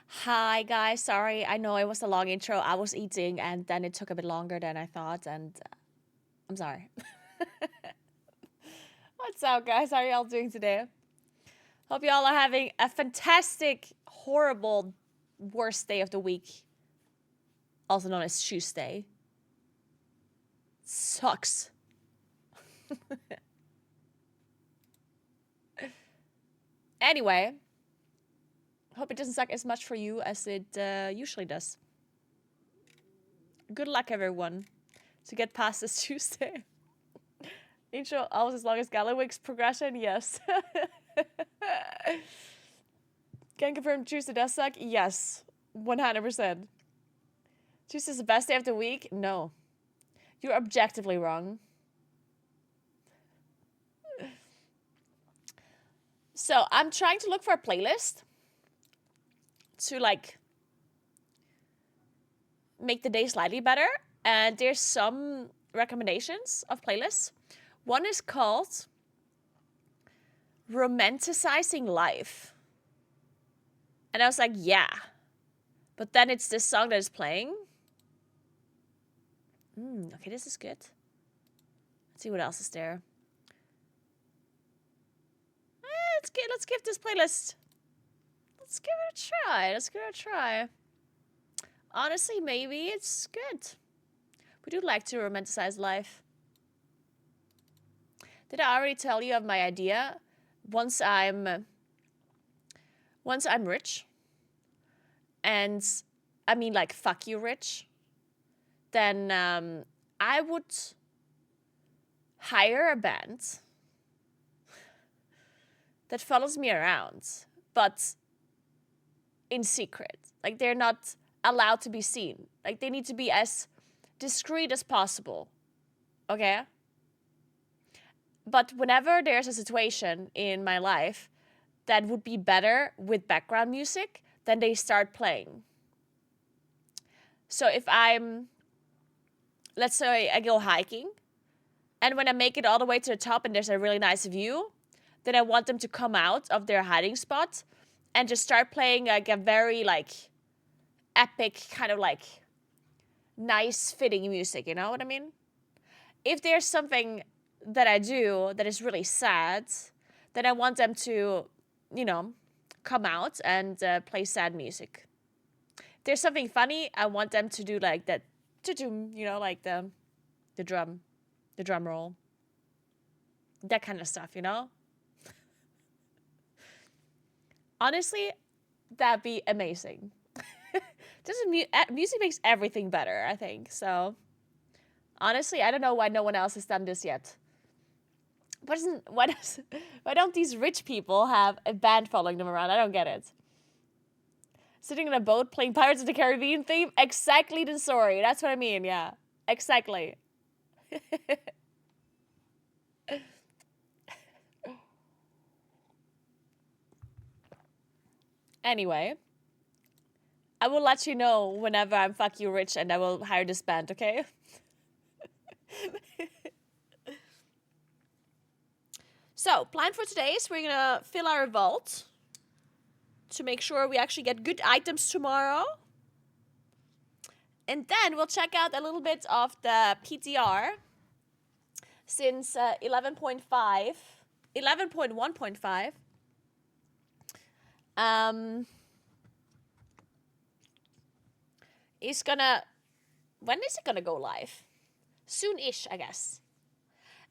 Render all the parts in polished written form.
Hi guys, sorry. I know it was a long intro. I was eating and then it took a bit longer than I thought and I'm sorry. What's up guys? How are y'all doing today? Hope y'all are having a fantastic, horrible, worst day of the week. Also known as Tuesday. Sucks. Anyway, hope it doesn't suck as much for you as it usually does. Good luck everyone to get past this Tuesday. Intro almost as long as Galloway's progression, yes. Can confirm Tuesday does suck? Yes. 100%. Tuesday's the best day of the week? No. You're objectively wrong. So I'm trying to look for a playlist to like make the day slightly better. And there's some recommendations of playlists. One is called Romanticizing Life. And I was like, yeah. But then it's this song that is playing. Okay, this is good. Let's see what else is there. Let's give this playlist. Let's give it a try. Honestly, maybe it's good. We do like to romanticize life. Did I already tell you of my idea? Once I'm rich, and I mean like fuck you rich, then I would hire a band that follows me around, but in secret. Like they're not allowed to be seen. Like they need to be as discreet as possible. Okay? But whenever there's a situation in my life that would be better with background music, then they start playing. So if let's say I go hiking, and when I make it all the way to the top and there's a really nice view, then I want them to come out of their hiding spot and just start playing like a very like epic kind of like nice fitting music, you know what I mean? If there's something that I do that is really sad, then I want them to, come out and play sad music. If there's something funny, I want them to do like that, like the drum roll, that kind of stuff, Honestly, that'd be amazing. Music makes everything better, I think. So, honestly, I don't know why no one else has done this yet. Why don't these rich people have a band following them around? I don't get it. Sitting in a boat playing Pirates of the Caribbean theme? Exactly the story. That's what I mean, yeah. Exactly. Anyway, I will let you know whenever I'm fuck you rich and I will hire this band, okay? So, plan for today is we're gonna fill our vault to make sure we actually get good items tomorrow. And then we'll check out a little bit of the PTR since 11.1.5 is gonna, when is it gonna go live? Soon-ish, I guess.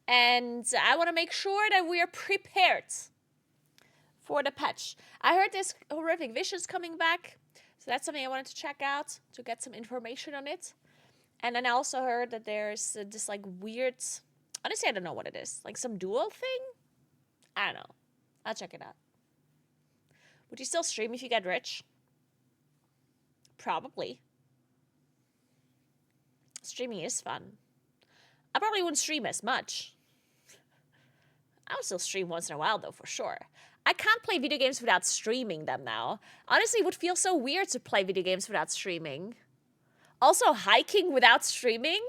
And I want to make sure that we are prepared for the patch. I heard this horrific visions coming back, so that's something I wanted to check out to get some information on it. And then I also heard that there's this like weird, honestly I don't know what it is, like some dual thing? I don't know. I'll check it out. Would you still stream if you get rich? Probably. Streaming is fun. I probably wouldn't stream as much. I would still stream once in a while though, for sure. I can't play video games without streaming them now. Honestly, it would feel so weird to play video games without streaming. Also, hiking without streaming?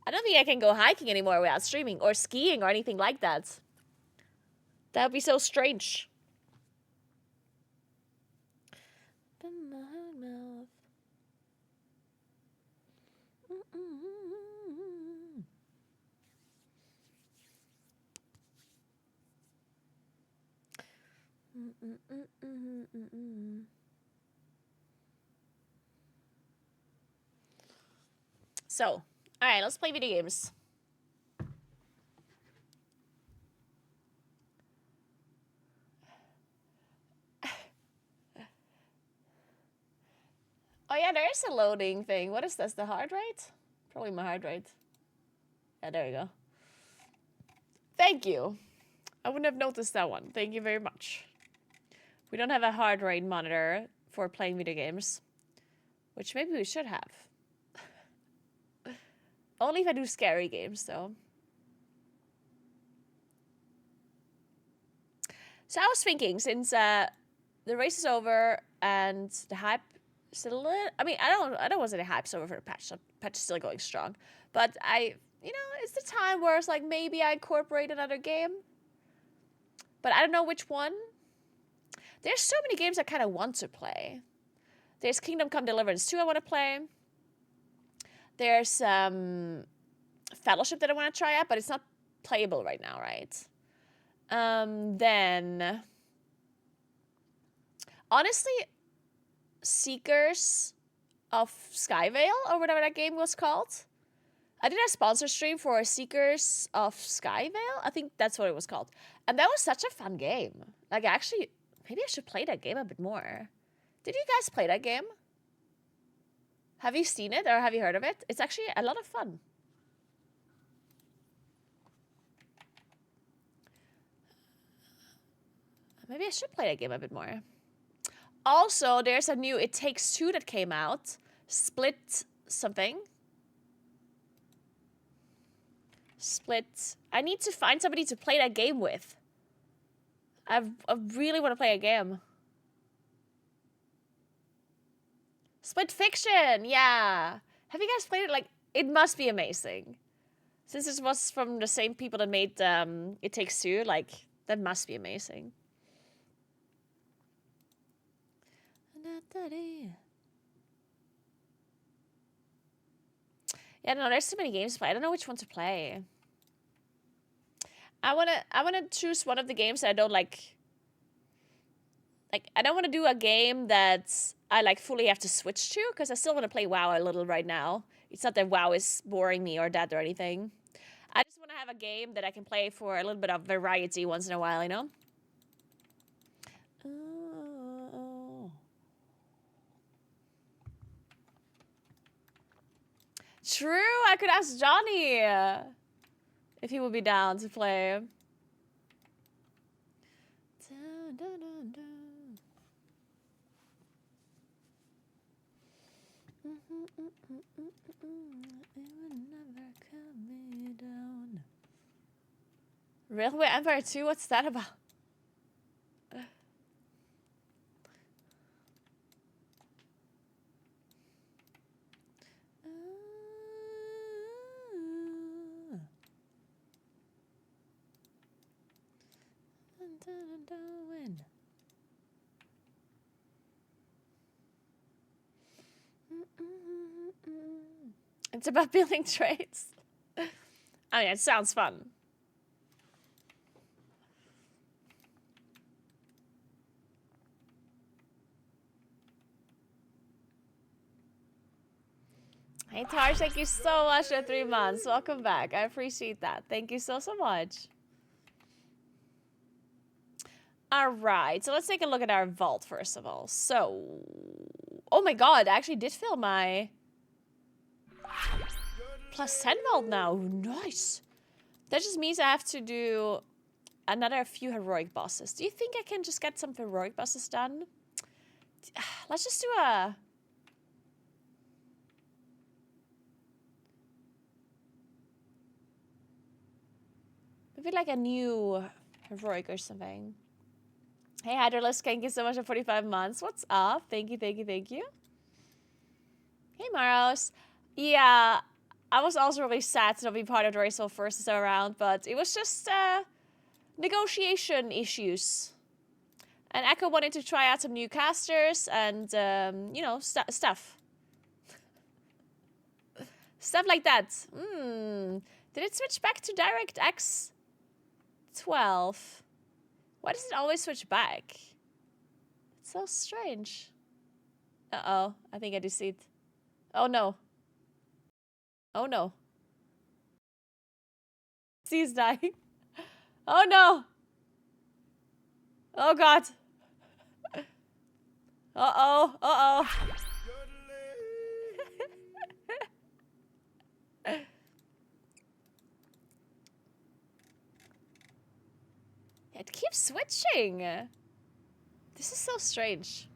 I don't think I can go hiking anymore without streaming, or skiing or anything like that. That would be so strange. in my mouth. So, all right, let's play video games. Oh yeah, there is a loading thing. What is this? The heart rate? Probably my heart rate. Yeah, there we go. Thank you. I wouldn't have noticed that one. Thank you very much. We don't have a heart rate monitor for playing video games, which maybe we should have. Only if I do scary games, though. So I was thinking, since the race is over and the hype is still a little... I mean, I don't want to say the hype's over for the patch. The patch is still going strong. But it's the time where it's like maybe I incorporate another game. But I don't know which one. There's so many games I kind of want to play. There's Kingdom Come Deliverance 2 I want to play. There's Fellowship that I want to try out, but it's not playable right now, right? Then... Honestly, Seekers of Skyvale, or whatever that game was called. I did a sponsor stream for Seekers of Skyvale. I think that's what it was called. And that was such a fun game. Like, actually, maybe I should play that game a bit more. Did you guys play that game? Have you seen it or have you heard of it? It's actually a lot of fun. Maybe I should play that game a bit more. Also, there's a new It Takes Two that came out. Split something. Split. I need to find somebody to play that game with. I really want to play a game. Split Fiction, yeah. Have you guys played it? Like, it must be amazing. Since it was from the same people that made It Takes Two, like, that must be amazing. Yeah, no, there's too many games to play. I don't know which one to play. I wanna choose one of the games that I don't like. Like, I don't want to do a game that I like fully have to switch to, because I still want to play WoW a little right now. It's not that WoW is boring me or that or anything. I just want to have a game that I can play for a little bit of variety once in a while, you know? True, I could ask Johnny if he would be down to play. Railway Empire 2? What's that about? It's about building traits. I mean, it sounds fun. Hey, Tarsh, thank you so much for 3 months. Welcome back. I appreciate that. Thank you so much. All right, so let's take a look at our vault first of all. So, oh my god, I actually did fill my +10 vault now. Nice. That just means I have to do another few heroic bosses. Do you think I can just get some heroic bosses done? Let's just do a... maybe like a new heroic or something. Hey, Hydralist, thank you so much for 45 months. What's up? Thank you, thank you, thank you. Hey, Maros. Yeah, I was also really sad to not be part of the race for first time around, but it was just negotiation issues. And Echo wanted to try out some new casters and, you know, stuff. Stuff like that. Did it switch back to DirectX 12? Why does it always switch back? It's so strange. Uh-oh. I think I do see it. Oh, no. Oh, no. See, he's dying. Oh, no. Oh, God. Uh-oh. Uh-oh. It keeps switching. This is so strange.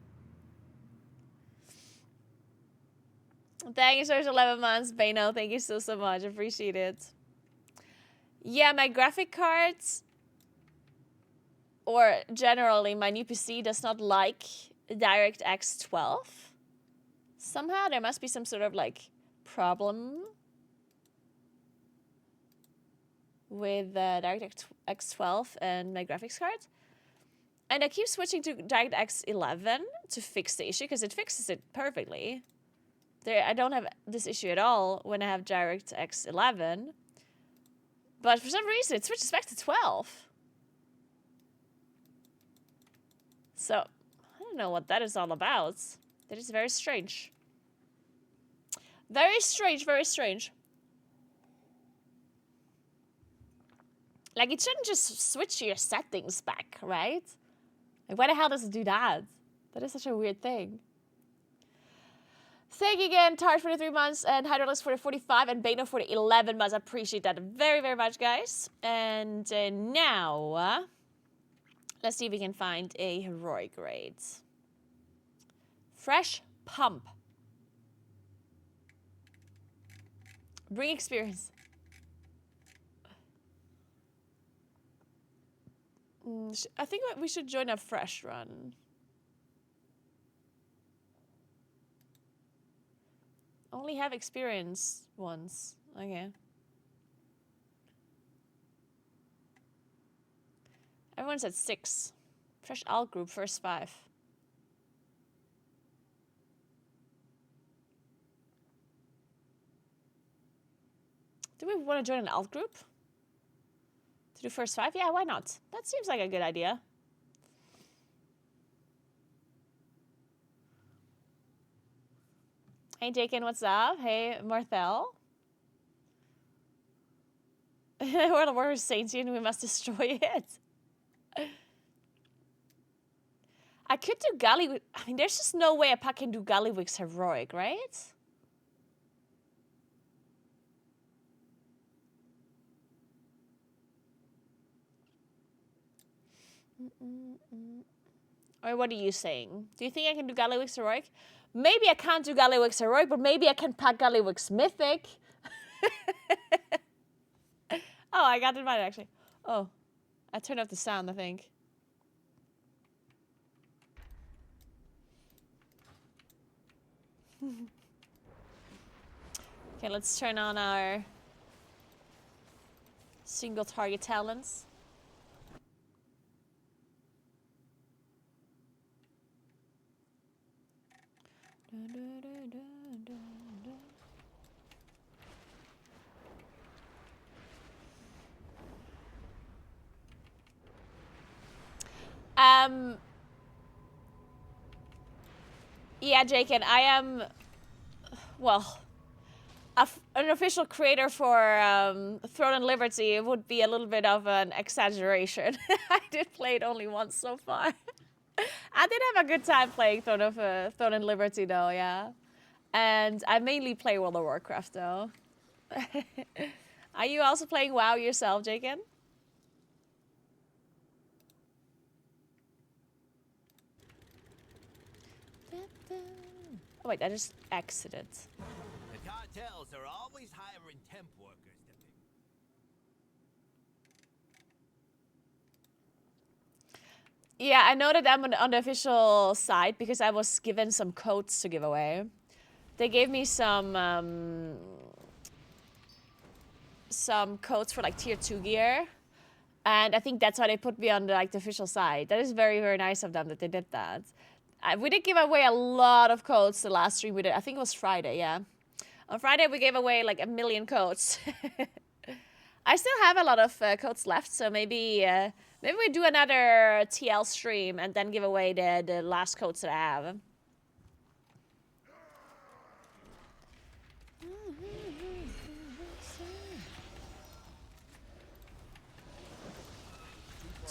Thank you for 11 months, Bano. Thank you so much. Appreciate it. Yeah, my graphic cards, or generally my new PC, does not like DirectX 12. Somehow there must be some sort of like problem with DirectX 12 and my graphics card. And I keep switching to DirectX 11 to fix the issue, because it fixes it perfectly. I don't have this issue at all when I have DirectX 11. But for some reason, it switches back to 12. So, I don't know what that is all about. That is very strange. Very strange, very strange. Like, it shouldn't just switch your settings back, right? Like, why the hell does it do that? That is such a weird thing. Thank you again, Tart for the 3 months, and Hydrolix for the 45, and Bano for the 11 months. I appreciate that very, very much, guys. And now, let's see if we can find a heroic raid. Fresh Pump. Bring experience. I think we should join a fresh run. Only have experience once. Okay. Everyone's at 6. Fresh alt group, first 5. Do we want to join an alt group? To do first 5? Yeah, why not? That seems like a good idea. Hey, Jaken, what's up? Hey, Marthel. World of Warcraft Saints, and we must destroy it. I could do Gallywix. I mean, there's just no way a pack can do Gallywix heroic, right? Or what are you saying? Do you think I can do Gallywix heroic? Maybe I can't do Gallywix heroic, but maybe I can pack Gallywix mythic. Oh, I got invited actually. Oh, I turned off the sound, I think. Okay, let's turn on our single target talents. Yeah, Jake, and I am, well, an official creator for Throne and Liberty would be a little bit of an exaggeration. I did play it only once so far. I did have a good time playing Throne and Liberty, though, yeah. And I mainly play World of Warcraft, though. Are you also playing WoW yourself, Jaken? Oh, wait, I just exited. The cartels are always hiring temp workers to pick. Yeah, I know that I'm on the official site because I was given some codes to give away. They gave me some codes for like tier 2 gear. And I think that's why they put me on the, like, the official side. That is very, very nice of them that they did that. We did give away a lot of codes the last stream we did. I think it was Friday, yeah. On Friday, we gave away like 1 million codes. I still have a lot of codes left, so maybe we do another TL stream and then give away the last codes that I have.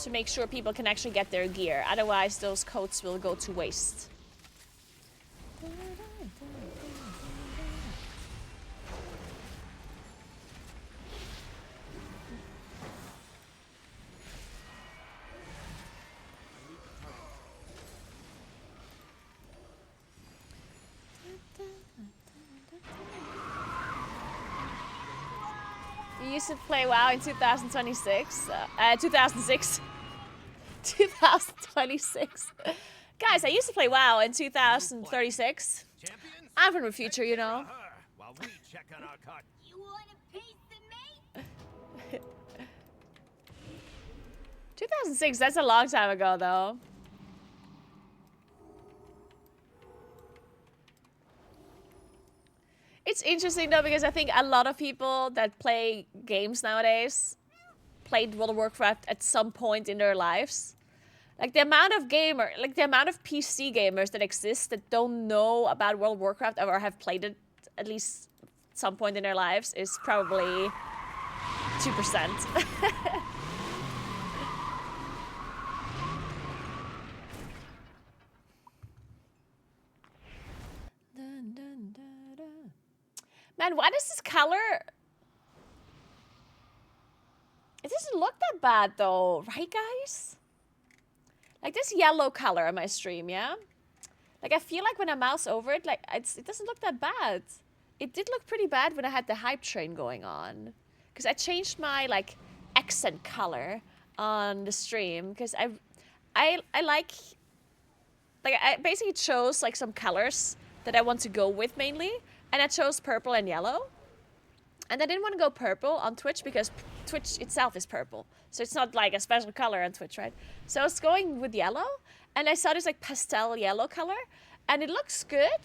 To make sure people can actually get their gear. Otherwise, those codes will go to waste. You used to play WoW in 2026? 2006. 2026. Guys, I used to play WoW in 2036. Champions? I'm from the future, you know. While we check on our card. You want a piece of me? 2006, that's a long time ago, though. It's interesting, though, because I think a lot of people that play games nowadays played World of Warcraft at some point in their lives. Like, the amount of PC gamers that exist that don't know about World of Warcraft or have played it at least some point in their lives is probably 2%. Man, why does this color... It doesn't look that bad, though. Right, guys? Like, this yellow color on my stream, yeah? Like, I feel like when I mouse over it, like, it doesn't look that bad. It did look pretty bad when I had the hype train going on. Because I changed my, like, accent color on the stream. Because I like... Like, I basically chose, like, some colors that I want to go with, mainly. And I chose purple and yellow. And I didn't want to go purple on Twitch because Twitch itself is purple. So it's not like a special color on Twitch, right? So I was going with yellow. And I saw this like pastel yellow color. And it looks good.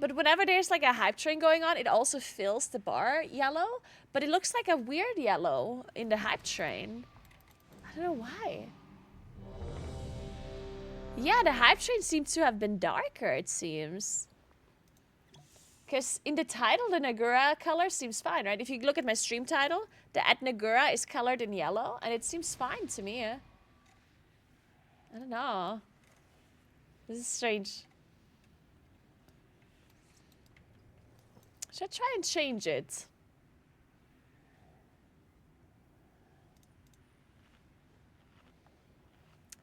But whenever there's like a hype train going on, it also fills the bar yellow. But it looks like a weird yellow in the hype train. I don't know why. Yeah, the hype train seems to have been darker, it seems. Because in the title, the Naguura color seems fine, right? If you look at my stream title, the @Naguura is colored in yellow, and it seems fine to me. I don't know. This is strange. Should I try and change it?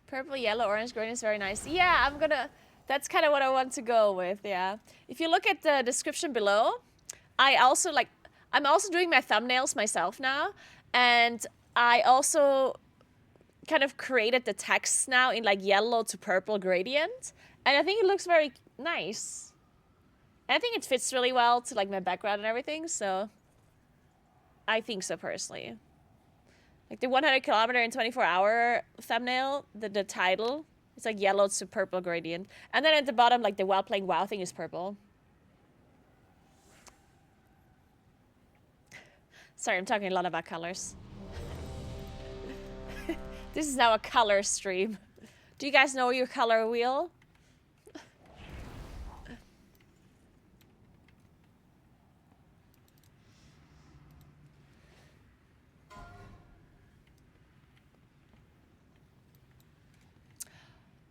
Purple, yellow, orange, green is very nice. Yeah, I'm gonna... That's kind of what I want to go with, yeah. If you look at the description below, I'm also doing my thumbnails myself now. And I also kind of created the text now in like yellow to purple gradient. And I think it looks very nice. And I think it fits really well to like my background and everything, so I think so personally. Like the 100 kilometer in 24-hour thumbnail, the title, it's like yellow to purple gradient. And then at the bottom, like the while playing WoW thing is purple. Sorry, I'm talking a lot about colors. This is now a color stream. Do you guys know your color wheel?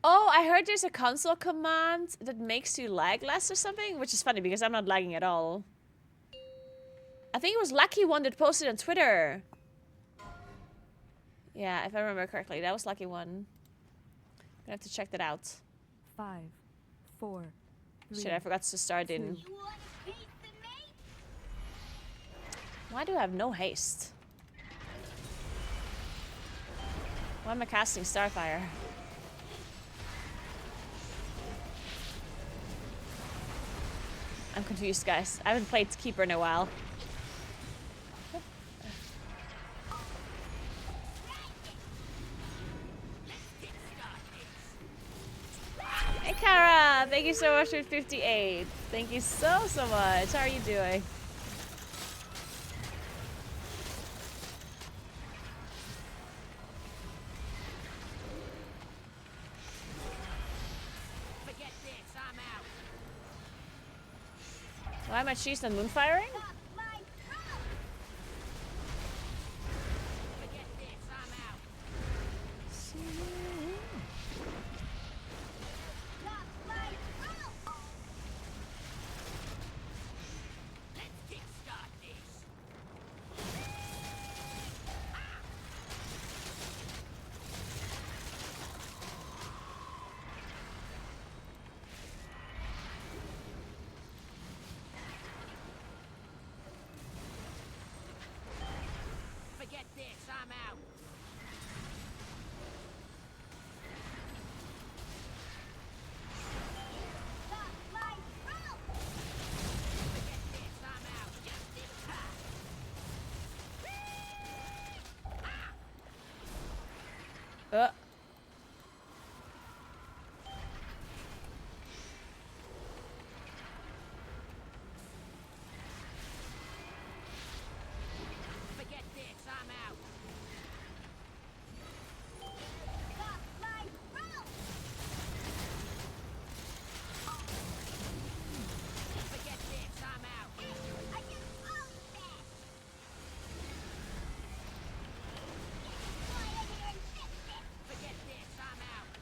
Oh, I heard there's a console command that makes you lag less or something, which is funny because I'm not lagging at all. I think it was Lucky One that posted on Twitter. Yeah, if I remember correctly, that was Lucky One. I'm gonna have to check that out. 5, 4, 3. Shit, I forgot to start in. You want a piece of me? Why do I have no haste? Why am I casting Starfire? I'm confused, guys. I haven't played Keeper in a while. thank you so much for 58. Thank you so much. How are you doing? Forget this, I'm out. Why am I cheese and moonfiring? Stop my throat! Forget this, I'm out. Stop my throat! Let's kickstart this. Forget this, I'm out. Stop my throat! Forget this, I'm out. Just in time. Uh, Forget this, I'm out. Stop my throat! Forget this, I'm out. I can own this! Why are you insistent? Forget this, I'm out.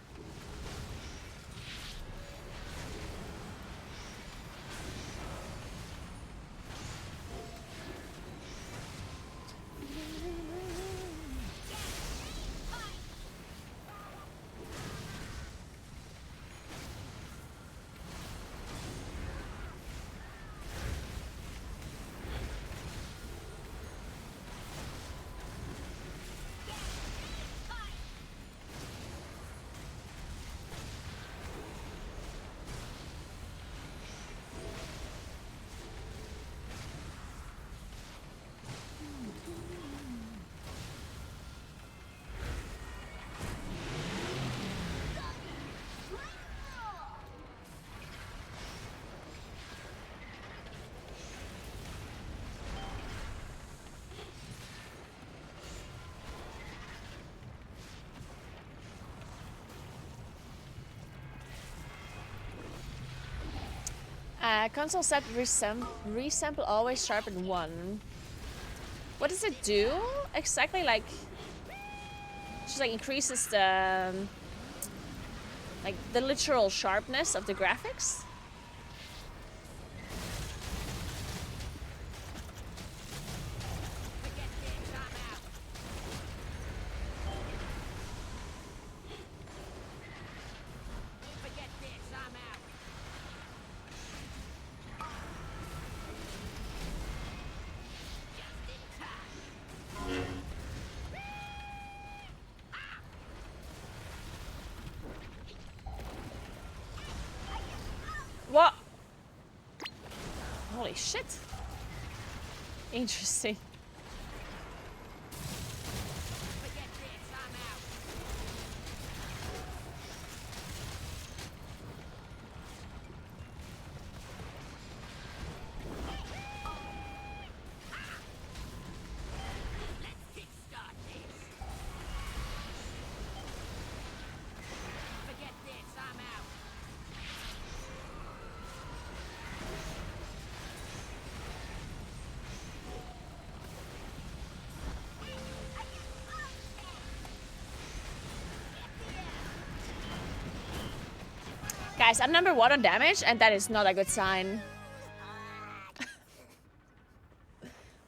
console set resample always sharpen 1. What does it do exactly? Like, just like increases the like the literal sharpness of the graphics. Forget this, I'm out. Forget this, I'm out. Just in time. What? Holy shit. Interesting. Forget this, I'm out. Let's kickstart this. Forget this, I'm out. Guys, I'm number 1 on damage, and that is not a good sign.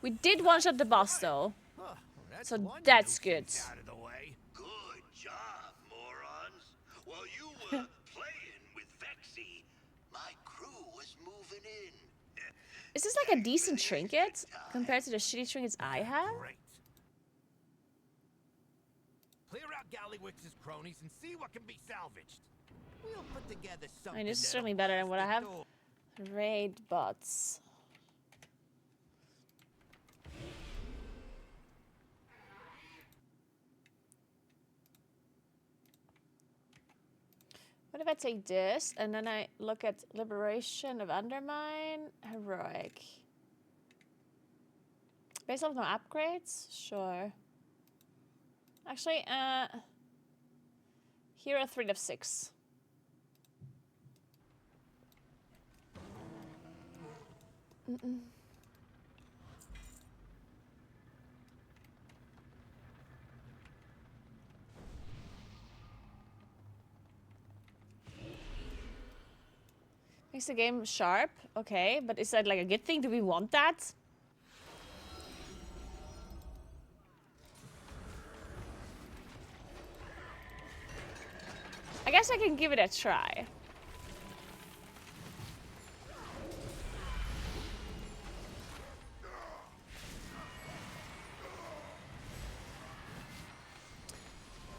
We did one-shot the boss, though. Huh, So one that's nuisance good. Out of the way. Good job, morons. While you were playing with Vexy, my crew was moving in. Is this like a decent trinket compared to the shitty trinkets I have? Great. Clear out Gallywix's cronies and see what can be salvaged. We'll put together I something. mean, this is that'll certainly better than what I last have. the door. Raid bots. What What if I take this and then I look at Liberation of Undermine, Heroic. Based off no upgrades? Sure. Actually, Hero 3 of 6. Makes the game sharp. Okay, but is that like a good thing? Do we want that? I guess I can give it a try.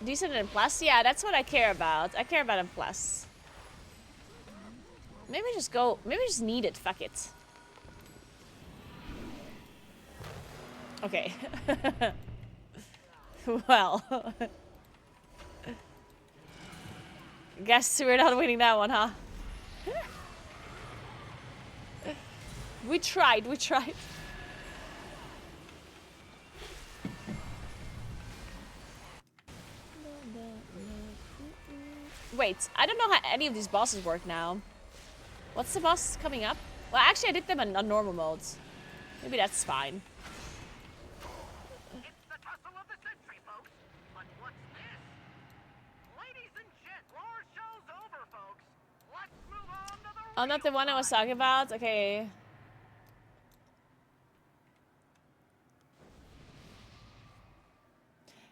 Decent and plus? Yeah, that's what I care about. I care about a plus. Maybe just go... Maybe just need it. Fuck it. Okay. Well. Guess we're not winning that one, huh? We tried. Wait, I don't know how any of these bosses work now. What's the boss coming up? Well, actually, I did them on normal modes. Maybe that's fine. It's the tussle of the century, folks. But what's this? Ladies and gents, our show's over, folks. Let's move on to the Oh, not the one I was talking about? Okay.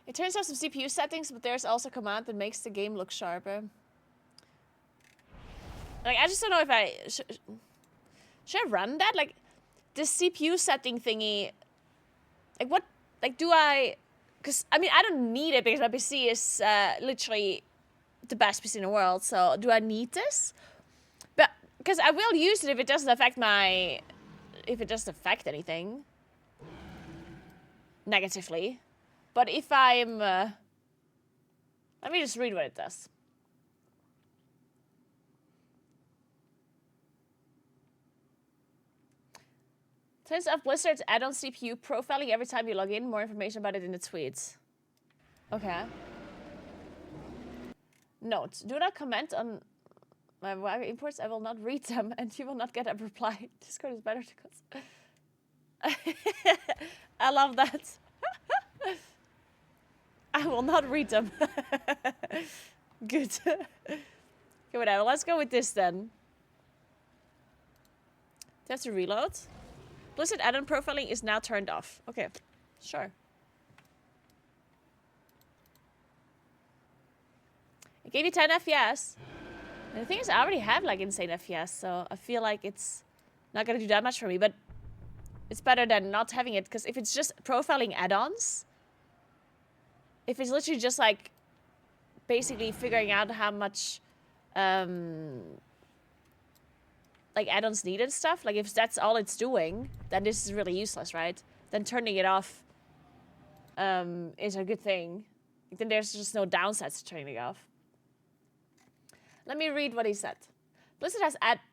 It turns off some CPU settings, but there's also a command that makes the game look sharper. Like, I just don't know if I... Should I run that? Like, the CPU setting thingy... Like, what... Like, do I... Because, I mean, I don't need it because my PC is literally the best PC in the world. So, do I need this? But, because I will use it if it doesn't affect my... If it doesn't affect anything. Negatively. But if I'm... let me just read what it does. Turns off Blizzard's add-on CPU profiling every time you log in. More information about it in the tweets. Okay. Note. Do not comment on my wire imports. I will not read them and you will not get a reply. Discord is better to... I love that. I will not read them. Good. Okay, whatever. Let's go with this then. Do I have to reload? Blizzard add-on profiling is now turned off. Okay, sure. It gave you 10 FPS. And the thing is, I already have like insane FPS, so I feel like it's not gonna do that much for me, but it's better than not having it, because if it's just profiling add-ons, if it's literally just like basically figuring out how much like add-ons needed and stuff, like if that's all it's doing, then this is really useless, right? Then turning it off is a good thing. Then there's just no downsides to turning it off. Let me read what he said. Blizzard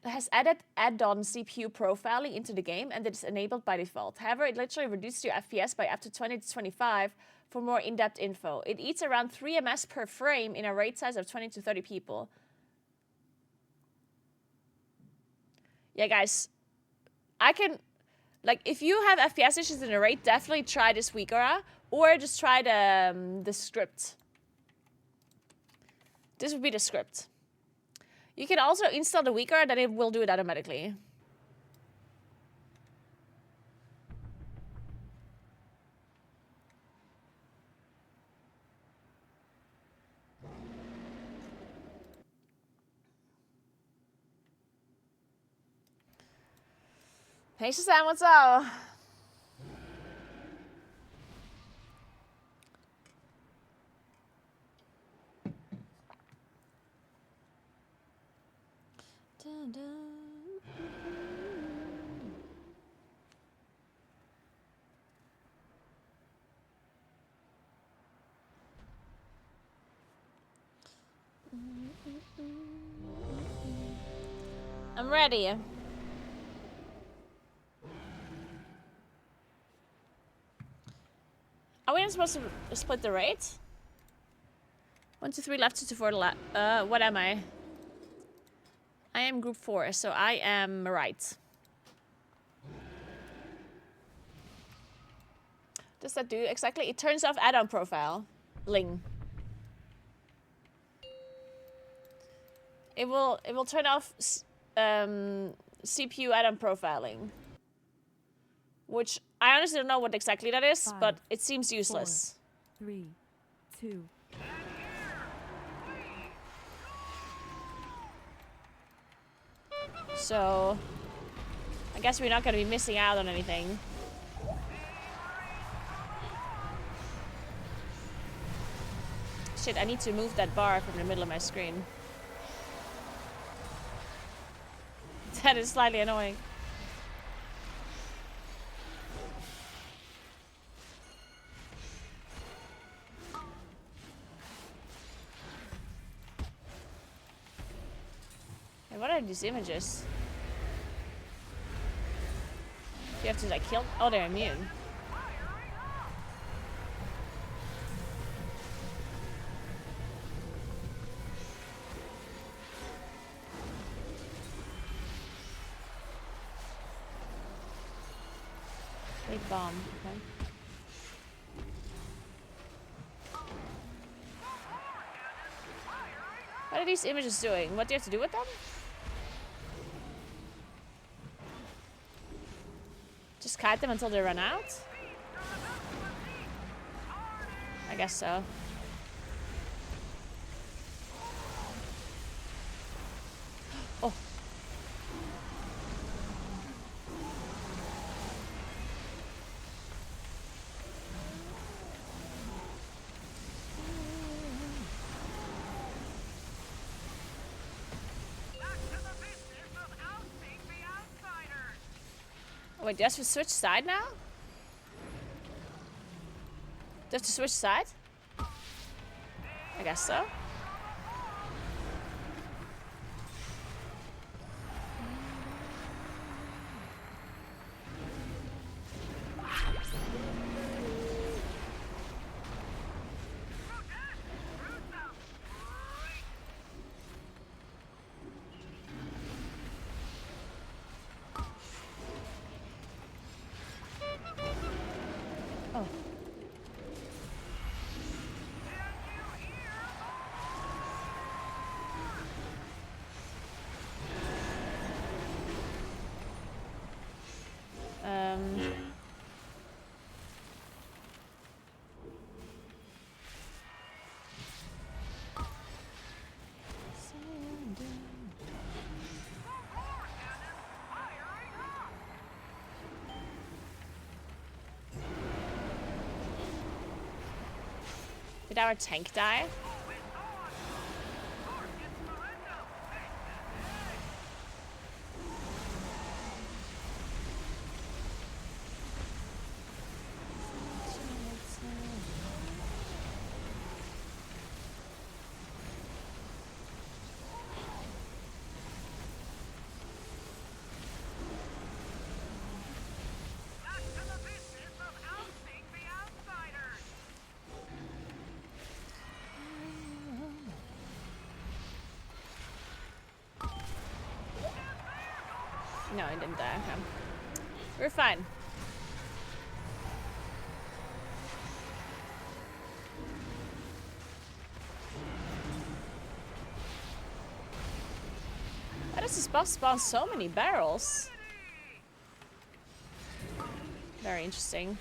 has added add-on CPU profiling into the game, and it's enabled by default. However, it literally reduces your FPS by up to 20 to 25 for more in-depth info. It eats around 3 ms per frame in a raid size of 20 to 30 people. Yeah, guys, I can, like, if you have FPS issues in a raid, definitely try this Naguura, or just try the script. This would be the script. You can also install the Naguura, then it will do it automatically. Hey, Shazam, what's up? Dun, dun. I'm ready. Are we not supposed to split the rate? 1, 2, 3 left, 2, 2, 4 left. What am I? I am group 4, so I am right. Does that do exactly? It turns off add-on profile. Ling. It will turn off CPU add-on profiling. Which I honestly don't know what exactly that is, 5, but it seems useless. 4, 3, 2. So I guess we're not gonna be missing out on anything. Shit, I need to move that bar from the middle of my screen. That is slightly annoying. And what are these images? You have to like kill. Oh, they're immune. Big bomb. Okay. What are these images doing? What do you have to do with them? Just kite them until they run out? I guess so. Oh. Oh, wait, do I have to switch side now? Do I have to switch side? I guess so. Oh. Did our tank die? No, it didn't die. Okay. We're fine. Why does this boss spawn so many barrels? Very interesting.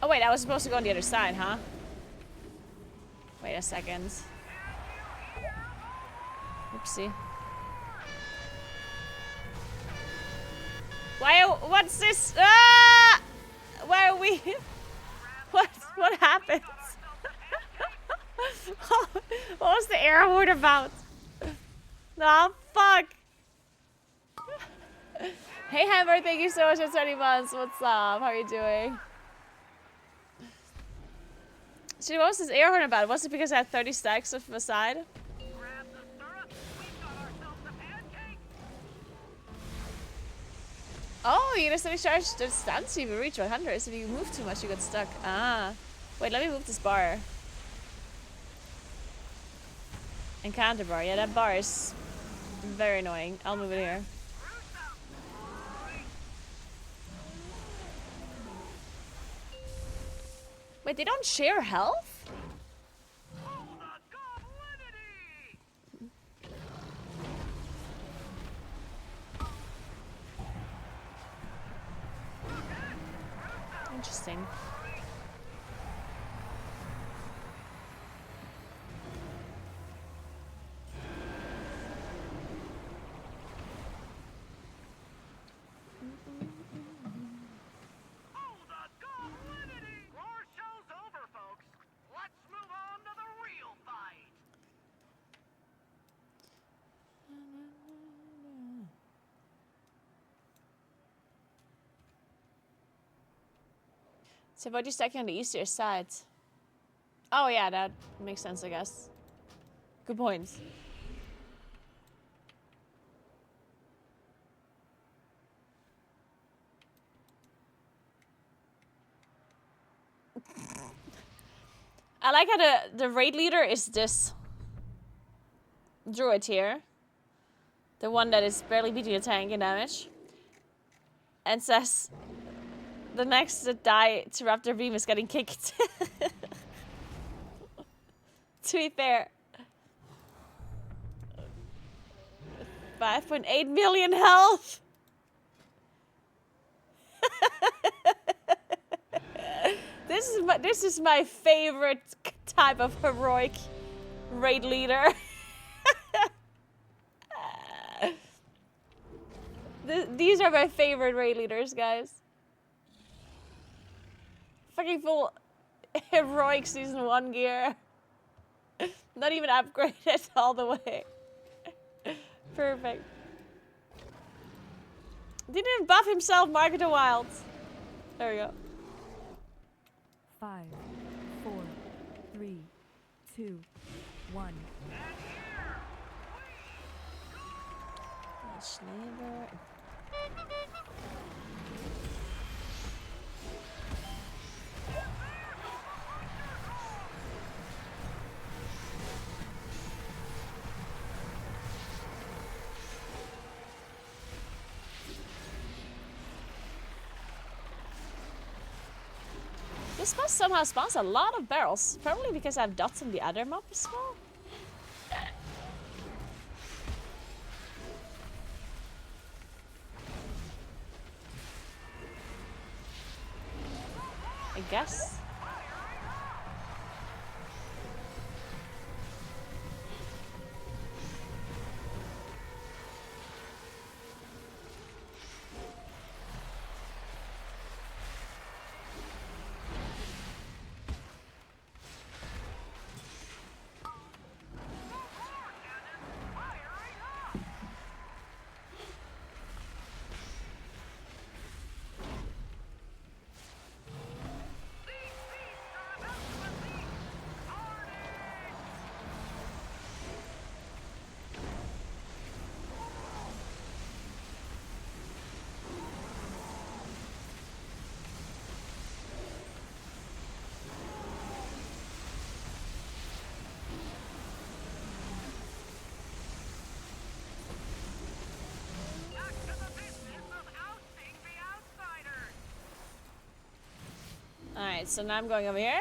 Oh wait, I was supposed to go on the other side, huh? Wait a second. Oopsie. What's this? Ah! Where are we? What happened? What was the air horn about? Oh, fuck. Hey, Hammer, thank you so much for 20 months. What's up? How are you doing? So what was this air horn about? Was it because I had 30 stacks of aside? Oh, you can instantly charge the stance you reach 100. So if you move too much, you get stuck. Ah. Wait, let me move this bar. Encounter bar. Yeah, that bar is very annoying. I'll move it here. Wait, they don't share health? Interesting. So what are you stacking on the easier side? Oh yeah, that makes sense, I guess. Good point. I like how the raid leader is this druid here. The one that is barely beating the tank in damage. And says the next to die to Raptor Beam is getting kicked. To be fair. 5.8 million health. This is my favorite type of heroic raid leader. These are my favorite raid leaders, guys. Fucking full heroic season 1 gear. Not even upgraded all the way. Perfect. Didn't even buff himself, Market the Wild. There we go. 5, 4, 3, 2, 1. Schneeber. This must somehow spawns a lot of barrels. Probably because I have dots in the other map as well. I guess. Alright, so now I'm going over here.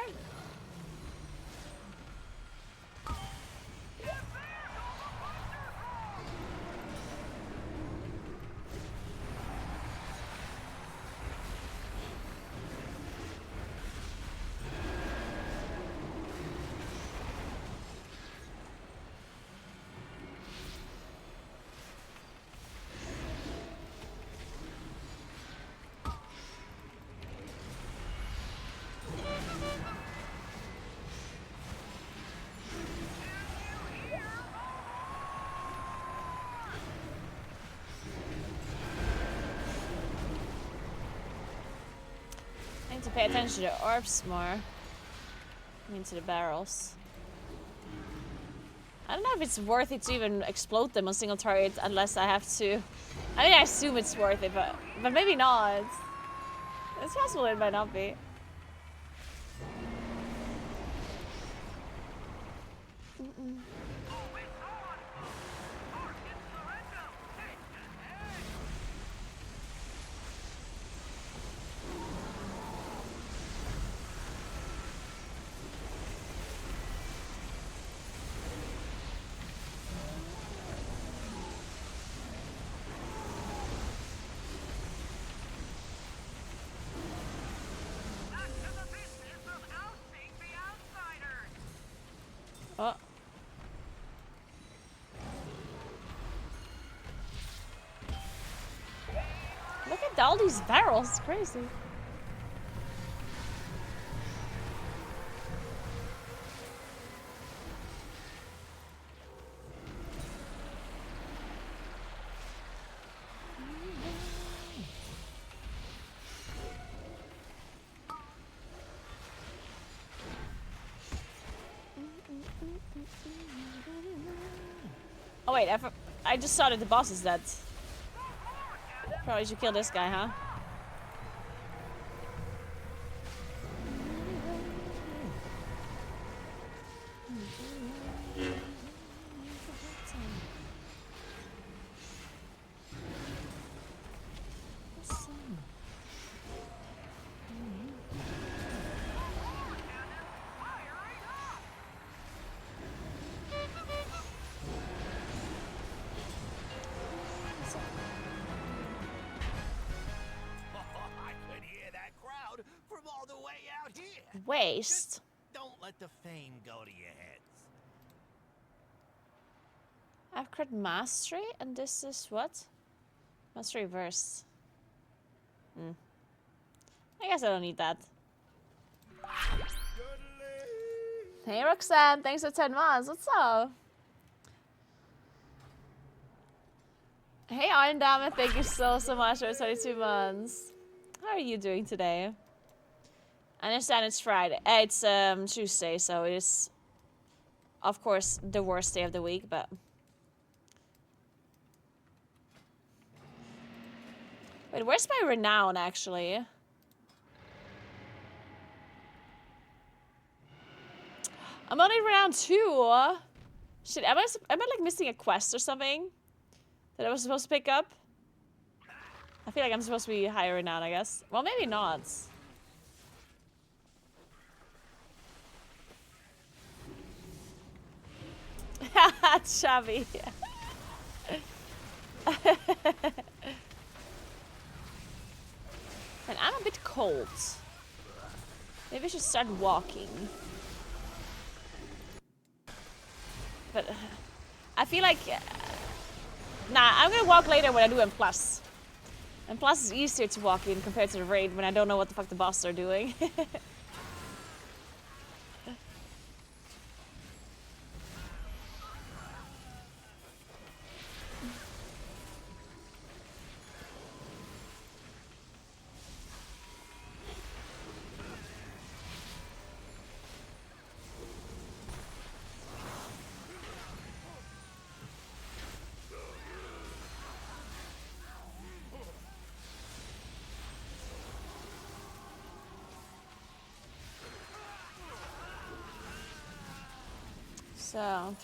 I need to pay attention to the orbs more. I mean to the barrels. I don't know if it's worth it to even explode them on single target unless I have to. I mean, I assume it's worth it, but maybe not. It's possible it might not be. Back to the business of ousting the outsiders. Oh. Look at all these barrels. It's crazy. Oh wait, I just saw that the boss is dead. Probably should kill this guy, huh? I could hear that crowd from all the way out here. Waste. Don't let the fame go to your heads. I've crit mastery, and this is what? Mastery verse. I guess I don't need that. Hey Roxanne, thanks for 10 months. What's up? Hey Iron Diamond, thank you so much for 22 months. How are you doing today? I understand it's Friday. It's Tuesday, so it is, of course, the worst day of the week, but... Wait, where's my renown, actually? I'm only renown 2. Shit, am I like missing a quest or something? That I was supposed to pick up? I feel like I'm supposed to be higher renown, I guess. Well, maybe not. Haha, Chavi. And I'm a bit cold. Maybe I should start walking. But I feel like... nah, I'm gonna walk later when I do M+. M+ is easier to walk in compared to the raid when I don't know what the fuck the bosses are doing. So...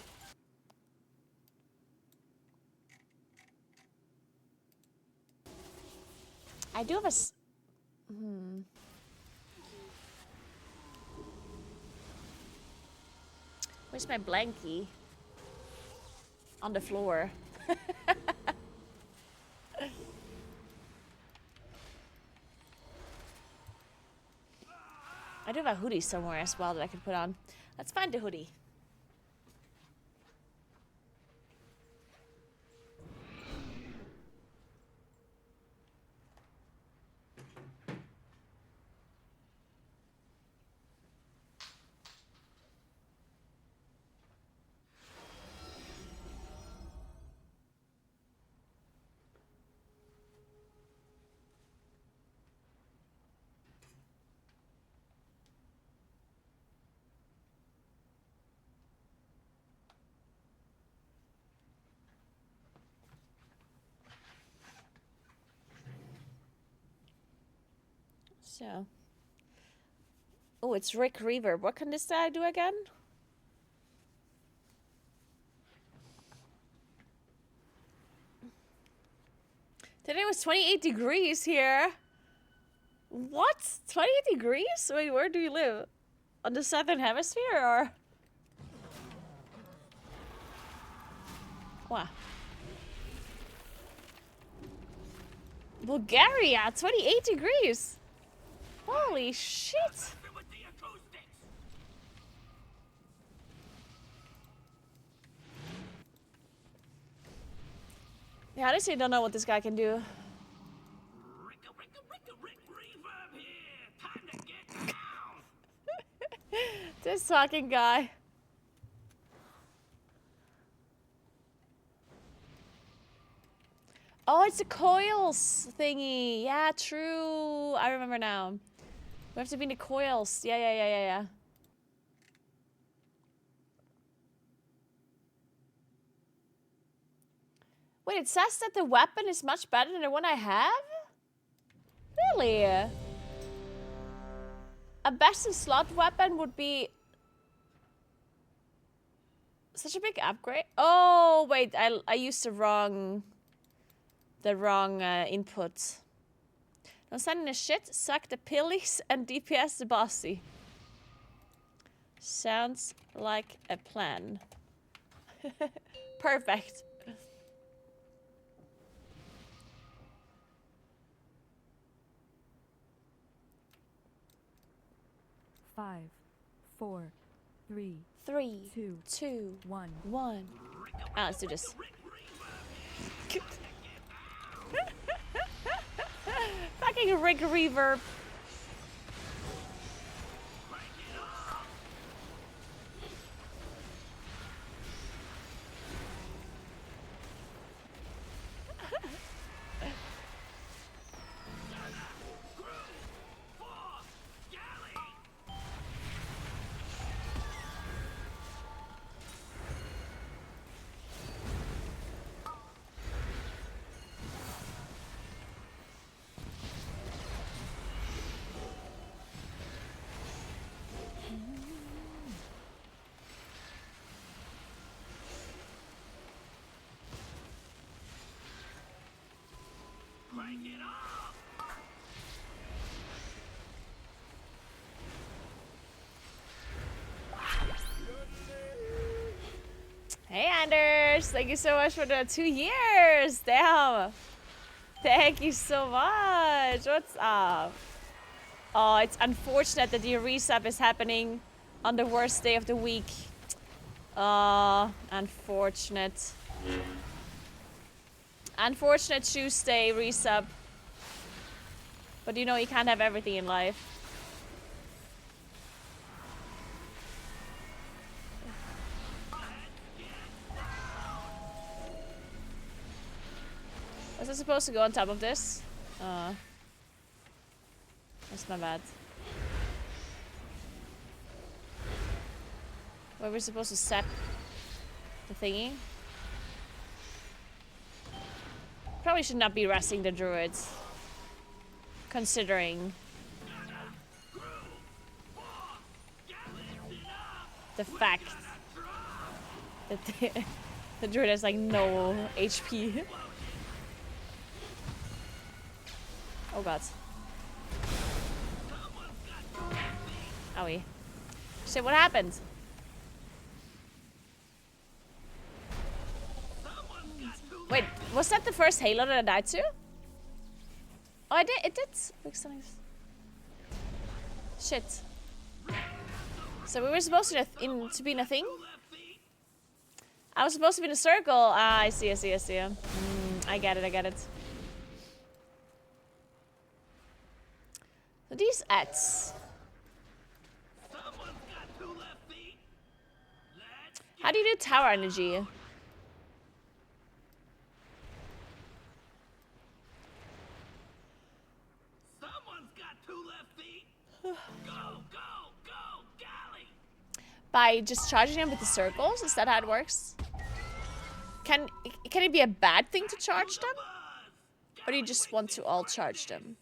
I do have a... Where's my blankie? On the floor. I do have a hoodie somewhere as well that I can put on. Let's find the hoodie. So. Oh, it's Rick Reverb. What can this guy do again? Today was 28 degrees here. What? 28 degrees? Wait, where do you live? On the southern hemisphere or? Wow. Bulgaria, 28 degrees. Holy shit. With the acoustics. Yeah, I honestly don't know what this guy can do. Rick reverb here. Time to get down. This talking guy. Oh, it's the coils thingy. Yeah, true. I remember now. We have to be in the coils. Yeah. Wait, it says that the weapon is much better than the one I have? Really? A best in slot weapon would be such a big upgrade. Oh, wait, I used the wrong input. Don't send in a shit, suck the pillies, and DPS the bossy. Sounds like a plan. Perfect. Five, four, three, 3, two, 2, one. 1. Ah, let's do this. Fucking Rick Reverb. Hey Anders, thank you so much for the 2 years. Damn. Thank you so much. What's up? Oh, it's unfortunate that the resub is happening on the worst day of the week. Unfortunate. Unfortunate Tuesday resub. But you know, you can't have everything in life. Was I supposed to go on top of this? That's my bad. Were we supposed to set the thingy? Probably should not be resting the druids. Considering the fact that the druid has like no HP. Oh god. Owie. Shit, what happened? Wait, was that the first Halo that I died to? Oh, I did. It did. Looks so nice. Shit. So we were supposed to be in a thing? I was supposed to be in a circle. Ah, I see. I get it. So these ads. How do you do tower energy? By just charging them with the circles? Is that how it works? Can it be a bad thing to charge them? Or do you just want to all charge them?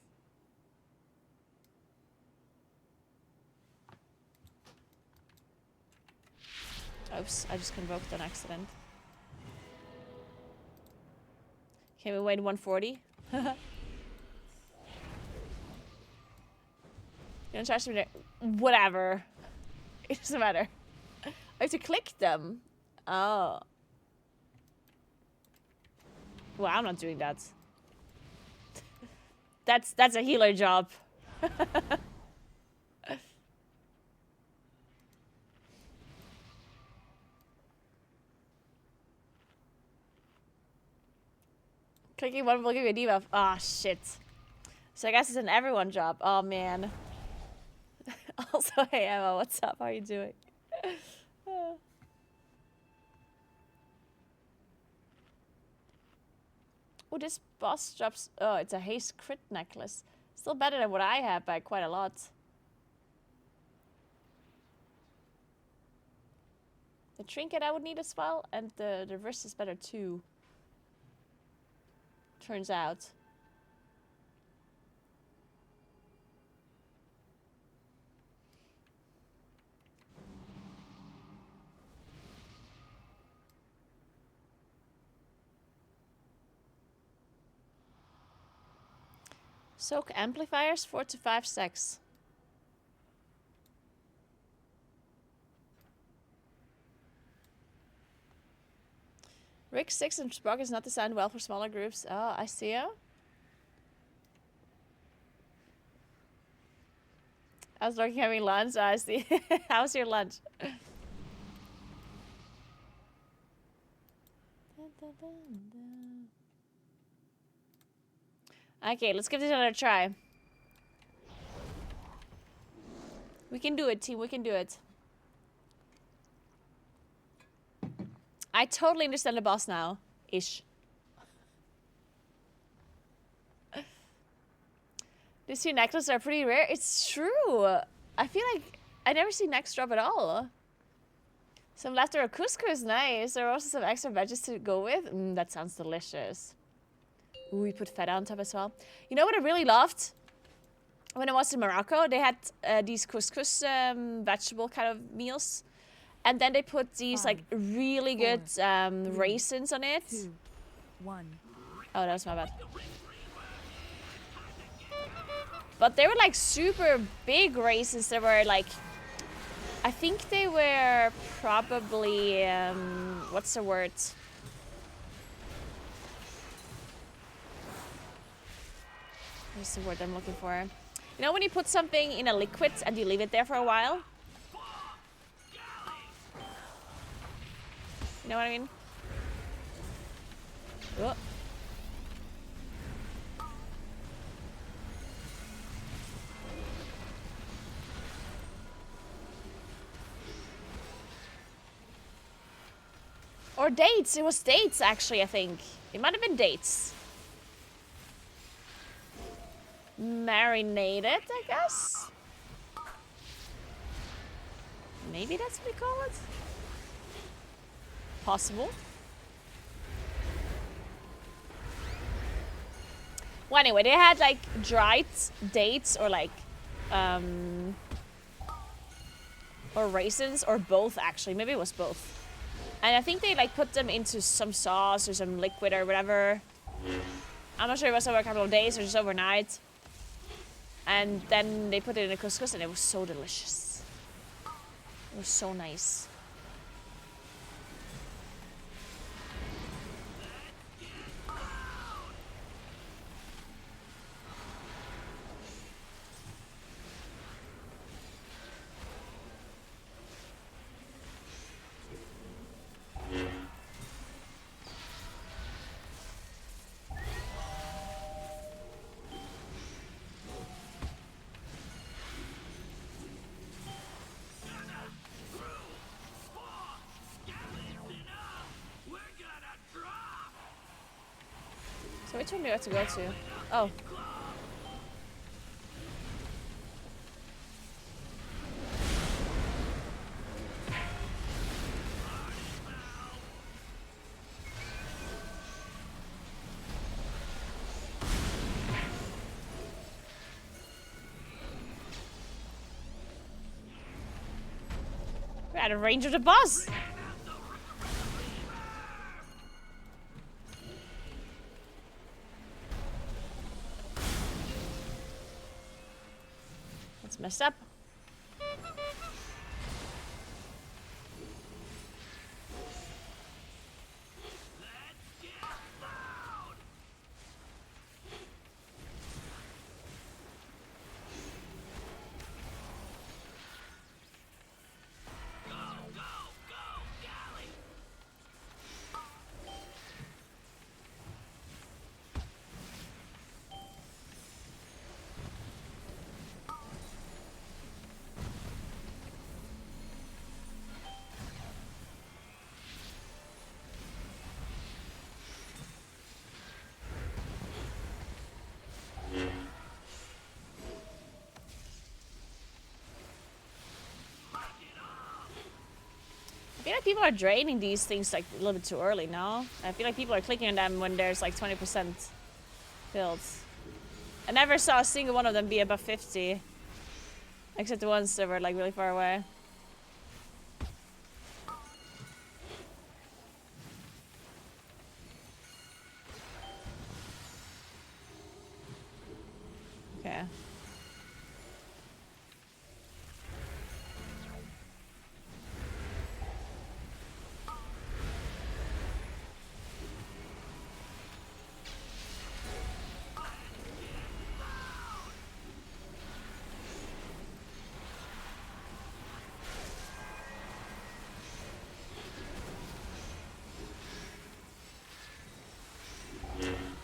Oops, I just convoked on accident. Okay, we wait 140. You don't charge me there. Whatever. It doesn't matter. I have to click them. Oh. Well, I'm not doing that. That's a healer job. Clicking one will give you a debuff. Ah, shit. So I guess it's an everyone job. Oh, man. Also, hey, Emma, what's up? How are you doing? Oh, this boss drops... Oh, it's a haste crit necklace. Still better than what I had by quite a lot. The trinket I would need as well, and the wrist is better too. Turns out. Soak amplifiers, 4 to 5 stacks. Rick 6 and Sprock is not designed well for smaller groups. Oh, I see you. I was looking having lunch. Oh, I see. How's your lunch? Okay, let's give this another try. We can do it, team. We can do it. I totally understand the boss now. Ish. These two necklaces are pretty rare. It's true. I feel like I never see necks drop at all. Some leftover couscous, nice. There are also some extra veggies to go with. That sounds delicious. Ooh, we put feta on top as well. You know what I really loved? When I was in Morocco, they had these couscous vegetable kind of meals. And then they put these like really good raisins on it. 2, 1. Oh, that was my bad. But they were like super big raisins. They were like, I think they were probably, what's the word? What's the word I'm looking for? You know when you put something in a liquid and you leave it there for a while? You know what I mean? Oh. Or dates. It was dates, actually, I think. It might have been dates. Marinated, I guess? Maybe that's what we call it? Possible. Well, anyway, they had like dried dates or like or raisins or both, actually. Maybe it was both. And I think they like put them into some sauce or some liquid or whatever. I'm not sure if it was over a couple of days or just overnight. And then they put it in a couscous and it was so delicious. It was so nice. So which one do I have to go to? Oh. We're out of range of the boss. messed up. I feel like people are draining these things like a little bit too early, no? I feel like people are clicking on them when there's like 20% builds. I never saw a single one of them be above 50. Except the ones that were like really far away. Okay.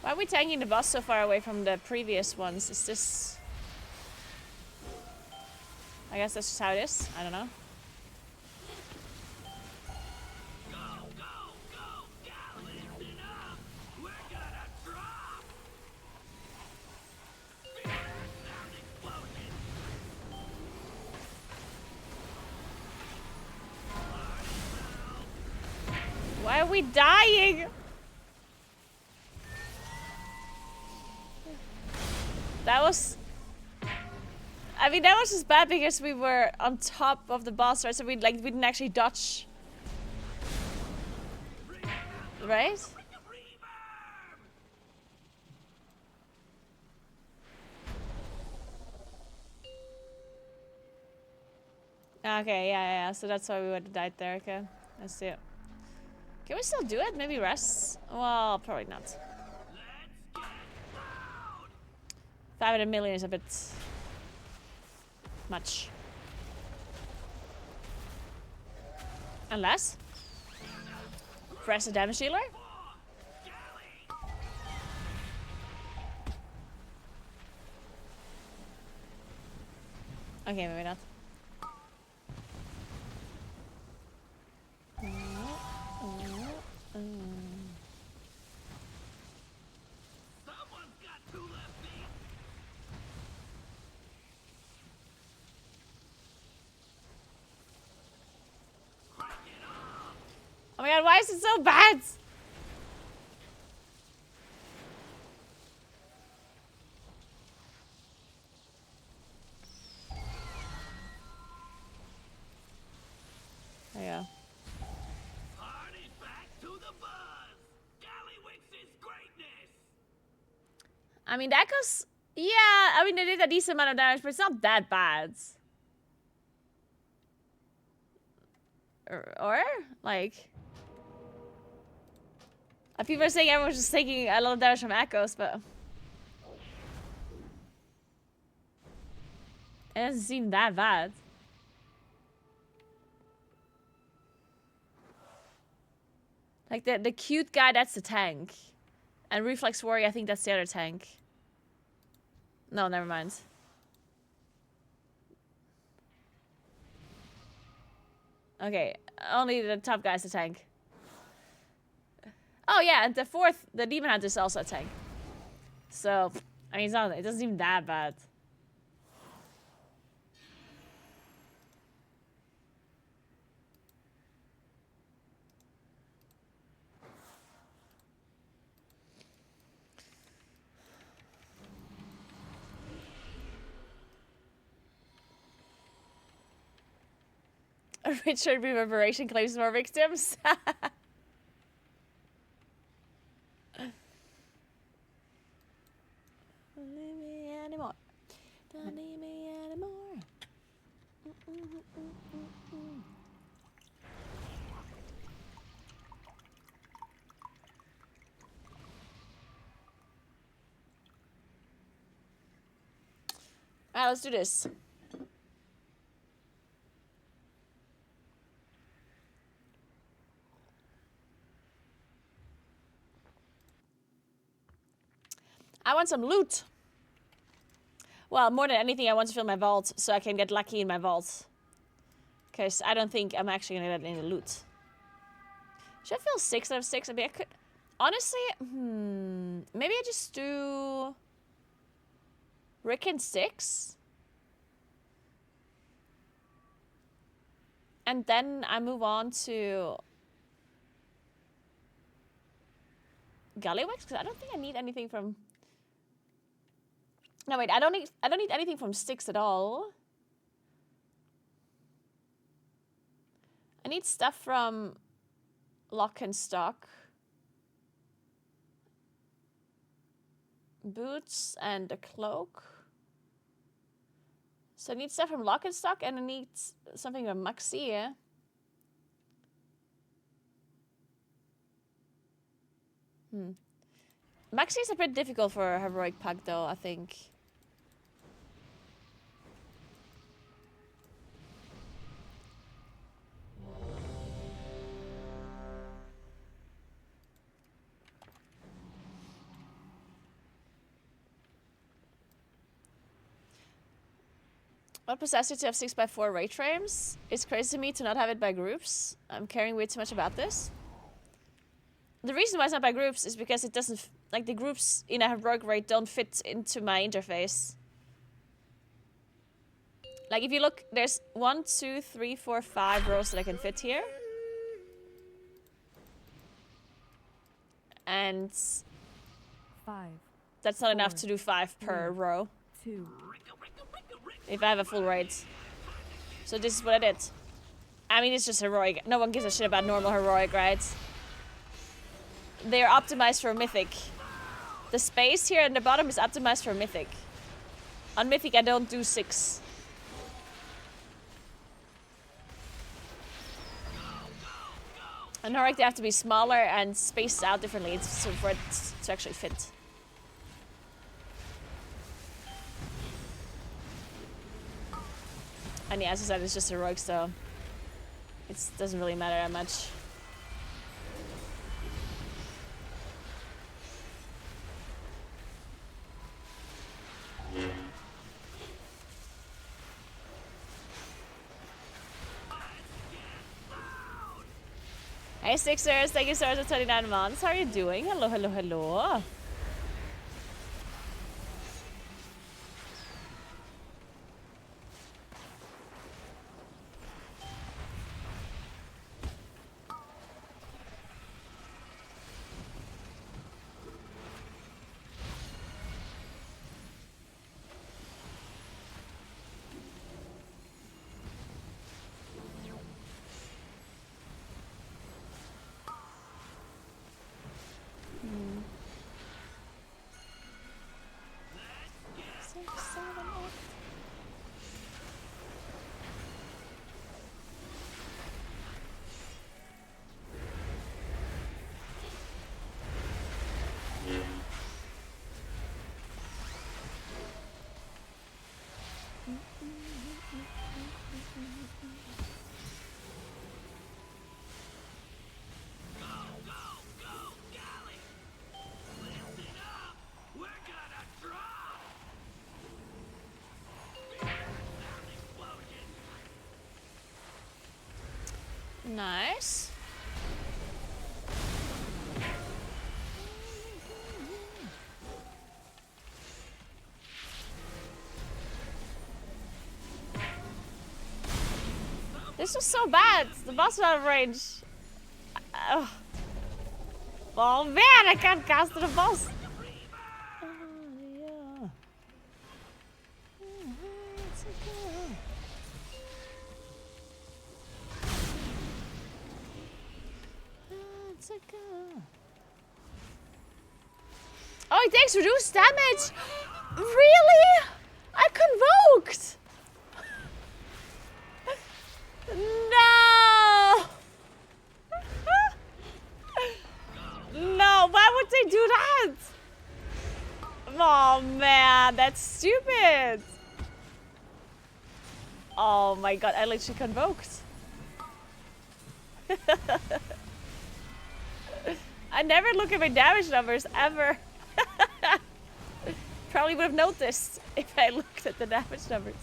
Why are we tanking the boss so far away from the previous ones? Is this... I guess that's just how it is. I don't know. Why are we dying? That was... I mean, that was just bad because we were on top of the boss, right? So we didn't actually dodge. Right? Okay, yeah. So that's why we would have died there. Okay, let's see it. Can we still do it? Maybe rest? Well, probably not. 500 million is a bit much. Unless press the damage dealer. Okay, maybe not. Oh my god, why is it so bad? There you go. I mean, that goes... Yeah, I mean, they did a decent amount of damage, but it's not that bad. Or? Like... People are saying everyone's just taking a lot of damage from echoes, but... It doesn't seem that bad. Like, the cute guy, that's the tank. And Reflex Warrior, I think that's the other tank. No, never mind. Okay, only the top guy's the tank. Oh yeah, and the fourth, the Demon Hunter is also a tank. So, I mean, it doesn't seem that bad. Richard Reverberation claims more victims. Don't need me anymore. Don't need me anymore. Alright, let's do this. I want some loot. Well, more than anything, I want to fill my vault so I can get lucky in my vault. Because I don't think I'm actually gonna get any loot. Should I fill 6 out of 6? I mean, I could... Honestly, maybe I just do... Rick and 6? And then I move on to... Galleywax? Because I don't think I need anything from... No, wait, I don't need anything from 6 at all. I need stuff from Lock and Stock. Boots and a cloak. So I need stuff from Lock and Stock and I need something from Maxi, yeah? Maxi is a bit difficult for a heroic pack though, I think. What possessed you to have 6x4 rate frames? It's crazy to me to not have it by groups. I'm caring way too much about this. The reason why it's not by groups is because it doesn't... Like, the groups in a heroic rate don't fit into my interface. Like, if you look, there's 1, 2, 3, 4, 5 rows that I can fit here. And... 5. That's not enough to do 5 per row. 2. If I have a full raid. So this is what I did. I mean, it's just heroic. No one gives a shit about normal heroic, right? They're optimized for mythic. The space here in the bottom is optimized for mythic. On mythic, I don't do 6. On heroic, they have to be smaller and spaced out differently for it to actually fit. And yeah, as I said, it's just heroic, so it doesn't really matter that much. Hey Sixers, thank you so much for 29 months. How are you doing? Hello, hello, hello. Nice. This was so bad. The boss was out of range. Oh man, I can't cast the boss. Oh, it takes reduced damage! Really? I convoked! No! No, why would they do that? Oh man, that's stupid. Oh my god, I literally convoked. I never look at my damage numbers, ever. Probably would have noticed if I looked at the damage numbers.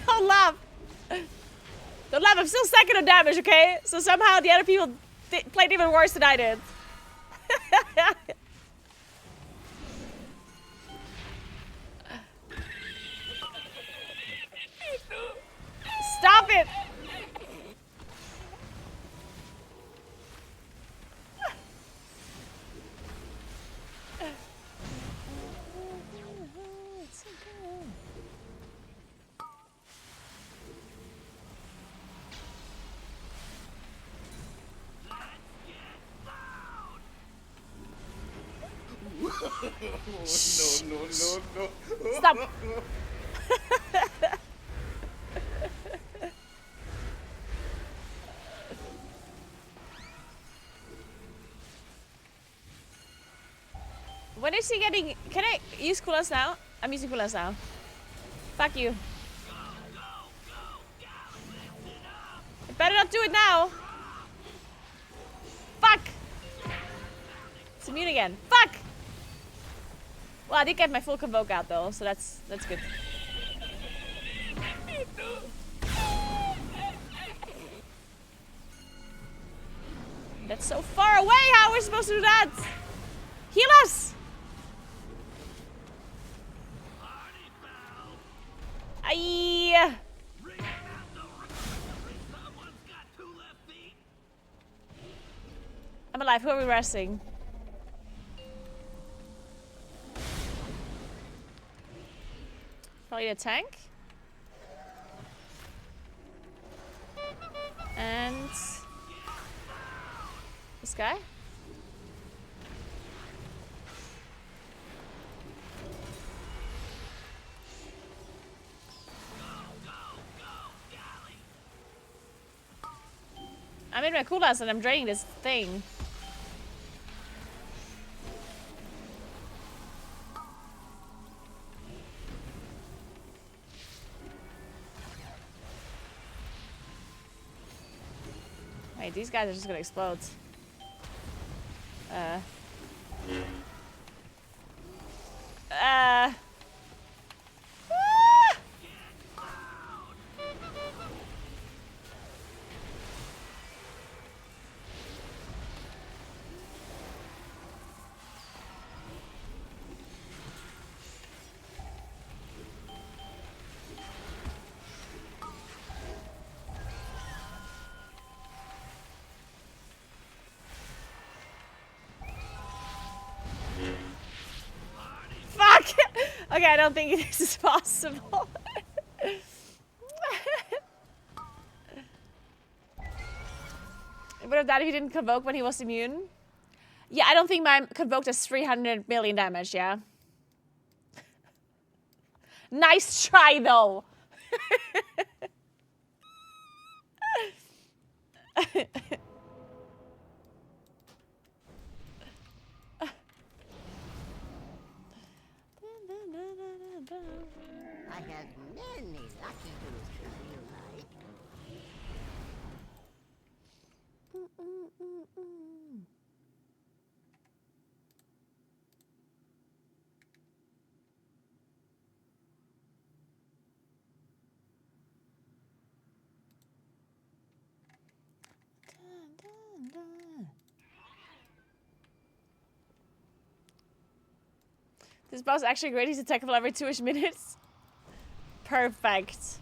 Don't laugh. Don't laugh, I'm still second on damage, okay? So somehow the other people played even worse than I did. Stop it! No. Stop! When is he getting... Can I use coolers now? I'm using coolers now. Fuck you. I better not do it now. Fuck! It's immune again. Fuck! Well, I did get my full convoke out though, so that's good. That's so far away! How are we supposed to do that? Heal us! Aye. I'm alive. Who are we resting? Probably a tank. And this guy. I'm in my cooldowns and I'm draining this thing. Wait, these guys are just gonna explode. Ah! Fuck! Okay, I don't think this is possible. It would have died if he didn't convoke when he was immune. Yeah, I don't think my convoke does 300 million damage, yeah. Nice try, though. I have many lucky boots if you like. This boss actually great. He's attackable every 2-ish minutes. Perfect.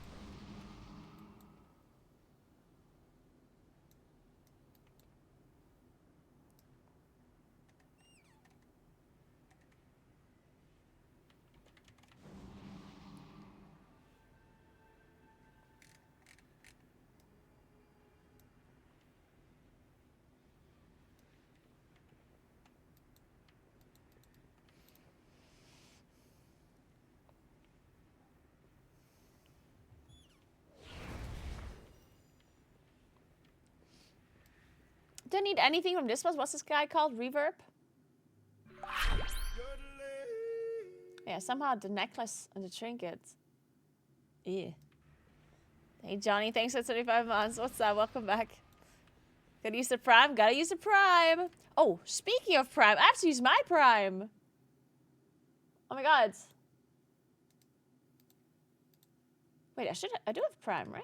Don't need anything from this one. What's this guy called? Reverb? Yeah, somehow the necklace and the trinket. Yeah. Hey, Johnny, thanks for 25 months. What's up? Welcome back. Gotta use the Prime. Gotta use the Prime. Oh, speaking of Prime, I have to use my Prime. Oh my god. Wait, I do have Prime, right?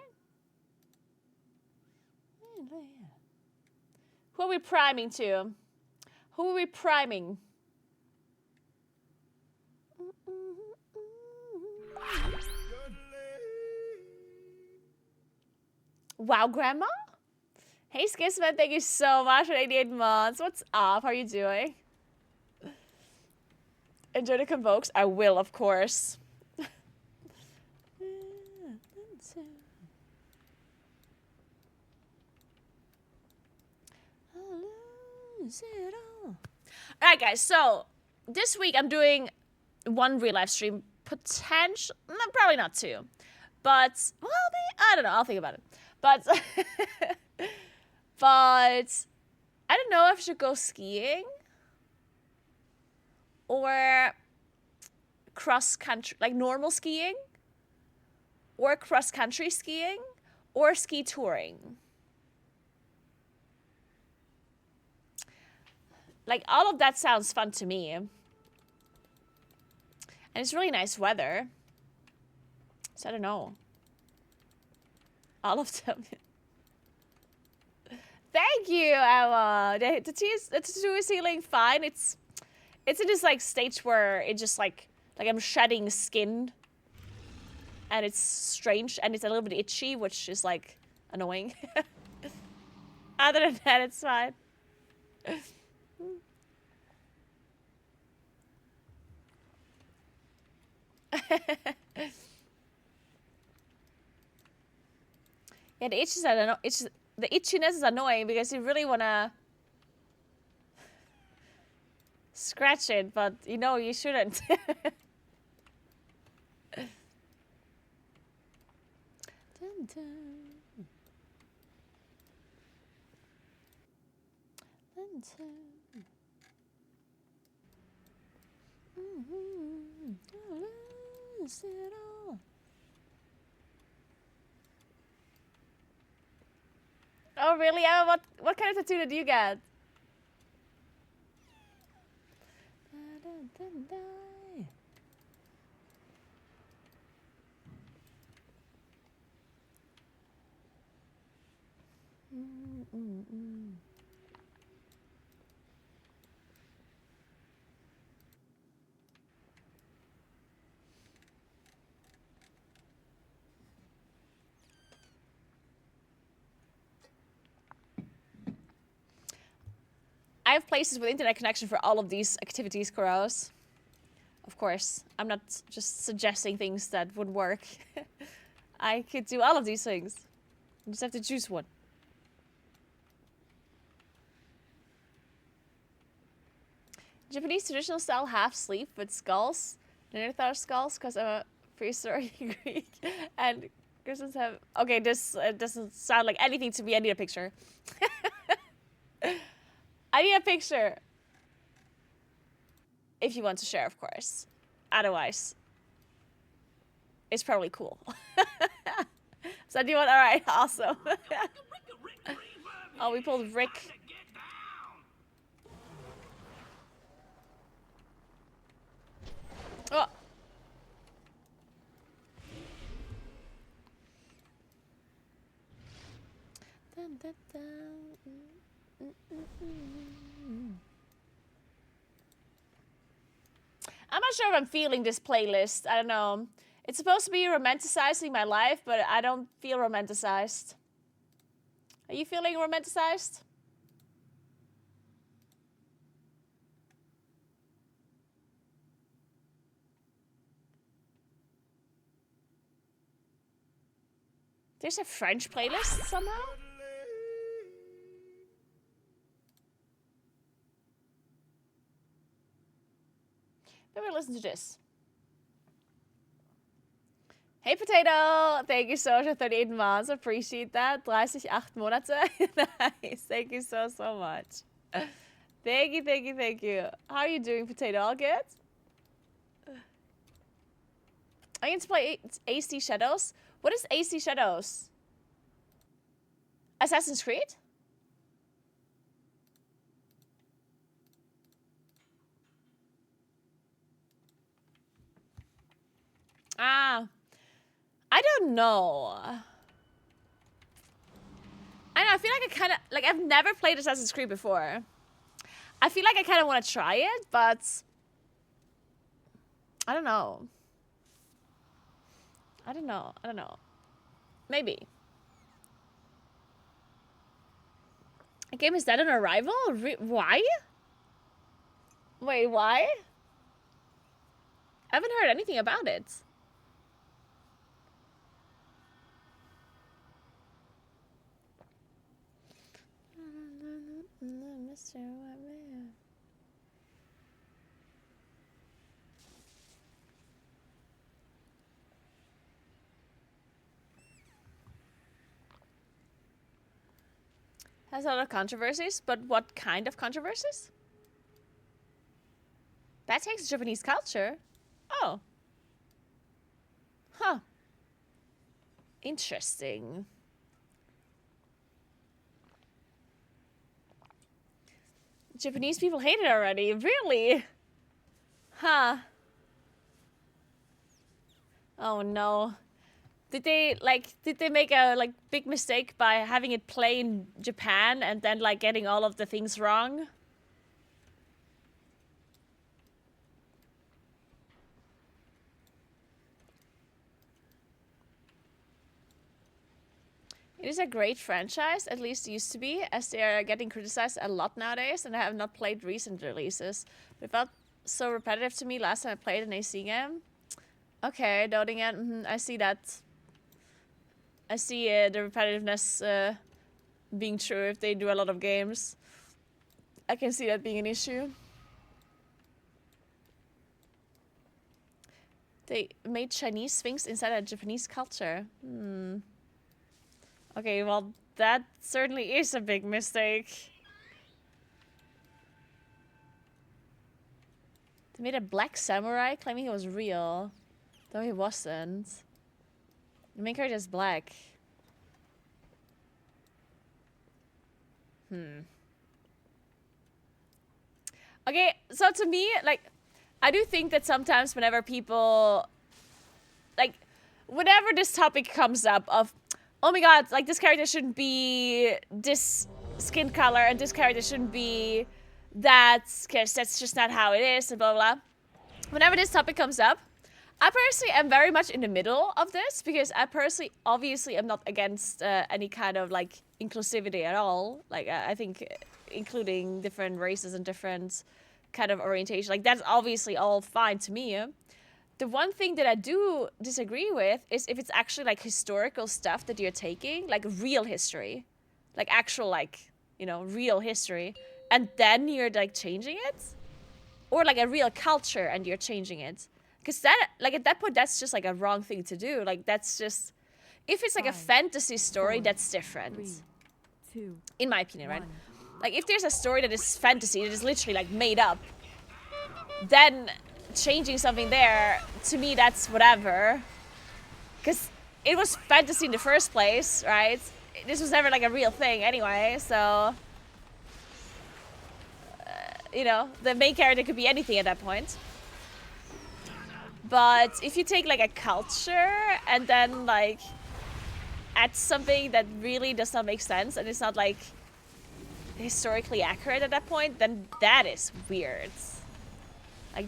Who are we priming to? Who are we priming? Wow, Grandma? Hey, Skisman, thank you so much for 88 months. What's up? How are you doing? Enjoy the convokes? I will, of course. Alright, guys, so this week I'm doing one real live stream. Potential, probably not two. But, well, I don't know. I'll think about it. But, but I don't know if I should go skiing or cross country, like normal skiing, or cross country skiing, or ski touring. Like, all of that sounds fun to me. And it's really nice weather. So I don't know. All of them. Thank you, Emma. The tattoo is healing fine. It's in this like stage where it just like I'm shedding skin, and it's strange and it's a little bit itchy, which is like annoying. Other than that, it's fine. Yeah, the itchiness is annoying because you really wanna scratch it, but you know you shouldn't. Dun, dun. Dun, dun. I'll lose it all. Oh really? What kind of tattoo did you get? I have places with internet connection for all of these activities, Kuros. Of course, I'm not just suggesting things that would work. I could do all of these things. You just have to choose one. Japanese traditional style half sleeve with skulls, Neanderthal skulls, because I'm a prehistoric Greek, and Christians have. Okay, this doesn't sound like anything to me. I need a picture. I need a picture. If you want to share, of course. Otherwise, it's probably cool. So do you want? All right, awesome. Oh, we pulled Rick. Oh. Dun, dun, dun. I'm not sure if I'm feeling this playlist. I don't know. It's supposed to be romanticizing my life, but I don't feel romanticized. Are you feeling romanticized? There's a French playlist somehow? Maybe listen to this. Hey Potato, thank you so much for 38 months. Appreciate that. 38 Monate. Nice. Thank you so much. Thank you. How are you doing, Potato? All good? I need to play AC Shadows. What is AC Shadows? Assassin's Creed? Ah. I don't know. I feel like I kind of... Like, I've never played Assassin's Creed before. I feel like I kind of want to try it, but... I don't know. I don't know. Maybe. A game is dead on arrival? Why? Wait, why? I haven't heard anything about it. Mr. Webman. Has a lot of controversies, but what kind of controversies? That takes Japanese culture. Oh. Huh. Interesting. Japanese people hate it already. Really? Huh. Oh no. Did they make a big mistake by having it play in Japan and then getting all of the things wrong? It is a great franchise, at least it used to be, as they are getting criticized a lot nowadays, and I have not played recent releases. It felt so repetitive to me last time I played an AC game. Okay, doubting it. I see that. I see the repetitiveness being true if they do a lot of games. I can see that being an issue. They made Chinese Sphinx inside a Japanese culture. Okay, well, that certainly is a big mistake. They made a black samurai claiming he was real, though he wasn't. The main character is black. Okay, so to me, I do think that sometimes whenever people, whenever this topic comes up of, oh my god, this character shouldn't be this skin color and this character shouldn't be that, because that's just not how it is, and blah, blah, blah. Whenever this topic comes up, I personally am very much in the middle of this, because I personally, obviously, am not against any kind of, inclusivity at all. I think including different races and different kind of orientation, that's obviously all fine to me. The one thing that I do disagree with is if it's actually, historical stuff that you're taking, real history. Actual, real history, and then you're, changing it? Or, a real culture and you're changing it. Because that, at that point, that's just, a wrong thing to do. That's just... If it's, a fantasy story, that's different. 3, 2, in my opinion, right? If there's a story that is fantasy, that is literally, made up, then changing something there, to me, that's whatever. Because it was fantasy in the first place, right? This was never, a real thing anyway, so... you know, the main character could be anything at that point. But if you take, a culture and then, add something that really does not make sense and it's not, historically accurate at that point, then that is weird.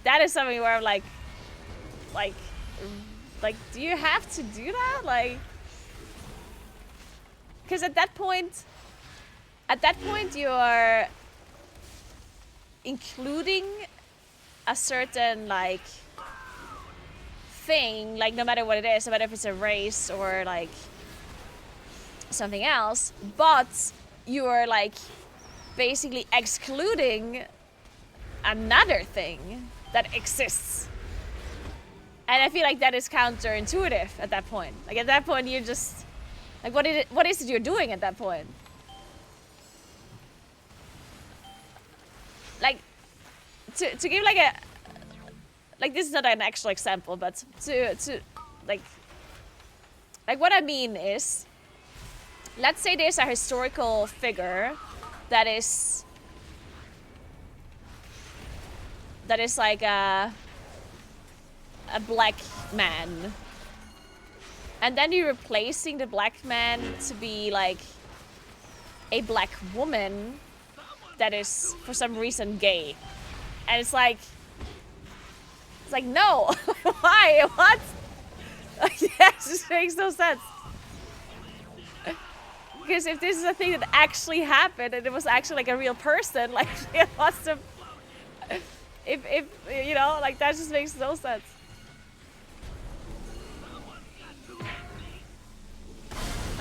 That is something where I'm do you have to do that? Because at that point you are including a certain, thing, no matter what it is, no matter if it's a race or, something else, but you are, basically excluding another thing that exists. And I feel like that is counterintuitive at that point. Like at that point, you're just like, what is it you're doing at that point? Like, to give like a, like this is not an actual example, but to like what I mean is, let's say there's a historical figure that is like a black man. And then you're replacing the black man to be like a black woman that is for some reason gay. And it's like no. Why? What? Yeah, it just makes no sense. Because if this is a thing that actually happened and it was actually like a real person, like it must have, if you know, like that just makes no sense.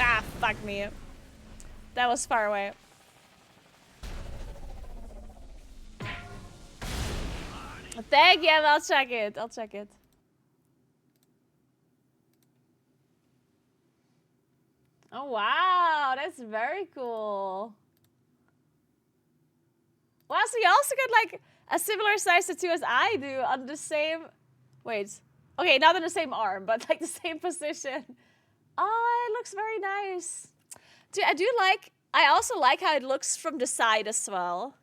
Ah, fuck me. That was far away. Thank you, I'll check it. I'll check it. Oh, wow. That's very cool. Wow, so you also got like a similar size tattoo as I do on the same... Wait. Okay, not on the same arm, but like the same position. Oh, it looks very nice. Dude, I also like how it looks from the side as well.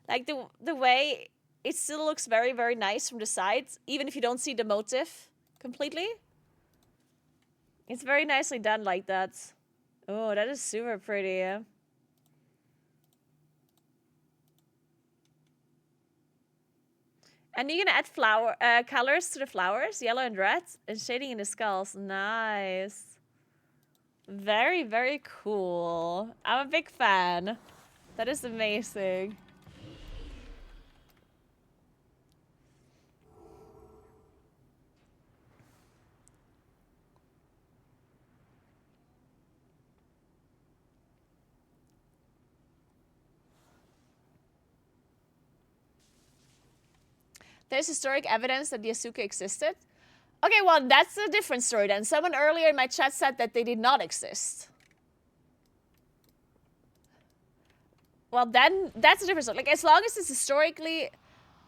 Like the way it still looks very, very nice from the side, even if you don't see the motif completely. It's very nicely done like that. Oh, that is super pretty. Yeah. And you're gonna add flower colors to the flowers, yellow and red, and shading in the skulls. Nice. Very, very cool. I'm a big fan. That is amazing. There's historic evidence that the Asuka existed. Okay, well, that's a different story then. Someone earlier in my chat said that they did not exist. Well, then that's a different story. Like, as long as it's historically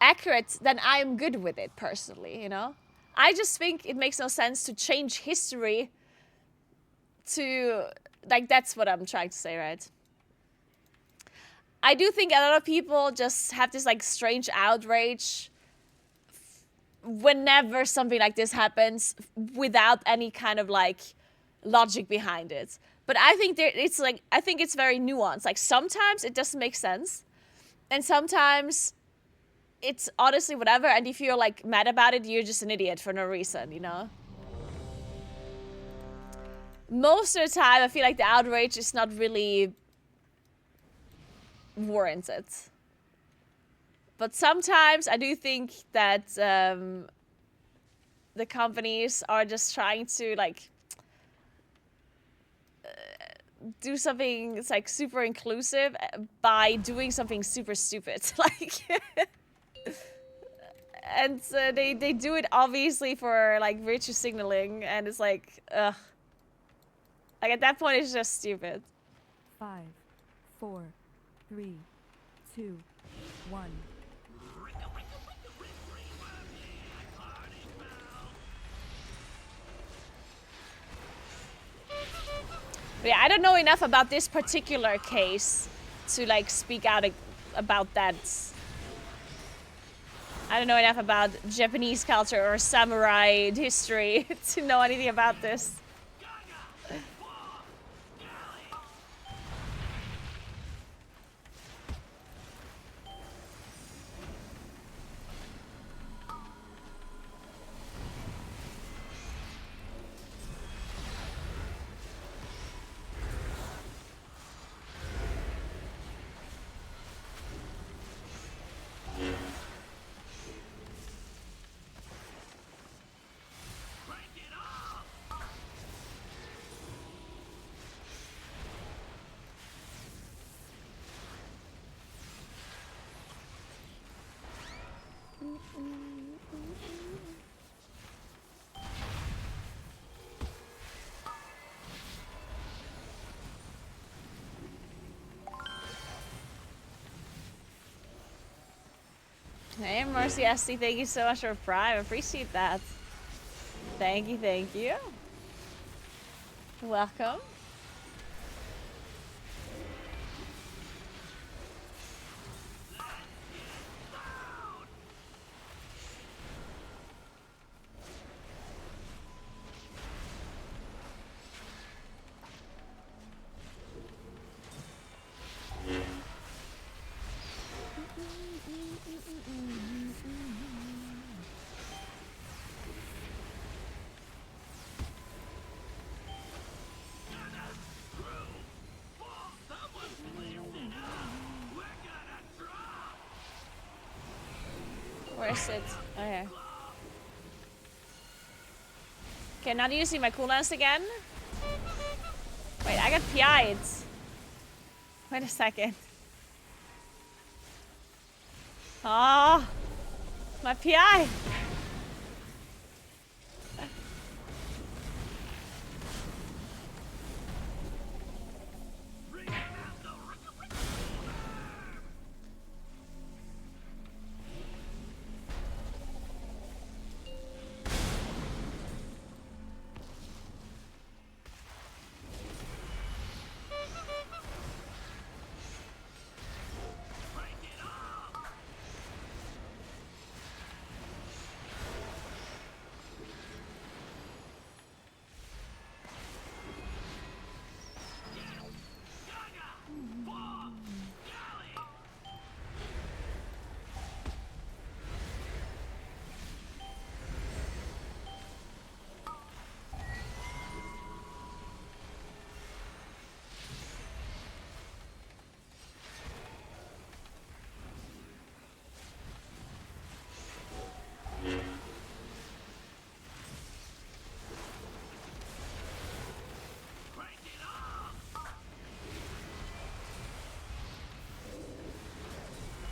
accurate, then I'm good with it, personally, you know? I just think it makes no sense to change history to... Like, that's what I'm trying to say, right? I do think a lot of people just have this, like, strange outrage whenever something like this happens without any kind of, like, logic behind it. But I think I think it's very nuanced. Like, sometimes it doesn't make sense. And sometimes it's honestly whatever. And if you're, like, mad about it, you're just an idiot for no reason, you know? Most of the time, I feel like the outrage is not really warranted. But sometimes I do think that the companies are just trying to, like, do something that's like super inclusive by doing something super stupid. Like, and they do it obviously for like virtue signaling, and it's like, ugh. Like at that point, it's just stupid. 5, 4, 3, 2, 1. But yeah, I don't know enough about this particular case to like speak out about that. I don't know enough about Japanese culture or samurai history to know anything about this. Hey, Mercy SD, thank you so much for Prime. Appreciate that. Thank you, thank you. Welcome. Where is it? Okay. Okay, now do you see my cooldowns again? Wait, I got PI'd. Wait a second. Oh, my PI.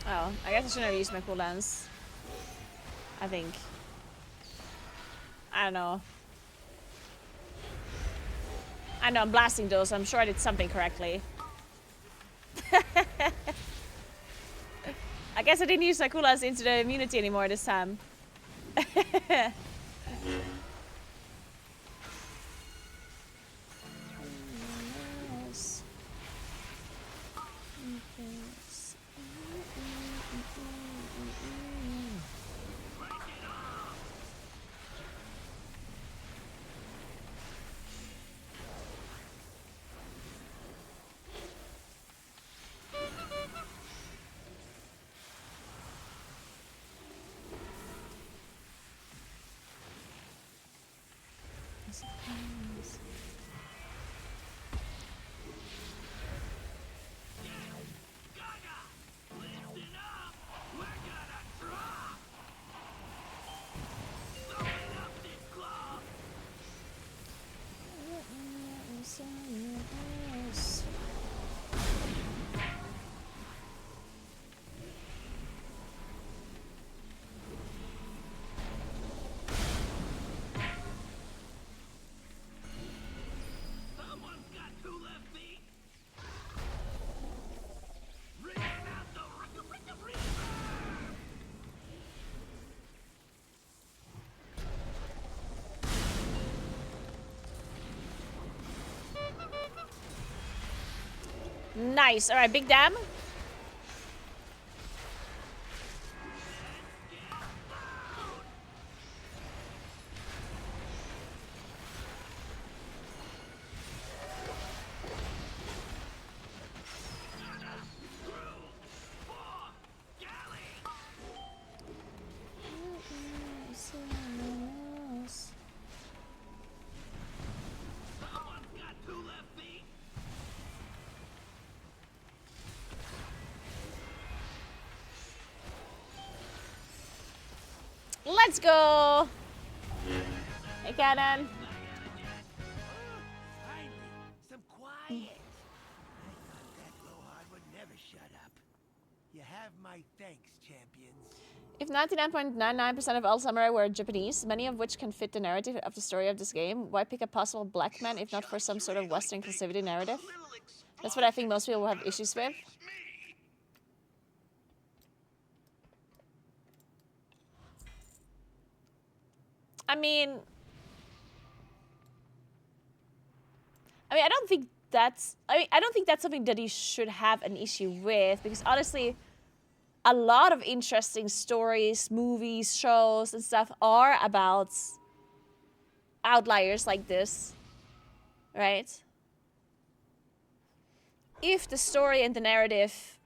Oh, I guess I shouldn't have used my cooldowns. I think. I don't know. I know I'm blasting those, so I'm sure I did something correctly. I guess I didn't use my cooldowns into the immunity anymore this time. Nice. All right, big dam. Let's go. Hey, Cannon. Finally, some quiet. I thought that blowhard would never shut up. You have my thanks, champions. If 99.99% of all samurai were Japanese, many of which can fit the narrative of the story of this game, why pick a possible black man if not for some sort of Western inclusivity narrative? That's what I think most people will have issues with. I mean, I don't think that's. I don't think that's something that you should have an issue with, because honestly, a lot of interesting stories, movies, shows, and stuff are about outliers like this, right? If the story and the narrative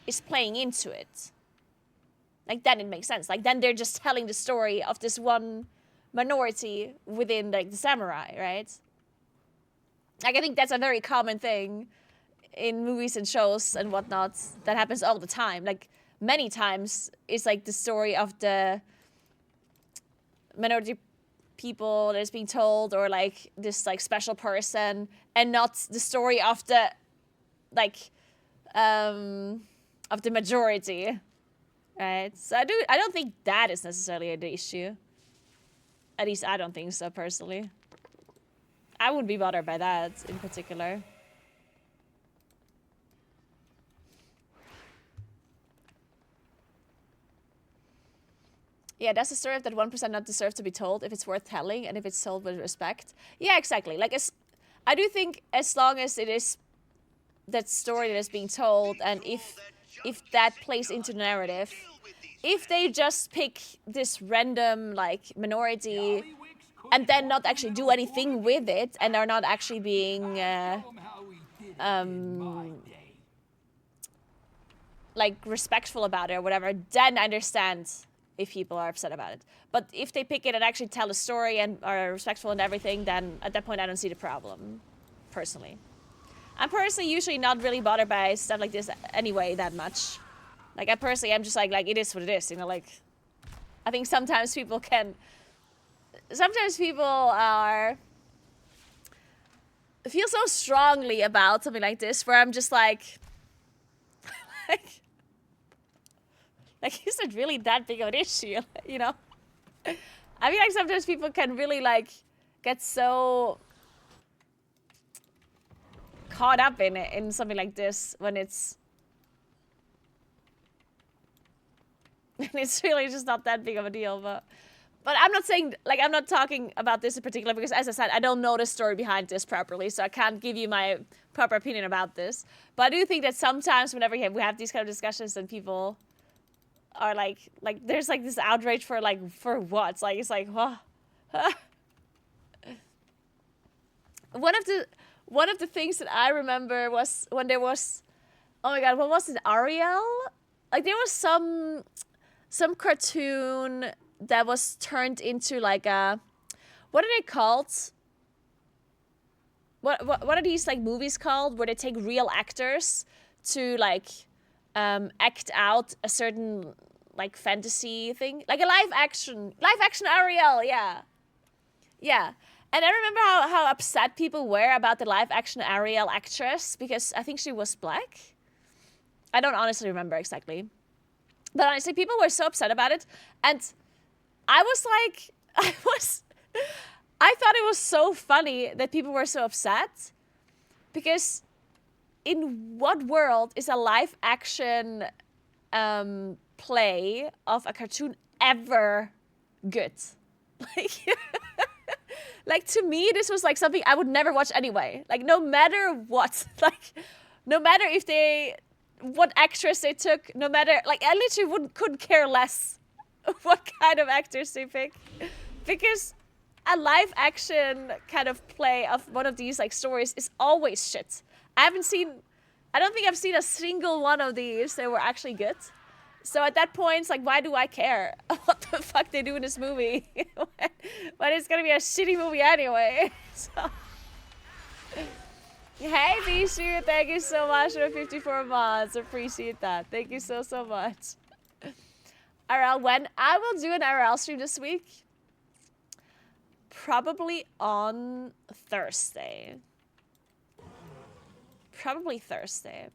is playing into it, like, then it makes sense. Like, then they're just telling the story of this one minority within, like, the samurai, right? Like, I think that's a very common thing in movies and shows and whatnot that happens all the time. Like, many times it's like the story of the minority people that is being told, or like this like special person, and not the story of the like of the majority, right? So I don't think that is necessarily the issue. At least I don't think so personally. I wouldn't be bothered by that in particular. Yeah, does the story of that 1% not deserve to be told if it's worth telling and if it's told with respect? Yeah, exactly. Like, I do think as long as it is that story that is being told, and if that plays into the narrative, if they just pick this random like minority and then not actually do anything with it, and are not actually being like respectful about it or whatever, then I understand if people are upset about it. But if they pick it and actually tell a story and are respectful and everything, then at that point I don't see the problem, personally. I'm personally usually not really bothered by stuff like this anyway that much. Like, I personally am just like it is what it is, you know, like, I think sometimes people are feel so strongly about something like this, where I'm just like is it really that big of an issue, you know? I mean, like, sometimes people can really like get so caught up in it, in something like this, when it's really just not that big of a deal. But I'm not saying, like, I'm not talking about this in particular, because as I said, I don't know the story behind this properly, so I can't give you my proper opinion about this. But I do think that sometimes whenever we have these kind of discussions, then people are like there's like this outrage for what? Like, it's like, what? One of the things that I remember was when there was, oh my god, what was it, Ariel? Like, there was some cartoon that was turned into like a, what are they called? What are these like movies called, where they take real actors to like act out a certain like fantasy thing, like a live action Ariel, yeah. And I remember how upset people were about the live action Ariel actress, because I think she was black. I don't honestly remember exactly, but honestly, people were so upset about it, and I was like, I thought it was so funny that people were so upset, because in what world is a live action play of a cartoon ever good? Like, to me, this was like something I would never watch anyway. Like, no matter what, like, no matter what actress they took, no matter, like, I literally couldn't care less what kind of actors they pick, because a live action kind of play of one of these like stories is always shit. I don't think I've seen a single one of these that were actually good. So at that point, it's like, why do I care what the fuck they do in this movie? But it's gonna be a shitty movie anyway. So. Hey, Bishu, thank you so much for 54 months. Appreciate that. Thank you so much. IRL, when? I will do an IRL stream this week. Probably on Thursday. Probably Thursday.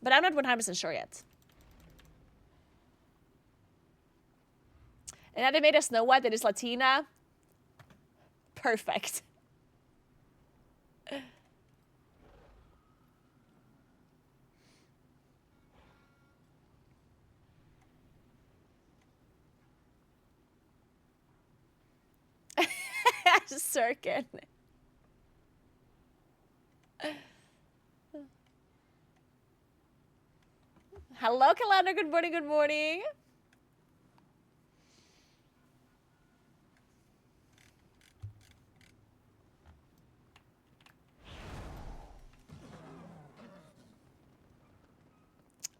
But I'm not 100% sure yet. And then they made a Snow White that is Latina. Perfect. Sirkin. Hello, Kalana. Good morning, good morning.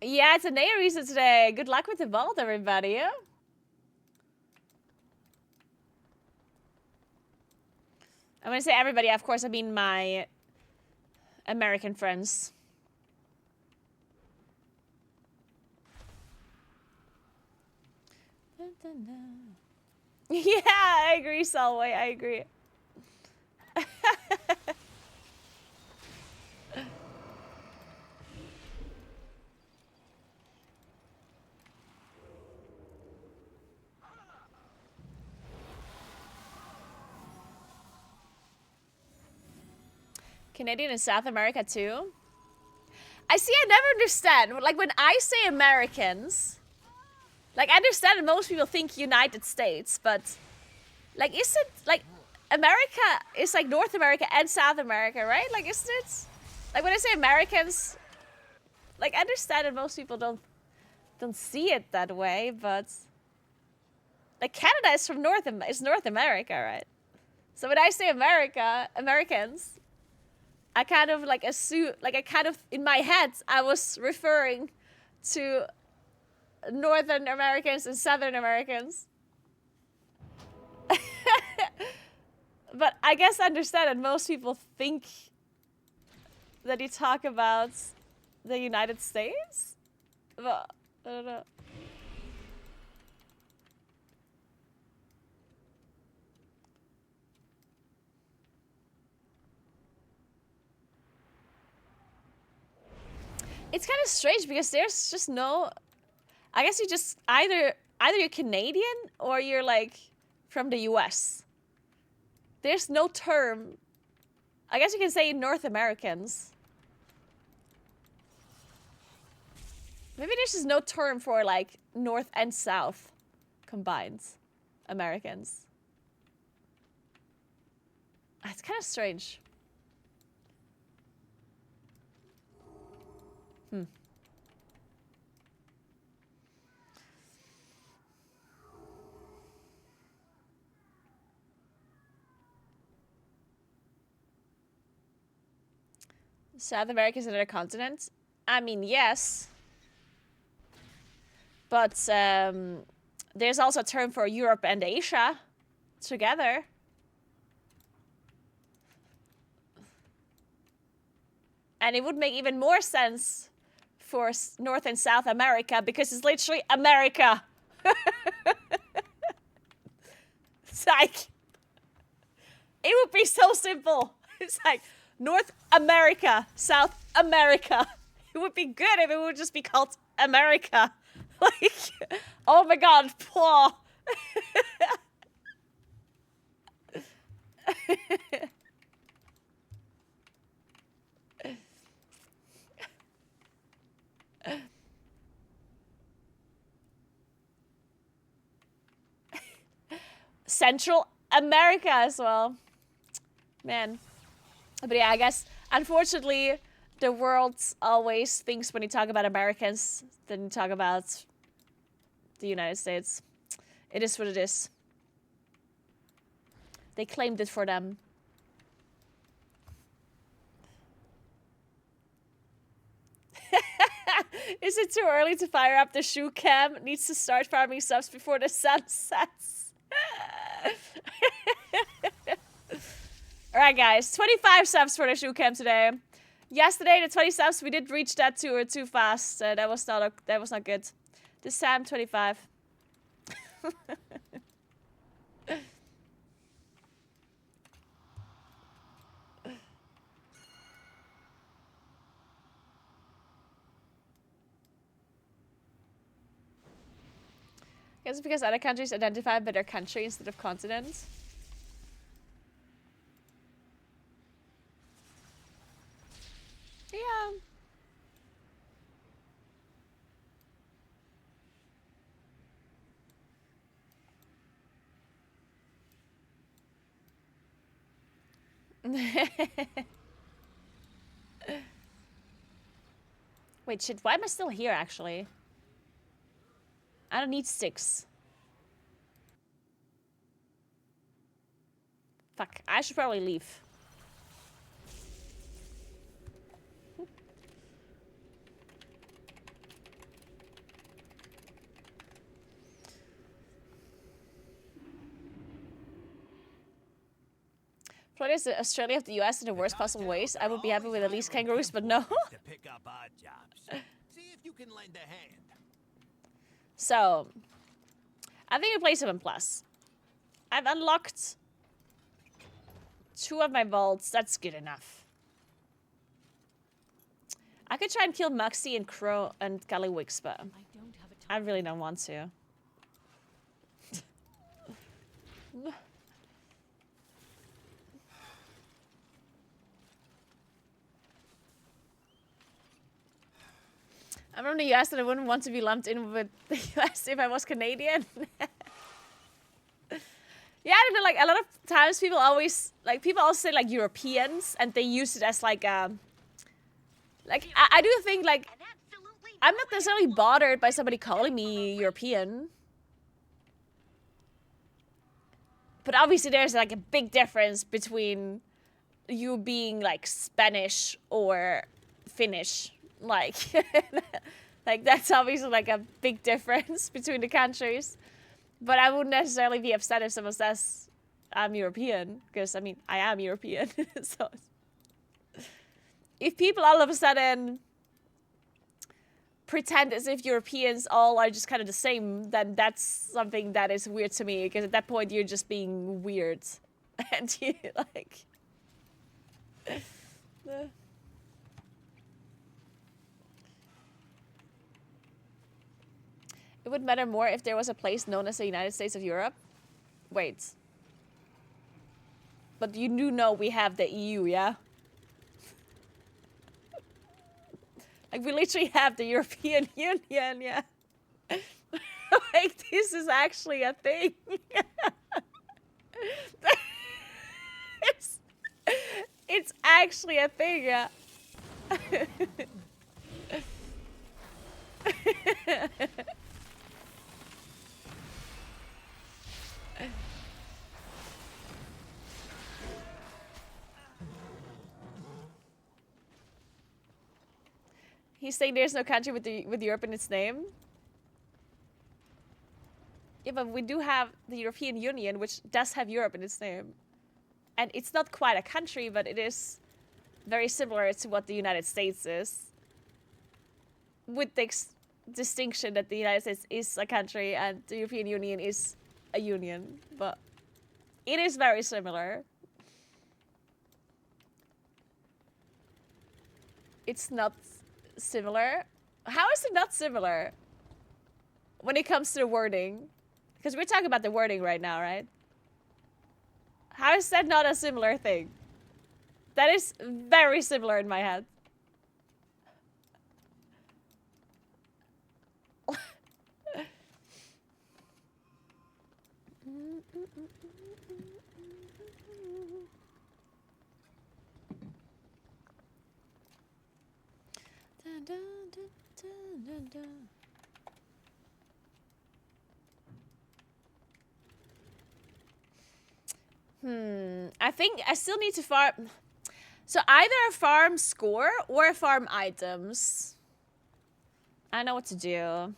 Yeah, it's a Naya reason today. Good luck with the vault, everybody. I'm gonna say everybody, of course, I mean my American friends. Yeah, I agree, Salway. I agree. Canadian and South America too? I see, I never understand. Like, when I say Americans, like, I understand that most people think United States, but, like, isn't, like, America is, like, North America and South America, right? Like, isn't it? Like, when I say Americans, like, I understand that most people don't see it that way, but, like, Canada is from North America, right? So when I say Americans, I kind of like assume, like I kind of, in my head, I was referring to Northern Americans and Southern Americans. But I guess I understand that most people think that you talk about the United States. But I don't know. It's kind of strange because there's just no, I guess you just either you're Canadian or you're like from the US. There's no term. I guess you can say North Americans. Maybe there's just no term for like North and South combined Americans. It's kind of strange. South America is another continent? I mean, yes. But there's also a term for Europe and Asia together. And it would make even more sense for North and South America because it's literally America. It's like, it would be so simple. It's like North America, South America. It would be good if it would just be called America. Like, oh my god, Paul. Central America as well. Man. But yeah, I guess, unfortunately, the world always thinks when you talk about Americans, then you talk about the United States. It is what it is. They claimed it for them. Is it too early to fire up the shoe cam? Needs to start farming subs before the sun sets. Alright guys, 25 subs for the shoe cam today. Yesterday, the 20 subs, we did reach that too fast. That was not good. This time, 25. I guess it's because other countries identify by their country instead of continent. Yeah. Wait, shit, why am I still here, actually? I don't need sticks. Fuck, I should probably leave. Florida is the Australia of the US in the worst possible ways. I would be happy with at least kangaroos, but no. To pick up odd jobs. See if you can lend a hand. So, I think we play 7+. I've unlocked 2 of my vaults. That's good enough. I could try and kill Muxie and Crow and Gallywix, but I really don't want to. I'm from the US and I wouldn't want to be lumped in with the US if I was Canadian. Yeah, I don't know, like, a lot of times people always, like, people also say, like, Europeans, and they use it as, like, I do think, like, I'm not necessarily bothered by somebody calling me European. But obviously there's, like, a big difference between you being, like, Spanish or Finnish. Like, like, that's obviously, like, a big difference between the countries. But I wouldn't necessarily be upset if someone says I'm European, because, I mean, I am European. So, if people all of a sudden pretend as if Europeans all are just kind of the same, then that's something that is weird to me, because at that point you're just being weird. And you, like... It would matter more if there was a place known as the United States of Europe. Wait. But you do know we have the EU, yeah? Like, we literally have the European Union, yeah? Like, this is actually a thing. It's actually a thing, yeah? He's saying there's no country with Europe in its name. Yeah, but we do have the European Union, which does have Europe in its name. And it's not quite a country, but it is very similar to what the United States is. With the distinction that the United States is a country and the European Union is a union. But it is very similar. It's not similar. How is it not similar? When it comes to the wording. Because we're talking about the wording right now, right? How is that not a similar thing? That is very similar in my head. I think I still need to farm. So either a farm score or a farm items. I know what to do.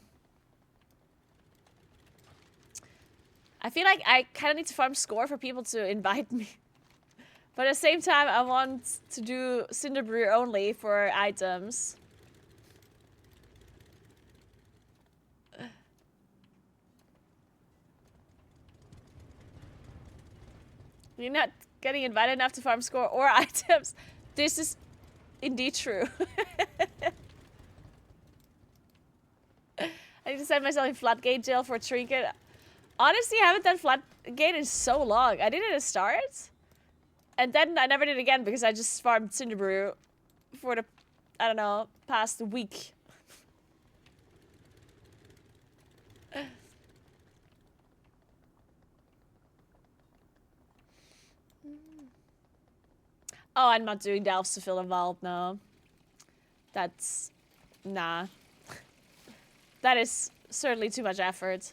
I feel like I kind of need to farm score for people to invite me. But at the same time, I want to do Cinder Brew only for items. You're not getting invited enough to farm score or items. This is indeed true. I need to send myself in Floodgate jail for a trinket. Honestly, I haven't done Floodgate in so long. I did it at the start. And then I never did it again because I just farmed Cinder Brew for the, I don't know, past week. Oh, I'm not doing delves to fill a vault, no. That's... Nah. That is certainly too much effort.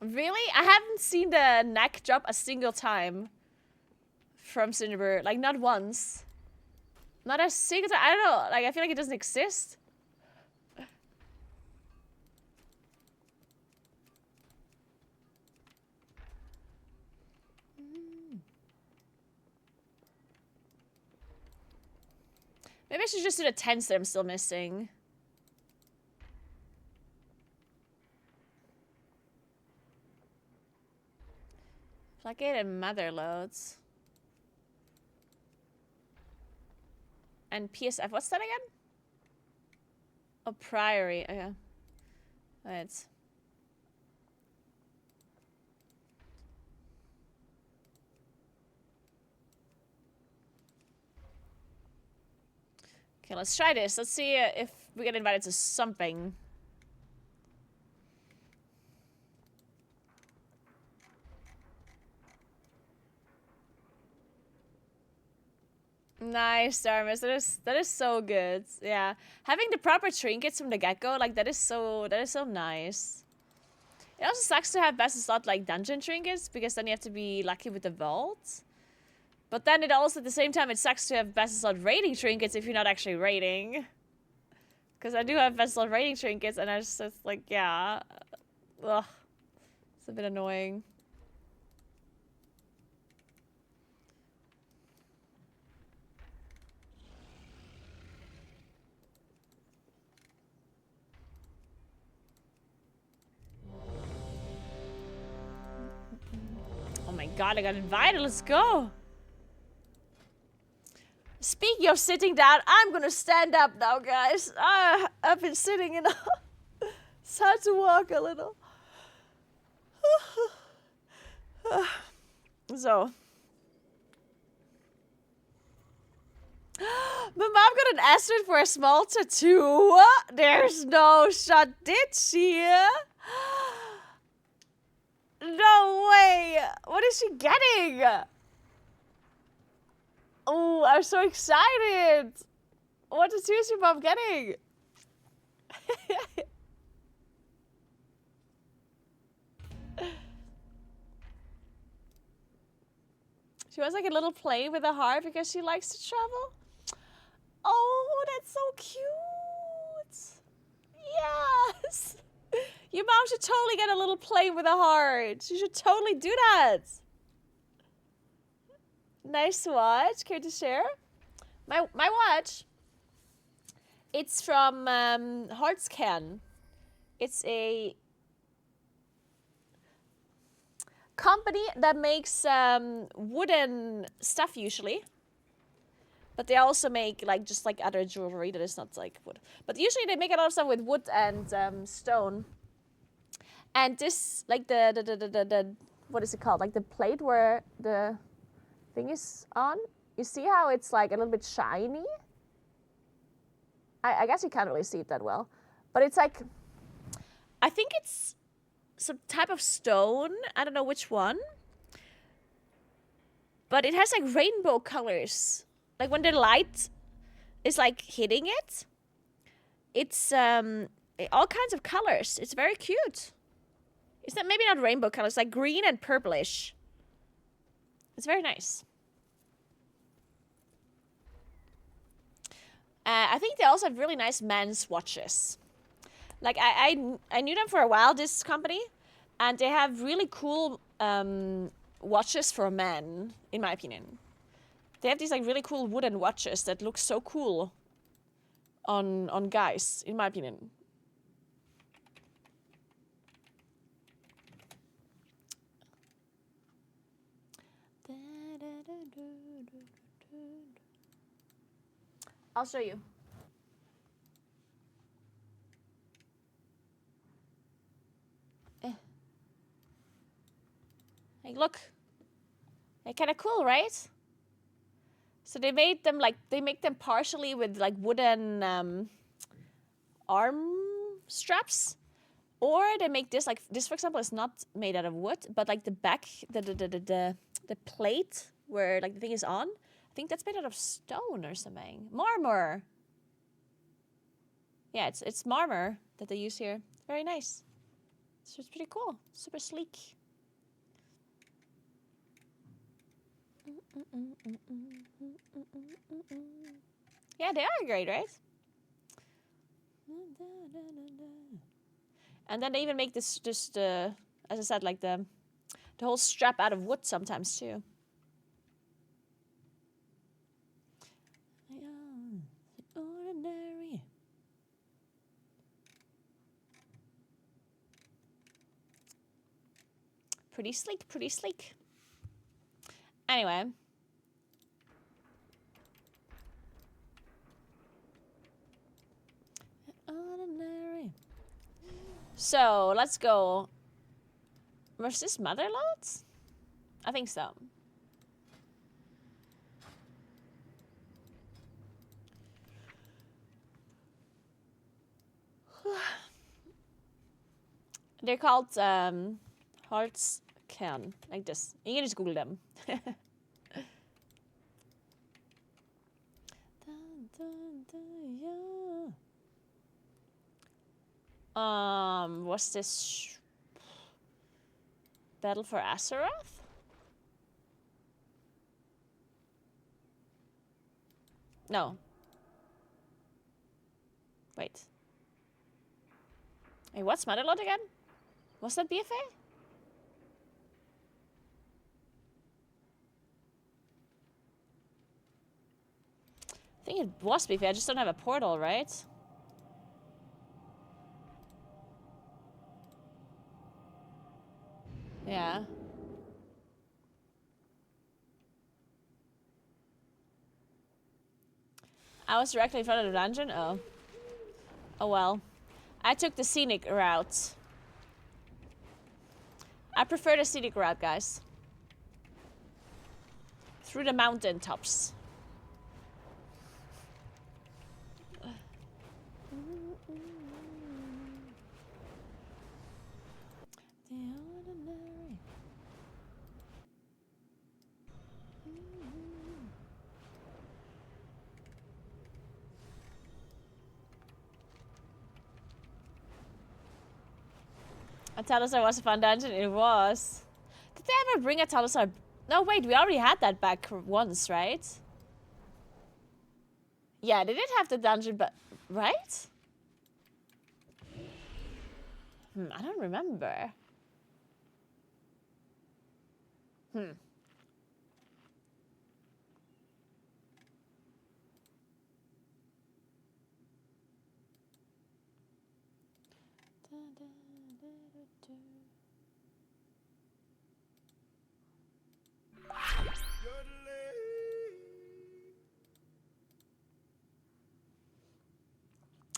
Really? I haven't seen the neck drop a single time from Cinderbird. Like, not once. Not a single time. I don't know. Like, I feel like it doesn't exist. Maybe I should just do the tents that I'm still missing. Floodgate and mother loads. And PSF, what's that again? Oh, Priory, okay. Right. Okay, let's try this. Let's see if we get invited to something. Nice, Darmus. That is so good. Yeah, having the proper trinkets from the get-go, like that is so nice. It also sucks to have best of slot like dungeon trinkets because then you have to be lucky with the vault. But then it also at the same time it sucks to have best of slot raiding trinkets if you're not actually raiding. Because I do have best of slot raiding trinkets and I just it's like yeah, ugh, it's a bit annoying. Oh my god, I got invited. Let's go. Speaking of sitting down, I'm gonna stand up now, guys. I've been sitting enough. It's time to walk a little. So. My mom got an estimate for a small tattoo. There's no shot, did she? No way! What is she getting? Oh, I'm so excited! What tattoo is your mom getting? She wants like a little plane with a heart because she likes to travel. Oh, that's so cute! Yes! Your mom should totally get a little plane with a heart. She should totally do that. Nice watch. Care to share? My watch. It's from Heartscan. It's a company that makes wooden stuff usually. But they also make like just like other jewelry that is not like wood. But usually they make a lot of stuff with wood and stone. And this, like the what is it called? Like the plate where the thing is on. You see how it's like a little bit shiny? I guess you can't really see it that well. But it's like, I think it's some type of stone. I don't know which one. But it has like rainbow colors. Like when the light is like hitting it, it's all kinds of colors. It's very cute. It's not maybe not rainbow colors, like green and purplish. It's very nice. I think they also have really nice men's watches. Like I knew them for a while, this company, and they have really cool watches for men, in my opinion. They have these like really cool wooden watches that look so cool on guys, in my opinion. I'll show you. Like, look. Like, kind of cool, right? So they made them like, they make them partially with like wooden arm straps. Or they make this, like this for example is not made out of wood, but like the back, the plate where like the thing is on, I think that's made out of stone or something. Marmor. Yeah, it's marmor that they use here. Very nice. So it's pretty cool. Super sleek. Yeah, they are great, right? And then they even make this just as I said, like the whole strap out of wood sometimes too. Ordinary. Pretty sleek, pretty sleek. Anyway. Ordinary. So, let's go. Was this Motherlots? I think so. They're called hearts can, like this. You can just Google them. What's this? Battle for Azeroth? No. Wait. Hey, what's Motherlode again? Was that BFA? I think it was BFA, I just don't have a portal, right? Yeah. I was directly in front of the dungeon? Oh. Oh well. I took the scenic route. I prefer the scenic route, guys. Through the mountain tops. A Talasar was a fun dungeon. It was. Did they ever bring a Talasar? No, wait, we already had that back once, right? Yeah, they did have the dungeon, but right? I don't remember.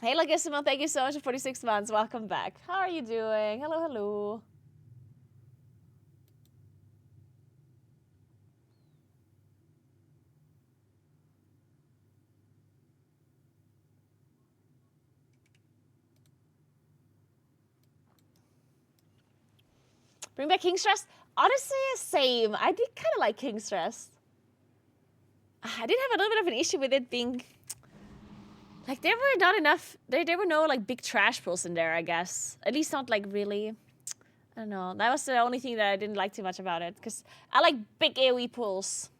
Hey, Lagissimo, thank you so much for 46 months. Welcome back. How are you doing? Hello, hello. Bring back King's Rest? Honestly, same. I did kind of like King's Rest. I did have a little bit of an issue with it being... Like, there were not enough... There were no, like, big trash pools in there, I guess. At least not, like, really... I don't know. That was the only thing that I didn't like too much about it. Because I like big AoE pools.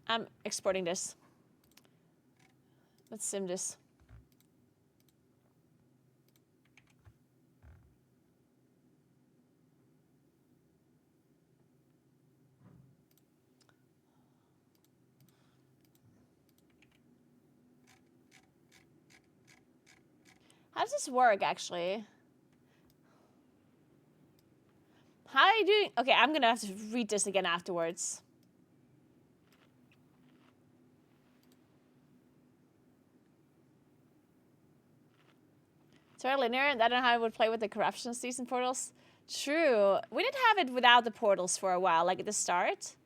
I'm exporting this. Let's sim this. How does this work, actually? How are you doing? Okay, I'm gonna have to read this again afterwards. It's very linear, and I don't know how I would play with the corruption season portals. True. We did have it without the portals for a while, like at the start.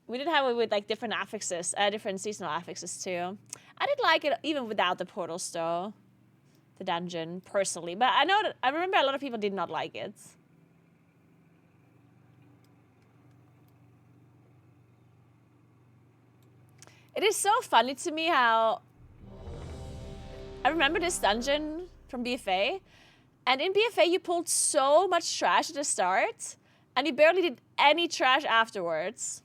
We did have it with like different affixes, different seasonal affixes too. I did like it even without the portals though. The dungeon, personally. But I know that I remember a lot of people did not like it. It is so funny to me how I remember this dungeon from BFA, and in BFA you pulled so much trash at the start, and you barely did any trash afterwards.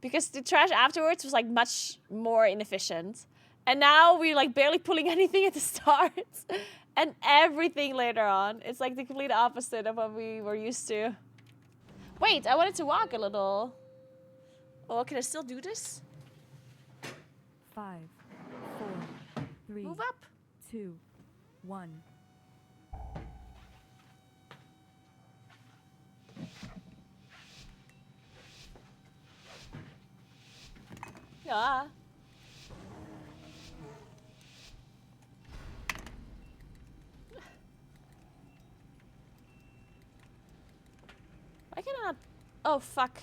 Because the trash afterwards was like much more inefficient. And now we're like barely pulling anything at the start, and everything later on. It's like the complete opposite of what we were used to. Wait, I wanted to walk a little. Oh, can I still do this? 5, 4, 3, Move up. 2, 1. Yeah. Why can I not? Oh, fuck.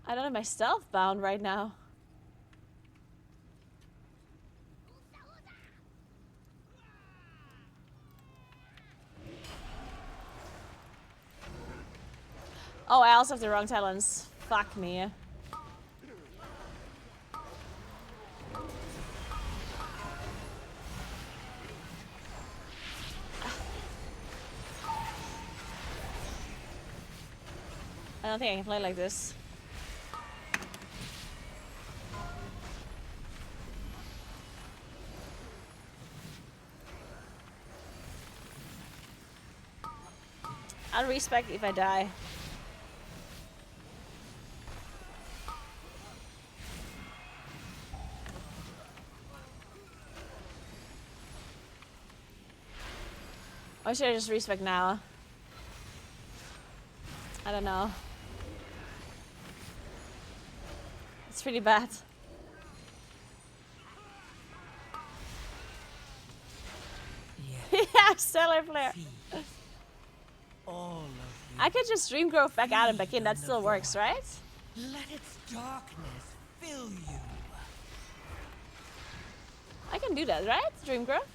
I don't have my stealth bound right now. Oh, I also have the wrong talents. Fuck me. I don't think I can play like this. I'll respec if I die. Or should I just respec now? I don't know. It's pretty bad. Yeah, stellar flare. All of you. I could just dream growth back out and back in. That still works, right? Let its darkness fill you. I can do that, right? Dream growth.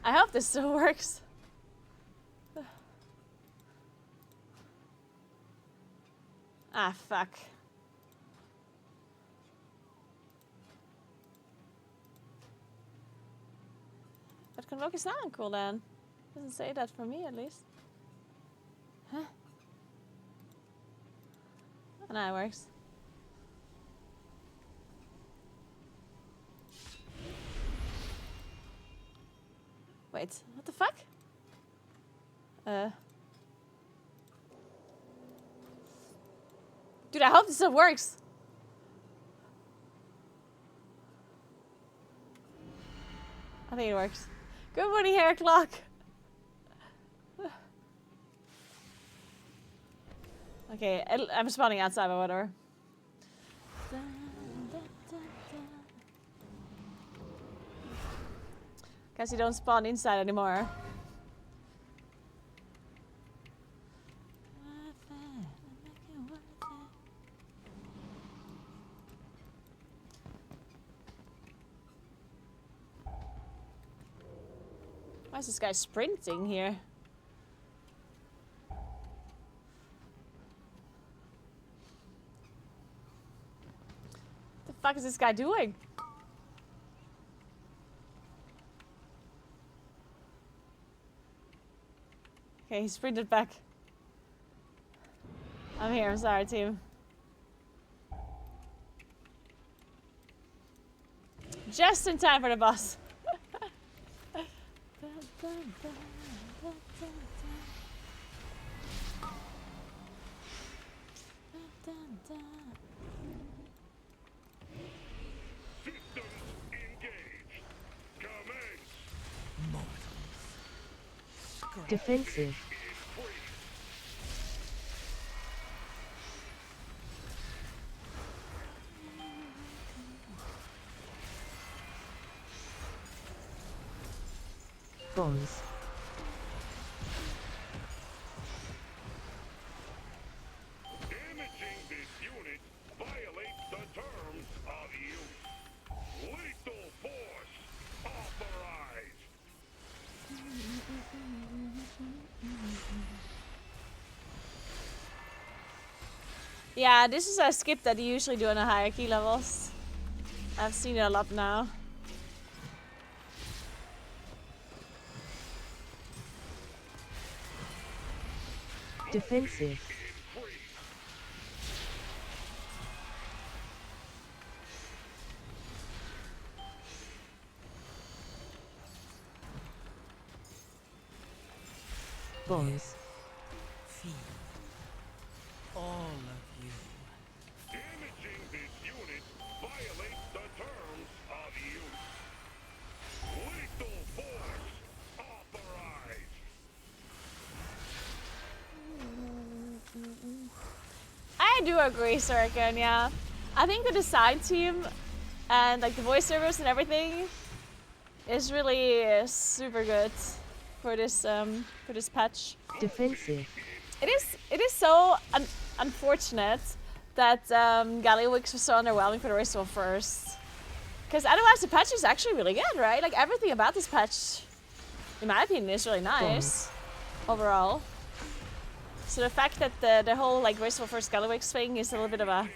I hope this still works. Ah, fuck. But Convoke is not on cooldown. Doesn't say that for me, at least. Huh? Oh, no, it works. Wait, what the fuck? Dude, I hope this still works. I think it works. Good morning, hair clock. Okay, I'm spawning outside, but whatever. Guess you don't spawn inside anymore. Why is this guy sprinting here? The fuck is this guy doing? Okay, he sprinted back. I'm here, I'm sorry, team. Just in time for the boss. Defensive. Bombs. Damaging this unit violates the terms of use. Lethal force authorized. Yeah, this is a skip that you usually do on the hierarchy levels. I've seen it a lot now. Defensive. Bombs. Feel. All of you. Damaging this unit violates the terms of use. Lethal force authorized. I do agree, Suriken, yeah. I think the design team and like the voiceovers and everything is really super good for this patch. Defensive. It is so unfortunate that Gallywix was so underwhelming for the Race first. Because otherwise the patch is actually really good, right? Like everything about this patch, in my opinion, is really nice overall. So the fact that the whole like Race first Gallywix thing is a little bit of a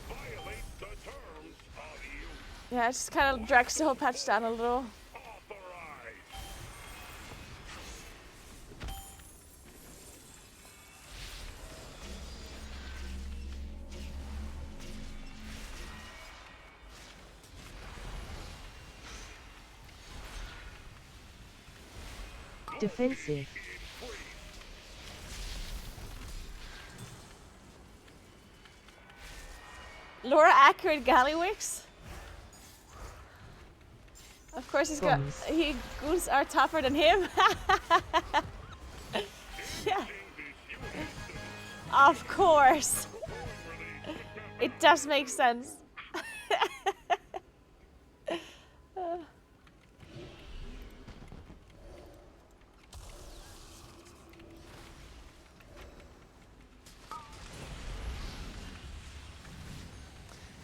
Violates the terms of use. yeah, it just kind of drags the whole patch down a little. Authorized. Defensive. Laura accurate Gallywix. Of course goons are tougher than him. Yeah. Of course. It does make sense.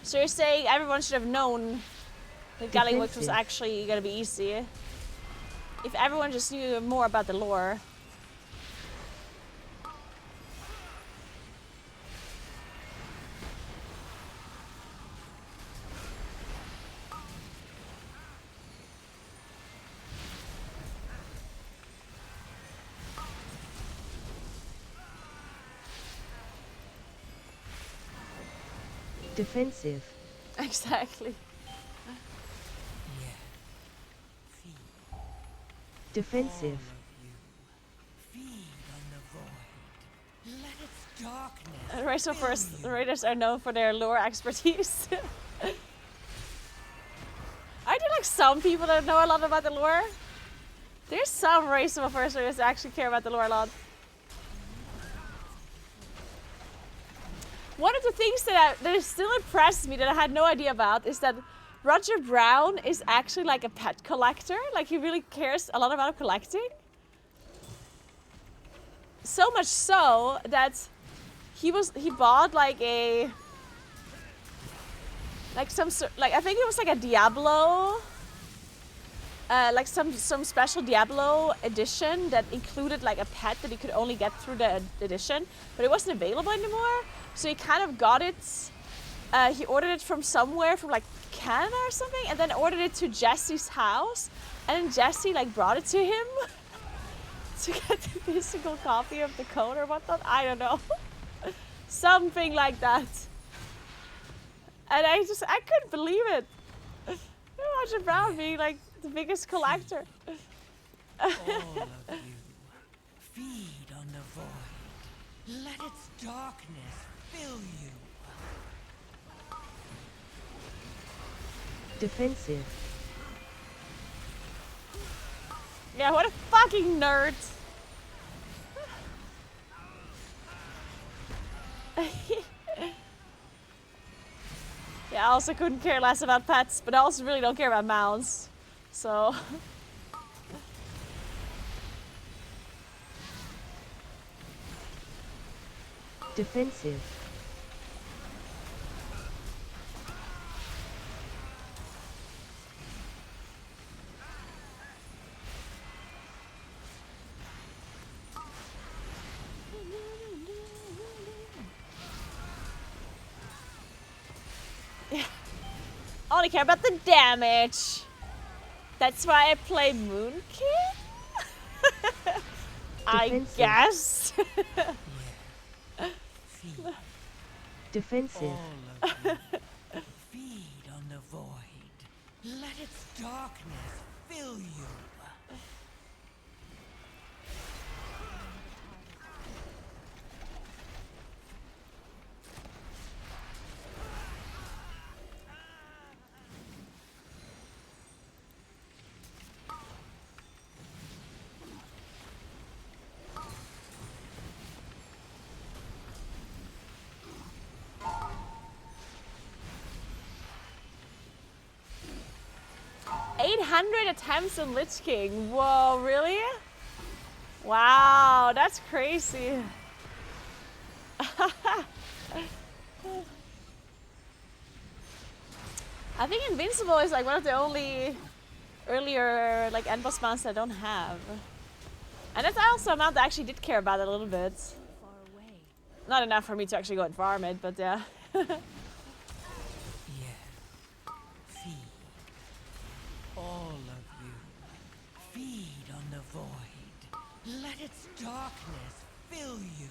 So you're saying everyone should have known that Gallywix was actually gonna be easy? If everyone just knew more about the lore. Defensive. Exactly. Yeah. Feed. Defensive. Feed on the void. Let its darkness. And Racer First Raiders are known for their lore expertise. Are there like some people that know a lot about the lore? There's some Racer First Raiders that actually care about the lore a lot. One of the things that still impresses me that I had no idea about is that Roger Brown is actually like a pet collector. Like he really cares a lot about collecting. So much so that he bought like I think it was like a Diablo, like some special Diablo edition that included like a pet that he could only get through the edition, but it wasn't available anymore. So he kind of got it. He ordered it from somewhere, from like Canada or something, and then ordered it to Jesse's house, and then Jesse like brought it to him to get the physical copy of the code or whatnot. I don't know, something like that. And I couldn't believe it. Imagine Brown being like the biggest collector. All of you, feed on the void. Let its darkness fill you. Defensive. Yeah, what a fucking nerd. Yeah, I also couldn't care less about pets, but I also really don't care about mounts. So. Defensive. I only care about the damage. That's why I play Moon King? I Defensive. guess. Feed. Defensive. All of you, feed on the void. Let its darkness fill you. Attempts on Lich King. Whoa, really? Wow, that's crazy. I think Invincible is like one of the only earlier like end boss mounts I don't have. And that's also a mount that I actually did care about a little bit. Far away. Not enough for me to actually go and farm it, but yeah. Yeah. Feed. All of you, feed on the void. Let its darkness fill you.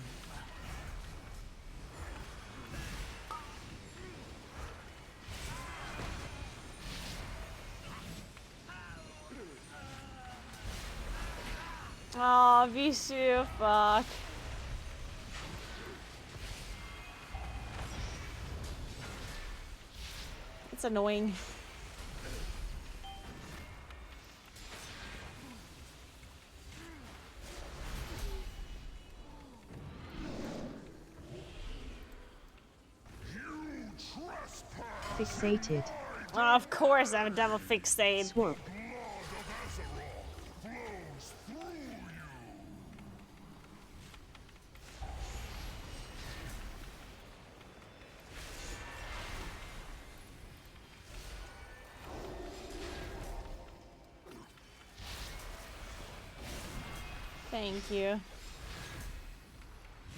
Oh, Vishu, fuck. It's annoying. Fixated. Oh, of course I'm a double fixate. Swamp. Thank you.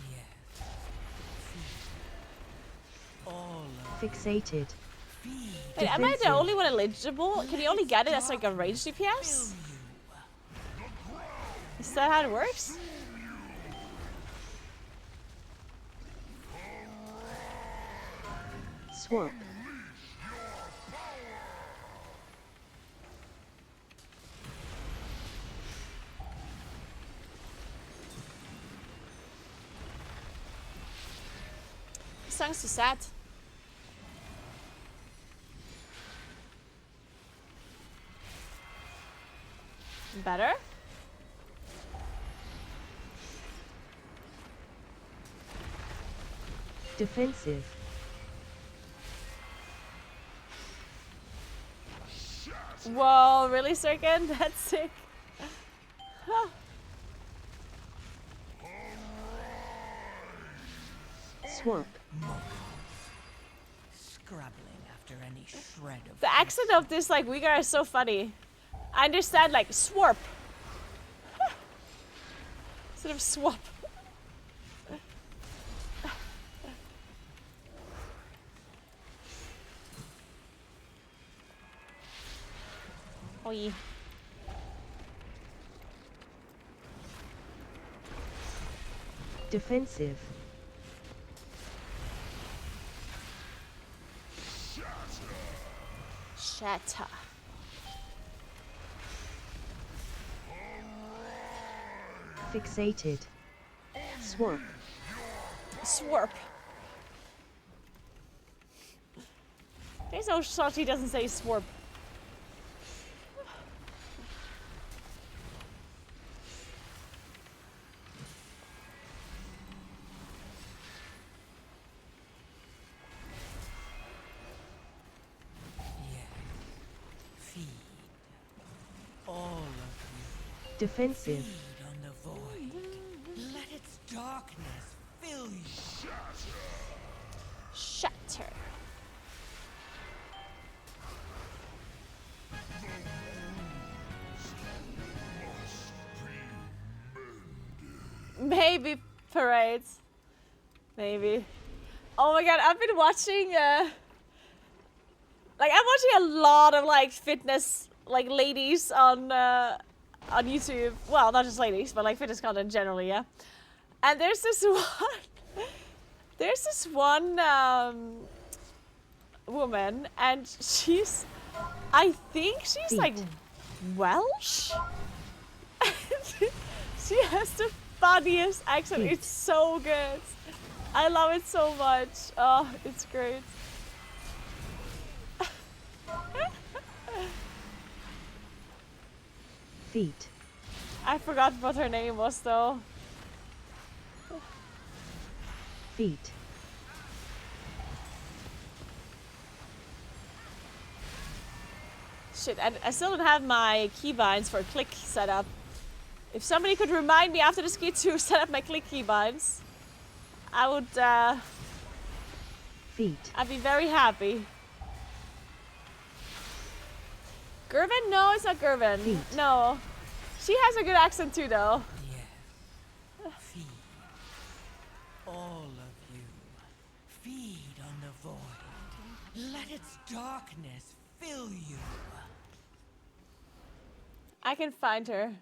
Yes. Feed. All of Fixated. feed. Wait, am I the Defensive. only one eligible? Can you only get it as like a range DPS? Fill you. Is that how it works? Swamp. This song's so sad. Better? Defensive. Whoa, really, Sirkin? That's sick. Huh. Swamp. Scrabbling after any shred of The accent of this like Uyghur is so funny. I understand like swarp. Instead of swap. Oi. Defensive. Shatter. Fixated. Swap. Swarp. There's no shot he doesn't say swarp. Yes. Feed. All of you. Defensive. Feed on the void. Let its darkness fill you. Shatter. Maybe parades. Maybe. Oh my god, I've been watching like I'm watching a lot of like fitness like ladies on YouTube. Well, not just ladies, but like fitness content generally, yeah. And there's this one woman, and I think she's like Welsh. She has the funniest accent. It's so good. I love it so much. Oh, it's great. Feet. I forgot what her name was though. Feet. Shit, I still don't have my keybinds for click set up. If somebody could remind me after the ski to set up my click keybinds, I would, Feet. I'd be very happy. Gervin? No, it's not Gervin. Feet. No. She has a good accent too, though. Yes. Feed. All of you. Feed on the void. Let its darkness fill you. I can find her.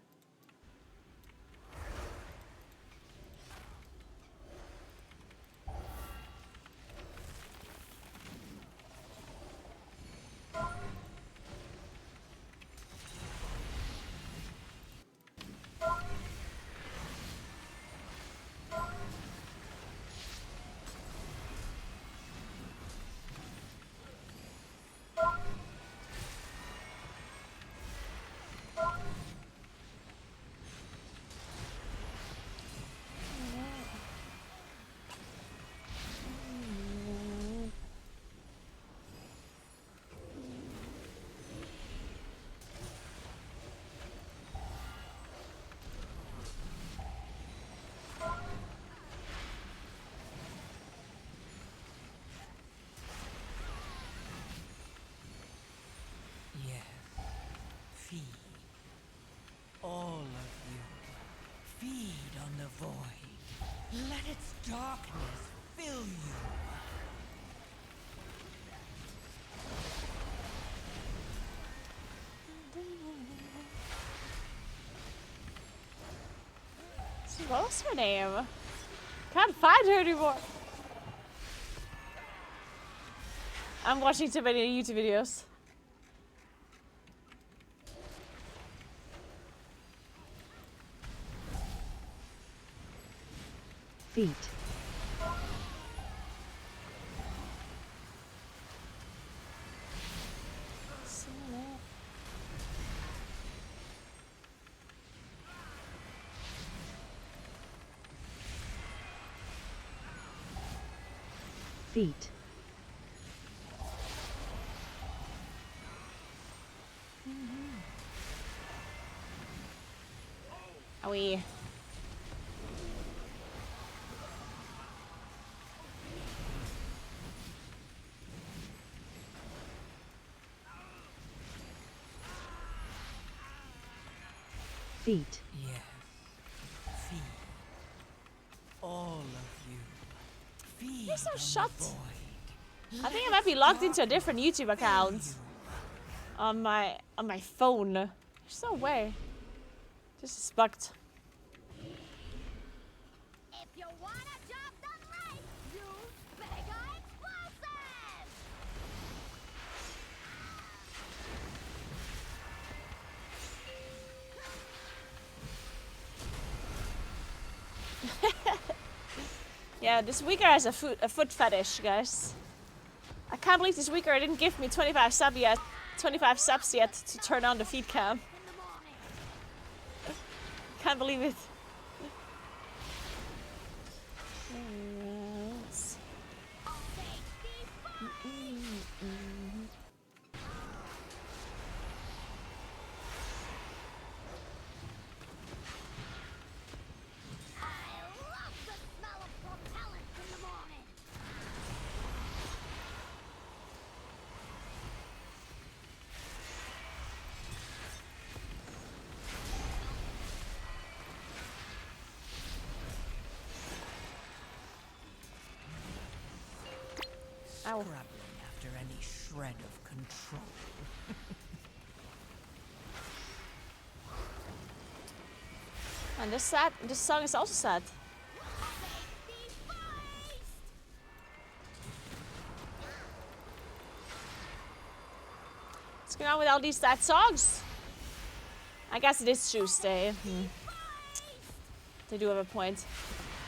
Yes. Feed. All of you. Feed on the void. Let its darkness fill you. So what was her name? Can't find her anymore. I'm watching too many YouTube videos. Feet. Feet. Are we? Feet. Yes. Feed. All of you. Feed There's no on the shot. void. I think I might be logged into a different YouTube account on my phone. There's no way. This is bugged. If you want a job done right, use Mega Explosive! Yeah, this weaker has a foot fetish, guys. I can't believe this weaker didn't give me 25 subs yet to turn on the feed cam. Can't believe it. Scrabbling after any shred of control. And this song is also sad. What's going on with all these sad songs? I guess it is Tuesday. They do have a point.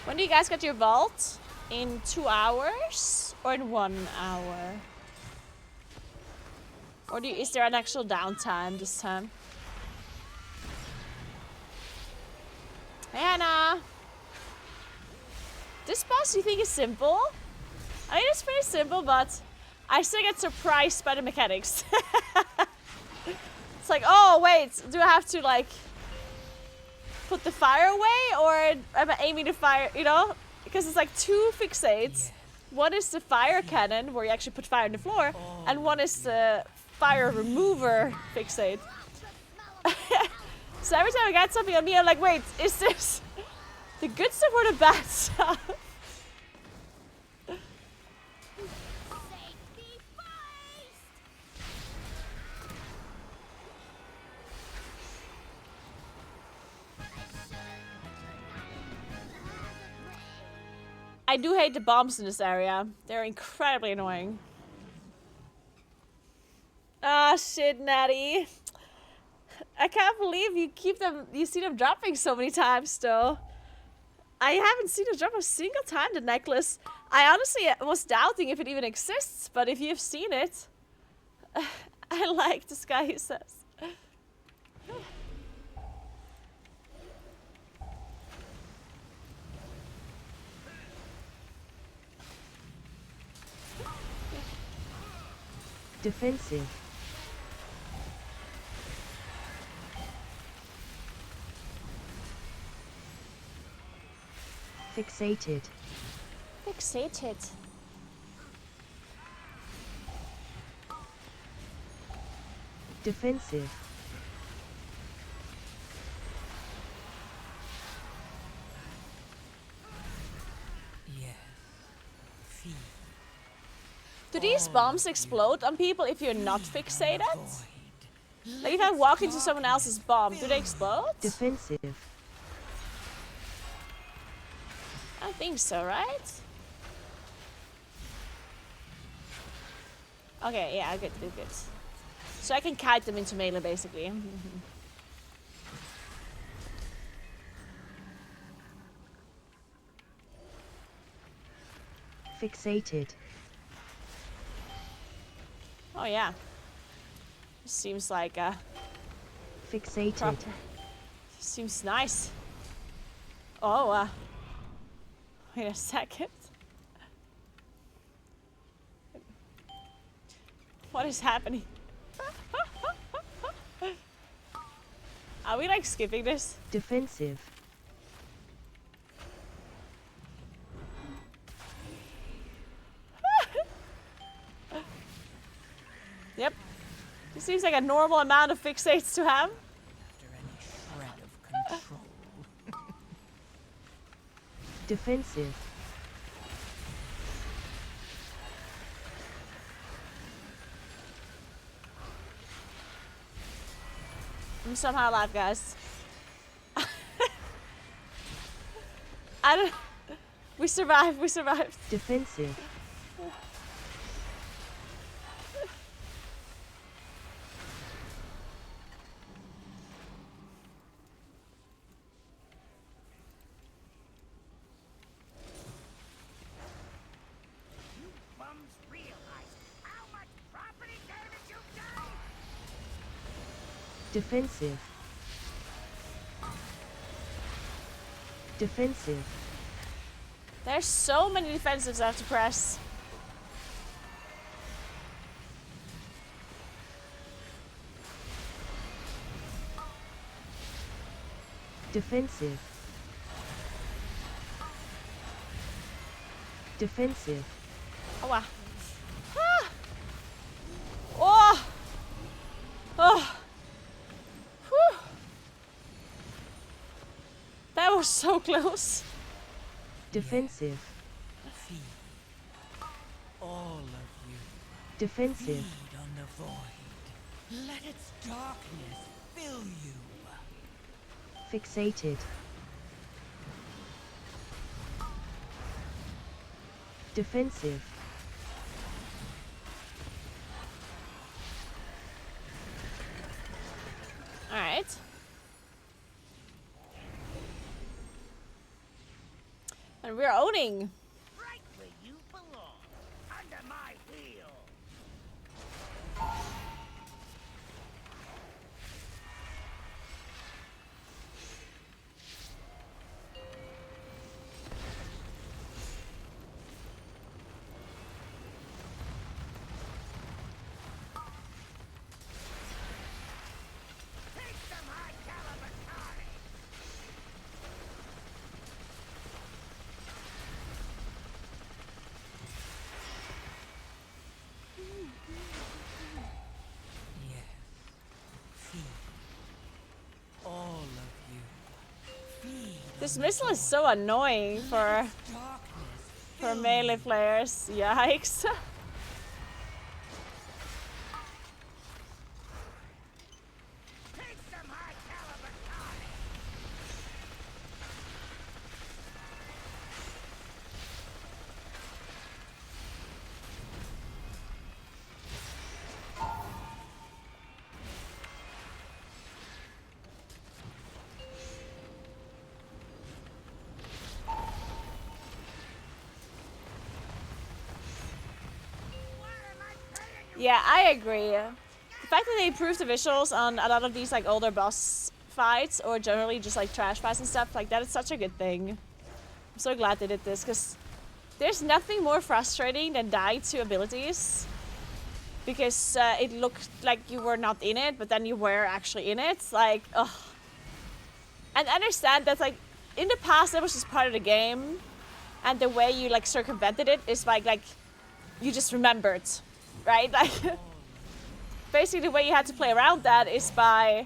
When do you guys get your vault? In 2 hours or in 1 hour? Or is there an actual downtime this time? Hey, Hannah! This boss you think is simple? I mean, it's pretty simple, but I still get surprised by the mechanics. It's like, oh wait, do I have to like put the fire away, or am I aiming to fire, you know? Because it's like 2 fixates. Yeah. One is the fire cannon, where you actually put fire on the floor, and one is the fire remover fixate. So every time I get something on me, I'm like, wait, is this the good stuff or the bad stuff? I do hate the bombs in this area. They're incredibly annoying. Ah, shit, Natty. I can't believe you see them dropping so many times, though. I haven't seen it drop a single time, the necklace. I honestly was doubting if it even exists, but if you've seen it, I like this guy, he says. Defensive. Fixated. Fixated. Defensive. Yes. Feed. Do these bombs explode on people if you're not fixated? Like if I walk into someone else's bomb, do they explode? Defensive. I think so, right? Okay, yeah, good. So I can kite them into melee, basically. Fixated. Oh yeah. Seems like Fixated. proper. Seems nice. Oh, wait a second. What is happening? Are we like skipping this? Defensive. Yep. It seems like a normal amount of fixates to have. After any shred of control. Defensive. I'm somehow alive, guys. I don't... We survived. Defensive. Defensive. Defensive. There's so many defensives I have to press. Defensive. Defensive. Oh, wow. Ah. Oh! Oh! Whew. That was so close. Defensive. Feed. All of you. Defensive. Feed on the void. Let its darkness fill you. Fixated. Defensive. All right. And we're owning. Right where you belong. Under my heel. Take some high caliber tonic. Yes. Feed. All of you. Feed. This missile is so annoying for Darkness. melee players. Yikes. Take some high caliber tonic. Yeah, I agree. The fact that they improved the visuals on a lot of these like older boss fights, or generally just like trash fights and stuff like that, is such a good thing. I'm so glad they did this, because there's nothing more frustrating than dying to abilities because it looked like you were not in it, but then you were actually in it. Like, ugh. And I understand that, like, in the past that was just part of the game, and the way you like circumvented it is like you just remembered, right? Like, basically the way you had to play around that is by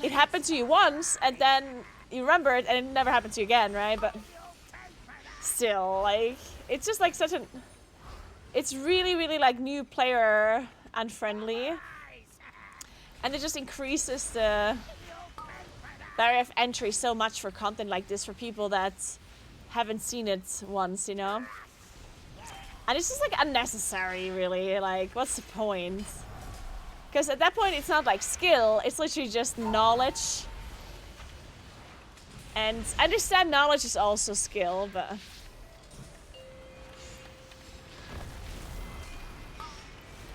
it happened to you once, and then you remember it, and it never happened to you again, right? But still, like, it's just like such an, it's really, really like new player unfriendly, and it just increases the barrier of entry so much for content like this for people that haven't seen it once, you know? And it's just like unnecessary, really. Like, what's the point? Because at that point it's not like skill, it's literally just knowledge. And I understand knowledge is also skill, but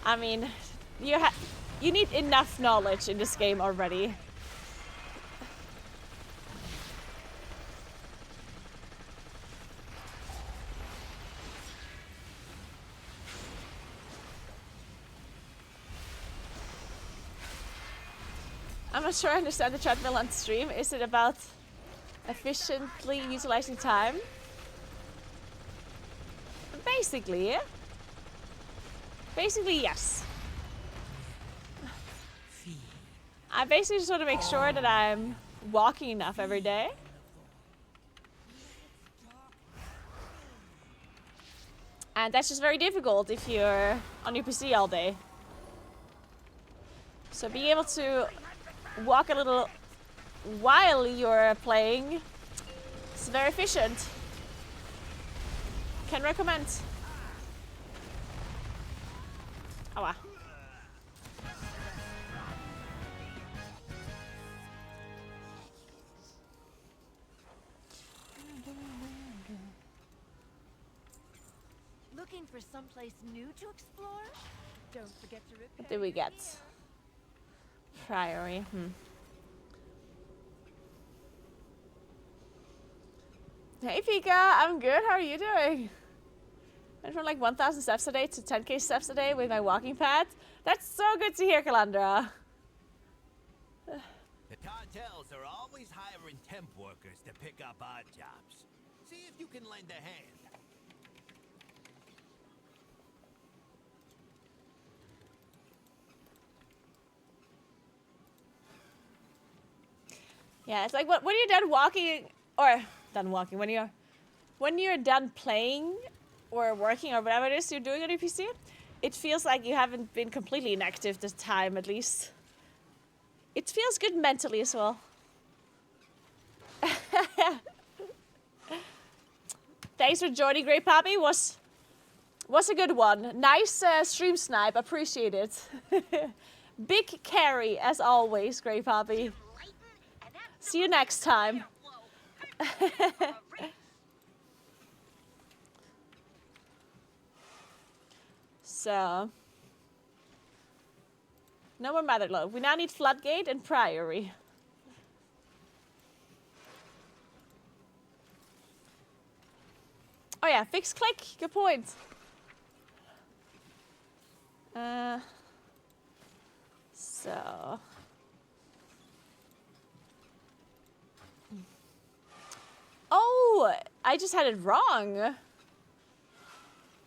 I mean, you need enough knowledge in this game already. I'm not sure I understand the treadmill on stream. Is it about efficiently utilizing time? Basically. Basically, yes. I basically just want to make sure that I'm walking enough every day. And that's just very difficult if you're on your PC all day. So being able to walk a little while you're playing is very efficient. Can recommend. Oh wow. Looking for someplace new to explore? Don't forget to repair What did we your get? gear. Priory. Hey Fika, I'm good. How are you doing? Went from like 1,000 steps a day to 10k steps a day with my walking pad. That's so good to hear, Calandra. The cartels are always hiring temp workers to pick up odd jobs. See if you can lend a hand. Yeah, it's like when you're done walking, or done walking, when you're done playing or working or whatever it is you're doing on your PC, it feels like you haven't been completely inactive this time, at least. It feels good mentally as well. Thanks for joining, Great Poppy. Was a good one. Nice stream snipe. Appreciate it. Big carry as always, Great Poppy. See you next time. So, no more Motherlode. We now need Floodgate and Priory. Oh yeah, fix click. Good point. So. Oh, I just had it wrong.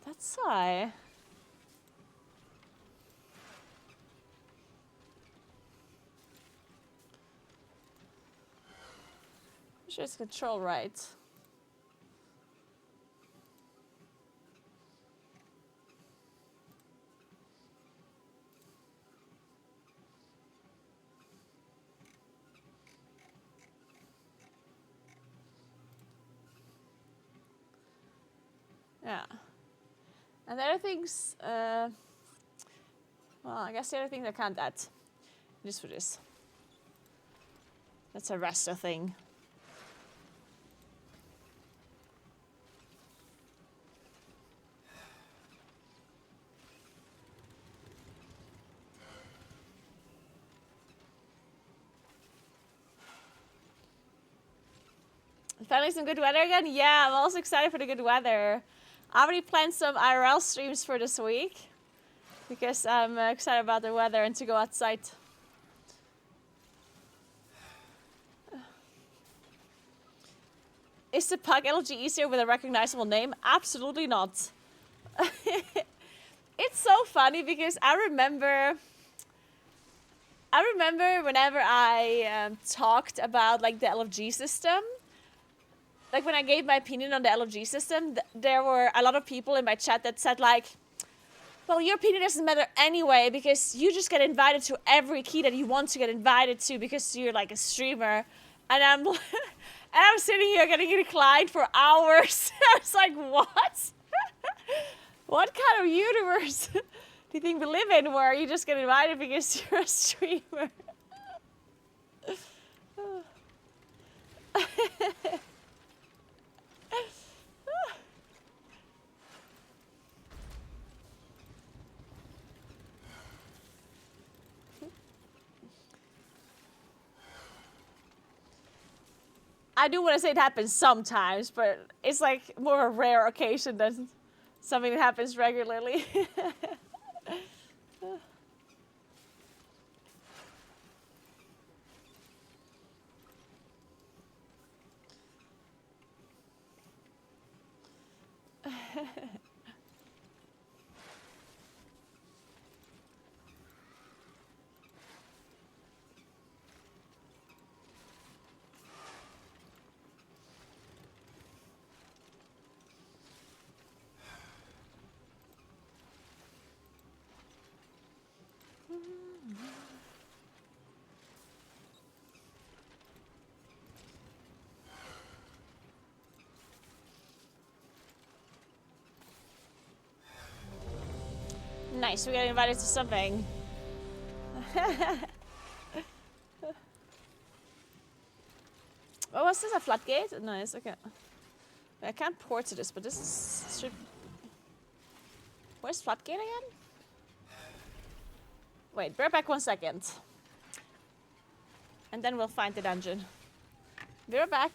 That's why. I'm sure it's control right. Yeah. And the other things, well, I guess the other things I can't add. Just for this. That's a Rasta thing. Finally some good weather again? Yeah, I'm also excited for the good weather. I already planned some IRL streams for this week. Because I'm excited about the weather and to go outside. Is the Pug LG easier with a recognizable name? Absolutely not. It's so funny because I remember whenever I talked about like the LFG system, like when I gave my opinion on the LFG system, there were a lot of people in my chat that said like, well, your opinion doesn't matter anyway because you just get invited to every key that you want to get invited to because you're like a streamer. And I'm sitting here getting declined for hours. I was like, what? What kind of universe do you think we live in where you just get invited because you're a streamer? I do want to say it happens sometimes, but it's like more a rare occasion than something that happens regularly. Nice, we got invited to something. Oh, was this a floodgate? Nice, okay. I can't port to this, but this is... should... Where's floodgate again? Wait, bear back 1 second. And then we'll find the dungeon. Be right back.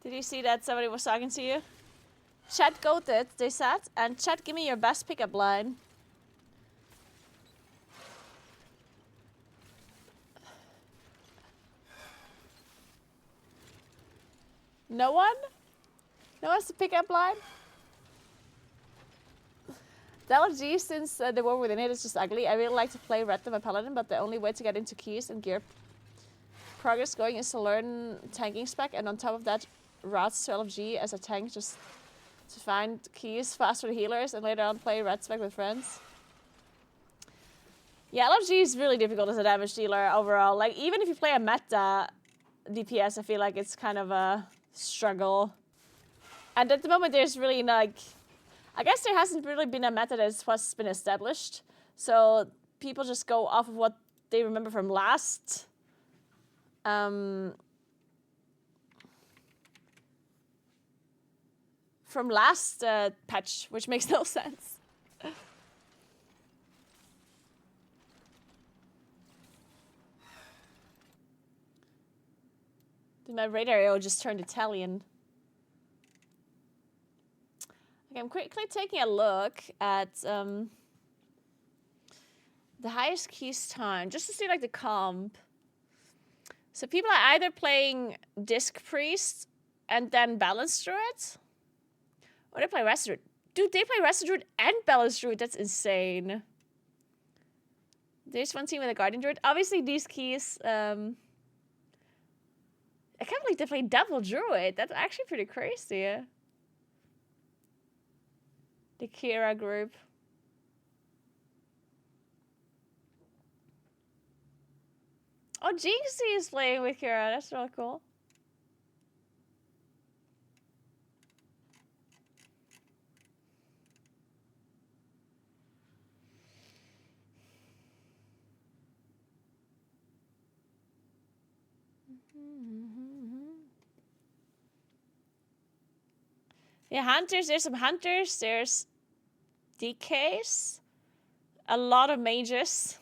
Did you see that somebody was talking to you? Chat goated, they said. And chat, give me your best pickup line. No one? No one's the pickup line? The LG, since the war within it is just ugly. I really like to play Red Dead Paladin, but the only way to get into keys and gear progress going is to learn tanking spec, and on top of that, routes to LFG as a tank just to find keys faster to healers, and later on play red spec with friends. Yeah, LFG is really difficult as a damage dealer overall. Like, even if you play a meta DPS, I feel like it's kind of a struggle. And at the moment, there's really like, I guess there hasn't really been a meta that's been established. So people just go off of what they remember from last. Patch, which makes no sense. Did my radar arrow just turned Italian? Okay, I'm quickly taking a look at the highest keys time, just to see like the comp. So people are either playing Disc Priest and then Balance Druid, or they play Rest Druid. Dude, they play Rest Druid and Balance Druid. That's insane. There's one team with a Guardian Druid. Obviously, these keys. I can't believe they play Devil Druid. That's actually pretty crazy. The Kira group. Oh, Jinxie is playing with Kira. That's really cool. Yeah, hunters. There's some hunters. There's DKs. A lot of mages.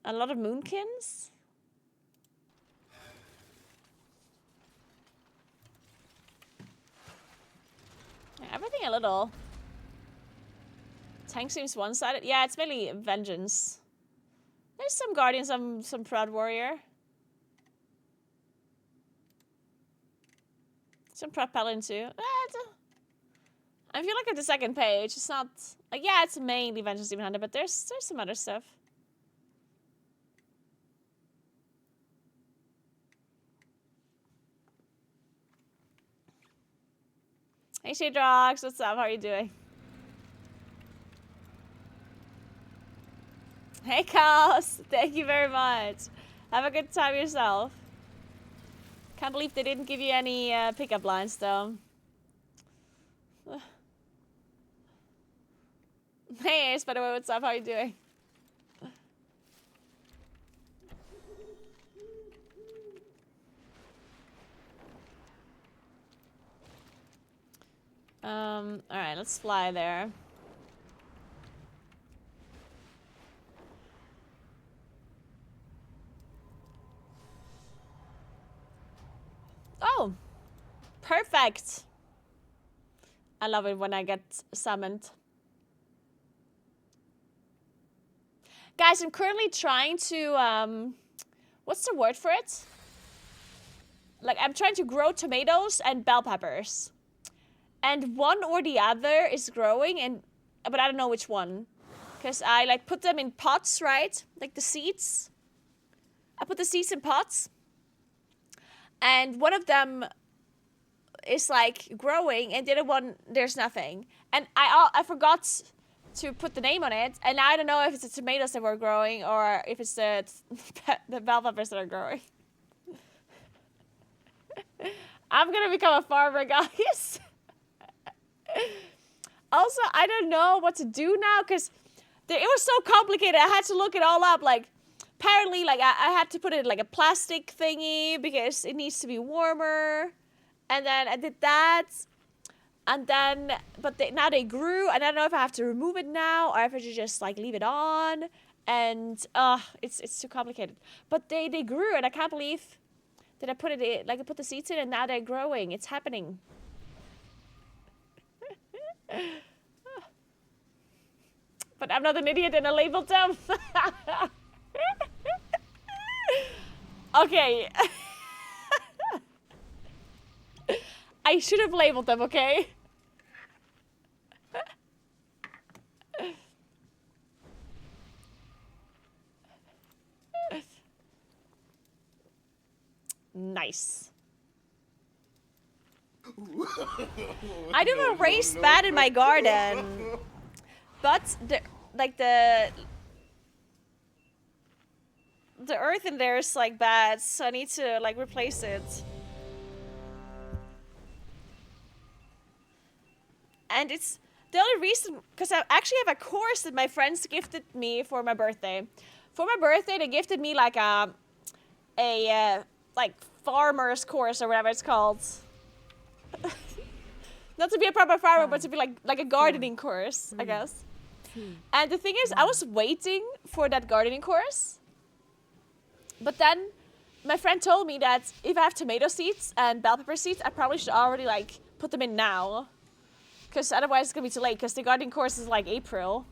A lot of moonkins. Yeah, everything a little. Tank seems one-sided. Yeah, it's mainly vengeance. There's some guardian, some proud warrior. Some proud paladin too. I feel like at the second page, it's not like, yeah, it's mainly Vengeance Demon Hunter, but there's some other stuff. Hey Shadrox, what's up? How are you doing? Hey Chaos, thank you very much. Have a good time yourself. Can't believe they didn't give you any pickup lines though. Hey Ace, by the way, what's up? How are you doing? Alright, let's fly there. Oh! Perfect! I love it when I get summoned. Guys, I'm currently trying to, what's the word for it? Like, I'm trying to grow tomatoes and bell peppers. And one or the other is growing, but I don't know which one. Because I, like, put them in pots, right? Like, the seeds. I put the seeds in pots. And one of them is, like, growing, and the other one, there's nothing. And I forgot to put the name on it, and I don't know if it's the tomatoes that were growing or if it's the bell peppers that are growing. I'm gonna become a farmer, guys. Also, I don't know what to do now because it was so complicated. I had to look it all up. Like, apparently, like I had to put it in like a plastic thingy because it needs to be warmer, and then I did that. And then, but now they grew, and I don't know if I have to remove it now or if I should just like leave it on. And it's too complicated. But they grew, and I can't believe that I put it in, like I put the seeds in, and now they're growing. It's happening. But I'm not an idiot, and I labeled them. Okay. I should have labeled them, okay? Nice. I do a raised bed in my garden, but the earth in there is like bad, so I need to like replace it. And it's the only reason because I actually have a course that my friends gifted me for my birthday. For my birthday, they gifted me like a like farmer's course or whatever it's called. Not to be a proper farmer, but to be like a gardening course, I guess. And the thing is, I was waiting for that gardening course. But then my friend told me that if I have tomato seeds and bell pepper seeds, I probably should already like put them in now. Because otherwise it's gonna be too late, because the gardening course is like April.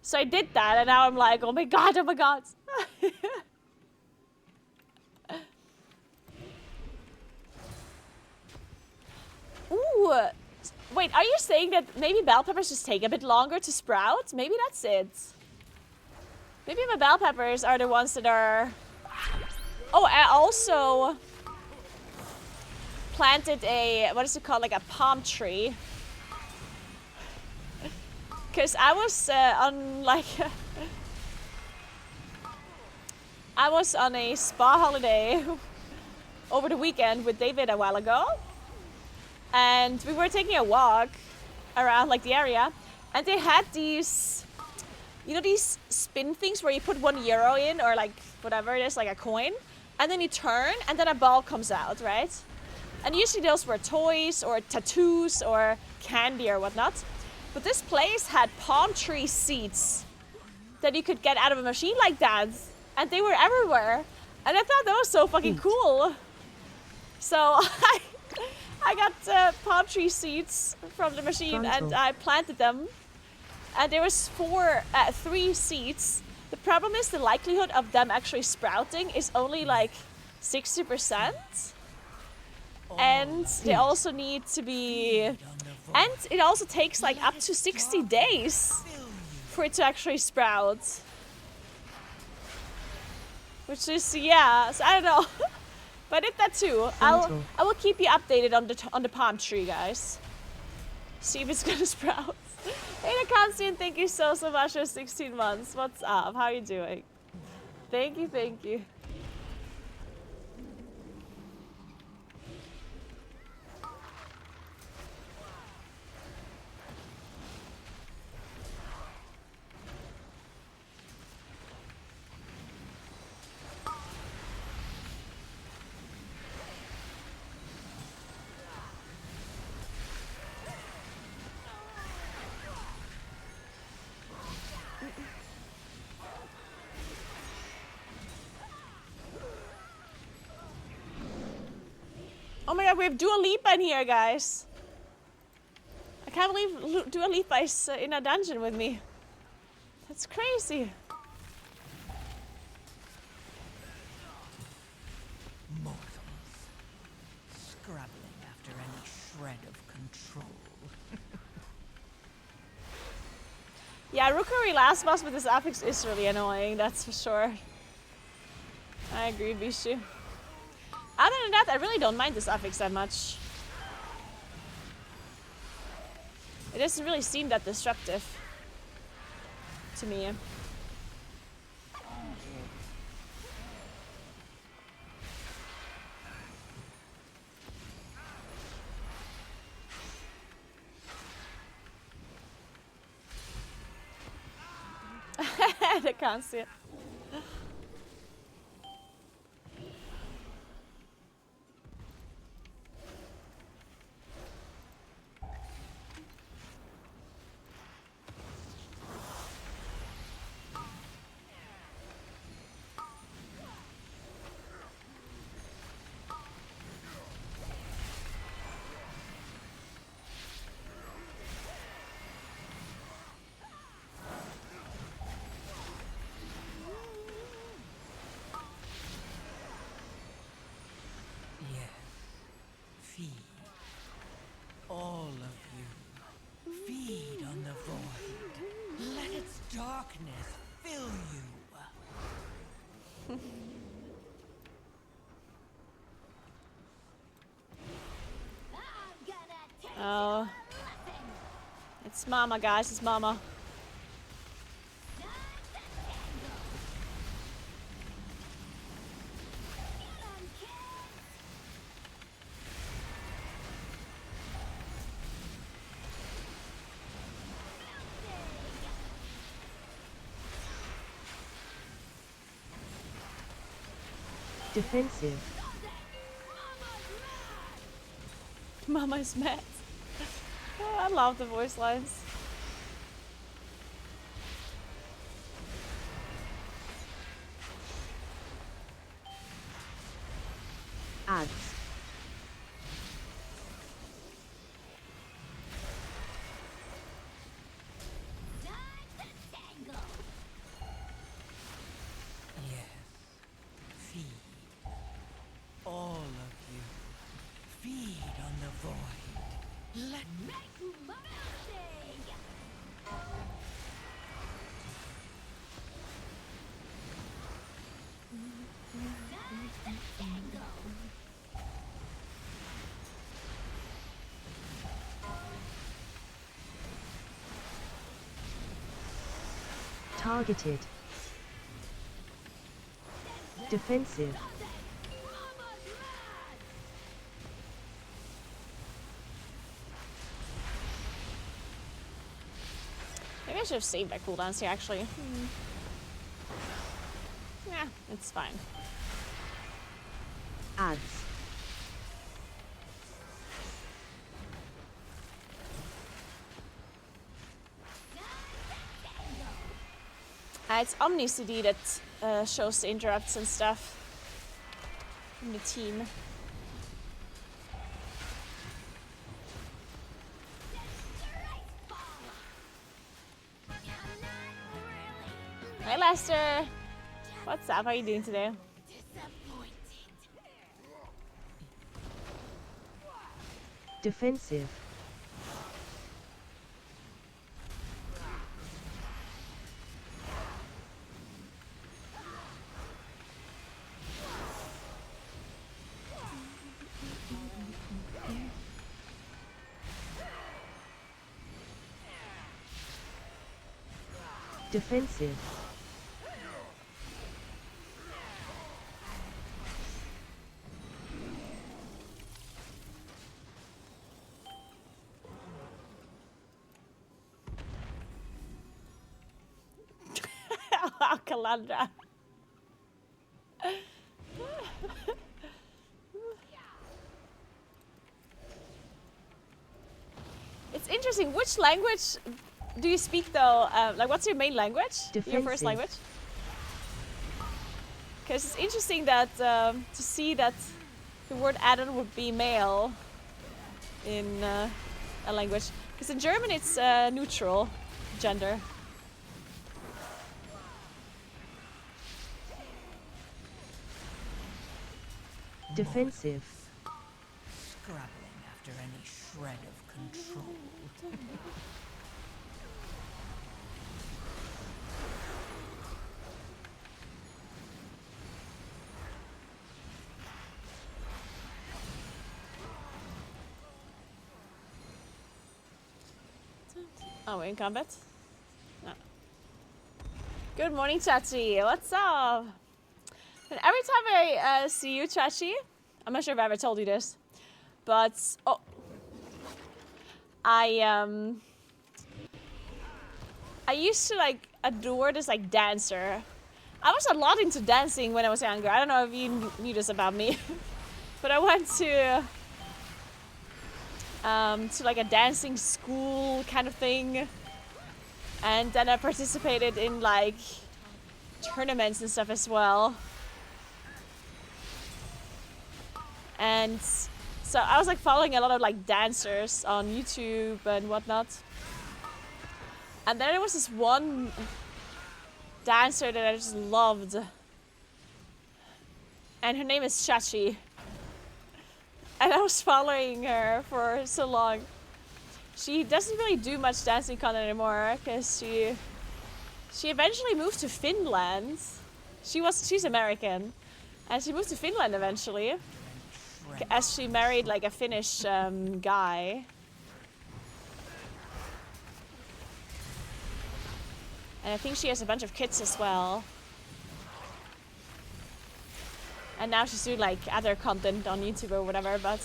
So I did that, and now I'm like, oh my god, oh my god. Ooh, wait, are you saying that maybe bell peppers just take a bit longer to sprout? Maybe that's it. Maybe my bell peppers are the ones that are... Oh, I also planted a, what is it called, like a palm tree. Because I was on like... I was on a spa holiday over the weekend with David a while ago. And we were taking a walk around like the area, and they had these, you know, these spin things where you put €1 in or like whatever it is, like a coin, and then you turn and then a ball comes out, right? And usually those were toys or tattoos or candy or whatnot. But this place had palm tree seeds that you could get out of a machine like that, and they were everywhere. And I thought that was so fucking cool. So I got palm tree seeds from the machine and I planted them. And there was 3 seeds The problem is the likelihood of them actually sprouting is only like 60%. And they also need to be... And it also takes like up to 60 days for it to actually sprout. Which is, yeah, so I don't know. But if that too, I will keep you updated on the palm tree, guys. See if it's gonna sprout. Hey, Constantine, thank you so much for 16 months. What's up? How are you doing? Thank you, thank you. Oh my god, we have Dua Lipa in here, guys. I can't believe Dua Lipa is in a dungeon with me. That's crazy. Mortals, scrabbling after any shred of control. Yeah, Rookery last boss with his affix is really annoying, that's for sure. I agree, Bishu. Other than that, I really don't mind this affix that much. It doesn't really seem that destructive to me. I can't see it. Feed. All of you. Feed on the void. Let its darkness fill you. Oh. It's Mama, guys. It's Mama. Defensive. Mama is mad. Oh, I love the voice lines. Ads. Yes. Feed. All of you. Feed on the void. Let me. Targeted. Defensive. Maybe I should have saved my cooldowns here, actually. Yeah, it's fine. Ads. It's Omni CD that shows the interrupts and stuff in the team. Hi, Lester. What's up? How are you doing today? Defensive. Defensive. Calandra. It's interesting. Which language do you speak though? Like, what's your main language? Your first Defensive. language? Because it's interesting that to see that the word addon would be male in a language. Because in German it's neutral gender. Defensive. Scrabbling after any shred of control. Oh, we're in combat? No. Good morning, Chachi. What's up? And every time I see you, Chachi, I'm not sure if I ever told you this, but oh, I used to like adore this like dancer. I was a lot into dancing when I was younger. I don't know if you knew this about me, but I went to like a dancing school kind of thing, and then I participated in like tournaments and stuff as well. And so I was like following a lot of like dancers on YouTube and whatnot. And then there was this one dancer that I just loved. And her name is Chachi. And I was following her for so long. She doesn't really do much dancing content anymore because she eventually moved to Finland. She's American. And she moved to Finland eventually. As she married like a Finnish guy. And I think she has a bunch of kids as well. And now she's doing like other content on YouTube or whatever, but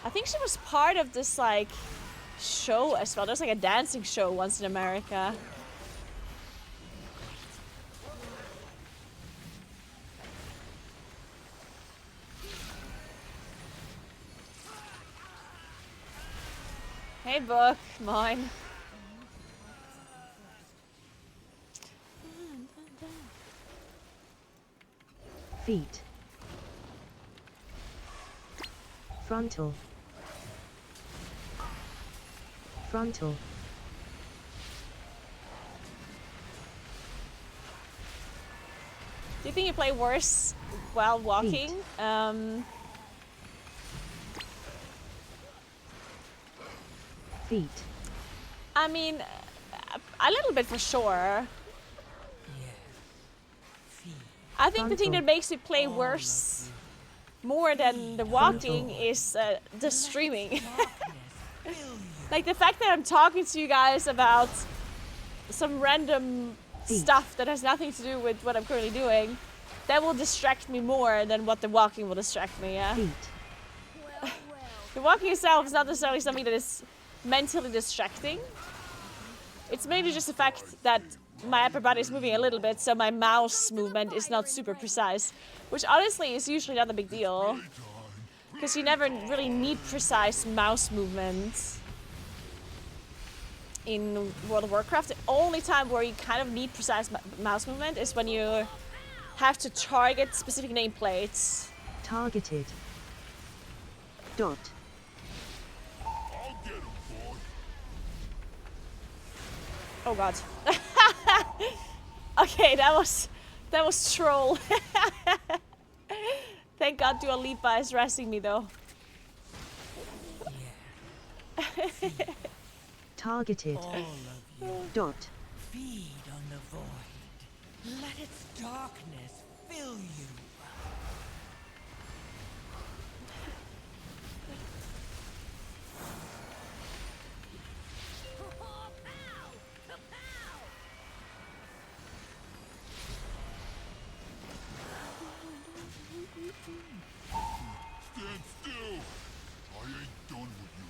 I think she was part of this like show as well. There's like a dancing show once in America. Hey, book, mine. Feet. Frontal. Frontal. Do you think you play worse while walking? Feet. I mean, a little bit for sure. I think the thing that makes you play worse more than the walking is the streaming. Like the fact that I'm talking to you guys about some random stuff that has nothing to do with what I'm currently doing, that will distract me more than what the walking will distract me, yeah? The walking itself is not necessarily something that is mentally distracting. It's mainly just the fact that my upper body is moving a little bit, so my mouse movement is not super precise, which honestly is usually not a big deal, because you never really need precise mouse movements in World of Warcraft. The only time where you kind of need precise mouse movement is when you have to target specific nameplates. Targeted. Dot. Oh god. Okay, that was troll. Thank God Dua Lipa is resting me though. Targeted. All of you. Dot. Feed on the void. Let its darkness fill you. Pow! Kapow! Stand still! I ain't done with you.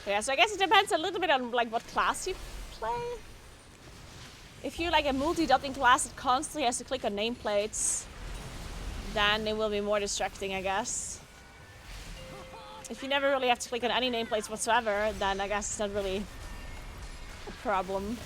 Yeah, so I guess it depends a little bit on like what class you play. If you're like a multi-dotting class that constantly has to click on nameplates, then it will be more distracting, I guess. If you never really have to click on any nameplates whatsoever, then I guess it's not really a problem.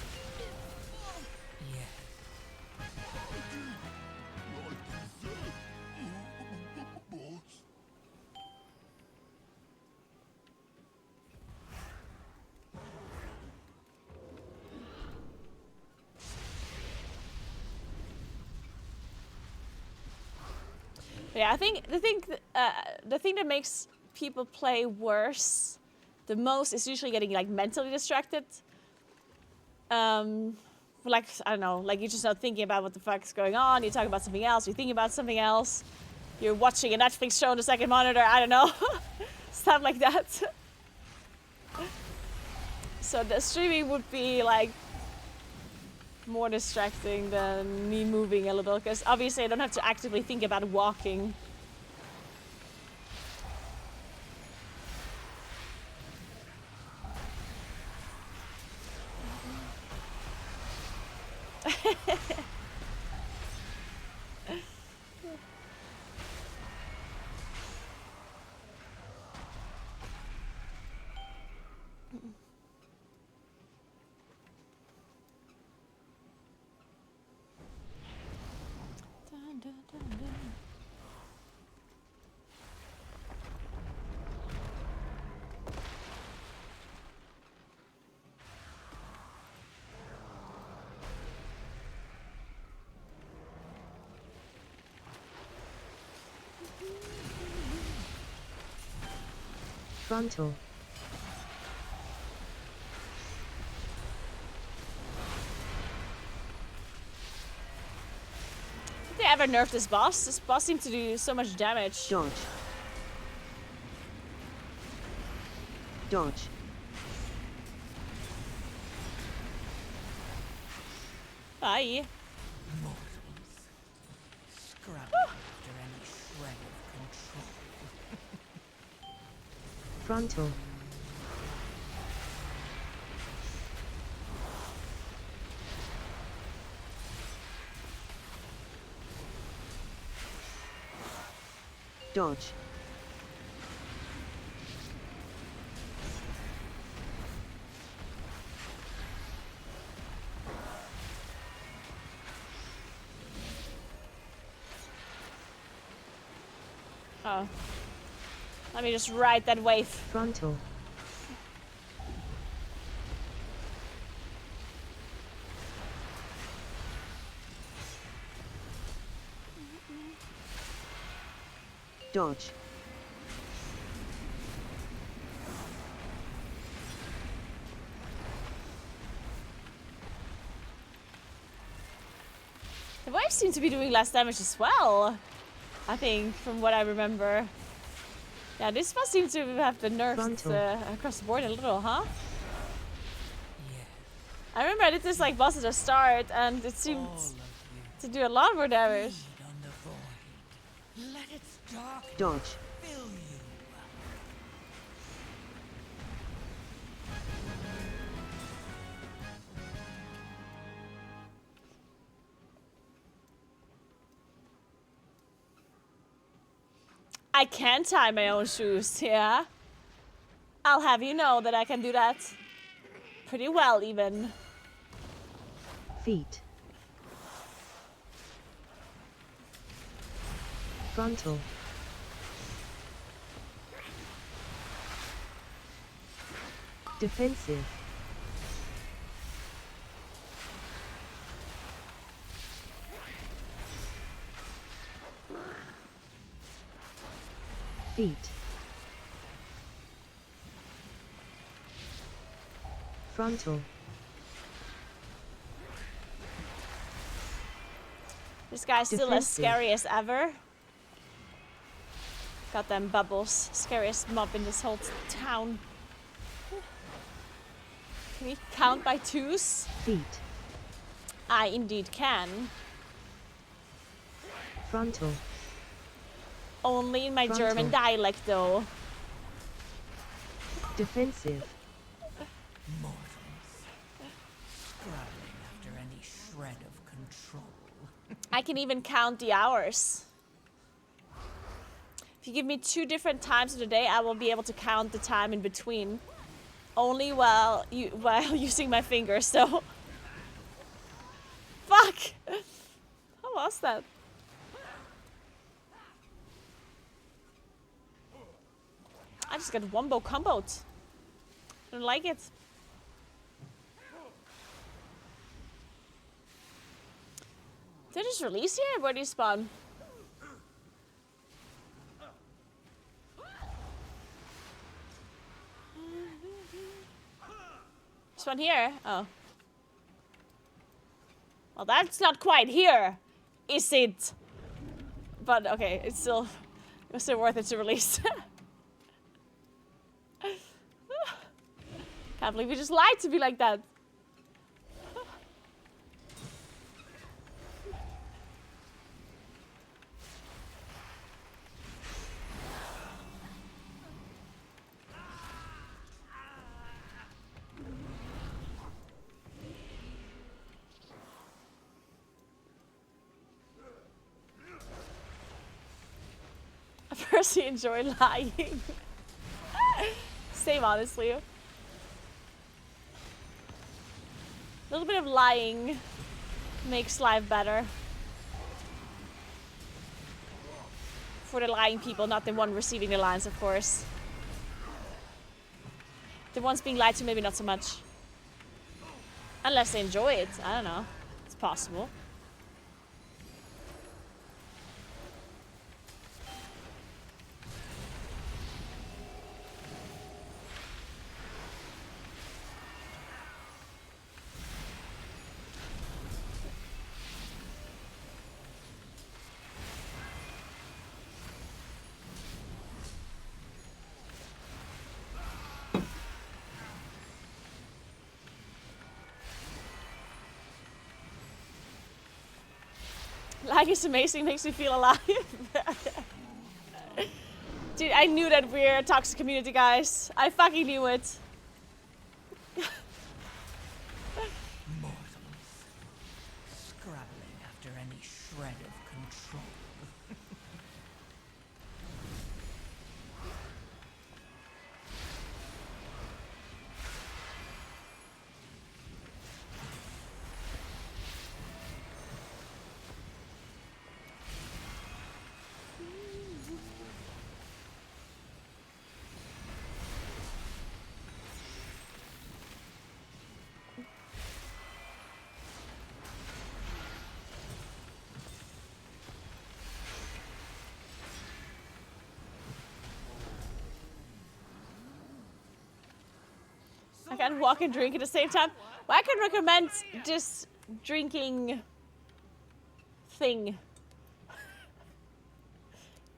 Yeah, I think the thing that makes people play worse the most is usually getting like mentally distracted. Like I don't know, like you're just not thinking about what the fuck is going on. You talk about something else. You're thinking about something else. You're watching a Netflix show on the second monitor. I don't know, stuff like that. So the streaming would be like more distracting than me moving a little, because obviously I don't have to actively think about walking. Dun, dun, dun, dun. Frontal. Did they ever nerf this boss? This boss seemed to do so much damage. Dodge. Dodge. Bye. Mortals. Scrub after any shred of control. Frontal. Dodge. Oh. Let me just ride that wave. Frontal. Dodge. The waves seem to be doing less damage as well, I think, from what I remember. Yeah, this must seem to have been nerfed across the board a little, huh? Yeah. I remember I did this like boss at the start, and it seemed All of you. to do a lot more damage. Feed on the void. Let its darkness Dodge. fill you. I can tie my own shoes, yeah? I'll have you know that I can do that pretty well, even. Feet. Frontal. Defensive. Feet. Frontal. This guy's still as Defensive. scary as ever. Got them bubbles. Scariest mob in this whole town. Can we count by twos? Feet. I indeed can. Frontal. Only in my Frontal. German dialect though. Defensive. Mortals. Scrabbling after any shred of control. I can even count the hours. If you give me 2 different times of the day, I will be able to count the time in between. Only while using my fingers, so. Fuck! I lost that. I just got wombo comboed. I don't like it. Did they just release here? Where do you spawn? This one here? Oh. Well, that's not quite here, is it? But okay, it's still worth it to release. Can't believe you just lied to me like that. I personally enjoy lying. Same, honestly. A little bit of lying makes life better. For the lying people, not the one receiving the lines, of course. The ones being lied to, maybe not so much. Unless they enjoy it. I don't know. It's possible. Lying is amazing, makes me feel alive. Dude, I knew that we're a toxic community, guys. I fucking knew it. Mortals. Scrabbling after any shred of control. I can walk and drink at the same time. Well, I can recommend this drinking thing.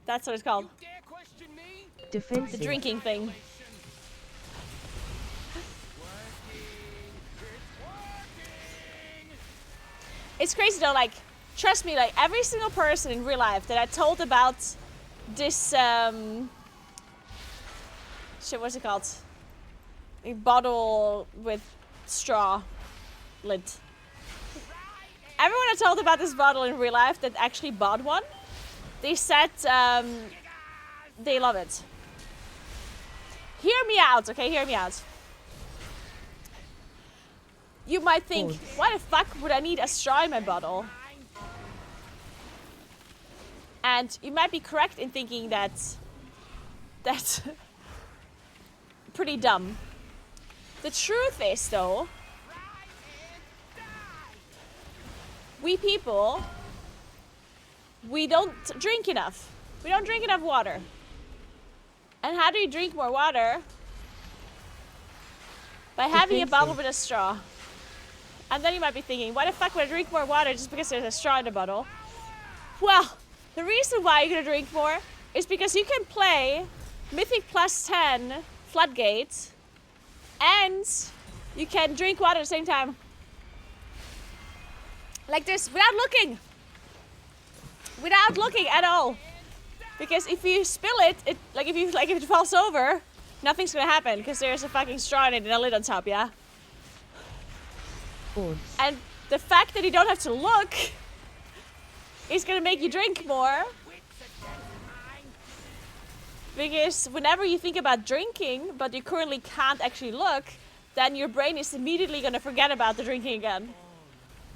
That's what it's called. Dare question me? The Defensive. drinking thing. It's crazy though, like, trust me, like, every single person in real life that I told about this, shit, what's it called? A bottle with straw lid. Everyone I told about this bottle in real life that actually bought one, they said they love it. Hear me out, okay? Hear me out. you might think, Pause. why the fuck would I need a straw in my bottle? And you might be correct in thinking that that's pretty dumb. The truth is, though, we people, we don't drink enough. We don't drink enough water. And how do you drink more water? By having a bottle with a straw. And then you might be thinking, why the fuck would I drink more water just because there's a straw in the bottle? Well, the reason why you're gonna drink more is because you can play Mythic plus 10 Floodgate and you can drink water at the same time. Like this, without looking. Without looking at all. Because if you spill it, if it falls over, nothing's gonna happen because there's a fucking straw in it and a lid on top, yeah? Pause. And the fact that you don't have to look is gonna make you drink more. Because whenever you think about drinking, but you currently can't actually look, then your brain is immediately gonna forget about the drinking again.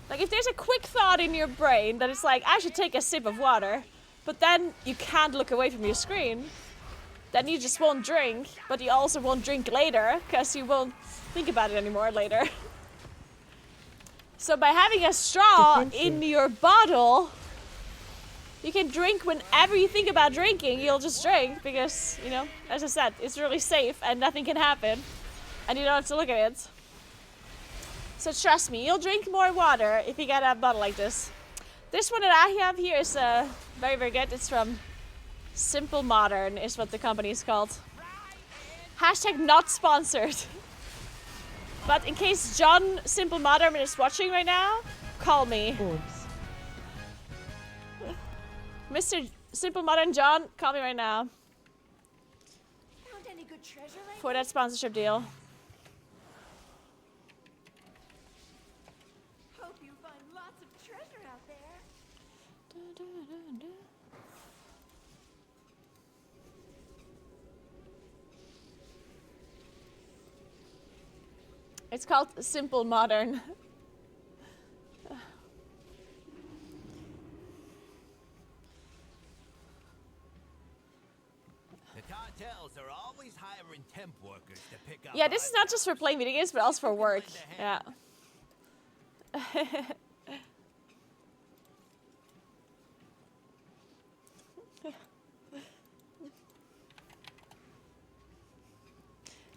Like if there's a quick thought in your brain that it's like, I should take a sip of water, but then you can't look away from your screen, then you just won't drink, but you also won't drink later, because you won't think about it anymore later. So by having a straw in your bottle, you can drink whenever you think about drinking, you'll just drink, because, you know, as I said, it's really safe and nothing can happen, and you don't have to look at it. So trust me, you'll drink more water if you get a bottle like this. This one that I have here is very, very good. It's from Simple Modern, is what the company is called. Hashtag not sponsored. But in case John Simple Modern is watching right now, call me. Pause. Mr. Simple Modern John, call me right now Found any good treasure lately? for that sponsorship deal. Hope you find lots of treasure out there. It's called Simple Modern. The cartels are always hiring temp workers to pick up. Yeah, this is not just for playing video games, but also for work. Yeah.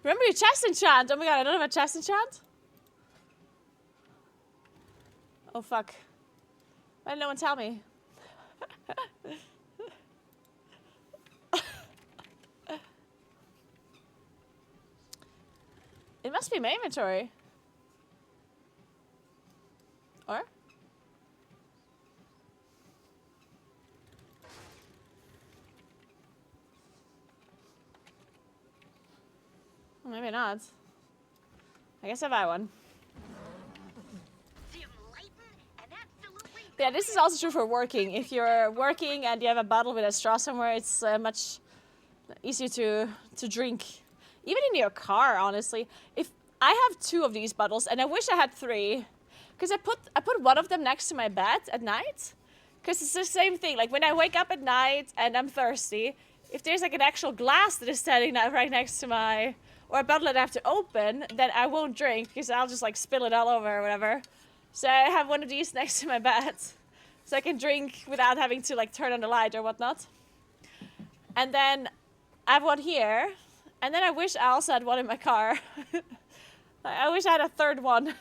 Remember your chest enchant? Oh my god, I don't have a chest enchant? Oh fuck. Why didn't no one tell me? It must be my inventory. Or? Maybe not. I guess I buy one. But yeah, this is also true for working. If you're working and you have a bottle with a straw somewhere, it's much easier to drink. Even in your car, honestly. If I have 2 of these bottles, and I wish I had 3, because I put one of them next to my bed at night, because it's the same thing. Like when I wake up at night and I'm thirsty, if there's like an actual glass that is standing right next to my, or a bottle that I have to open, then I won't drink because I'll just like spill it all over or whatever. So I have one of these next to my bed, so I can drink without having to like turn on the light or whatnot. And then I have one here. And then I wish I also had one in my car. I wish I had a 3rd one.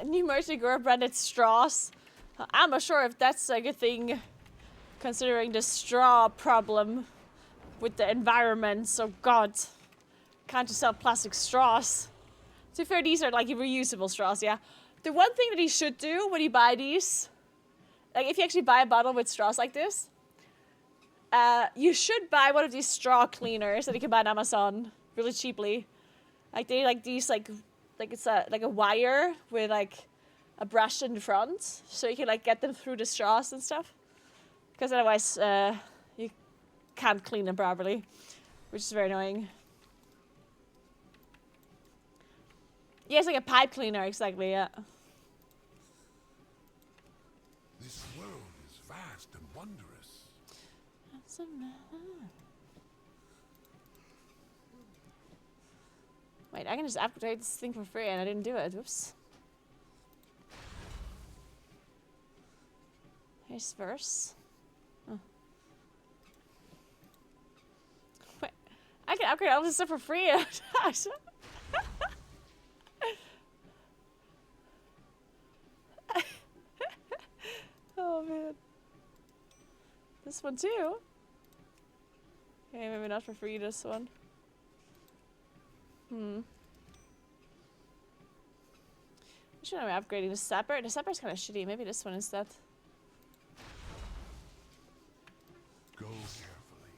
New Naguura branded straws. I'm not sure if that's a good thing, considering the straw problem with the environment. So God, can't you sell plastic straws? To be fair, these are like reusable straws, yeah. The one thing that you should do when you buy these, like if you actually buy a bottle with straws like this, You should buy one of these straw cleaners that you can buy on Amazon really cheaply. Like they like these like it's like a wire with like a brush in the front, so you can like get them through the straws and stuff. Because otherwise, you can't clean them properly, which is very annoying. Yeah, it's like a pipe cleaner, exactly. Yeah. This world is vast and wondrous. Wait, I can just upgrade this thing for free and I didn't do it. Whoops. Here's verse. Oh. Wait, I can upgrade all this stuff for free. Oh man. This one too? Okay, maybe not for free, this one. Which one am I upgrading? The sapper? The sapper's kind of shitty. Maybe this one instead. Go carefully.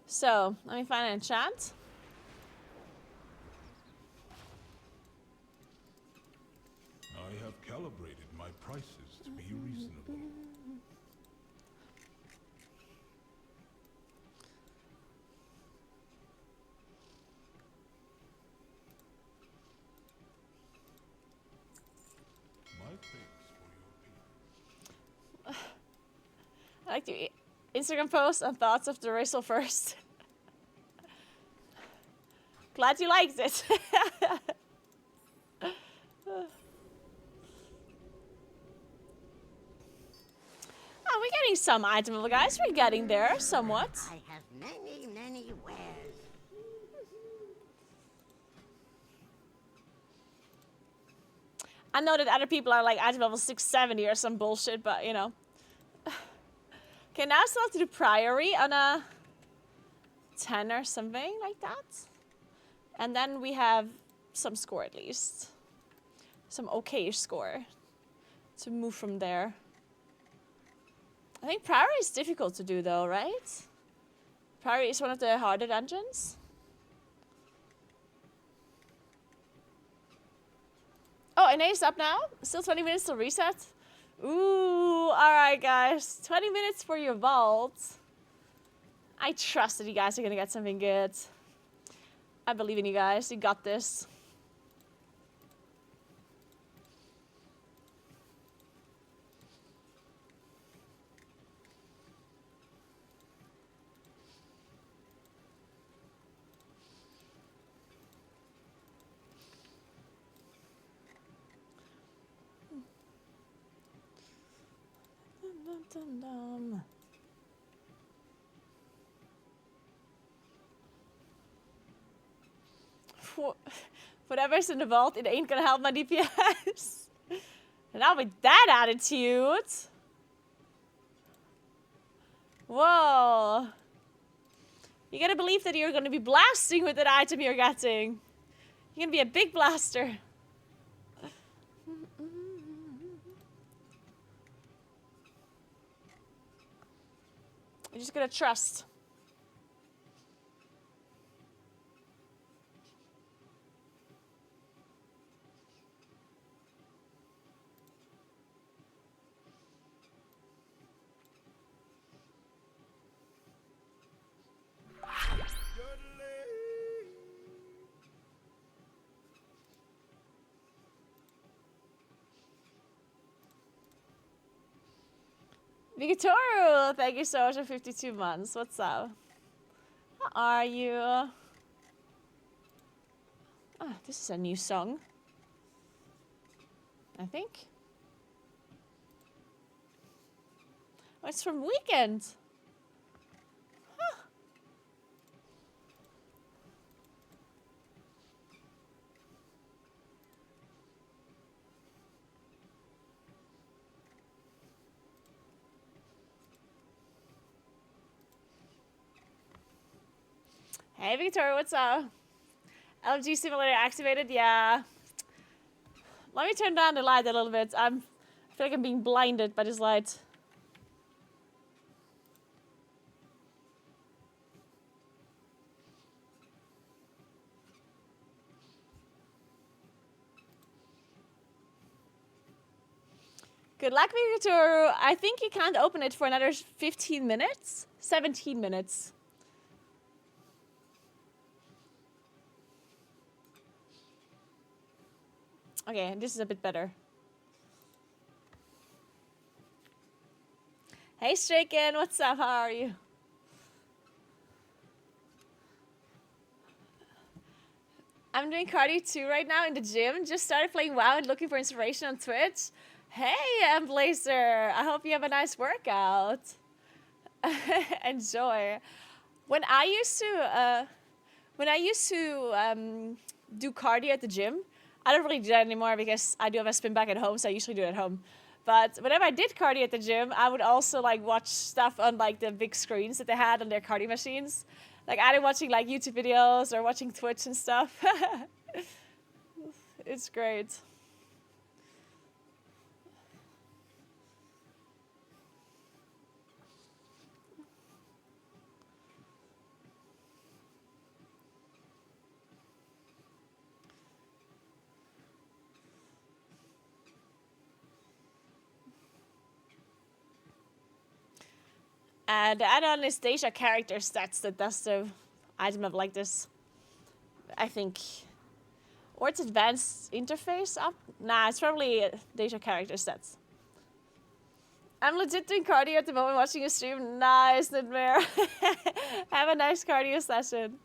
So, let me find an enchant. I have calibrated my prices to be reasonable. My thanks for your opinion. I like the Instagram post and thoughts of the racial first. Glad you liked it. Oh, we're getting some item level, guys. We're getting there somewhat. I have many, many wares. I know that other people are like item level 670 or some bullshit, but you know. Okay, now I still have to do Priory on a 10 or something like that. And then we have some score at least. Some okay-ish score. To move from there. I think Priory is difficult to do though, right? Priory is one of the harder dungeons. Oh, and is up now? Still 20 minutes to reset? Ooh, alright guys. 20 minutes for your vault. I trust that you guys are gonna get something good. I believe in you guys. You got this. Dum, dum, dum. Whatever's in the vault, it ain't gonna help my DPS. And now with that attitude. Whoa. You gotta believe that you're gonna be blasting with that item you're getting. You're gonna be a big blaster. You're just gonna trust. Vigatoru, thank you so much for 52 months. What's up? How are you? Ah, this is a new song. I think. Oh, it's from Weekend. Huh. Hey Victoria, what's up? LG simulator activated? Yeah. Let me turn down the light a little bit. I'm I feel like I'm being blinded by this light. Good luck, Victor. I think you can't open it for another 15 minutes? 17 minutes. Okay, this is a bit better. Hey, Straken, what's up? How are you? I'm doing cardio too right now in the gym. Just started playing WoW and looking for inspiration on Twitch. Hey, Blazer. I hope you have a nice workout. Enjoy. When I used to do cardio at the gym, I don't really do that anymore because I do have a spin back at home, so I usually do it at home. But whenever I did cardio at the gym, I would also like watch stuff on like the big screens that they had on their cardio machines. Like either watching like YouTube videos or watching Twitch and stuff. It's great. And the add-on is Deja character stats that does the item of like this, I think. Or it's advanced interface up? Nah, it's probably Deja character stats. I'm legit doing cardio at the moment watching you stream. Nice, Nightmare. Have a nice cardio session.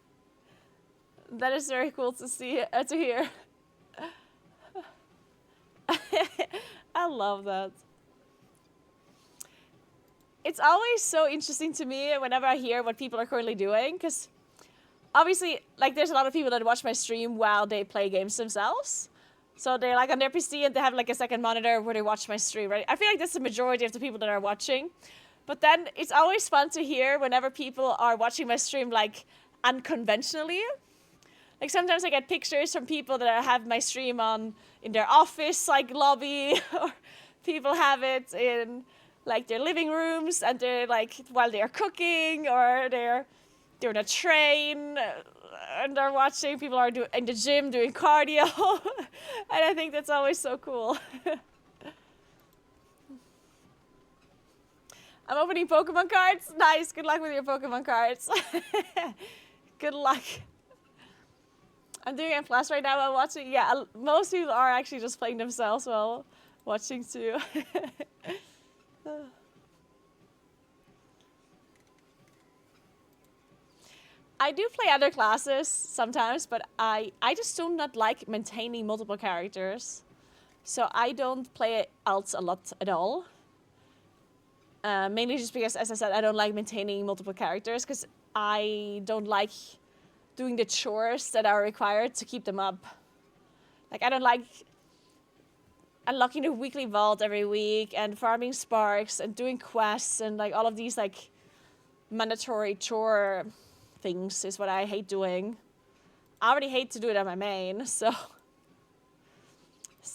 That is very cool to see, to hear. I love that. It's always so interesting to me whenever I hear what people are currently doing, because obviously, like, there's a lot of people that watch my stream while they play games themselves. So they're like on their PC and they have like a second monitor where they watch my stream, right? I feel like that's the majority of the people that are watching. But then it's always fun to hear whenever people are watching my stream like unconventionally. Like sometimes I get pictures from people that have my stream on in their office like lobby, or people have it in like their living rooms and they're like while they're cooking, or they're in a train and they're watching. People are in the gym doing cardio. And I think that's always so cool. I'm opening Pokemon cards. Nice. Good luck with your Pokemon cards. Good luck. I'm doing M Plus right now while watching. Yeah, most people are actually just playing themselves while watching too. I do play other classes sometimes, but I just do not like maintaining multiple characters. So I don't play alts a lot at all. Mainly just because, as I said, I don't like maintaining multiple characters because I don't like doing the chores that are required to keep them up. Like, I don't like unlocking the weekly vault every week and farming sparks and doing quests and like all of these like mandatory chore things is what I hate doing. I already hate to do it on my main, so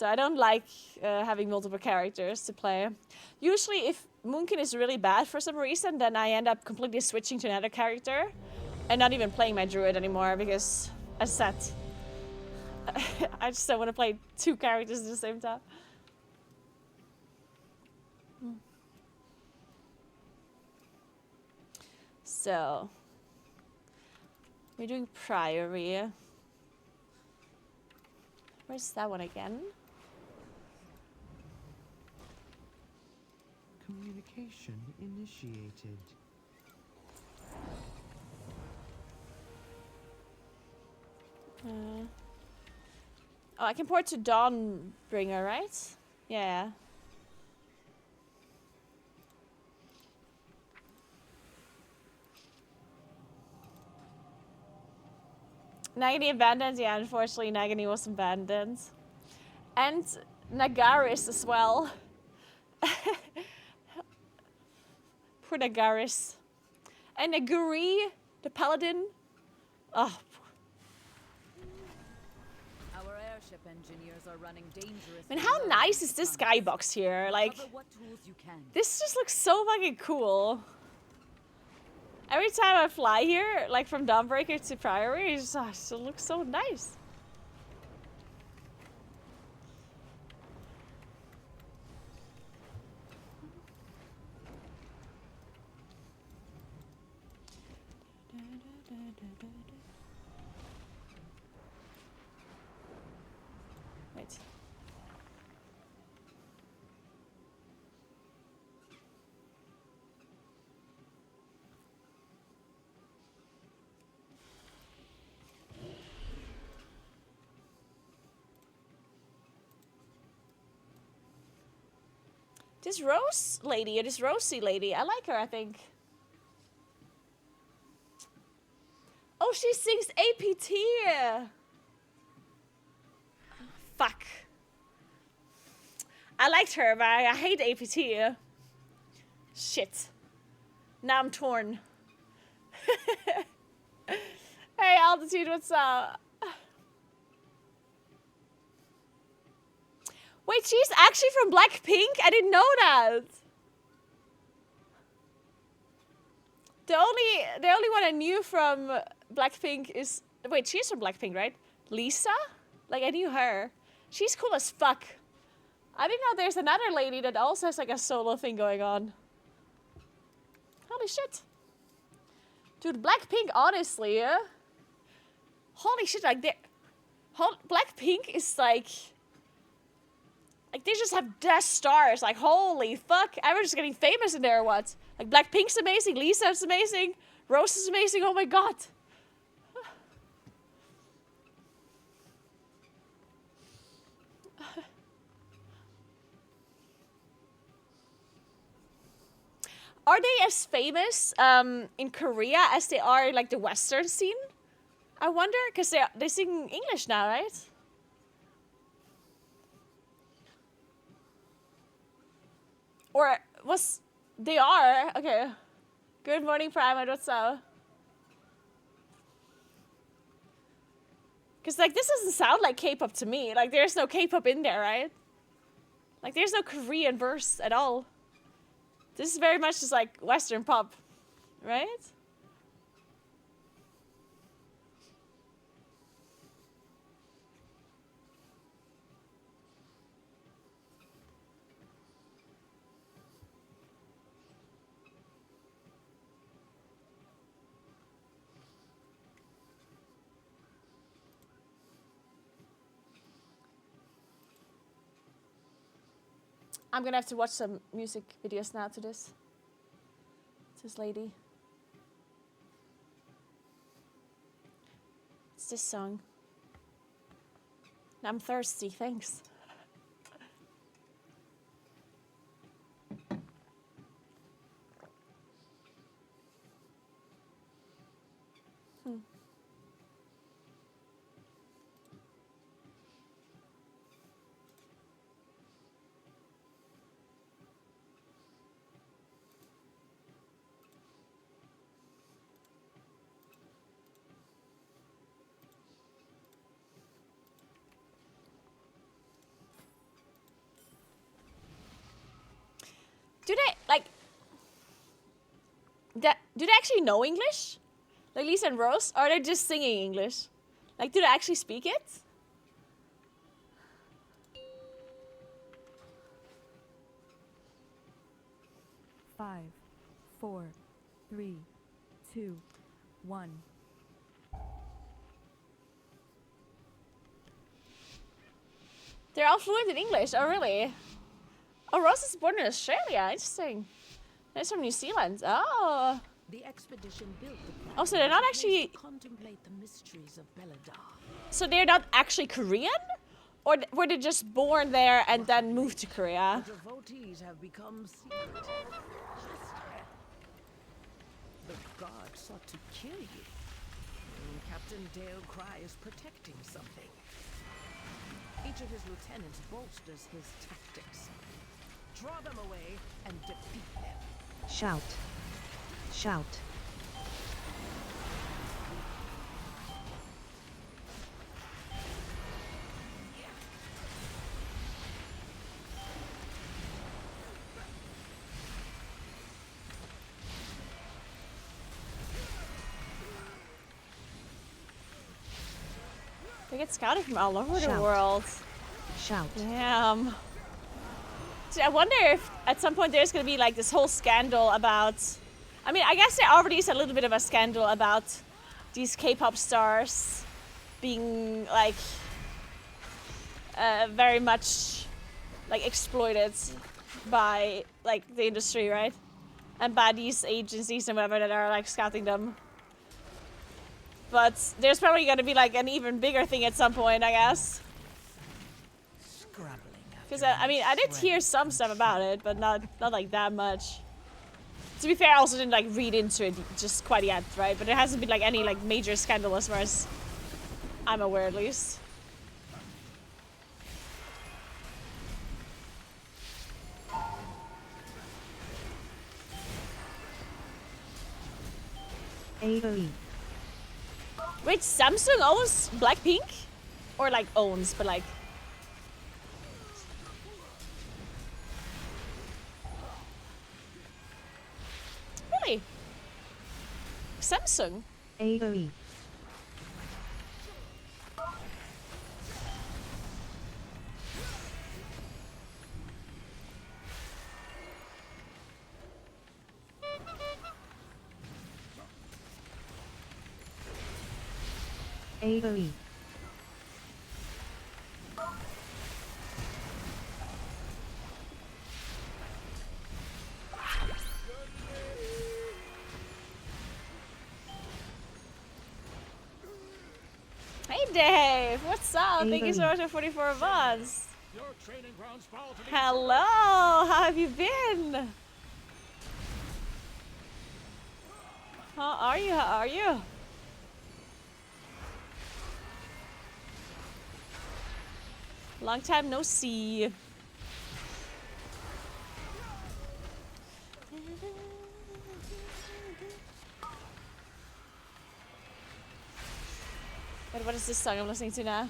I don't like having multiple characters to play. Usually if Moonkin is really bad for some reason, then I end up completely switching to another character and not even playing my druid anymore because, as said, I just don't want to play two characters at the same time. So, we're doing Priory. Where's that one again? Communication initiated. Oh, I can port to Dawnbringer, right? Yeah. Nagini abandoned? Yeah, unfortunately Nagini was abandoned. And Nagaris as well. Poor Nagaris. And Naguri, the paladin. Oh. Our airship engineers are running dangerous. And how nice is this skybox here? Like, What tools you can. this just looks so fucking cool. Every time I fly here, like from Dawnbreaker to Priory, it just looks so nice. Wait. This Rose lady, or this Rosie lady, I like her, I think. Oh, she sings APT! Fuck. I liked her, but I hate APT. Shit. Now I'm torn. Hey, Altitude, what's up? Wait, she's actually from Blackpink? I didn't know that. The only one I knew from Blackpink is... Wait, she's from Blackpink, right? Lisa? Like, I knew her. She's cool as fuck. I didn't know there's another lady that also has like a solo thing going on. Holy shit. Dude, Blackpink, honestly, holy shit, like, Blackpink is like... Like, they just have guest stars. Like, holy fuck. I'm just getting famous in there or what? Like, Blackpink's amazing. Lisa's amazing. Rose is amazing. Oh my god. Are they as famous in Korea as they are in, like, the Western scene? I wonder, because they sing English now, right? Or they are? Okay. Good morning, Prime. What's up? Because, like, this doesn't sound like K-pop to me. Like, there's no K-pop in there, right? Like, there's no Korean verse at all. This is very much just, like, Western pop, right? I'm gonna have to watch some music videos now to this. This lady. It's this song. I'm thirsty, thanks. Do they, like, do they actually know English? Like Lisa and Rose? Or are they just singing English? Like, do they actually speak it? Five, 4, 3, 2, 1. They're all fluent in English. Oh, really? Oh, Rose is born in Australia. Interesting. They're from New Zealand. Oh. The expedition built the Oh, so they're not place actually... to contemplate the mysteries of Belladar. So they're not actually Korean? Or were they just born there and then moved to Korea? The devotees have become secret, hostile. The guard sought to kill you. Captain Dale Cry is protecting something. Each of his lieutenants bolsters his tactics. Draw them away and defeat them. Shout. Shout. We get scouted from all over the Shout. world. Shout. Damn. So I wonder if at some point there's gonna be like this whole scandal about. I mean, I guess there already is a little bit of a scandal about these K-pop stars being like very much like exploited by like the industry, right? And by these agencies and whatever that are like scouting them. But there's probably gonna be like an even bigger thing at some point, I guess. Scrabbling. Because I mean, I did hear some stuff about it, but not like that much. To be fair, I also didn't like read into it just quite yet, right? But there hasn't been like any like major scandal as far as I'm aware, at least. AOE. Wait, Samsung owns Blackpink? Or like owns, but like... Really? Samsung? AOE. AOE. Hey Dave, what's up? Thank you so AOE. much for 44 months. Your training grounds fall to me. Hello, how have you been? How are you? How are you? Long time no see. Wait, what is this song I'm listening to now?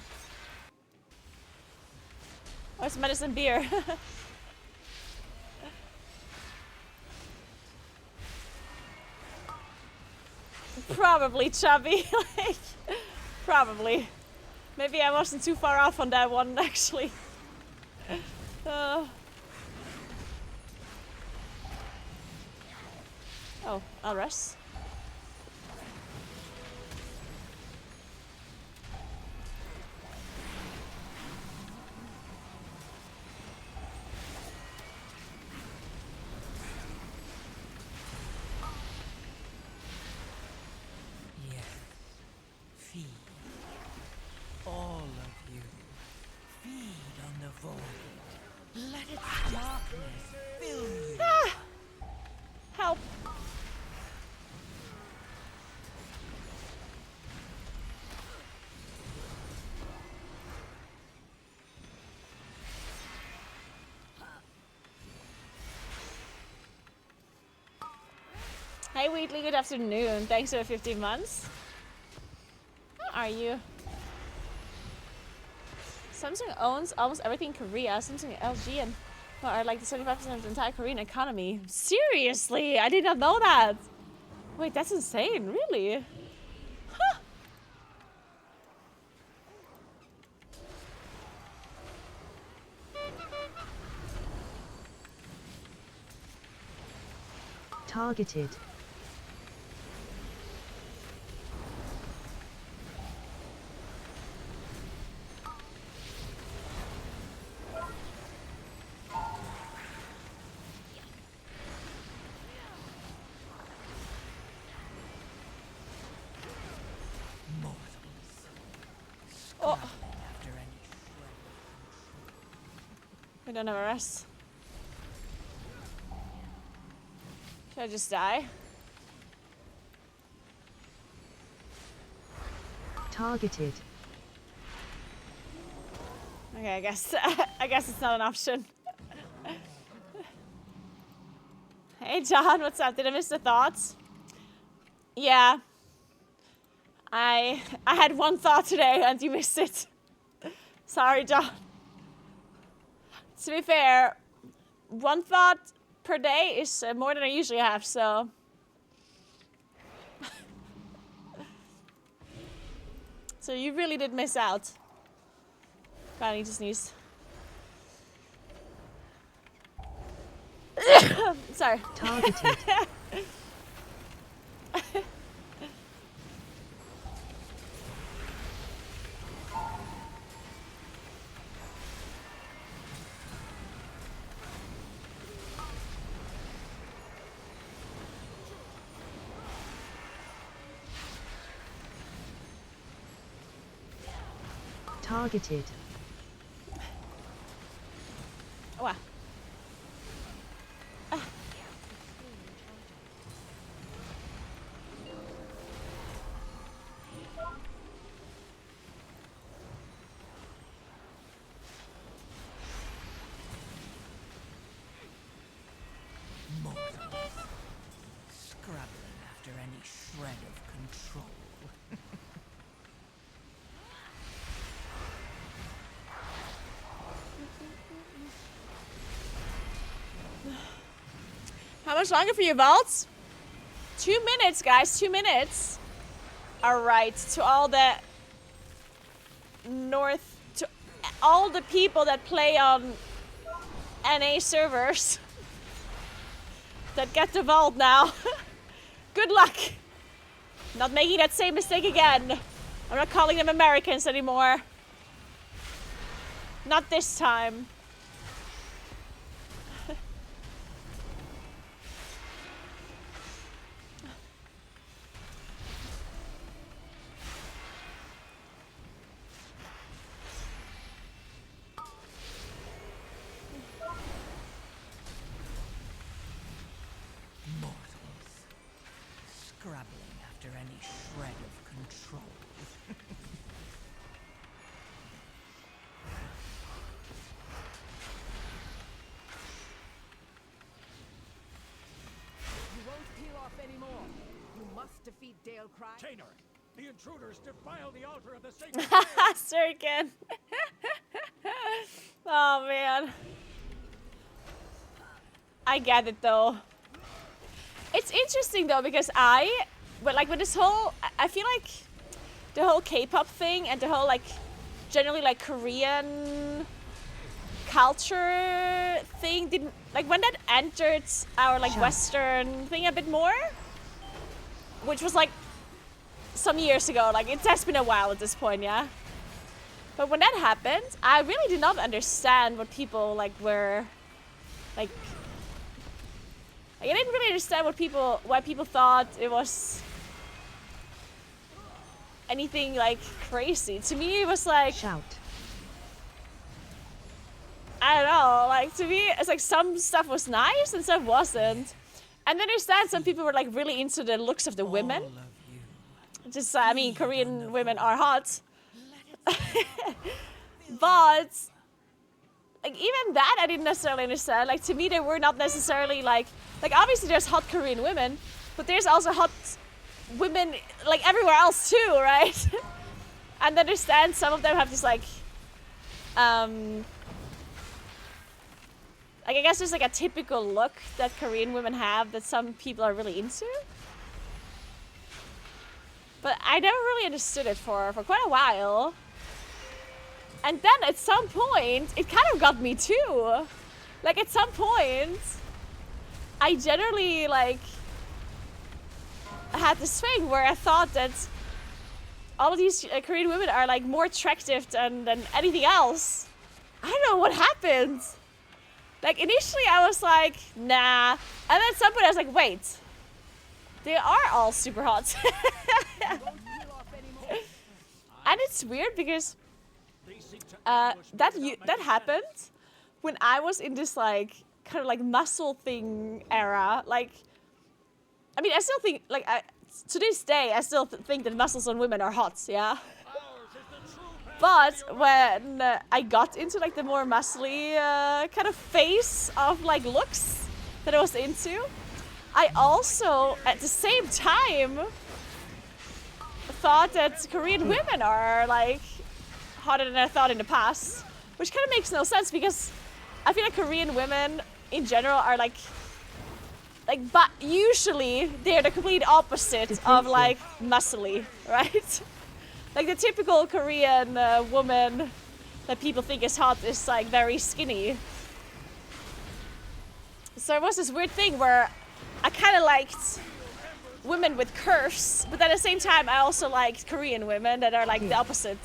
Oh, it's Medicine Beer. Probably chubby. Like, probably. Maybe I wasn't too far off on that one, actually. Oh, I'll rest. Yes. Feed. All of you. Feed on the void. Let its darkness fill you. Ah! Help. Hey Wheatley, good afternoon. Thanks for 15 months. How are you? Samsung owns almost everything in Korea. Samsung, LG, and are like the 75% of the entire Korean economy. Seriously, I did not know that. Wait, that's insane, really? Huh. Targeted. Oh, After any we don't have a rest. Should I just die? Targeted. Okay, I guess I guess it's not an option. Hey John, what's up? Did I miss the thoughts? Yeah. I had one thought today and you missed it. Sorry, John. To be fair, one thought per day is more than I usually have, so. So you really did miss out. God, I need to sneeze. Sorry. Targeted. Targeted. Wow. Mortals. Scrabbling after any shred of control. How much longer for you, Vaults? 2 minutes, guys. 2 minutes. All right. To all the North, to all the people that play on NA servers that get the vault now. Good luck. Not making that same mistake again. I'm not calling them Americans anymore. Not this time. Mortals. Scrabbling after any shred of control. You won't peel off anymore. You must defeat Dale Cry. Tainer, the intruders defile the altar of the sacred Sirkin. Oh man. I get it though. It's interesting though because but with this whole, I feel like the whole K-pop thing and the whole like generally like Korean culture thing didn't, like when that entered our like Western thing a bit more, which was like some years ago, like it has been a while at this point, yeah. But when that happened, I really did not understand what people like were like. I didn't really understand why people thought it was anything like crazy. To me, it was like Shout. I don't know. Like to me, it's like some stuff was nice and stuff wasn't. And then I understand some people were like really into the looks of the women. All of you. Just I mean, Korean women are hot, but like even that I didn't necessarily understand. Like to me, they were not necessarily like obviously there's hot Korean women, but there's also hot women like everywhere else too, right? And understand some of them have this like I guess there's like a typical look that Korean women have that some people are really into. But I never really understood it for quite a while. And then at some point, it kind of got me too. Like at some point, I generally like had this thing where I thought that all of these Korean women are like more attractive than anything else. I don't know what happened. Like initially I was like, nah. And then at some point I was like, wait. They are all super hot. And it's weird because that happened when I was in this like kind of like muscle thing era. Like, I mean, I still think like to this day I still think that muscles on women are hot, yeah. But when I got into like the more muscly kind of phase of like looks that I was into, I also at the same time thought that Korean women are like hotter than I thought in the past, which kind of makes no sense because I feel like Korean women in general are like but usually they're the complete opposite of like muscly, right? Like the typical Korean woman that people think is hot is like very skinny. So it was this weird thing where I kind of liked women with curves, but at the same time I also liked Korean women that are like the opposite.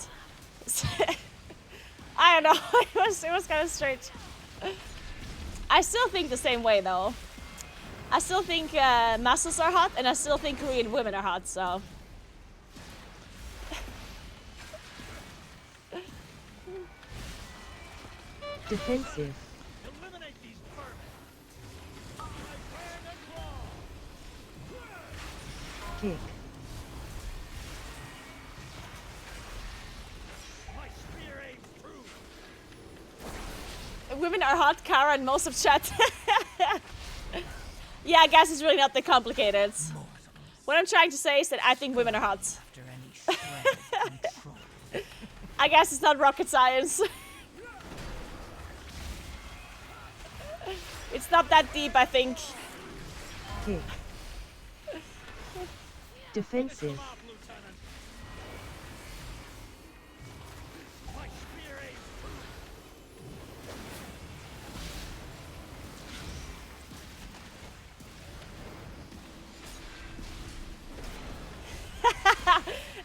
I don't know, it was kind of strange. I still think the same way though. I still think muscles are hot, and I still think Korean women are hot, so. Defensive. Eliminate these vermin. Kick. My spear aims true. Women are hot, Kara, and most of chat. Yeah, I guess it's really not that complicated. What I'm trying to say is that I think women are hot. After any shred of control. I guess it's not rocket science. It's not that deep, I think. Kick. Defensive. Come off, Lieutenant. My spear aims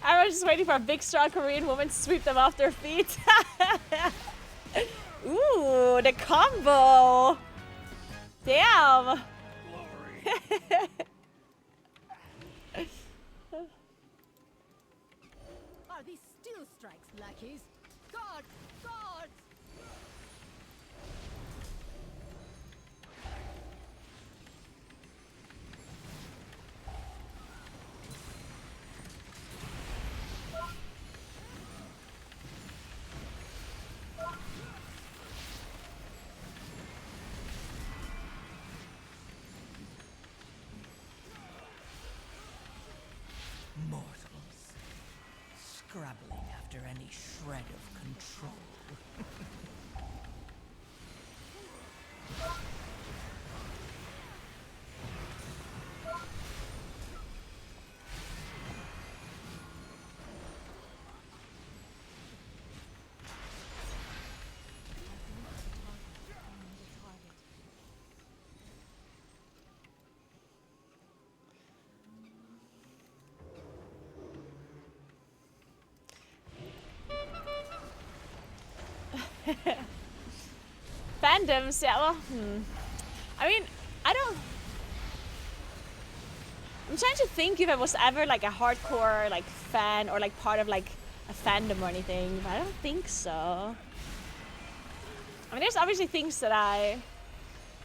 I was just waiting for a big, strong Korean woman to sweep them off their feet. Ooh, the combo. Damn. Are these still strikes, lackeys? Guards! Guards! Mortals. Scrabbling after any shred of control. Fandoms, yeah, well, I mean, I don't... I'm trying to think if I was ever like a hardcore like fan or like part of like a fandom or anything, but I don't think so. I mean, there's obviously things that I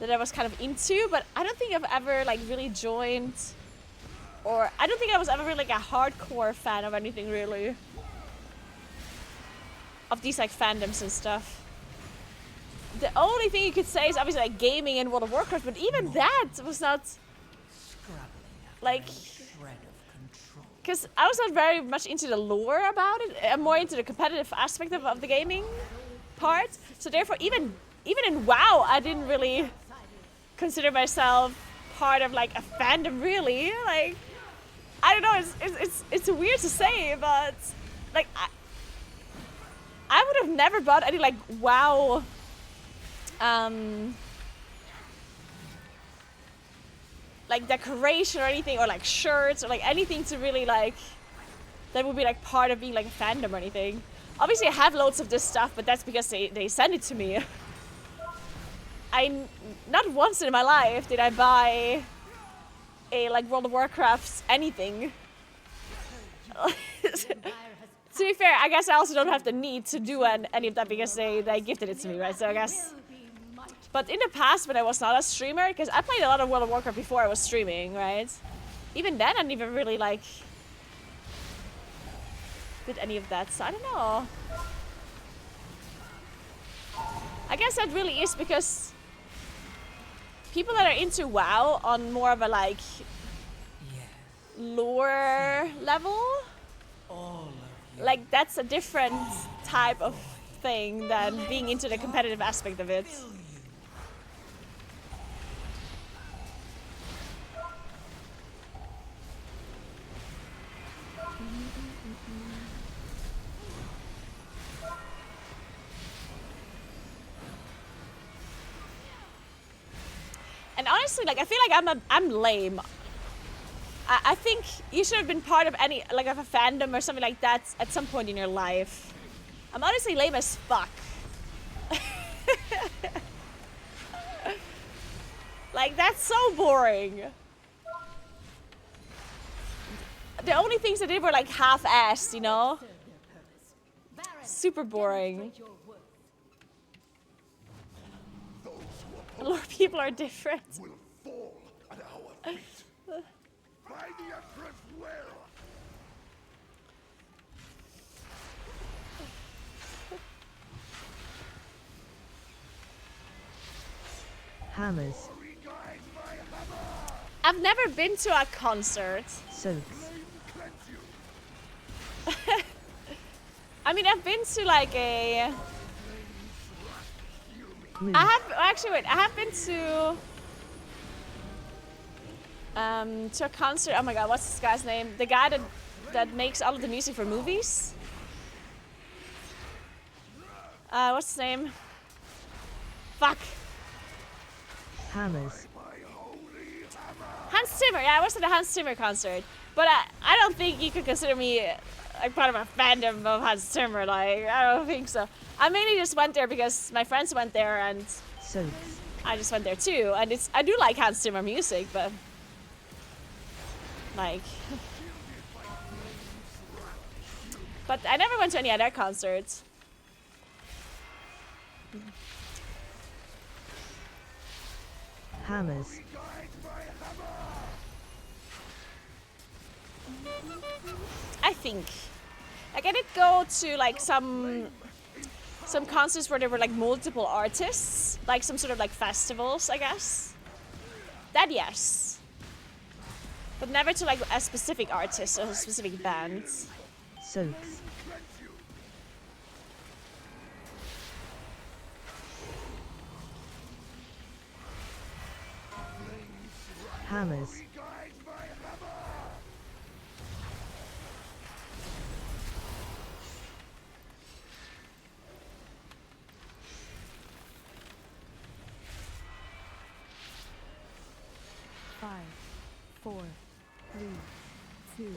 was kind of into, but I don't think I've ever like really joined, or I don't think I was ever really like a hardcore fan of anything really. Of these like fandoms and stuff. The only thing you could say is obviously like gaming and World of Warcraft, but even that was not like, because I was not very much into the lore about it. I'm more into the competitive aspect of the gaming part. So therefore, even in WoW, I didn't really consider myself part of like a fandom really. Like, I don't know. It's weird to say, but like I would have never bought any like WoW. Like decoration or anything, or like shirts or like anything to really like that would be like part of being like a fandom or anything. Obviously I have loads of this stuff, but that's because they send it to me. Not once in my life did I buy a like World of Warcraft anything. To be fair, I guess I also don't have the need to do any of that because they gifted it to me, right? So I guess. But in the past, when I was not a streamer, because I played a lot of World of Warcraft before I was streaming, right? Even then, I didn't even really like did any of that. So I don't know. I guess that really is because people that are into WoW on more of a like lore level, like that's a different type of thing than being into the competitive aspect of it. honestly, like, I feel like I'm lame. I think you should have been part of any, like, of a fandom or something like that at some point in your life. I'm honestly lame as fuck. Like, that's so boring. The only things I did were like half-assed, you know? Super boring. A lot of people are different. Will fall at our feet. By the Empress will. Hammers. I've never been to a concert. Soaks. I mean, I've been to like a... Glue. I have been to a concert. Oh my god, what's this guy's name? The guy that makes all of the music for movies. What's his name? Fuck. Hammers. Hans Zimmer. Yeah, I was at a Hans Zimmer concert, but I don't think you could consider me like part of a fandom of Hans Zimmer. Like, I don't think so. I mainly just went there because my friends went there and Soaks. I just went there too. And I do like Hans Zimmer music, but like, but I never went to any other concerts. Hammers. I think, like, I did go to like some concerts where there were like multiple artists, like some sort of like festivals, I guess. That yes, but never to like a specific artist or a specific band. Soaks. Hammers. Five, four, three, two.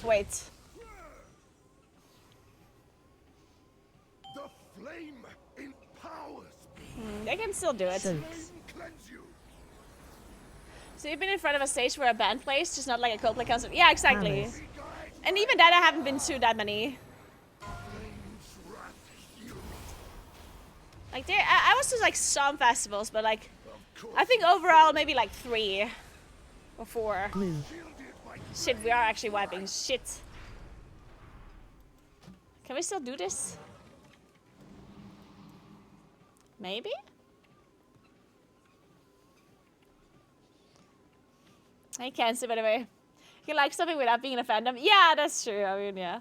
Wait, The flame empowers me. I can still do it. Soaks. Cleanse you. So you've been in front of a stage where a band plays, just not like a Coldplay concert. Yeah, exactly. Hammers. And even that, I haven't been to that many. Like there, I was to like some festivals, but like, I think overall maybe like 3 or 4. Glue. Shit, we are actually wiping. Shit. Can we still do this? Maybe? I can't see, by the way. You can like something without being in a fandom. Yeah, that's true. I mean, yeah.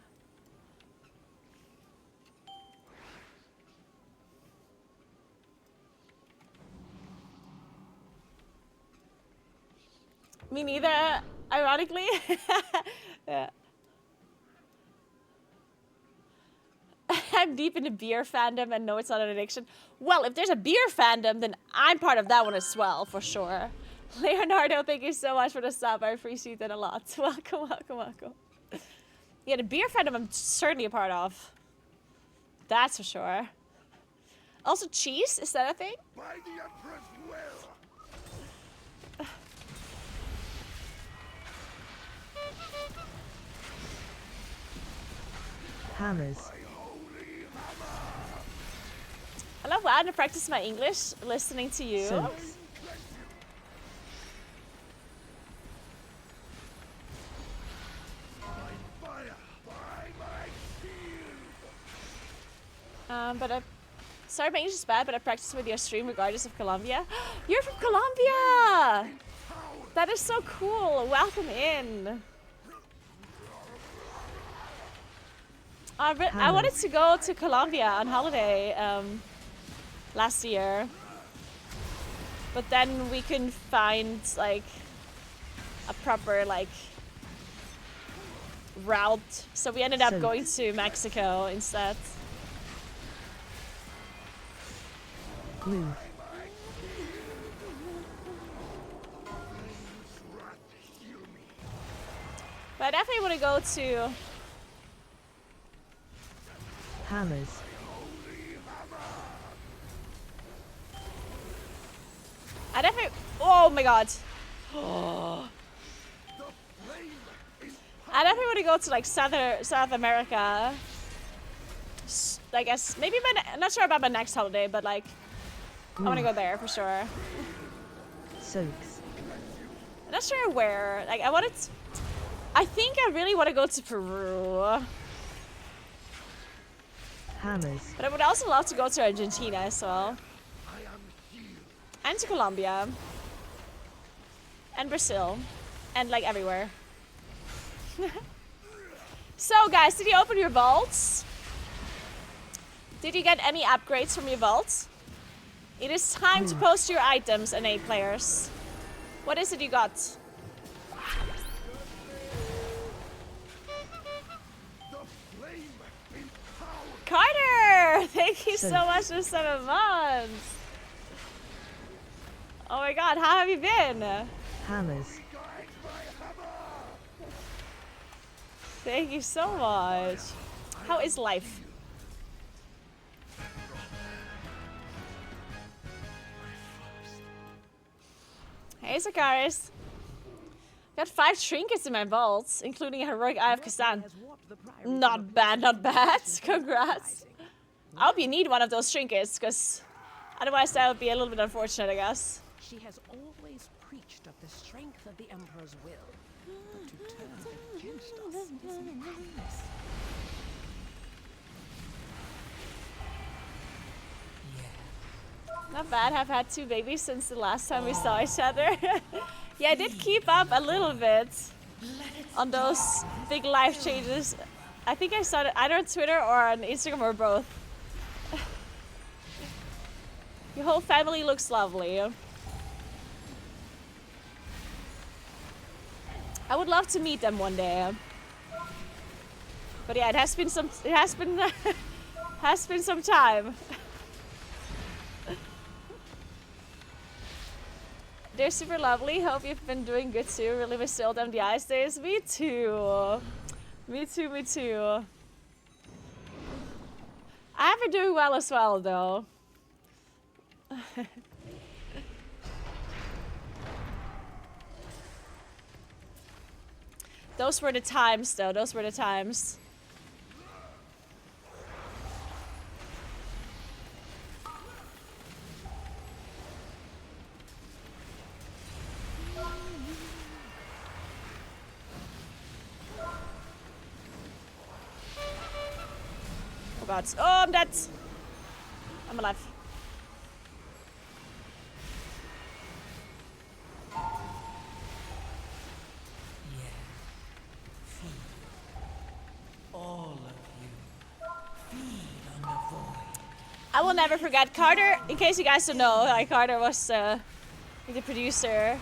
Me neither, ironically. Yeah. I'm deep in the beer fandom and know it's not an addiction. Well, if there's a beer fandom, then I'm part of that one as well, for sure. Leonardo, thank you so much for the sub. I appreciate it a lot. Welcome, welcome, welcome. Yeah, the beer fandom I'm certainly a part of. That's for sure. Also, cheese, is that a thing? By the Empress will. Hammers. I love how to practice my English listening to you. Soaks. But sorry, my English is bad, but I practice with your stream regardless of Colombia. You're from Colombia! That is so cool. Welcome in. I wanted to go to Colombia on holiday last year, but then we couldn't find like a proper like route, so we ended up going to Mexico instead. Glue. But I definitely want to go to... Hammers. I definitely... Oh my god. I definitely want to go to like South America. I guess maybe I'm not sure about my next holiday, but like I want to go there for sure. Soaks. I'm not sure where. Like I think I really want to go to Peru, Hammers. but I would also love to go to Argentina as well, and to Colombia, and Brazil, and like everywhere. So guys, did you open your vaults? Did you get any upgrades from your vaults? It is time to post your items, NA players. What is it you got? Carter! Thank you so much for 7 months. Oh my god, how have you been? Hammers. Thank you so much. How is life? Hey, Zakaris. Got 5 trinkets in my vaults, including a heroic Eye of Kasan. Not bad, not bad. Congrats. I hope you need one of those trinkets, because otherwise that would be a little bit unfortunate, I guess. She has always preached of the strength of the Emperor's will, but to turn against us is madness. Not bad, I've had 2 babies since the last time we saw each other. Yeah, I did keep up a little bit on those big life changes. I think I saw it either on Twitter or on Instagram or both. Your whole family looks lovely. I would love to meet them one day. But yeah, it has been some time. They're super lovely. Hope you've been doing good too. Really miss the old MDI days. Me too. Me too, me too. I have been doing well as well though. Those were the times though. Those were the times. Oh god. Oh, I'm dead. I'm alive. I will never forget Carter. In case you guys don't know, like Carter was the producer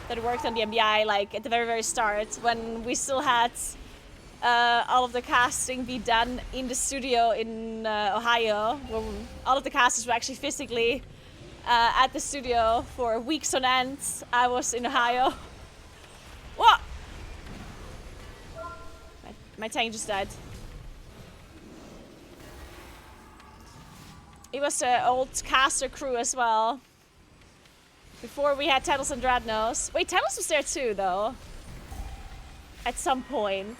that worked on the MBI like at the very, very start when we still had all of the casting be done in the studio in Ohio, where all of the casters were actually physically at the studio for weeks on end. I was in Ohio. What? My tank just died. It was an old caster crew as well. Before we had Tattles and Dreadnoughts. Wait, Tattles was there too, though. At some point.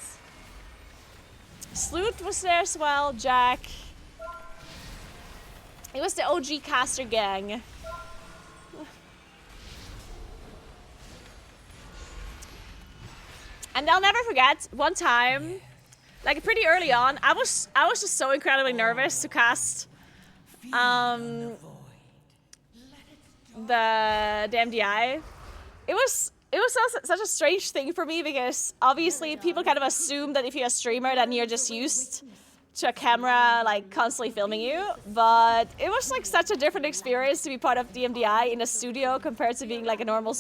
Sloot was there as well, Jack. It was the OG caster gang. And I'll never forget, one time, like pretty early on, I was just so incredibly nervous to cast the MDI. It was such a strange thing for me because obviously people kind of assume that if you're a streamer then you're just used to a camera like constantly filming you, but it was like such a different experience to be part of the MDI in a studio compared to being like a normal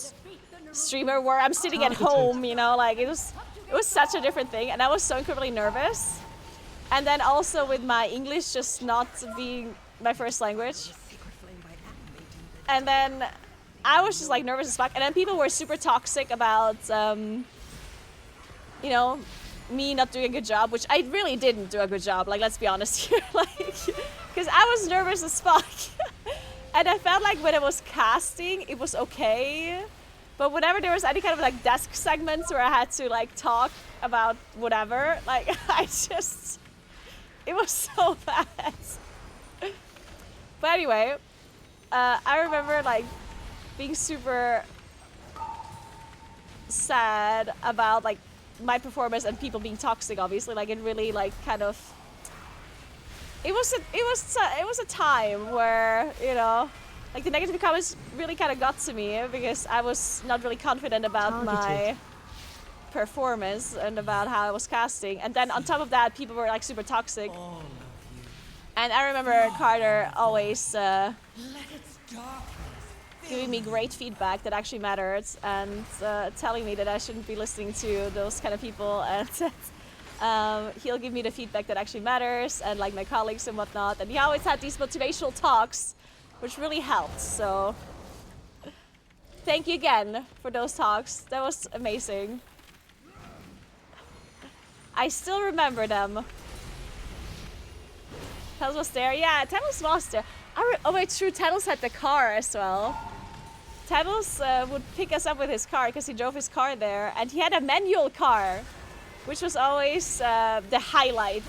streamer where I'm sitting at home, you know, like it was such a different thing, and I was so incredibly nervous. And then also with my English just not being my first language. And then I was just like nervous as fuck. And then people were super toxic about you know, me not doing a good job, which I really didn't do a good job. Like, let's be honest here. Like, because I was nervous as fuck. And I felt like when I was casting, it was okay. But whenever there was any kind of like desk segments where I had to like talk about whatever, like it was so bad. But anyway, I remember like being super sad about like my performance and people being toxic. Obviously, like it really like kind of. It was a time where, you know, like the negative comments really kind of got to me because I was not really confident about my performance and about how I was casting. And then on top of that, people were like super toxic. And I remember Carter always giving me great feedback that actually mattered and telling me that I shouldn't be listening to those kind of people and he'll give me the feedback that actually matters and like my colleagues and whatnot. And he always had these motivational talks, which really helped. So thank you again for those talks. That was amazing. I still remember them. Talos was there. Yeah, Talos was there. Oh wait, true. Talos had the car as well. Talos would pick us up with his car because he drove his car there. And he had a manual car, which was always the highlight.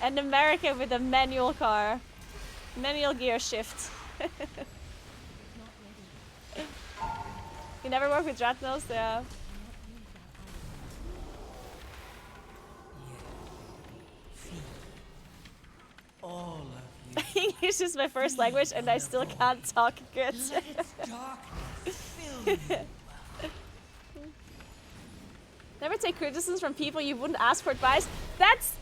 An American with a manual car. Manual gear shift. You never work with Dratnos? Yeah. All of you. English is my first language and I still can't talk good. Let its darkness fill you. Never take criticisms from people you wouldn't ask for advice. That's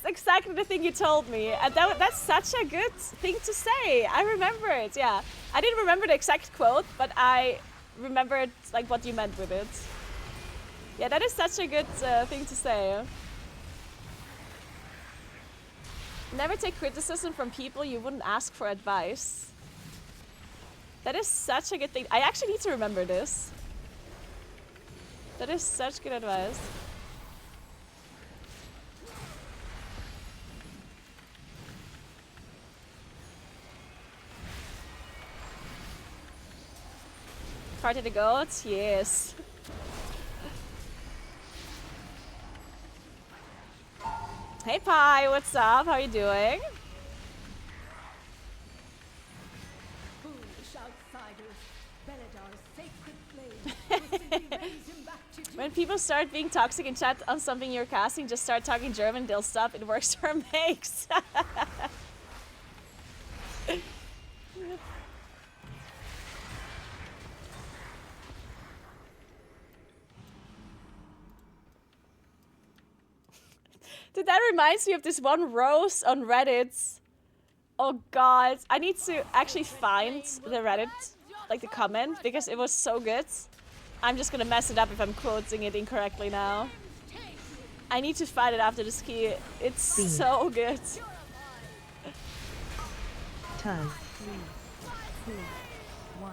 exactly the thing you told me. And that's such a good thing to say. I remember it, yeah. I didn't remember the exact quote, but I remembered like what you meant with it. Yeah, that is such a good thing to say. Never take criticism from people you wouldn't ask for advice. That is such a good thing. I actually need to remember this. That is such good advice. Party the goats? Yes. Hey Pi, what's up? How are you doing? Foolish outsiders. Beladar's sacred flame will simply raise him back to When people start being toxic in chat on something you're casting, just start talking German, they'll stop. It works for makes. Dude, that reminds me of this one roast on Reddit. Oh god, I need to actually find the Reddit, like the comment, because it was so good. I'm just gonna mess it up if I'm quoting it incorrectly now. I need to find it after the ski. It's so good. Turn. 3, 2, 1.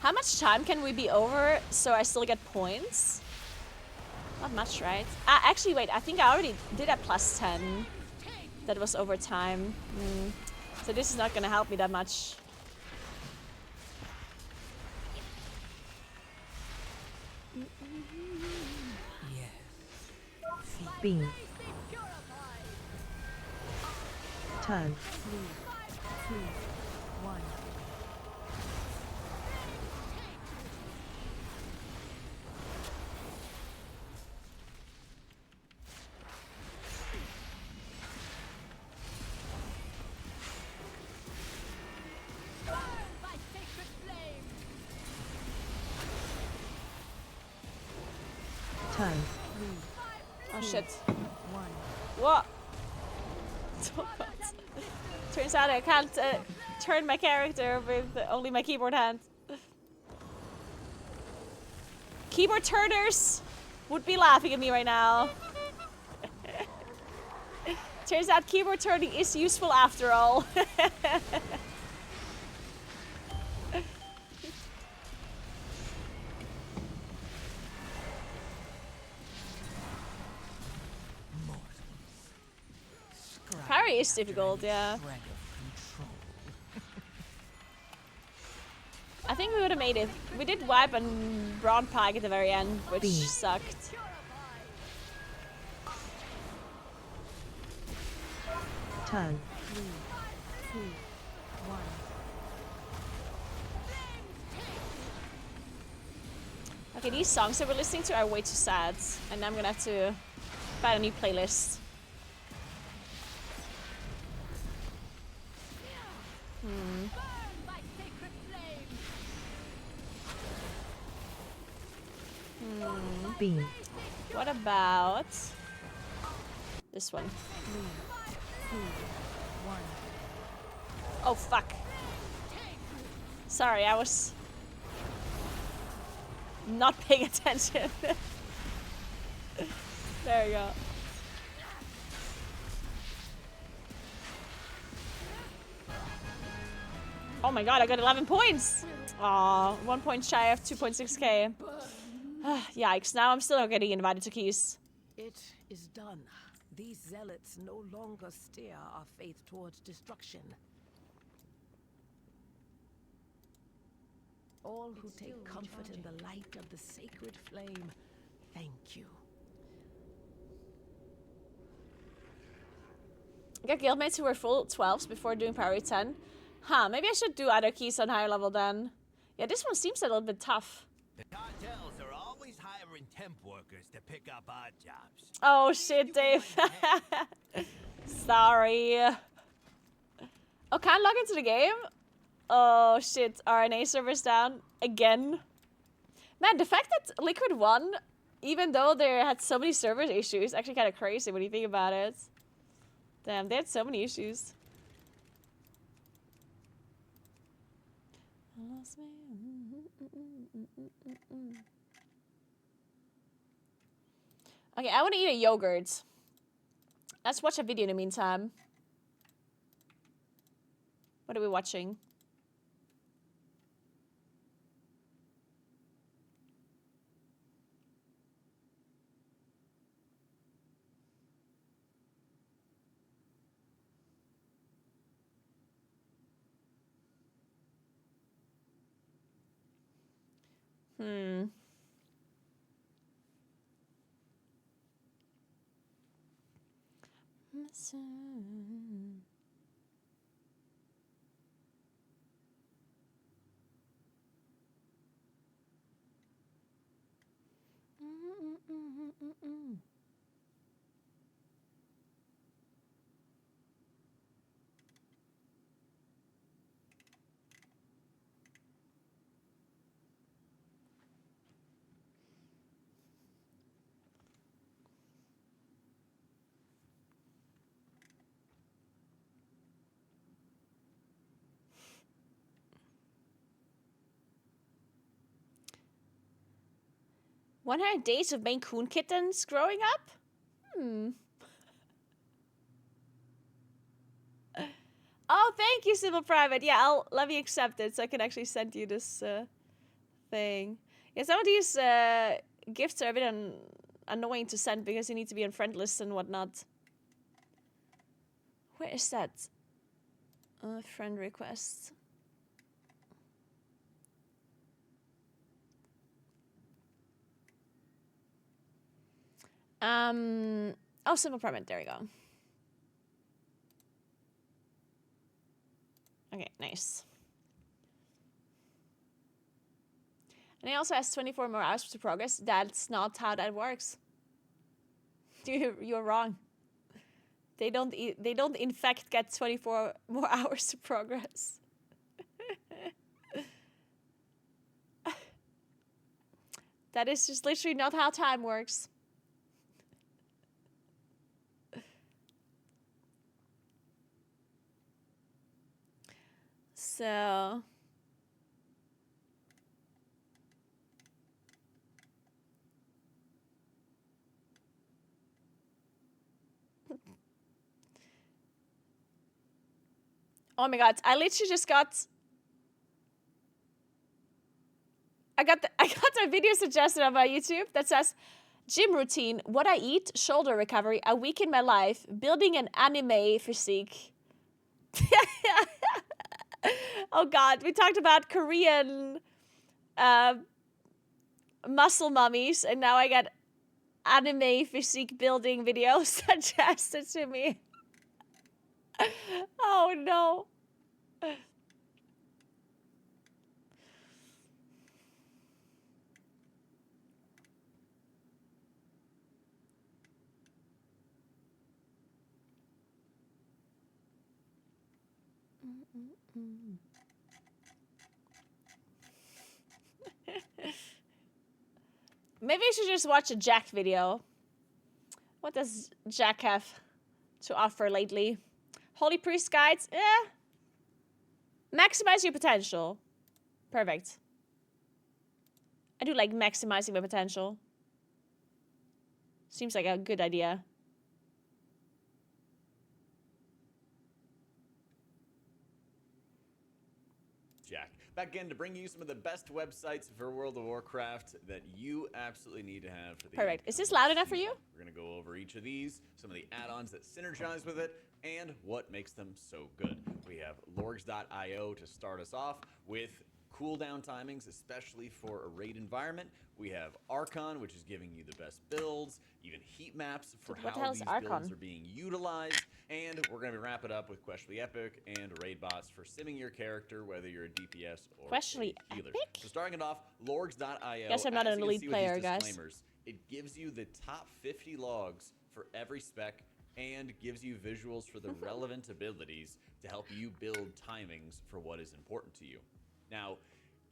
How much time can we be over so I still get points? Not much, right? Actually, wait, I think I already did a plus 10. That was over time. So this is not gonna help me that much. Beam. Turn. 3, 2, 1. Turn. 3, Oh shit. 1. What? Turns out I can't turn my character with only my keyboard hand. Keyboard turners would be laughing at me right now. Turns out keyboard turning is useful after all. Parry is difficult, yeah. I think we would have made it. We did wipe and Braun Pike at the very end, which sucked. Turn. 3, 2, 1. Okay, these songs that we're listening to are way too sad, and I'm gonna have to find a new playlist. Beam. What about this one? 3, 2, 1. Oh fuck. Sorry, I was not paying attention. There we go. Oh my god, I got 11 points! Aw, 1 point shy of 2.6k. Yikes, now I'm still not getting invited to keys. It is done. These zealots no longer steer our faith towards destruction. All who take comfort in the light of the sacred flame, thank you. I got guildmates who were full 12s before doing priority 10. Huh, maybe I should do other keys on higher level then. Yeah, this one seems a little bit tough. The cartels are always hiring temp workers to pick up odd jobs. Oh shit, Dave. Sorry. Oh, can't log into the game? Oh shit, RNA server's down again. Man, the fact that Liquid won, even though they had so many server issues, actually kind of crazy when you think about it. Damn, they had so many issues. Okay, I want to eat a yogurt. Let's watch a video in the meantime. What are we watching? "100 days of Maine Coon kittens growing up?" Oh, thank you, Civil Private. Yeah, let me accept it so I can actually send you this thing. Yeah, some of these gifts are a bit annoying to send because you need to be on friend lists and whatnot. Where is that? Friend request. Oh, Simple Private, there we go. Okay, nice. And it also has 24 more hours to progress. That's not how that works. You're wrong. They don't in fact get 24 more hours to progress. That is just literally not how time works. So Oh my god, I literally just got... I got a video suggested on my YouTube that says, gym routine, what I eat, shoulder recovery, a week in my life, building an anime physique. Oh god, we talked about Korean muscle mummies, and now I got anime physique building videos suggested to me. Oh no. Maybe I should just watch a Jack video. What does Jack have to offer lately? Holy Priest guides? Maximize your potential. Perfect. I do like maximizing my potential. Seems like a good idea. Jack, back again to bring you some of the best websites for World of Warcraft that you absolutely need to have for the Perfect. Is this upcoming loud enough for you? season. We're going to go over each of these, some of the add-ons that synergize with it, and what makes them so good. We have lorgs.io to start us off with cooldown timings, especially for a raid environment. We have Archon, which is giving you the best builds, even heat maps for What the how hell is these Archon? builds are being utilized, and we're going to wrap it up with Questly Epic and raid bots for simming your character, whether you're a DPS or Questly a healer. Epic? So starting it off, lorgs.io. Guess I'm not as an you can elite see with player, these guys. disclaimers, it gives you the top 50 logs for every spec and gives you visuals for the relevant abilities to help you build timings for what is important to you. Now,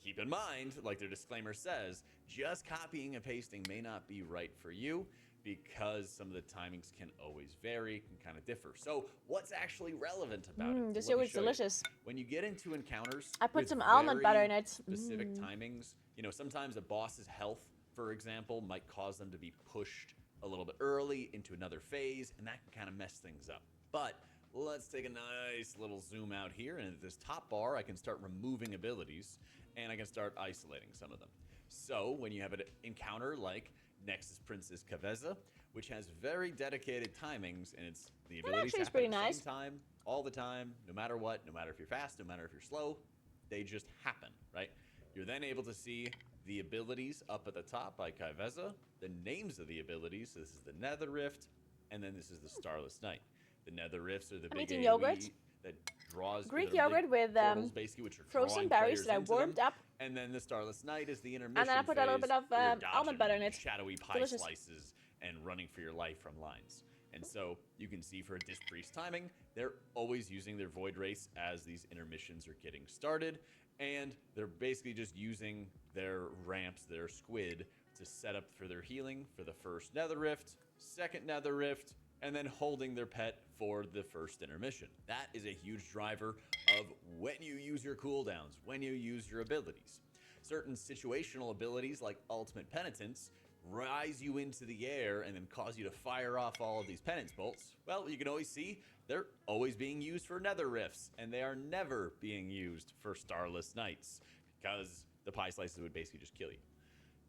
keep in mind, like their disclaimer says, just copying and pasting may not be right for you because some of the timings can always vary, can kind of differ. So what's actually relevant about it? This Let me yogurt's show you. delicious. When you get into encounters, I put with some almond butter in very it. Specific timings. You know, sometimes a boss's health, for example, might cause them to be pushed a little bit early into another phase, and that can kind of mess things up. But let's take a nice little zoom out here, and at this top bar, I can start removing abilities, and I can start isolating some of them. So when you have an encounter like Nexus Princess Kaveza, which has very dedicated timings, and it's the abilities actually is happen pretty at the nice. same time, all the time, no matter what, no matter if you're fast, no matter if you're slow, they just happen, right? You're then able to see the abilities up at the top by Kaveza, the names of the abilities. So this is the Nether Rift, and then this is the Starless Night. The Nether Rifts are the I'm big eating AoE yogurt. that draws Greek that are big yogurt with portals, basically, which are frozen drawing berries players that I into warmed them. up. And then the Starless Night is the intermission And then I put a little phase bit of where you're almond dodging butter in it. shadowy pie Delicious. slices and running for your life from lines. And so you can see for a Disc Priest timing, they're always using their Void Race as these intermissions are getting started. And they're basically just using their ramps, their squid, to set up for their healing for the first Nether Rift, second Nether Rift, and then holding their pet for the first intermission. That is a huge driver of when you use your cooldowns, when you use your abilities. Certain situational abilities like Ultimate Penitence rise you into the air and then cause you to fire off all of these penance bolts. Well, you can always see they're always being used for Nether Rifts, and they are never being used for Starless Nights, because the pie slices would basically just kill you.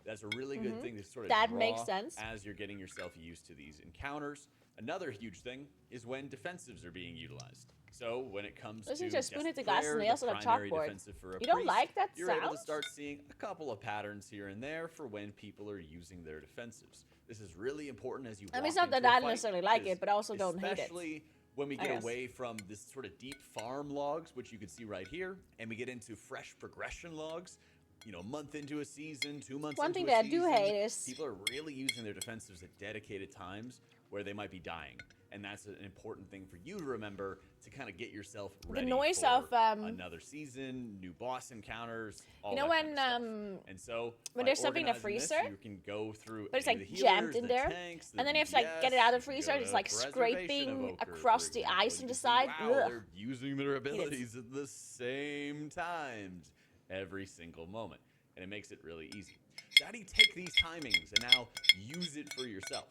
That's a really good thing to sort of That draw makes sense. as you're getting yourself used to these encounters. Another huge thing is when defensives are being utilized. So when it comes Listening to to a spoon Death at the glass Prayer, nails the on a primary chalkboard. defensive for a You don't priest, like that you're able to sound? start seeing a couple of patterns here and there for when people are using their defensives. This is really important as you I mean, walk it's not into that a I fight, necessarily like because it, but I also don't hate it. Especially when we I get guess. away from this sort of deep farm logs, which you can see right here, and we get into fresh progression logs, you know, a month into a season, 2 months One into thing a that I do season, hate is- people are really using their defensives at dedicated times where they might be dying. And that's an important thing for you to remember to kind of get yourself ready noise for of, another season, new boss encounters, all You know that when kind of stuff. And so when by there's something in the organizing this, freezer, you can go through but it's any like of the jammed healers, in the there, tanks, the and then you have to like get it out of the DPS, freezer, and it's go like to Preservation scraping Evoker, across for the example. ice You on the can see, side. wow, Ugh. they're using their abilities at the same times every single moment, and it makes it really easy. So how do you take these timings and now use it for yourself?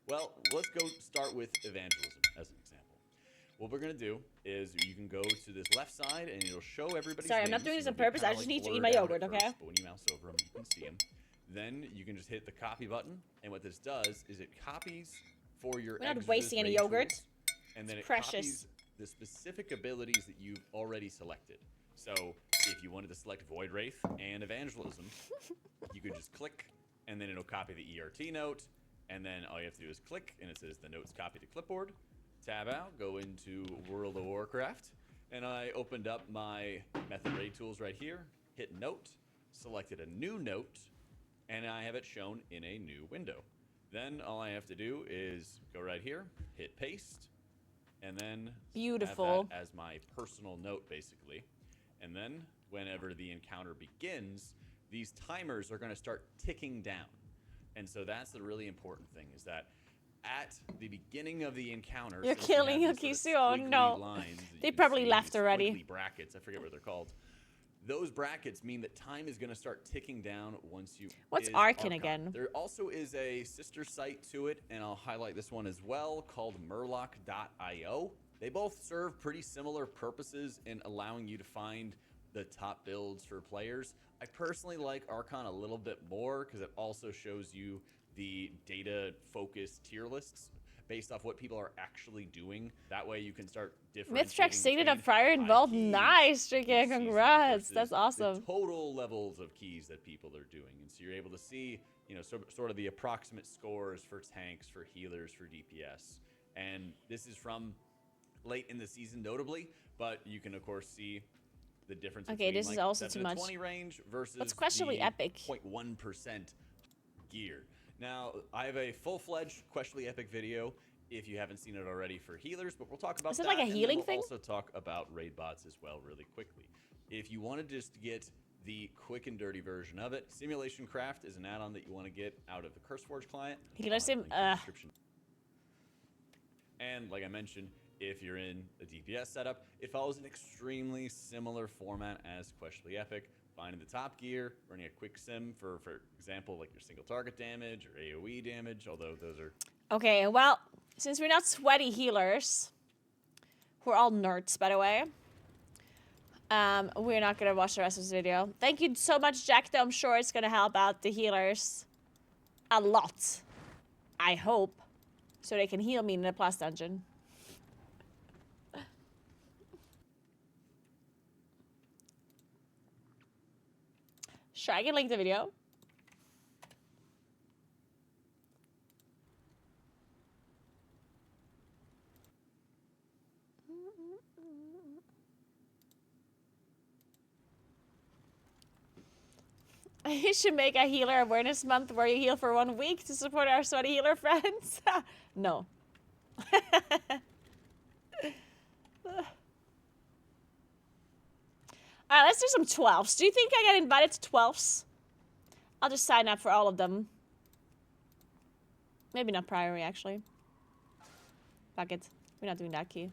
Well, let's go start with evangelism as an example. what we're gonna do is you can go to this left side and it'll show everybody. Sorry, I'm not doing this on purpose. I just need to eat my yogurt, okay? But when you mouse over them, you can see them. Then you can just hit the copy button, and what this does is it copies for your. We're not wasting any yogurt. And then it Precious. copies the specific abilities that you've already selected. So if you wanted to select Void Wraith and Evangelism, you could just click, and then it'll copy the ERT note, and then all you have to do is click, and it says the note's copied to clipboard. Tab out, go into World of Warcraft, and I opened up my method raid tools right here, hit note, selected a new note, and I have it shown in a new window. Then all I have to do is go right here, hit paste, and then Beautiful. have that as my personal note, basically. And then whenever the encounter begins, these timers are going to start ticking down. And so that's the really important thing, is that at the beginning of the encounter, You're since you killing have these Yukisu. sort Oh of no. squiggly lines that They you can probably see, left these already. squiggly brackets, I forget what they're called. Those brackets mean that time is going to start ticking down once you. What's is Archon again? There also is a sister site to it, and I'll highlight this one as well, called Murloc.io. They both serve pretty similar purposes in allowing you to find the top builds for players. I personally like Archon a little bit more because it also shows you the data-focused tier lists based off what people are actually doing. That way you can start differentiating. Mythtrack stated a between prior high involved. keys Nice, each Tricky. season Congrats. versus That's awesome. the total levels of keys that people are doing. And so you're able to see, you know, sort of the approximate scores for tanks, for healers, for DPS. And this is from late in the season, notably, but you can of course see the difference. Okay, between, this is like, also 7 too to much. 20 range versus What's questionably the epic? 0.1% gear. Now, I have a full-fledged questionably epic video if you haven't seen it already for healers, but we'll talk about Is it that. like a and then healing we'll thing? also talk about raid bots as well really quickly. If you want to just get the quick and dirty version of it, Simulation Craft is an add-on that you want to get out of the CurseForge client. Healer I'll sim, link in the description. And like I mentioned, if you're in a DPS setup, it follows an extremely similar format as Questionably Epic. Finding the top gear, running a quick sim for example, like your single target damage or AoE damage, although those are... Okay, well, since we're not sweaty healers, we're all nerds, by the way, we're not going to watch the rest of this video. Thank you so much, Jack, though. I'm sure it's going to help out the healers a lot. I hope. So they can heal me in the plus dungeon. Sure, I can link the video. You should make a healer awareness month where you heal for 1 week to support our sweaty healer friends. No. Alright, let's do some 12s. Do you think I got invited to 12s? I'll just sign up for all of them. Maybe not Priory, actually. Fuck it. We're not doing that key.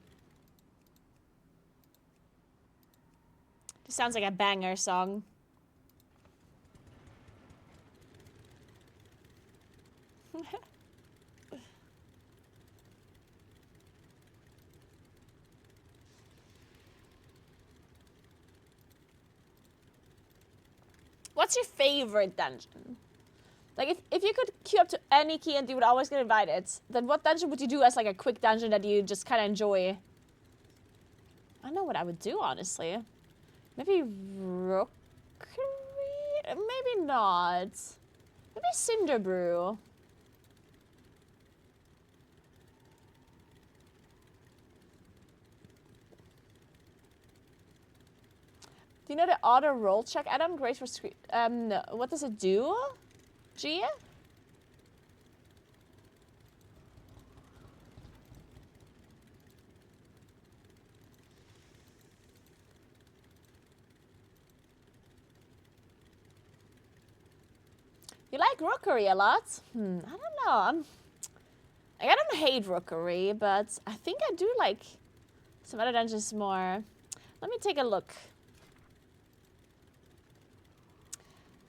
This sounds like a banger song. What's your favorite dungeon? Like, if you could queue up to any key and you would always get invited, then what dungeon would you do as, like, a quick dungeon that you just kind of enjoy? I don't know what I would do, honestly. Maybe Rookery? Maybe not. Maybe Cinderbrew. Do you know the auto roll check add-on? Great for screen. No. What does it do? Gia? You like Rookery a lot? I don't know. I don't hate Rookery, but I think I do like some other dungeons more. Let me take a look.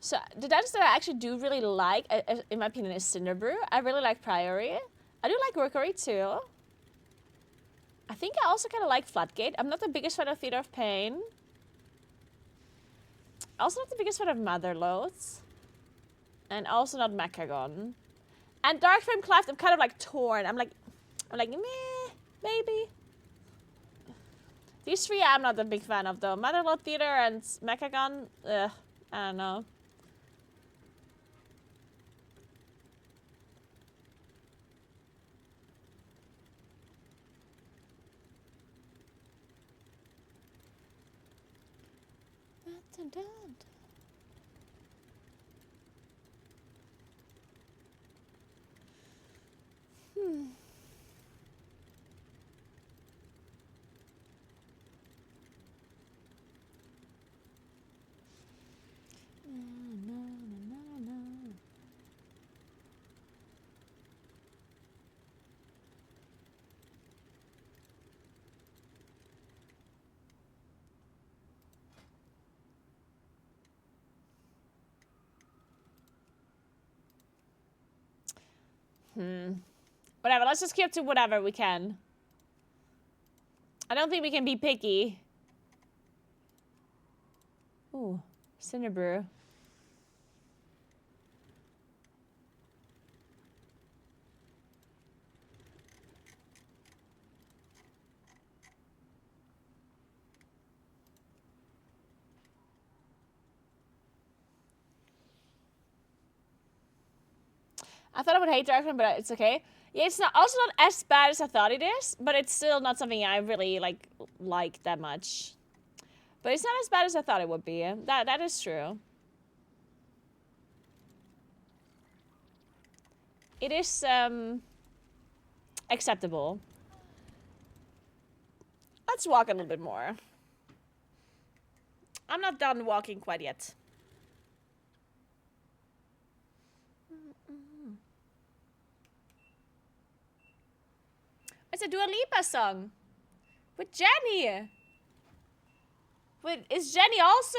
So the dungeons that I actually do really like, in my opinion, is Cinderbrew. I really like Priory. I do like Rookery too. I think I also kind of like Floodgate. I'm not the biggest fan of Theater of Pain. Also not the biggest fan of Motherloads. And also not Mechagon. And Dark Flame Cleft, I'm kind of like torn. I'm like, meh, maybe. These three I'm not a big fan of though. Motherload Theater and Mechagon, I don't know. Dun, dun, dun. Whatever, let's just skip to whatever we can. I don't think we can be picky. Ooh, Cinderbrew. I thought I would hate Darkman, but it's okay. Yeah, it's not also not as bad as I thought it is, but it's still not something I really like that much. But it's not as bad as I thought it would be. That is true. It is acceptable. Let's walk a little bit more. I'm not done walking quite yet. It's a Dua Lipa song with Jenny. Wait, is Jenny also?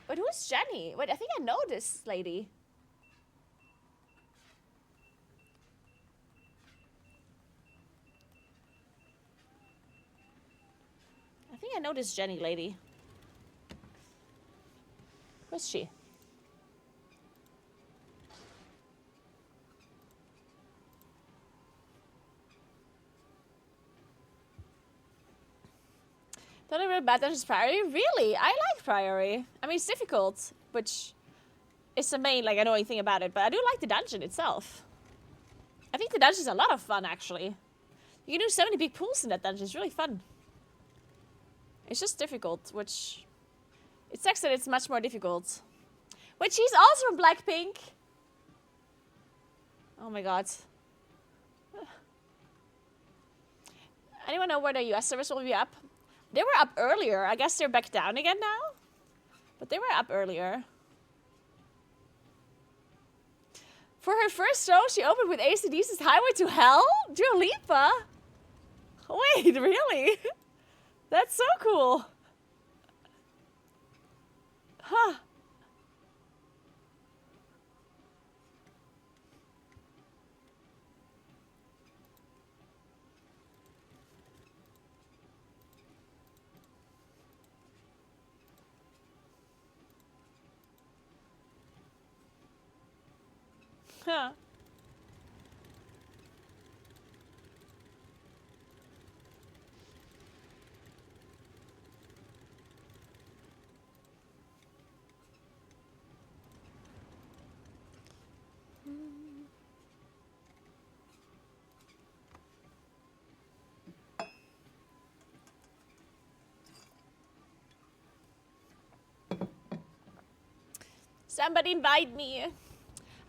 Wait, who's Jenny? Wait, I think I know this lady. I think I know this Jenny lady. Who's she? Don't I really bad Dungeons Priory? Really? I like Priory. I mean, it's difficult, which is the main, annoying thing about it, but I do like the dungeon itself. I think the dungeon's a lot of fun, actually. You can do so many big pools in that dungeon. It's really fun. It's just difficult, which... It sucks that it's much more difficult. Wait, she's also from Blackpink! Oh my god. Anyone know where the US service will be up? They were up earlier. I guess they're back down again now. But they were up earlier. For her first show, she opened with AC/DC's Highway to Hell? Dua Lipa? Wait, really? That's so cool. Huh. Huh. Somebody invite me.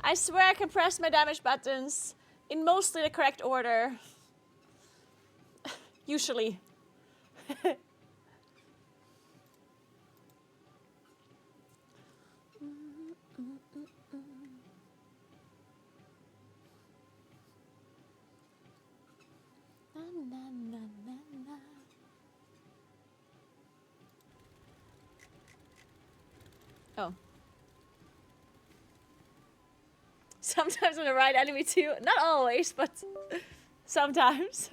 I swear I can press my damage buttons in mostly the correct order. Usually. Oh. Sometimes on the right enemy too. Not always, but sometimes.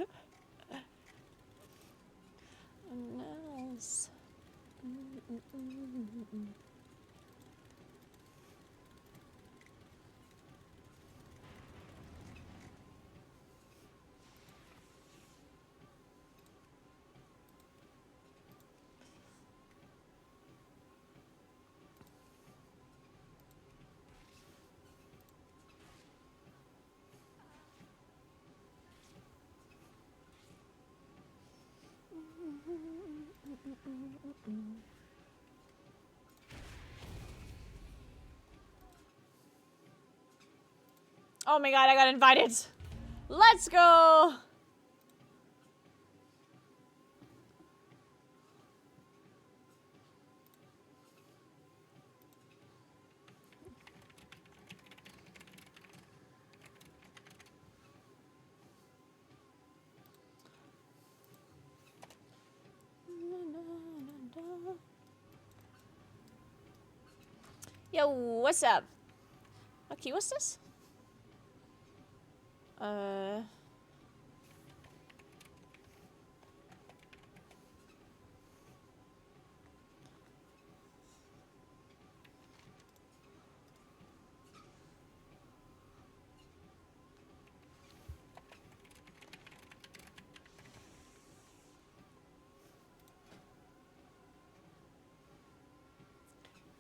Oh my god, I got invited. Let's go. Yo, what's up? What key was this?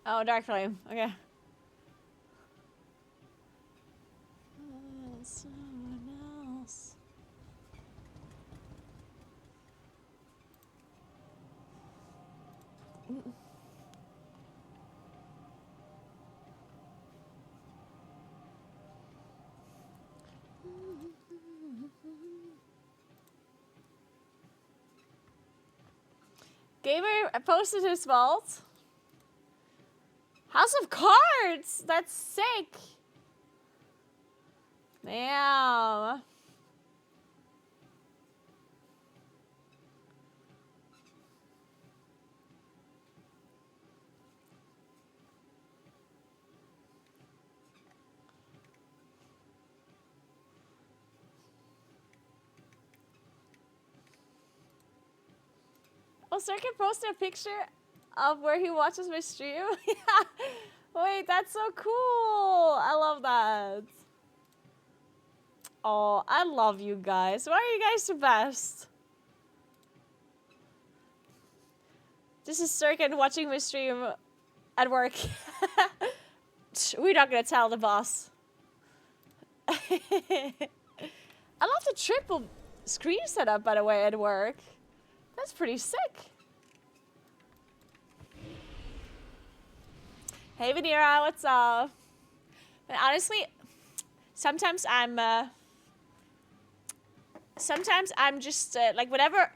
Oh, Dark Flame. Okay. Someone else. Gamer posted his vault. House of Cards! That's sick! Damn. Oh, Circuit posted a picture of where he watches my stream? Wait, that's so cool! I love that. Oh, I love you guys. Why are you guys the best? This is Circuit watching my stream at work. We're not gonna tell the boss. I love the triple screen setup, by the way, at work. That's pretty sick. Hey, Vanira, what's up? But honestly, sometimes I'm just like whenever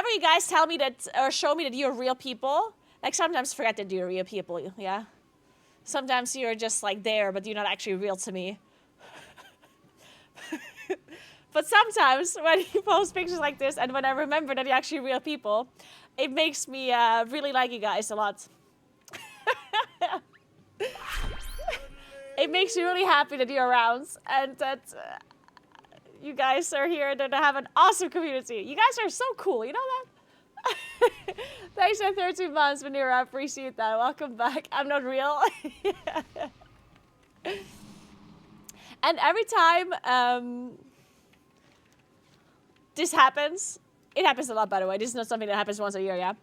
you guys tell me that or show me that you're real people, like sometimes forget that you're real people. Yeah. Sometimes you're just like there, but you're not actually real to me. But sometimes when you post pictures like this and when I remember that you're actually real people, it makes me really like you guys a lot. It makes me really happy that you're around and that you guys are here and that I have an awesome community. You guys are so cool, you know that? Thanks for 13 months, Vanira. I appreciate that. Welcome back. I'm not real. And every time this happens, it happens a lot, by the way. This is not something that happens once a year, yeah?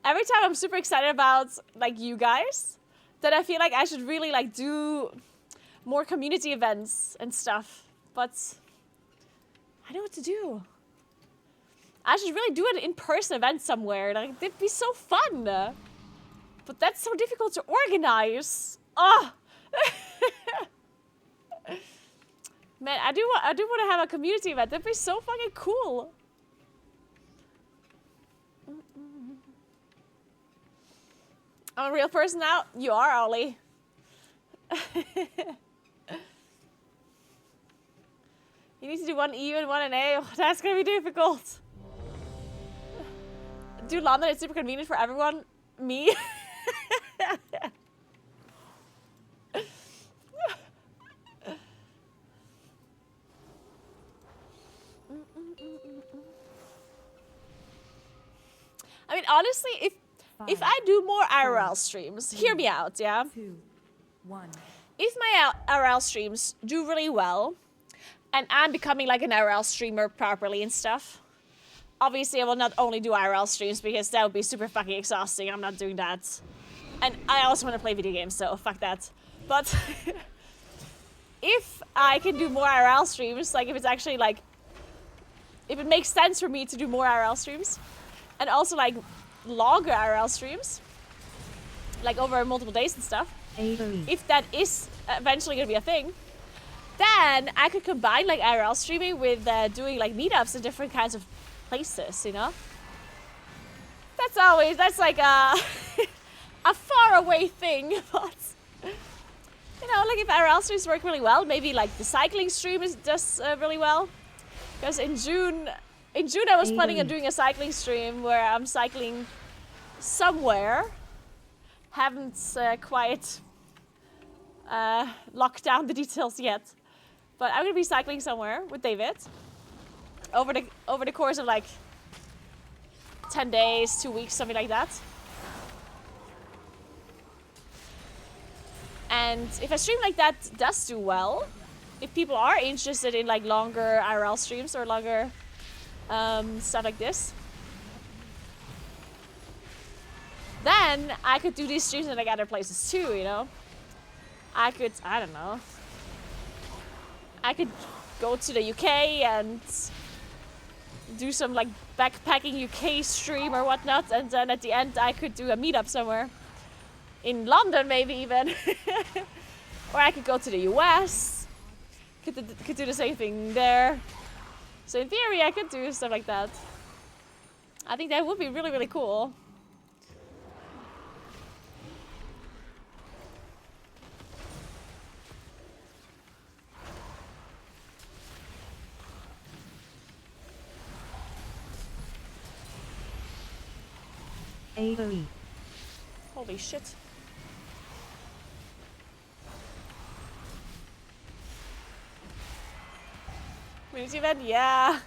Every time I'm super excited about, like, you guys, that I feel like I should really, like, do more community events and stuff. But I don't know what to do. I should really do an in-person event somewhere. Like, it'd be so fun. But that's so difficult to organize. Oh. Man, I do want to have a community event. That'd be so fucking cool. I'm a real person now. You are, Ollie. You need to do one E and one an A. Oh, that's gonna be difficult. Do London, it's super convenient for everyone. Me. I mean, honestly, if 5, I do more IRL streams, hear me out, yeah? 2, 1. If my IRL streams do really well, and I'm becoming like an IRL streamer properly and stuff, obviously I will not only do IRL streams because that would be super fucking exhausting. I'm not doing that. And I also want to play video games, so fuck that. But if I can do more IRL streams, like if it's actually like, if it makes sense for me to do more IRL streams, and also like longer IRL streams, like over multiple days and stuff, if that is eventually gonna be a thing, then I could combine like IRL streaming with doing like meetups in different kinds of places, you know? That's like a, a far away thing, but you know, like if IRL streams work really well, maybe like the cycling stream does really well. Because in June I was planning on doing a cycling stream where I'm cycling somewhere. Haven't quite locked down the details yet, but I'm gonna be cycling somewhere with David over the course of like 10 days, 2 weeks, something like that. And if a stream like that does do well, if people are interested in like longer IRL streams or longer stuff like this, then I could do these streams in like other places too, you know? I don't know. I could go to the UK and do some like backpacking UK stream or whatnot, and then at the end I could do a meetup somewhere. In London maybe even. Or I could go to the US. Could do the same thing there. So in theory I could do stuff like that. I think that would be really, really cool. AOE. Holy shit. Community event? Yeah.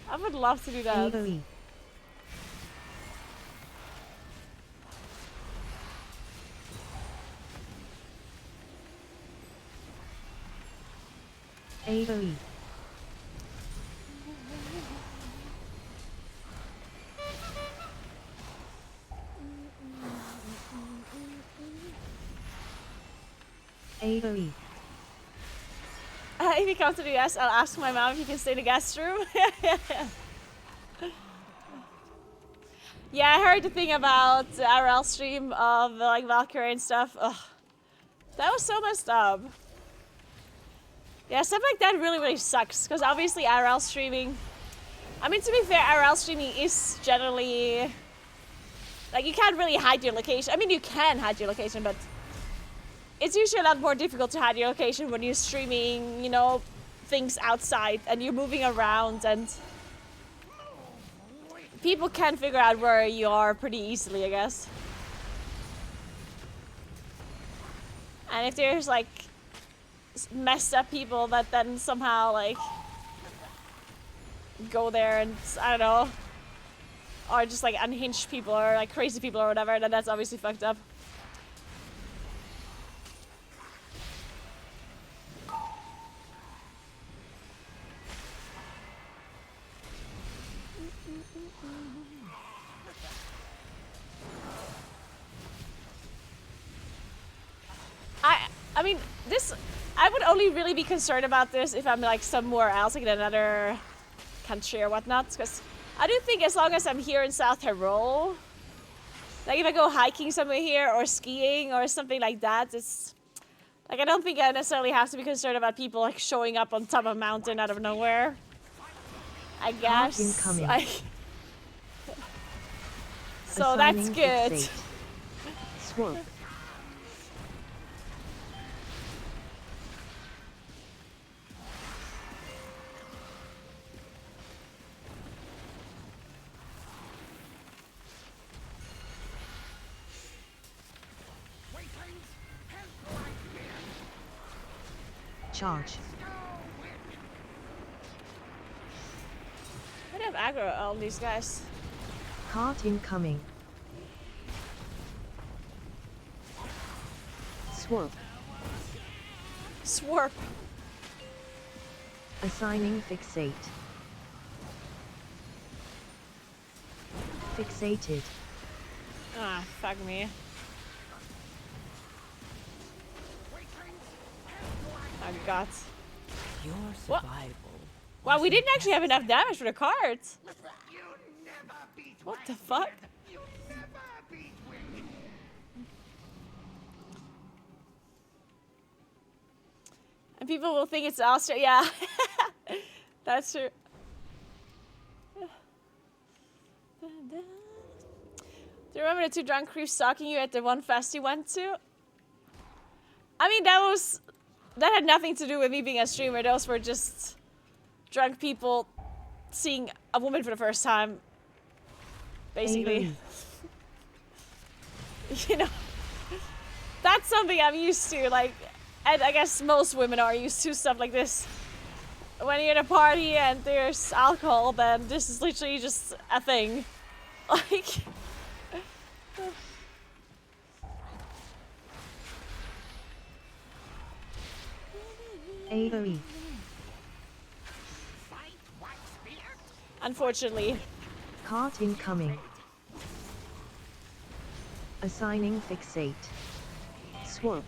I would love to do that. AOE. AOE. AOE. If he comes to the US, I'll ask my mom if he can stay in the guest room. Yeah, I heard the thing about the IRL stream of like Valkyrie and stuff. Ugh. That was so messed up. Yeah, stuff like that really, really sucks. Because obviously IRL streaming... I mean, to be fair, IRL streaming is generally... Like, you can't really hide your location. I mean, you can hide your location, but... It's usually a lot more difficult to hide your location when you're streaming, you know, things outside and you're moving around, and people can figure out where you are pretty easily, I guess. And if there's like messed up people that then somehow like go there and, I don't know, or just like unhinged people or like crazy people or whatever, then that's obviously fucked up. I mean, I would only really be concerned about this if I'm like somewhere else, like in another country or whatnot, because I do think as long as I'm here in South Tyrol, like if I go hiking somewhere here or skiing or something like that, it's like I don't think I necessarily have to be concerned about people like showing up on top of a mountain out of nowhere, I guess. Incoming. Like, so that's good. Swamp. Charge. I have aggro all these guys. Cart incoming. Swap. Swarp. Assigning fixate. Fixated. Ah, fuck me. Oh god. Your What? survival. Wow, we wasn't didn't actually have enough damage for the cards. You never beat What the fuck? You never beat Wick. And people will think it's Austria. Yeah. That's true. Do you remember the two drunk creeps stalking you at the one fest you went to? I mean, that had nothing to do with me being a streamer. Those were just drunk people seeing a woman for the first time. Basically. You know, that's something I'm used to. Like, and I guess most women are used to stuff like this. When you're at a party and there's alcohol, then this is literally just a thing. Like... AoE. Unfortunately. Cart incoming. Assigning fixate. Swap.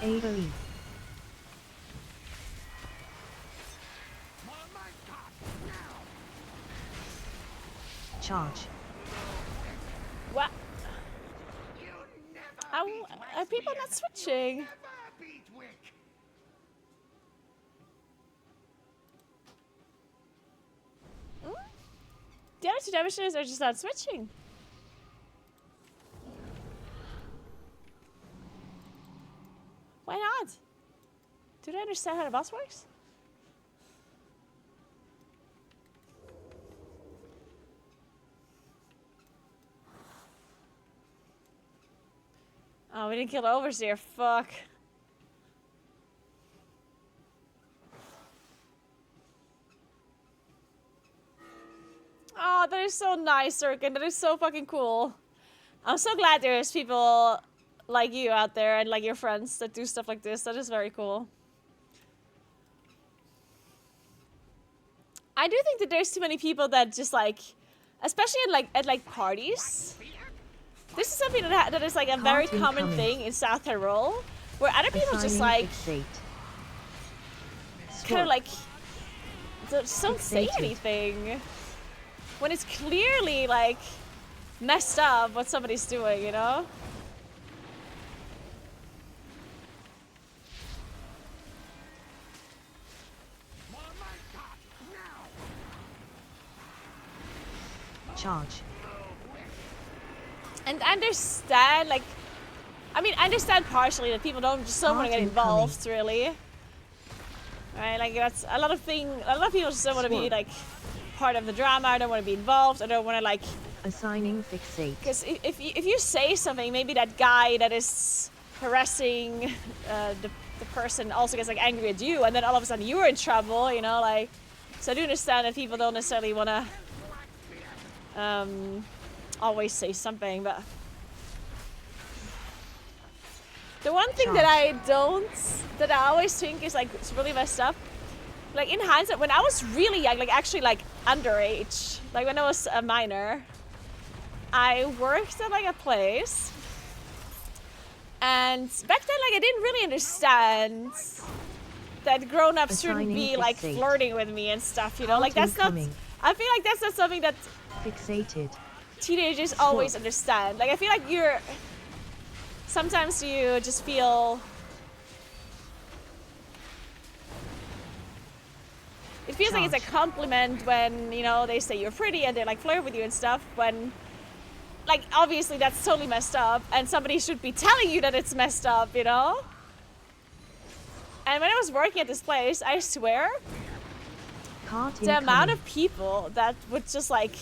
AoE. Charge. What? Are people not switching? Never beat Wick. The other two demonstrators are just not switching. Why not? Do they understand how the boss works? Oh, we didn't kill the overseer. Fuck. Oh, that is so nice, Sirkin. That is so fucking cool. I'm so glad there's people like you out there and like your friends that do stuff like this. That is very cool. I do think that there's too many people that just like, especially at parties. This is something that is like a very common thing in South Tyrol, where other people just like kind of like just don't say anything when it's clearly like messed up what somebody's doing, you know? Charge. And understand, like, I mean, I understand partially that people don't just don't want to get involved, really. Right? Like, that's a lot of people just don't want to be like part of the drama. I don't want to be involved. I don't want to like assigning fixate. Because if you say something, maybe that guy that is harassing the person also gets like angry at you, and then all of a sudden you're in trouble. You know, like. So I do understand that people don't necessarily want to always say something, but the one thing that I always think is like it's really messed up. Like in hindsight, when I was really young, like actually like underage, like when I was a minor, I worked at like a place, and back then like I didn't really understand that grown-ups shouldn't be like flirting with me and stuff, you know, like that's not. I feel like that's not something that fixated teenagers always understand. Like I feel like sometimes you just feel it feels like it's a compliment when, you know, they say you're pretty and they like flirt with you and stuff, when like obviously that's totally messed up and somebody should be telling you that it's messed up, you know? And when I was working at this place, I swear the amount of people that would just like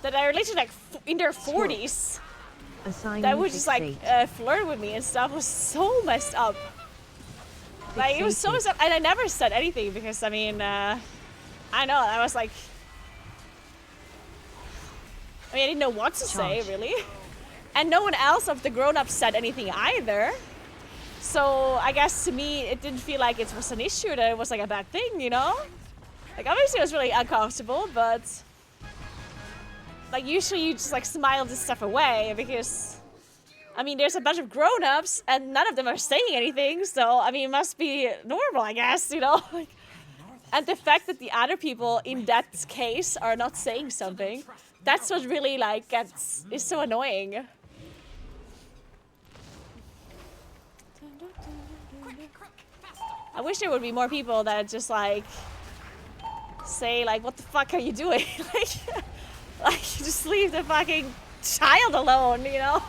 that are literally like in their 40s that would just like flirt with me and stuff was so messed up. Like, it was so Fixated. and I never said anything because, I mean, I know, I was like... I mean, I didn't know what to say, Charge. really. And no one else of the grown-ups said anything either. So, I guess to me, it didn't feel like it was an issue, that it was like a bad thing, you know? Like, obviously it was really uncomfortable, but... Like, usually you just, like, smile this stuff away, because... I mean, there's a bunch of grown-ups, and none of them are saying anything, so, I mean, it must be normal, I guess, you know? Like, and the fact that the other people in that case are not saying something, that's what really, like, is so annoying. I wish there would be more people that just, like, say, like, what the fuck are you doing? like, just leave the fucking child alone, you know?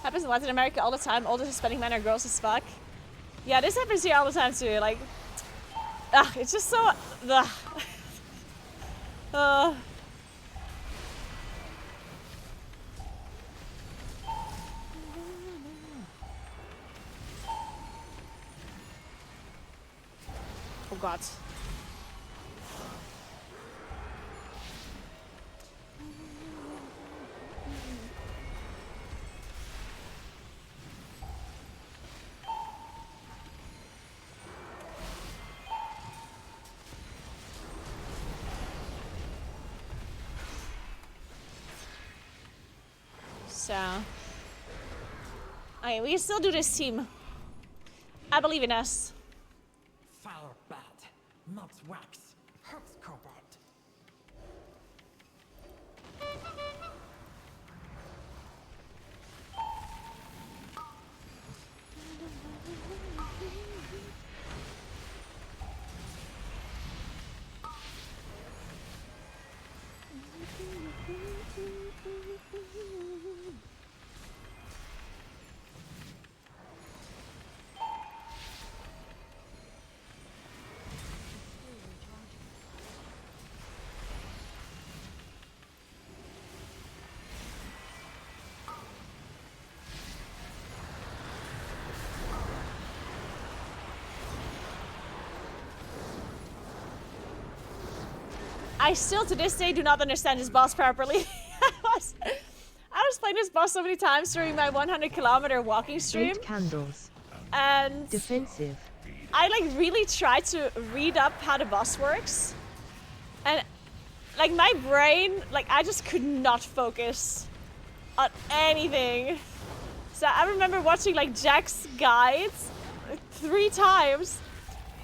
Happens in Latin America all the time. Older Hispanic men are gross as fuck. Yeah, this happens here all the time too. Like, it's just so... Oh god. So, okay, we can still do this, team. I believe in us. Fire bat, not wax. Hurts cobalt. I still to this day do not understand this boss properly. I was playing this boss so many times during my 100-kilometer walking stream, Eight candles. and Defensive. I like really tried to read up how the boss works, and like my brain, like I just could not focus on anything. So I remember watching like Jack's guides 3 times,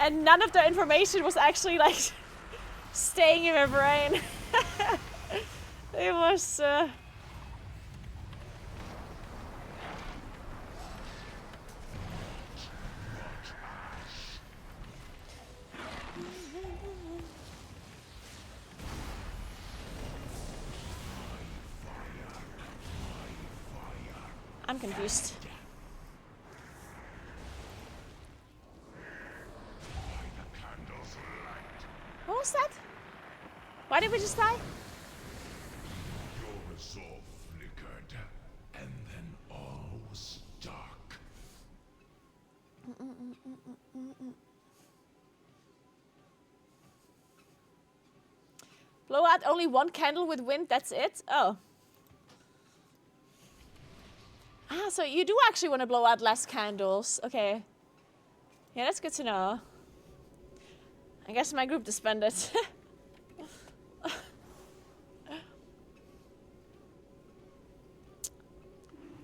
and none of the information was actually like staying in my brain. It was I'm confused. What was that? Why did we just die? Your resolve flickered, and then all was dark. Blow out only 1 candle with wind, that's it? Oh. Ah, so you do actually want to blow out less candles. Okay. Yeah, that's good to know. I guess my group disbanded.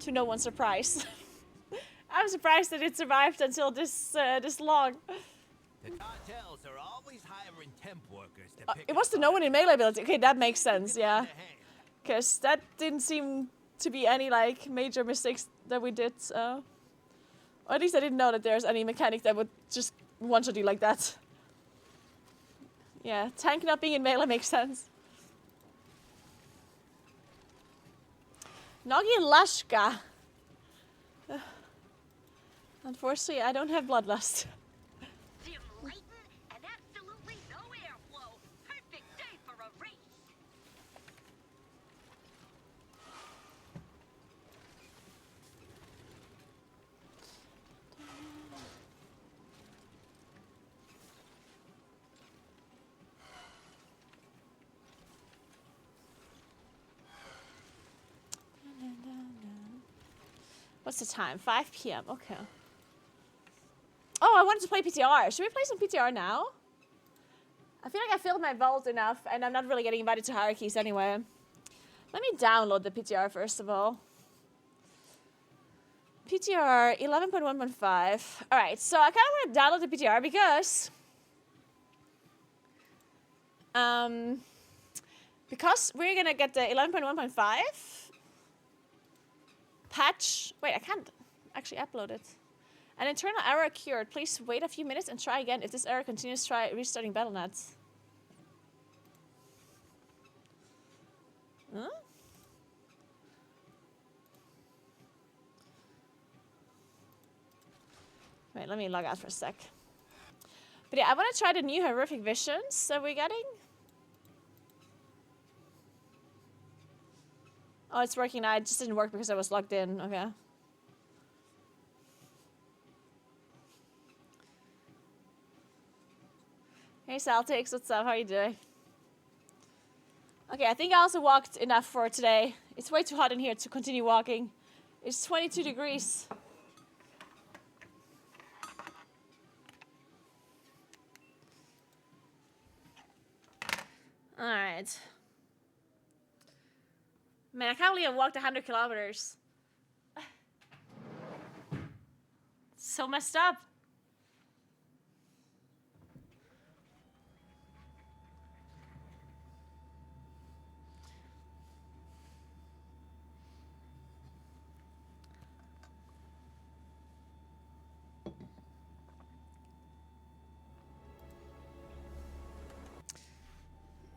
To no one's surprise. I'm surprised that it survived until this long. The cartels are always hiring temp workers to pick It was the no one in melee ability. Okay, that makes sense, yeah. Because that didn't seem to be any like major mistakes that we did. Or at least I didn't know that there's any mechanic that would just one-shot you like that. Yeah, tank not being in melee makes sense. Nagi and Lashka. Unfortunately, I don't have bloodlust. Dim lightin' and absolutely no airflow. What's the time? 5 p.m. Okay. Oh, I wanted to play PTR. Should we play some PTR now? I feel like I filled my vault enough, and I'm not really getting invited to hierarchies anyway. Let me download the PTR first of all. PTR 11.1.5. All right, so I kind of want to download the PTR because we're gonna get the 11.1.5 patch. Wait, I can't actually upload it. An internal error occurred. Please wait a few minutes and try again. If this error continues, try restarting Battle.net. Huh? Wait, let me log out for a sec. But yeah, I want to try the new horrific visions that we're getting. Oh, it's working now. It just didn't work because I was logged in. Okay. Hey, Celtics. What's up? How are you doing? Okay, I think I also walked enough for today. It's way too hot in here to continue walking. It's 22 degrees. All right. Man, I can't believe I walked 100 kilometers. So messed up.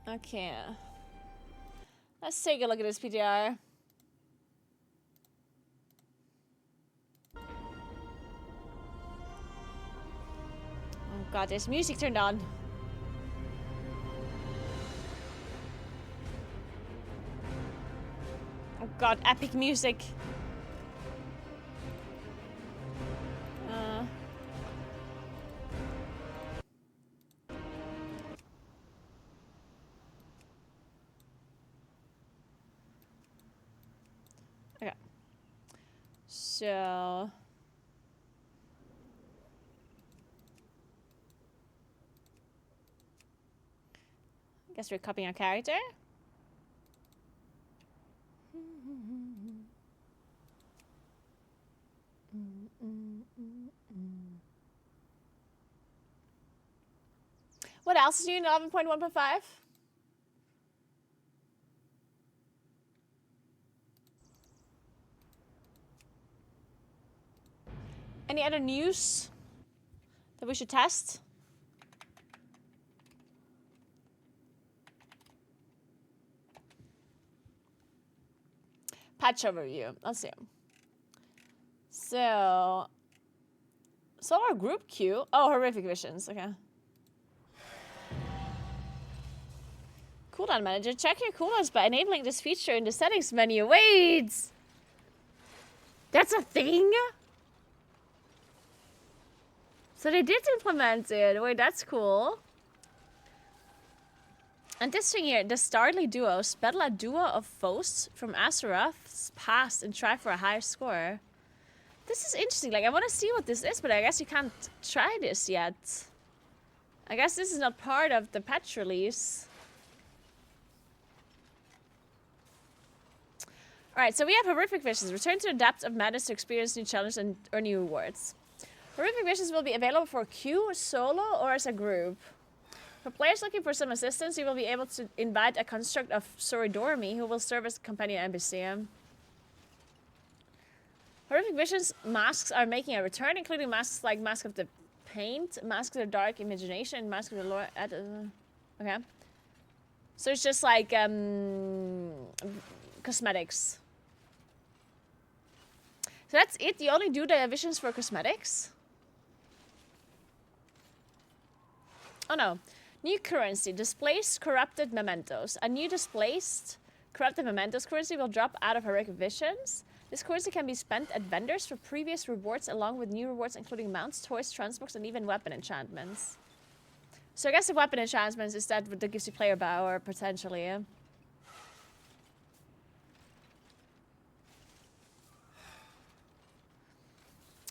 Okay. Let's take a look at this PTR. Oh god, there's music turned on. Oh god, epic music. Okay. So... I guess we're copying our character. What else is new in 11.1.5? Any other news that we should test? Patch overview. Let's see. So, solar group queue. Oh, horrific visions. Okay. Cooldown manager. Check your cooldowns by enabling this feature in the settings menu. Wait! That's a thing? So they did implement it. Wait, that's cool. And this thing here, the Starly duos battle a duo of foes from Azeroth's past and try for a higher score. This is interesting. Like, I want to see what this is, but I guess you can't try this yet. I guess this is not part of the patch release. Alright, so we have Horrific Visions. Return to the depths of madness to experience new challenges and earn new rewards. Horrific Visions will be available for queue, solo, or as a group. For players looking for some assistance, you will be able to invite a construct of Soridormi, who will serve as companion NPC. Horrific Visions masks are making a return, including masks like Mask of the Paint, Mask of the Dark Imagination, and Mask of the Lord. Okay. So it's just like cosmetics. So that's it? You only do the visions for cosmetics? Oh no. New currency. Displaced corrupted mementos. A new displaced corrupted mementos currency will drop out of Horrific Visions. This currency can be spent at vendors for previous rewards along with new rewards including mounts, toys, transmogs, and even weapon enchantments. So I guess the weapon enchantments is that gives you player power potentially, yeah?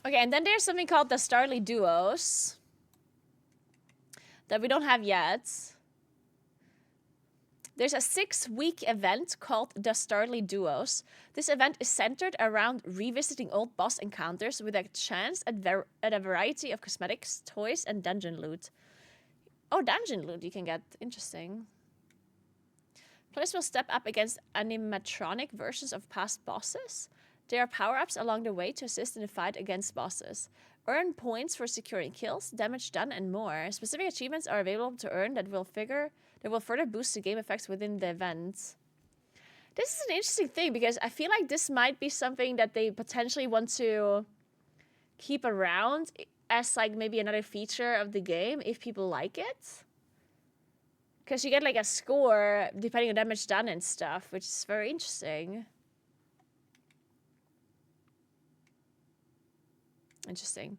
Okay, and then there's something called the Starly Duos that we don't have yet. There's a 6-week event called the Starly Duos. This event is centered around revisiting old boss encounters with a chance at a variety of cosmetics, toys, and dungeon loot. Oh, dungeon loot you can get. Interesting. Players will step up against animatronic versions of past bosses. There are power-ups along the way to assist in the fight against bosses. Earn points for securing kills, damage done, and more. Specific achievements are available to earn that will further boost the game effects within the event. This is an interesting thing because I feel like this might be something that they potentially want to keep around as like maybe another feature of the game if people like it. Because you get like a score depending on damage done and stuff, which is very interesting. Interesting.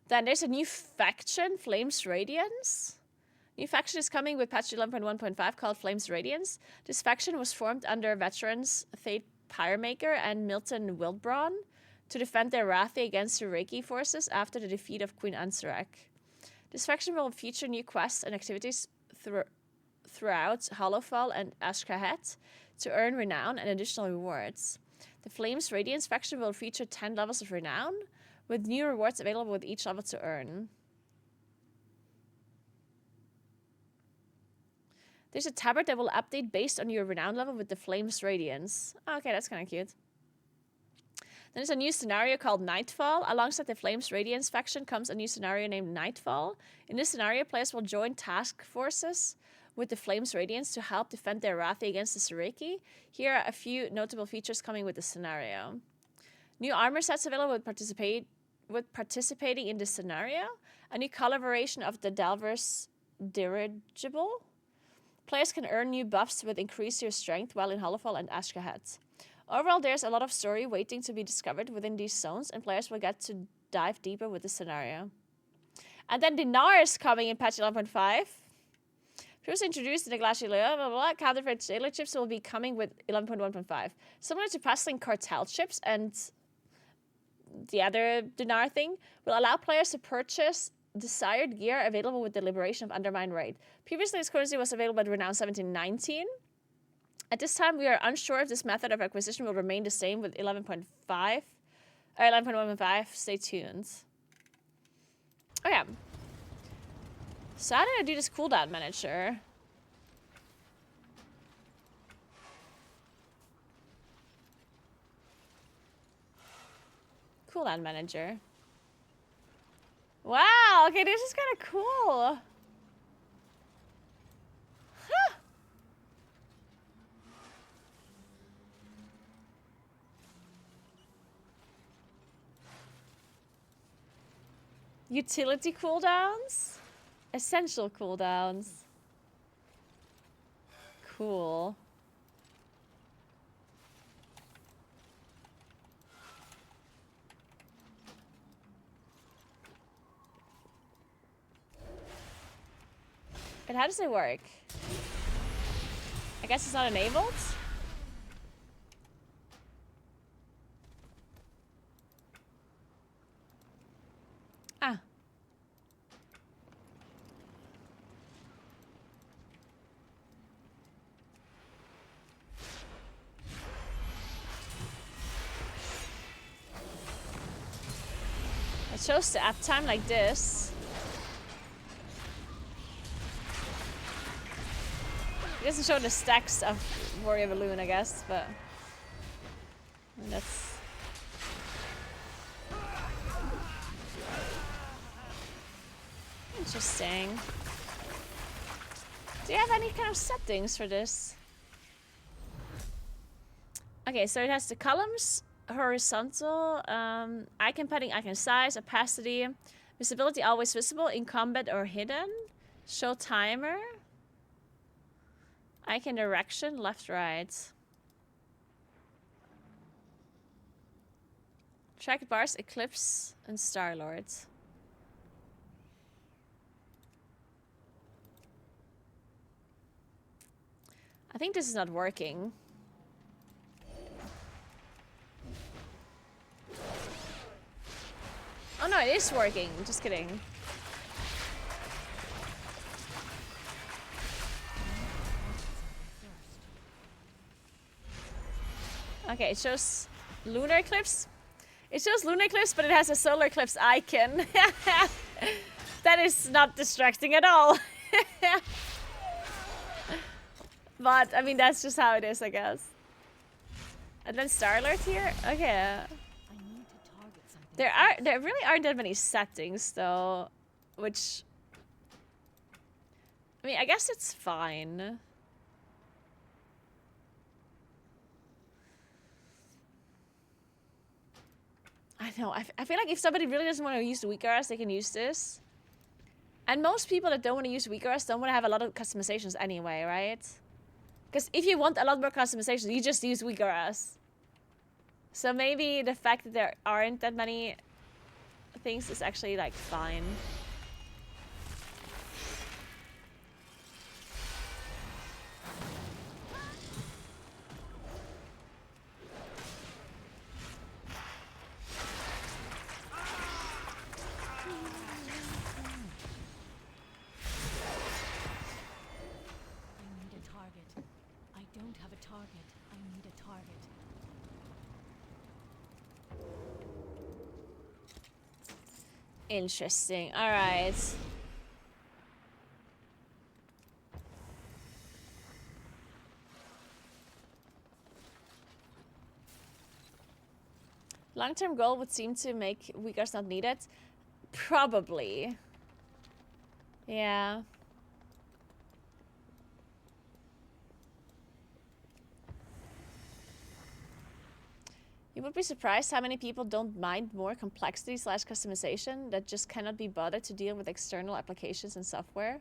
Then there's a new faction, Flames Radiance. New faction is coming with patch 11.1.5 called Flames Radiance. This faction was formed under veterans Thade Pyremaker and Milton Wildbrawn to defend their Wrathy against Sureki forces after the defeat of Queen Ansarak. This faction will feature new quests and activities throughout Hollowfall and Ashkahet to earn renown and additional rewards. The Flames Radiance faction will feature 10 levels of renown, with new rewards available with each level to earn. There's a tabard that will update based on your renown level with the Flames Radiance. Okay, that's kind of cute. Then there's a new scenario called Nightfall. Alongside the Flames Radiance faction comes a new scenario named Nightfall. In this scenario, players will join task forces with the Flames Radiance to help defend their Wrathy against the Sureki. Here are a few notable features coming with the scenario. New armor sets available with participating in this scenario. A new color variation of the Delver's Dirigible. Players can earn new buffs with increase your strength while in Hollowfall and Ashkahet. Overall, there's a lot of story waiting to be discovered within these zones, and players will get to dive deeper with the scenario. And then Dinar is coming in patch 11.5. First introduced in the Glacier blah, blah, blah. Counterfeit sailor chips will be coming with 11.1.5. Similar to Pasling cartel chips and the other Dinar thing, will allow players to purchase desired gear available with the Liberation of Undermine raid. Previously, this currency was available at Renown 1719. At this time, we are unsure if this method of acquisition will remain the same with 11.5 or 11.1.5. Stay tuned. Okay. So how did I do this cooldown manager? Cooldown manager. Wow, okay, this is kind of cool. Huh. Utility cooldowns? Essential cooldowns. Cool. But how does it work? I guess it's not enabled? Ah. It shows the uptime like this. It doesn't show the stacks of Warrior Balloon, I guess, but that's interesting. Do you have any kind of settings for this? Okay, so it has the columns, horizontal, icon padding, icon size, opacity, visibility always visible, in combat or hidden, show timer, icon direction, left, right. Track bars, Eclipse, and Star-Lord. I think this is not working. no, it is working. Just kidding. Okay, it shows lunar eclipse. It shows lunar eclipse, but it has a solar eclipse icon. That is not distracting at all. But, I mean, that's just how it is, I guess. And then Star Alert here? Okay. There really aren't that many settings, though. Which... I mean, I guess it's fine. I know, I feel like if somebody really doesn't want to use the weak RS, they can use this. And most people that don't want to use weak RS don't want to have a lot of customizations anyway, right? Because if you want a lot more customizations, you just use weak RS. So maybe the fact that there aren't that many things is actually, like, fine. Interesting. All right. Long-term goal would seem to make weakers not needed. Probably. Yeah. You would be surprised how many people don't mind more complexity / customization that just cannot be bothered to deal with external applications and software.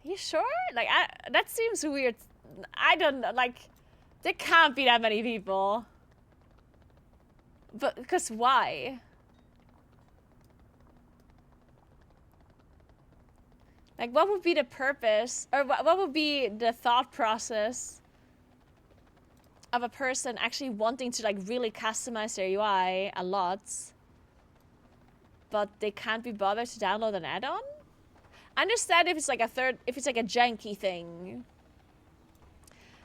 Are you sure? Like, that seems weird. I don't know, like, there can't be that many people. But, because why? Like, what would be the purpose, or what would be the thought process of a person actually wanting to, like, really customize their UI a lot, but they can't be bothered to download an add-on? I understand if it's like if it's like a janky thing.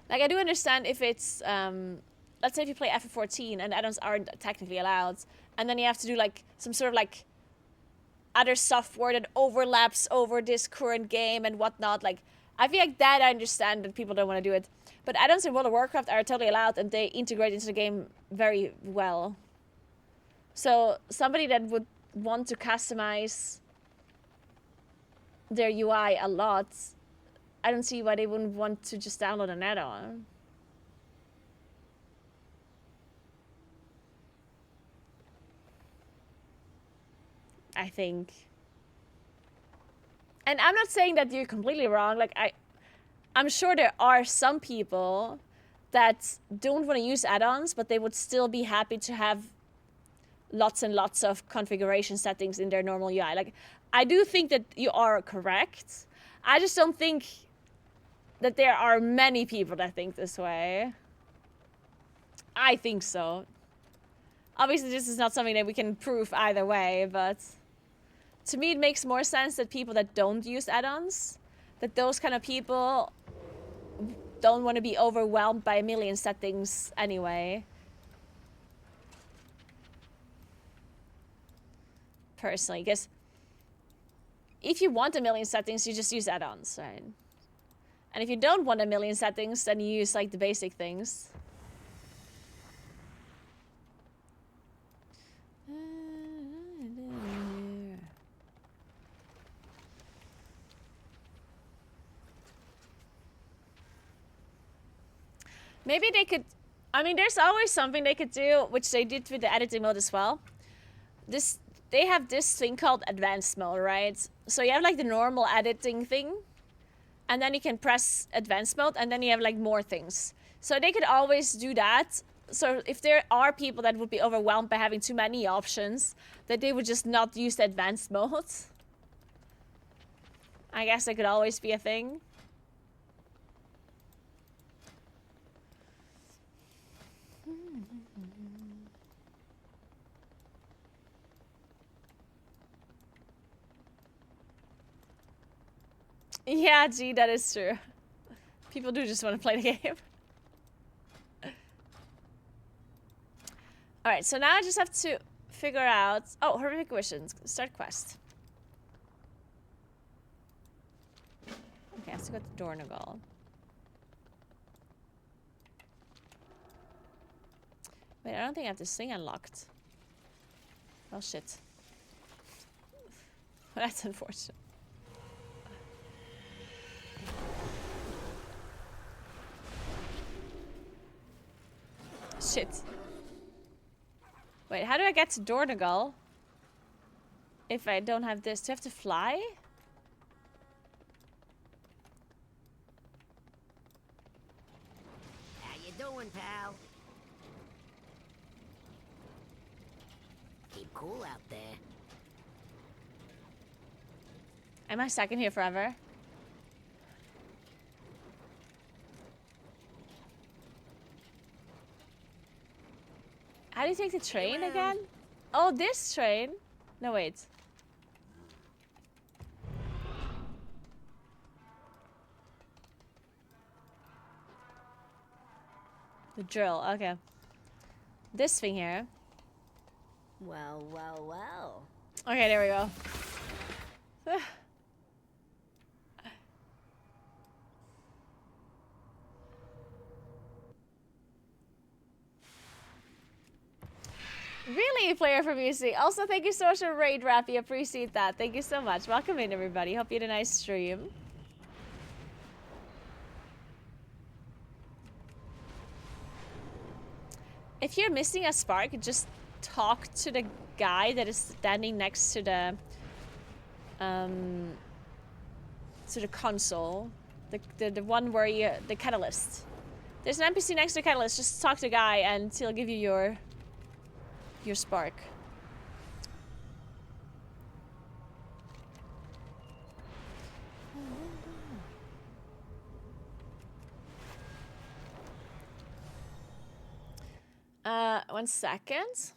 Like, I do understand if it's, let's say if you play FF14 and add-ons aren't technically allowed, and then you have to do, like, some sort of, like, other software that overlaps over this current game and whatnot. Like, I feel like that I understand that people don't want to do it. But add-ons in World of Warcraft are totally allowed and they integrate into the game very well. So somebody that would want to customize their UI a lot, I don't see why they wouldn't want to just download an add-on. I think. And I'm not saying that you're completely wrong. Like, I'm sure there are some people that don't want to use add-ons, but they would still be happy to have lots and lots of configuration settings in their normal UI. Like, I do think that you are correct. I just don't think that there are many people that think this way. I think so. Obviously, this is not something that we can prove either way, but to me, it makes more sense that people that don't use add-ons, that those kind of people don't want to be overwhelmed by a million settings anyway. Personally, because if you want a million settings, you just use add-ons, right? And if you don't want a million settings, then you use, like, the basic things. Maybe they could, I mean, there's always something they could do, which they did with the editing mode as well. They have this thing called advanced mode, right? So you have, like, the normal editing thing, and then you can press advanced mode, and then you have, like, more things. So they could always do that. So if there are people that would be overwhelmed by having too many options, that they would just not use the advanced mode. I guess that could always be a thing. Yeah, G, that is true. People do just want to play the game. Alright, so now I just have to figure out... Oh, horrific wishes. Start quest. Okay, I have to go to Dornagal. Wait, I don't think I have this thing unlocked. Oh, shit. Well, that's unfortunate. Shit. Wait, how do I get to Dornagal? If I don't have this, do I have to fly? How you doing, pal? Keep cool out there. Am I stuck in here forever? How do you take the train again? Oh, this train? No, wait. The drill, okay. This thing here. Well, well, well. Okay, there we go. Really, player from UC. Also, thank you so much for raid, Rappy. Appreciate that. Thank you so much. Welcome in, everybody. Hope you had a nice stream. If you're missing a spark, just talk to the guy that is standing next to the console. The one where you... the catalyst. There's an NPC next to the catalyst. Just talk to the guy and he'll give you your spark. One second.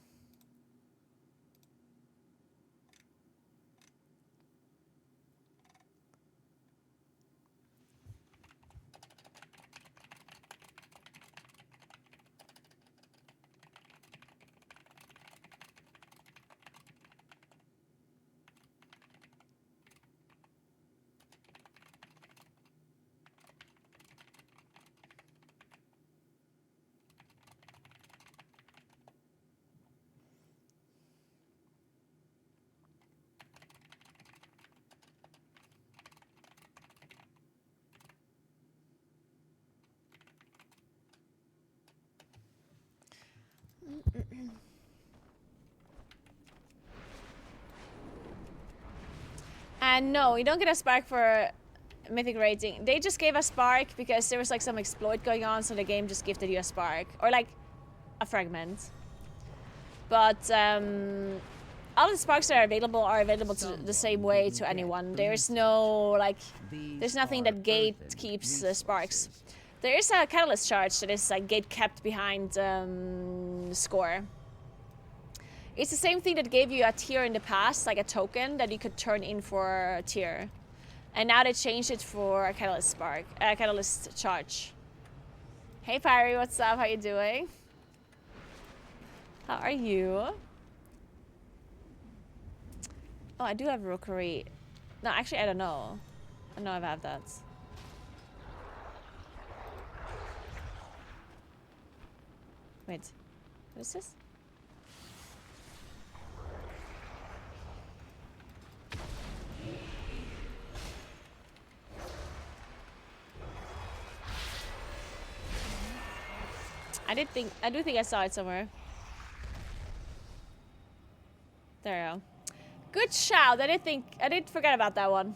And no, you don't get a spark for mythic rating. They just gave a spark because there was like some exploit going on, so the game just gifted you a spark. Or like a fragment. But all the sparks that are available to the same way to anyone. There's no like, there's nothing that gate keeps the sparks. There is a catalyst charge that is like gate kept behind score. It's the same thing that gave you a tier in the past, like a token that you could turn in for a tier. And now they changed it for a catalyst spark, a catalyst charge. Hey Pyrie, what's up? How you doing? How are you? Oh, I do have Rookery. No, actually, I don't know. I don't know if I have that. Wait, what is this? I do think I saw it somewhere. There we go. Good shout. I didn't forget about that one.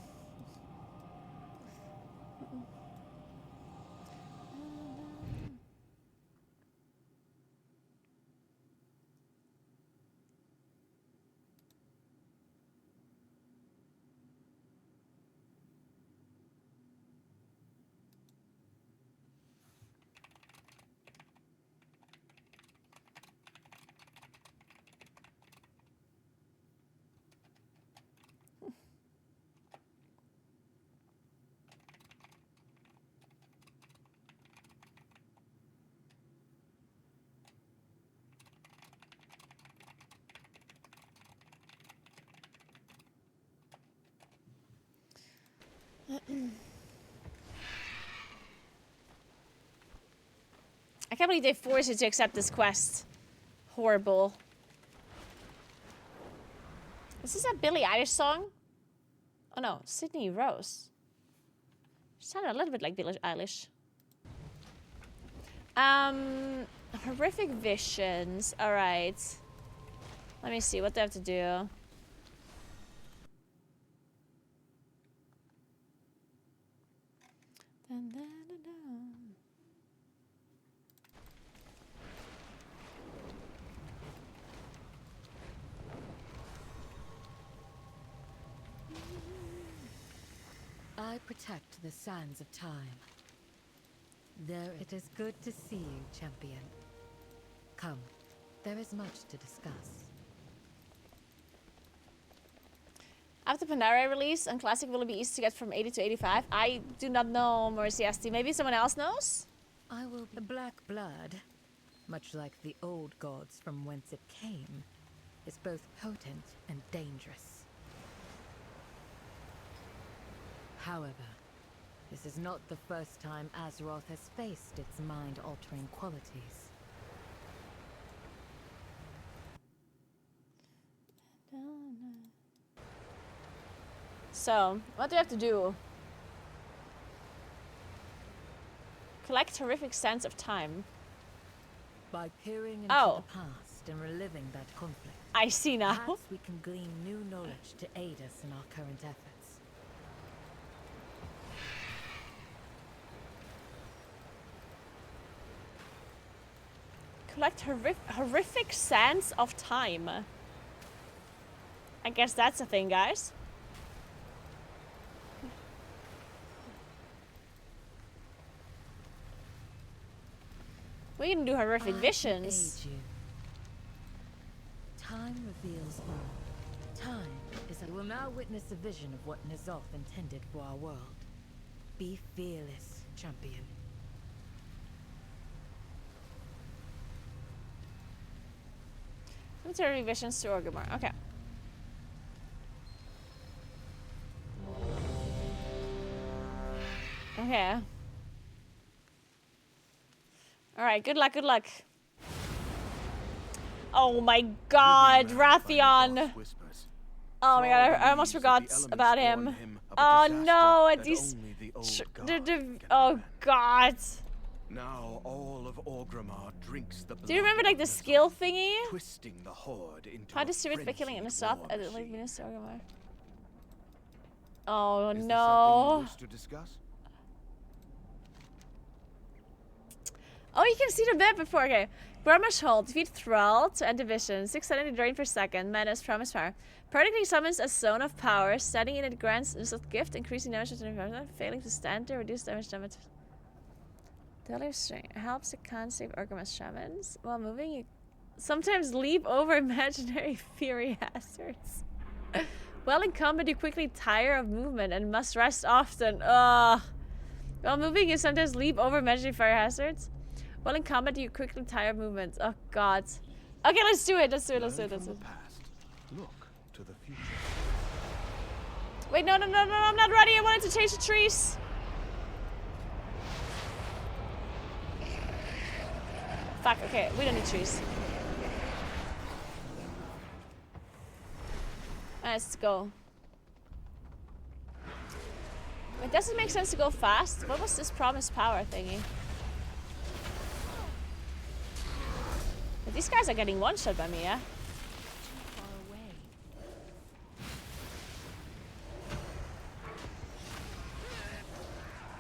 I can't believe they forced you to accept this quest. Horrible. Is this a Billie Eilish song? Oh no, Sydney Rose. She sounded a little bit like Billie Eilish. Horrific visions. Alright. Let me see, what do I have to do? Dun, dun, dun, dun. I protect the sands of time. There it is good to see you, champion. Come, there is much to discuss. After Pandaria release on Classic, will it be easy to get from 80 to 85? I do not know, Mercy ST. Maybe someone else knows? I will be the black blood, much like the old gods from whence it came, is both potent and dangerous. However, this is not the first time Azeroth has faced its mind-altering qualities. So, what do we have to do? Collect horrific sense of time. By peering into Oh. the past and reliving that conflict, I see now. perhaps we can glean new knowledge to aid us in our current efforts. Collect horrific sense of time. I guess that's a thing, guys. We can do horrific visions. Aid you. Time reveals all. Time is a... We will now witness a vision of what N'Zoth intended for our world. Be fearless, champion. Military visions to Orgrimmar. Okay. Okay. Alright, good luck, good luck. Oh my god, Rathion! Oh my god, I almost forgot about him. Oh no, at least... Oh god. Now all of Orgrimmar drinks the blood. Do you remember like the skill thingy? Twisting the horde into How distribute by killing in the south at the Lake Venus to Orgrimmar? Oh Is no. there something you wish to discuss? Oh, you can see the map before. Okay. Burmash Hold. Defeat Thrall to end division. 670 drain per second. Menace. Promise Fire. Particularly summons a Zone of Power. Standing in it grants a gift. Increasing damage to the environment. Failing to stand there. Reduce damage. Daily String. Helps to can't save Orgrimmar's shamans. While moving, you sometimes leap over imaginary fury hazards. While in combat, you quickly tire of movement and must rest often. Ugh. While moving, you sometimes leap over imaginary fire hazards. While in combat, you quickly tire of movement. Oh god. Okay, let's do it. Let's do it. Let's do it. Let's do it. Look to the future. Wait, no, I'm not ready. I wanted to change the trees. Fuck, okay, we don't need trees. Let's go. It doesn't make sense to go fast. What was this promised power thingy? But these guys are getting one shot by me, yeah?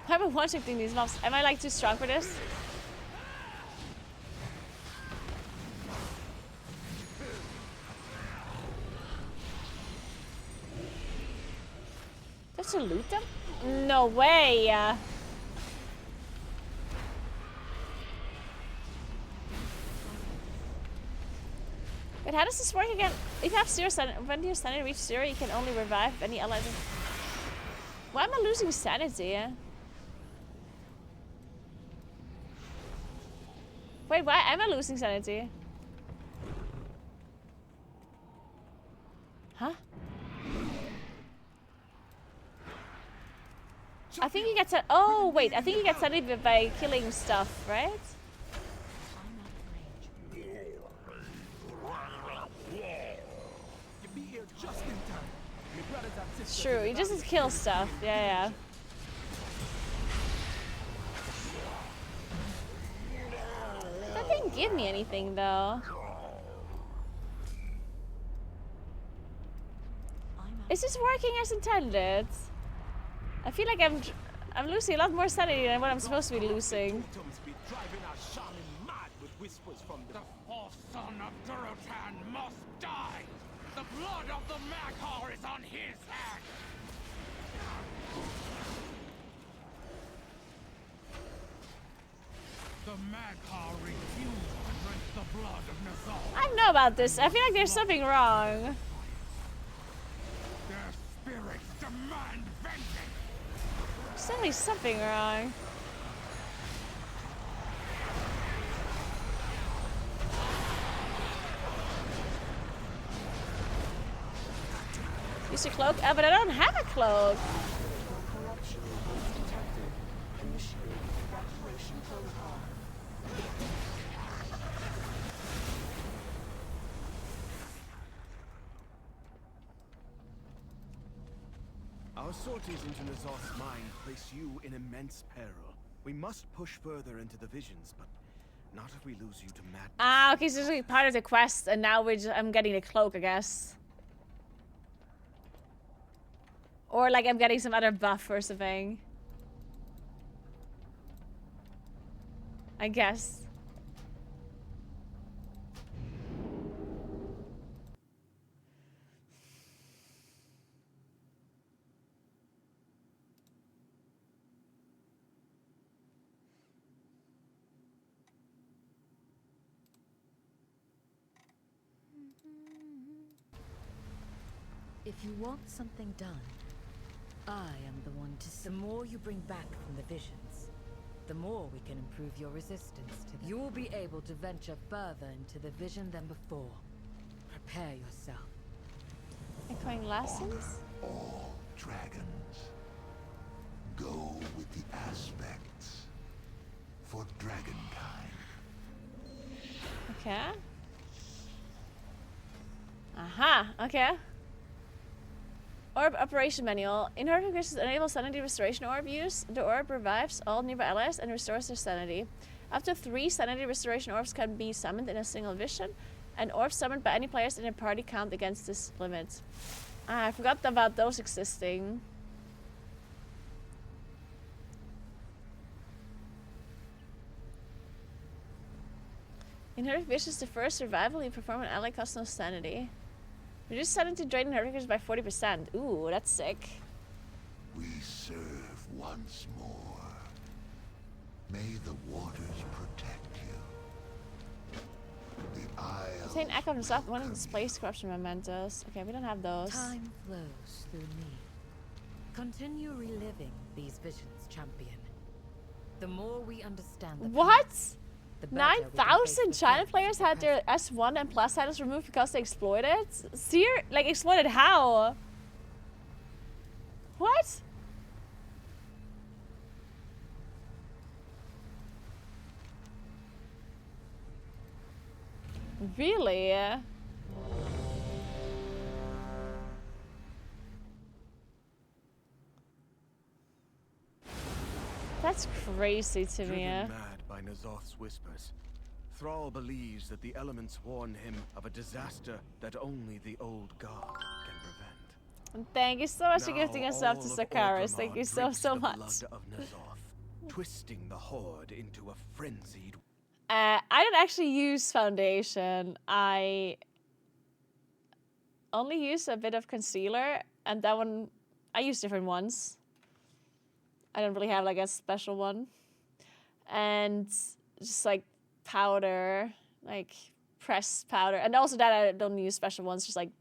I'm one-shotting these mobs. Am I like too strong for this? Do I have to loot them? No way! Wait, how does this work again? If you have zero sanity, when your sanity reach zero, you can only revive any allied. Why am I losing sanity? Wait, why am I losing sanity? Huh? I think you get sent. Oh wait, I think you get sent by killing stuff, right? It's true. He just kill stuff. Yeah. That didn't give me anything though. Is this working as intended? I feel like I'm losing a lot more sanity than what I'm supposed to be losing. The fourth son of Durotan must die! The blood of the Maghar is on his hand! The Maghar refused to drink the blood of Nazal. I don't know about this. I feel like there's something wrong. Their spirits demand vengeance! There's definitely something wrong. Use your cloak? But I don't have a cloak. Our sorties into Nazoth's mind place you in immense peril. We must push further into the visions, but not if we lose you to madness. Ah, okay, so this is like part of the quest, and now I'm getting a cloak, I guess. Or like I'm getting some other buff or something. I guess. If you want something done, I am the one to. The more you bring back from the visions, the more we can improve your resistance to them. You will be able to venture further into the vision than before. Prepare yourself. Echoing lessons? All dragons. Go with the aspects for dragonkind. Okay. Aha, okay. Orb operation manual. Inherent creatures enable sanity restoration orb use. The orb revives all nearby allies and restores their sanity. Up to 3 sanity restoration orbs can be summoned in a single vision, and orbs summoned by any players in a party count against this limit. Ah, I forgot about those existing. Inherent visions defer survival. You perform an ally costs no sanity. Reduce sanity drain inheritors by 40%. Ooh, that's sick. We serve once more. May the waters protect you. The Isles. Obtain Echo from South. One of the displaced corruption mementos. Okay, we don't have those. Time flows through me. Continue reliving these visions, champion. The more we understand the What? past, the better we can face 9,000 the China threat players had their S1 and plus titles removed because they exploited? Like, exploited how? What? Really? That's crazy to me. Driven mad by Nazoth's whispers, Thrall believes that the elements warn him of a disaster that only the old god can prevent. Thank you so much for gifting us up to All of Sakaris. Thank Orgrimmar you so, drinks so the much. blood of Nazoth, twisting the horde into a frenzied. I don't actually use foundation. I only use a bit of concealer, and that one, I use different ones. I don't really have like a special one. And just like powder, like pressed powder. And also that I don't use special ones, just like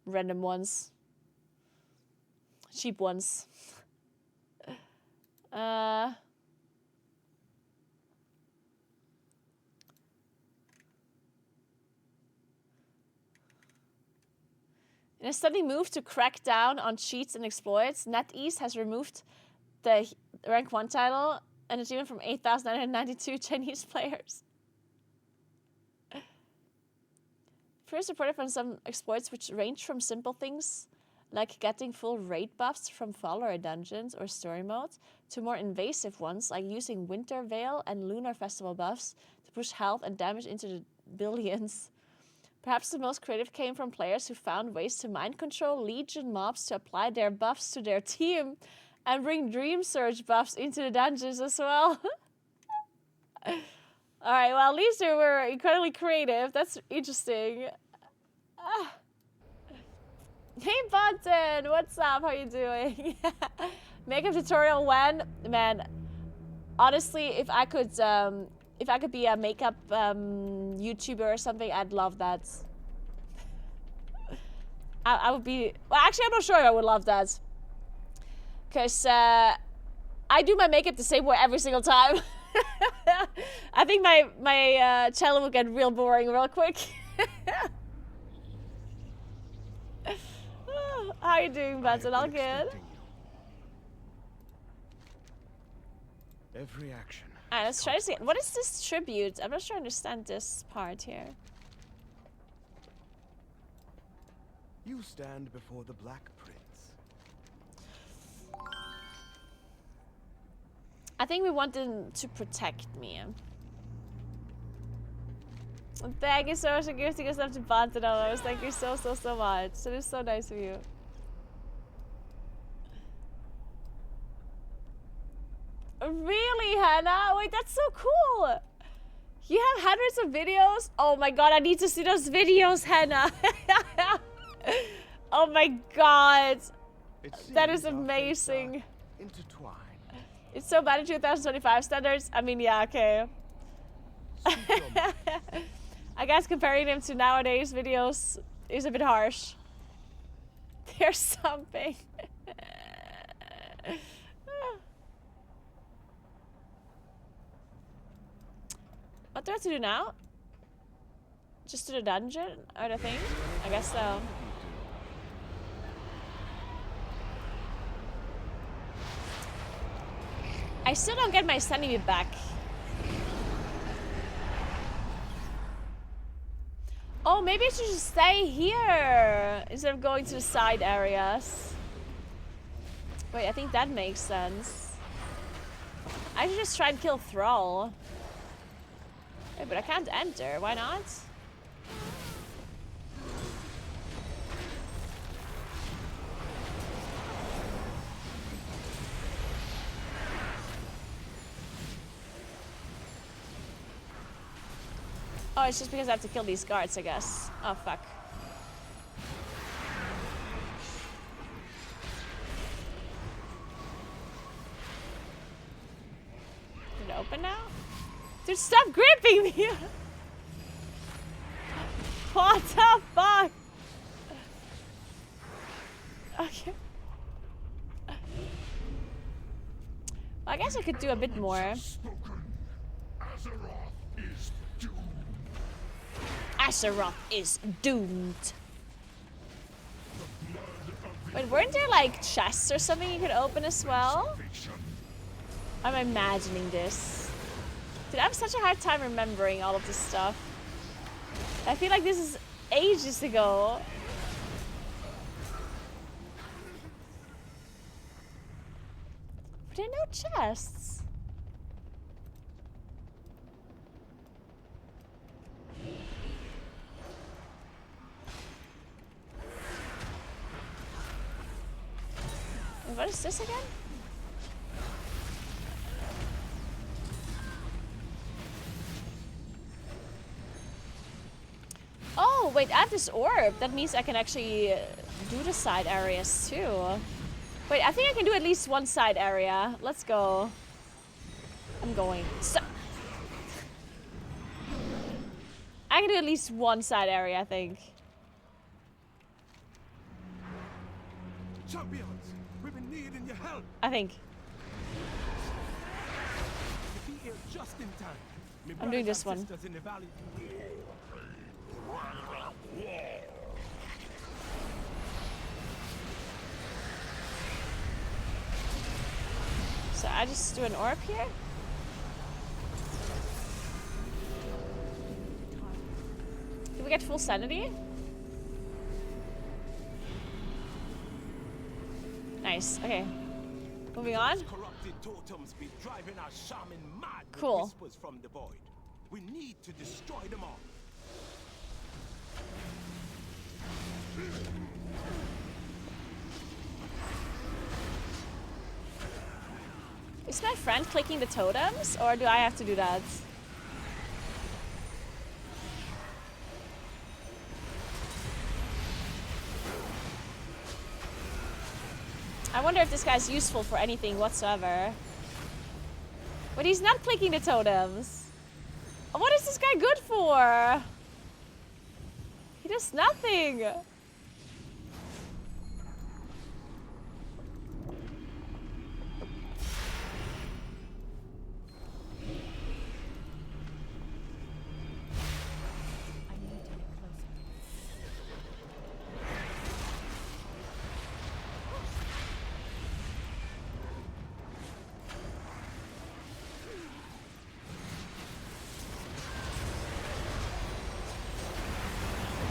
random ones. Cheap ones. In a stunning move to crack down on cheats and exploits, NetEase has removed the rank 1 title and achievement from 8,992 Chinese players. First reported from some exploits which range from simple things like getting full raid buffs from follower dungeons or story mode to more invasive ones like using Winter Veil and Lunar Festival buffs to push health and damage into the billions. Perhaps the most creative came from players who found ways to mind control Legion mobs to apply their buffs to their team and bring Dream Surge buffs into the dungeons as well. Alright, well at least they were incredibly creative. That's interesting. Hey Button, what's up? How you doing? Makeup tutorial when? Man, honestly, if I could be a makeup YouTuber or something, I'd love that. I would be... Well, actually, I'm not sure if I would love that. Because I do my makeup the same way every single time. I think my channel will get real boring real quick. How you doing, Button? All good? Every action. Alright, let's try to see. What is this tribute? I'm not sure I understand this part here. You stand before the Black Prince. I think we want them to protect me. Thank you so much for gifting us up to Button. Thank you so much. That is so nice of you. Really, Hannah? Wait, that's so cool. You have hundreds of videos? Oh my god, I need to see those videos, Hannah. Oh my god. That is amazing. Intertwined. It's so bad in 2025 standards. I mean, yeah, okay. I guess comparing them to nowadays videos is a bit harsh. There's something. What do I have to do now? Just to the dungeon or the thing? I guess so. I still don't get my sanity back. Oh, maybe I should just stay here instead of going to the side areas. Wait, I think that makes sense. I should just try and kill Thrall. Wait, but I can't enter. Why not? Oh, it's just because I have to kill these guards, I guess. Oh, fuck. Is it open now? Dude, stop gripping me! What the fuck? Okay. Well, I guess I could do a bit more. Azeroth is doomed. Wait, weren't there like chests or something you could open as well? I'm imagining this. Dude, I have such a hard time remembering all of this stuff. I feel like this is ages ago. But there are no chests. What is this again? Oh, wait, I have this orb. That means I can actually do the side areas too. Wait, I think I can do at least one side area. Let's go. I'm going. So I can do at least one side area, I think. Champions, we've been needing your help. I think. You'll be here just in time. I'm doing this one. In the valley. So I just do an orb here. Did we get full sanity? Nice. Okay. Moving on. Corrupted totems be driving our shaman mad with Cool. whispers from the void. We need to destroy them all. Is my friend clicking the totems, or do I have to do that? I wonder if this guy's useful for anything whatsoever. But he's not clicking the totems. What is this guy good for? He does nothing.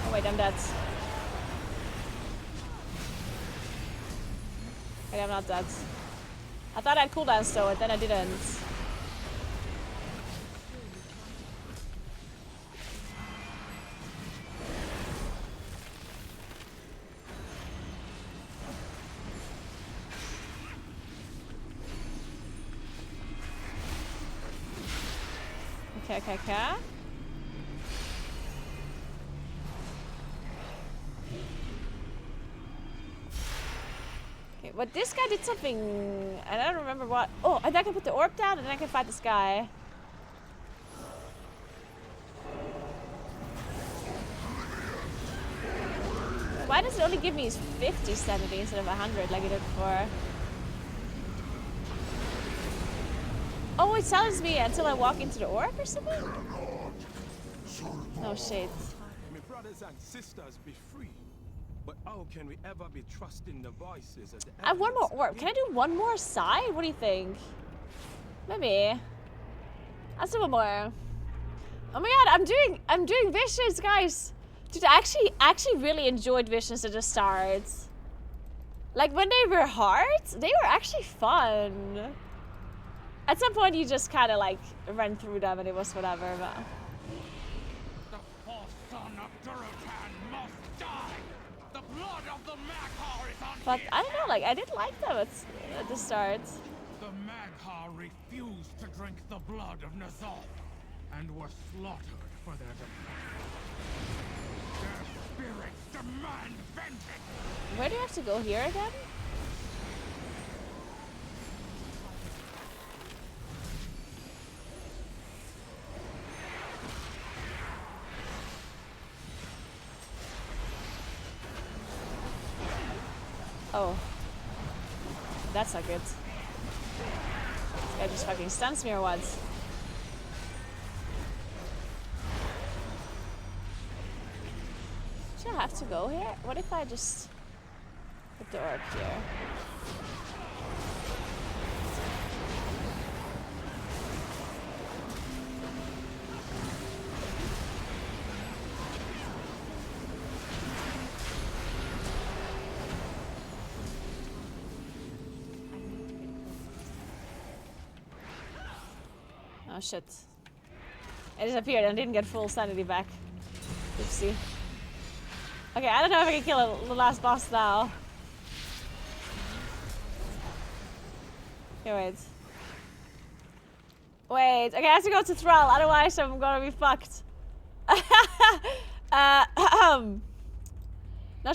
Oh wait, I'm dead. Wait, I'm not dead. I thought I had cooldowns though, and then I didn't. Okay. Okay, but this guy did something, and I don't remember what. Oh, and I can put the orb down, and then I can fight this guy. Why does it only give me 50 sanity instead of 100 like it did before? Oh, it silences me until I walk into the orb or something? Oh shit. My brothers and sisters be free. But how can we ever be trusting the voices of the I have one more orb. Can I do one more side? What do you think? Maybe. I'll do one more. Oh my god, I'm doing visions, guys. Dude, I actually really enjoyed visions at the start. Like when they were hard, they were actually fun. At some point you just kinda like ran through them and it was whatever, but The false son of Durotan must die. The blood of the Maghar is on but I don't know, like I did like them at the start. The Maghar refused to drink the blood of Nazoth and were slaughtered for their defiance. Their spirits demand vengeance. Where do you have to go here again? Oh. That's not good. This guy just fucking stuns me or what? Should I have to go here? What if I just put the orb here? Oh shit. It disappeared and didn't get full sanity back. Oopsie. Okay, I don't know if I can kill the last boss now. Okay, wait. Wait, okay, I have to go to Thrall, otherwise I'm gonna be fucked. Not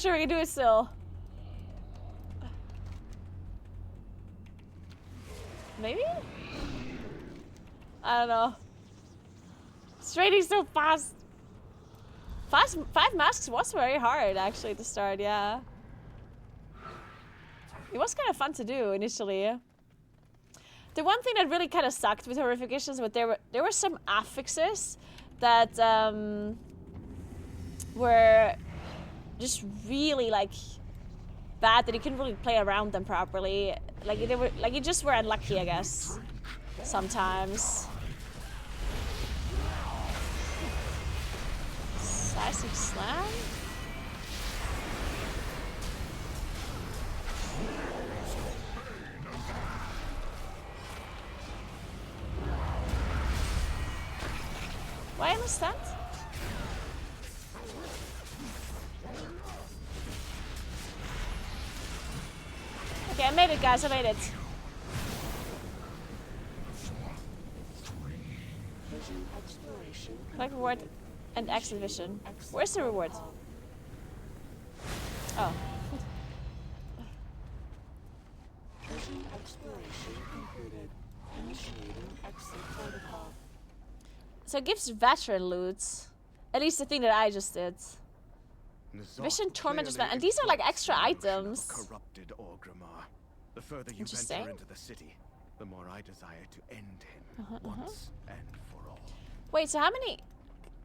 sure we can do it still. Maybe? I don't know. It's raining so fast. 5 masks was very hard actually to start, yeah. It was kind of fun to do initially. The one thing that really kind of sucked with horrific issues, but there were some affixes that were just really like bad that you couldn't really play around them properly. Like they were, like you just were unlucky, I guess. Sometimes. Seismic slam. Why am I stunned? Okay, I made it, guys. I made it. Collect reward and exit vision. Where's the reward? Oh. Vision exploration concluded. Initiating exit protocol. So it gives veteran loot. At least the thing that I just did. Vision torment and these are like extra items. Corrupted Orgrimmar. The further you Interesting. venture into the city, the more I desire to end him once and for all. Wait, so how many?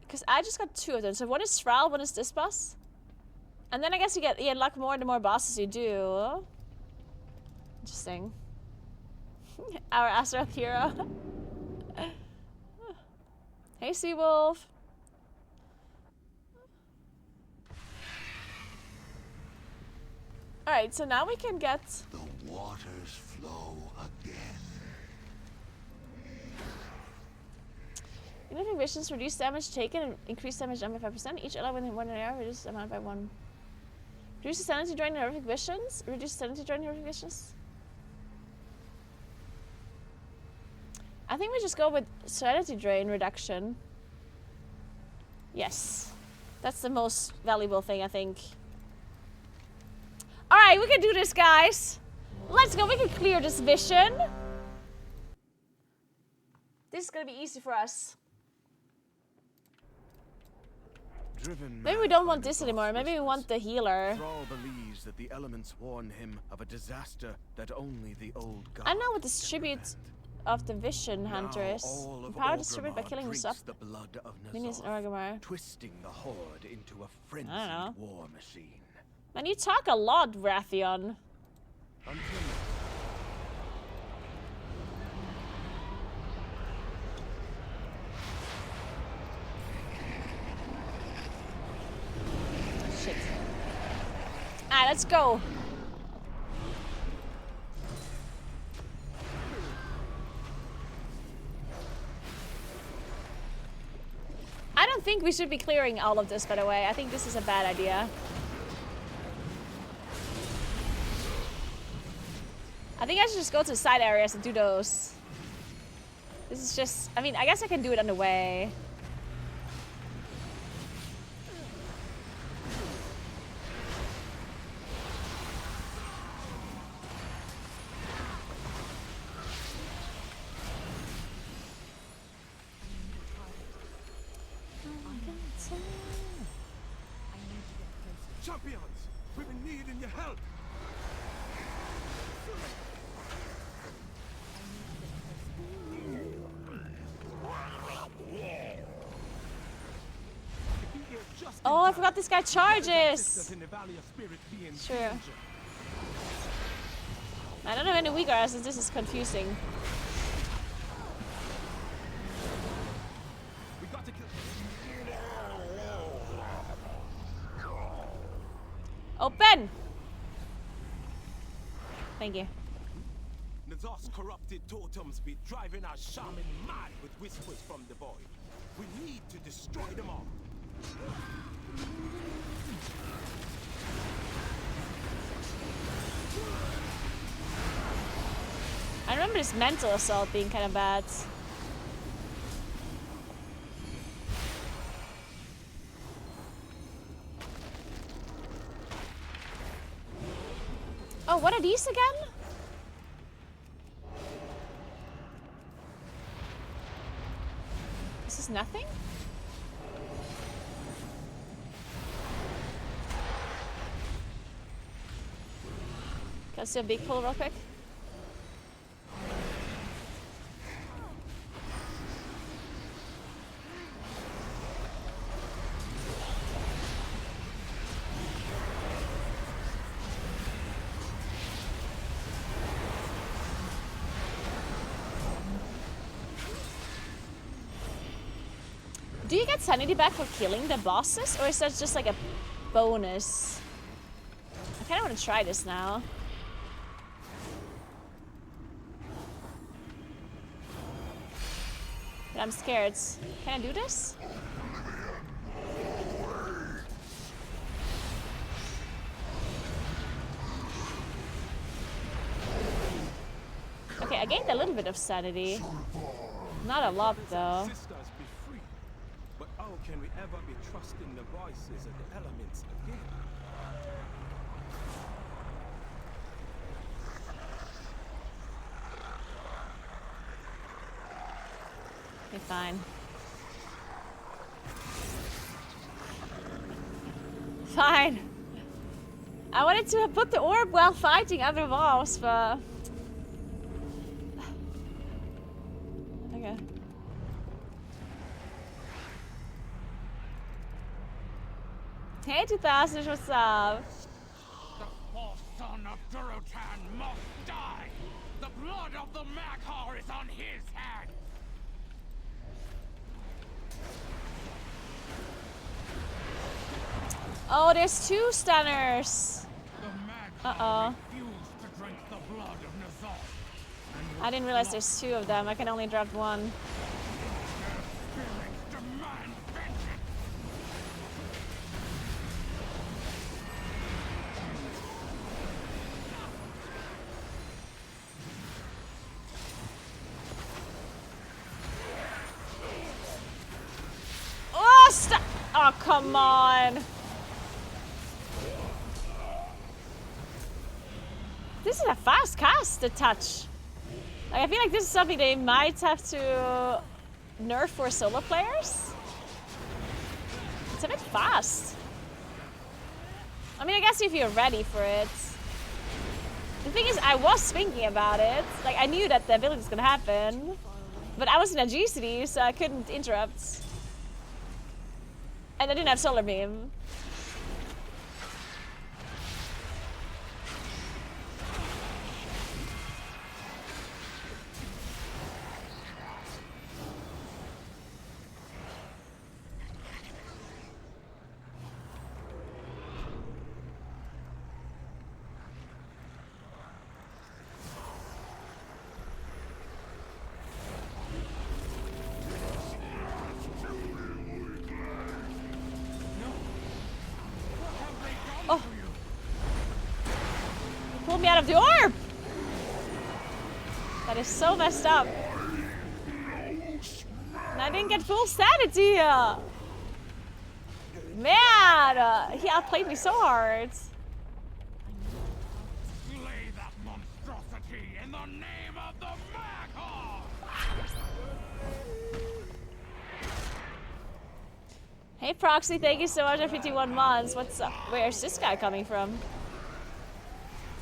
Because I just got 2 of them. So one is Thrall, one is this boss. And then I guess you unlock more the more bosses you do. Interesting. Our Azeroth hero. Hey, Seawolf. Alright, so now we can get... The waters flow again. Anything visions reduce damage taken and increase damage done by 5%. Each ally within 1 area reduces the amount by 1. Reduce the sanity during horrific visions. Reduce sanity during horrific visions. I think we just go with sanity drain reduction. Yes. That's the most valuable thing, I think. Alright, we can do this, guys. Let's go. We can clear this mission. This is gonna be easy for us. Maybe we don't want this anymore. Maybe we want the healer. Thrall believes that the elements warn him of a disaster that only the old god I know what this tribute of the Vision Hunter is. Empower distribute by killing this up. Minions in Orgrimmar. Twisting the horde into a frenzied war machine. Man, you talk a lot, Wrathion. Shit. Alright, let's go. I don't think we should be clearing all of this, by the way. I think this is a bad idea. I think I should just go to the side areas and do those. This is just... I mean, I guess I can do it on the way. Champions, we've been needing your help. Oh, I forgot this guy charges. Sure. I don't have any weak arrows, so this is confusing. Open! Thank you. Nazar's corrupted totems be driving our shaman mad with whispers from the void. We need to destroy them all. I remember this mental assault being kind of bad. Oh, what are these again? This is nothing? Can I see a big pull real quick? Do you get sanity back for killing the bosses, or is that just like a bonus? I kind of want to try this now. But I'm scared. Can I do this? Okay, I gained a little bit of sanity. Not a lot, though. Sisters be free. But how can we ever be trusting the voices of the elements again? Okay, fine. Fine. I wanted to put the orb while fighting other mobs, but... Okay. Hey, 2000, what's up? The fourth son of Durotan must die! The blood of the Maghar is on his head! Oh, there's 2 stunners. Uh-oh. Refused to drink the blood of Nazoth. I didn't realize there's 2 of them. I can only drop 1. Oh, stop! Oh, come on. This is a fast cast, the touch. Like, I feel like this is something they might have to nerf for solo players. It's a bit fast. I mean, I guess if you're ready for it. The thing is, I was thinking about it. Like, I knew that the ability was gonna happen. But I was in a GCD, so I couldn't interrupt. And I didn't have solar beam. Pull me out of the orb! That is so messed up. And I didn't get full sanity! Man! He outplayed me so hard. Slay that monstrosity in the name of the Maghar! Hey Proxy, thank you so much for 51 months. What's up? Where's this guy coming from?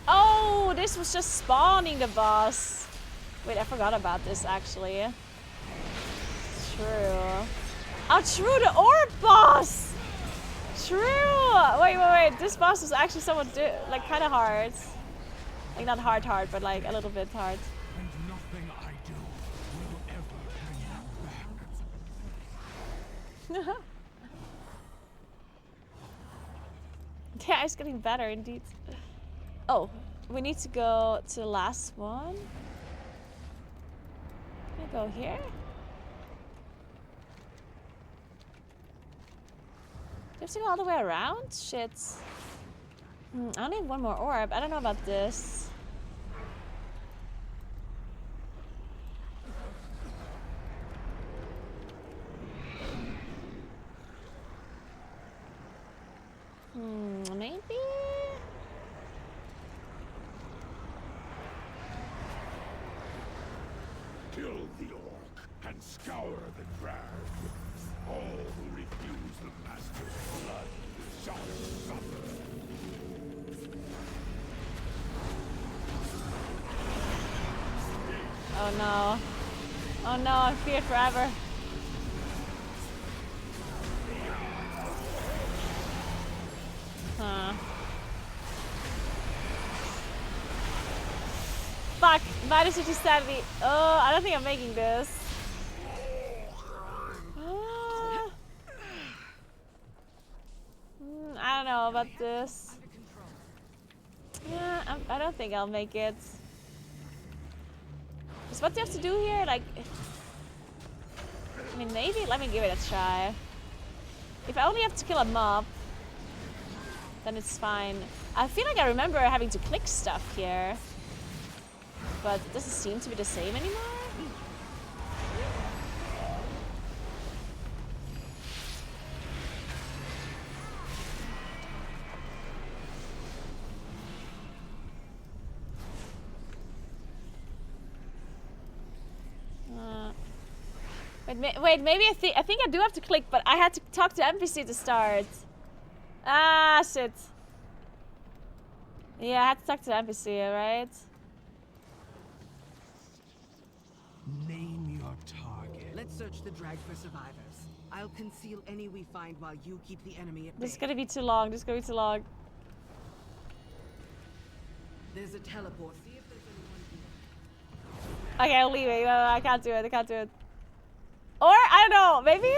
Oh, this was just spawning the boss. Wait, I forgot about this actually. True. Oh, true, the orb boss! True! Wait. This boss was actually somewhat, like, kind of hard. Like, not hard, but like a little bit hard. And nothing I do will ever bring you back. Yeah, it's getting better indeed. Oh, we need to go to the last one. Can I go here? Do I have to go all the way around? Shit. I only have 1 more orb. I don't know about this. Maybe? Kill the orc and scour the ground. All who refuse the master's blood shall suffer. Oh no. Oh no, I'm feared forever. Huh. Fuck, minus 50 sanity. Oh, I don't think I'm making this. don't know about this. Yeah, I don't think I'll make it. Because what do you have to do here? Like, I mean, maybe. Let me give it a try. If I only have to kill a mob, then it's fine. I feel like I remember having to click stuff here. But it doesn't seem to be the same anymore. Wait, maybe I think I do have to click, but I had to talk to NPC to start. Ah, shit. Yeah, I had to talk to NPC, right? Name your target. Let's search the drag for survivors. I'll conceal any we find while you keep the enemy at bay. This is gonna be too long. This is gonna be too long. There's a teleport. See if there's anyone here. Okay, I'll leave it. I can't do it. I can't do it. Or, I don't know, maybe?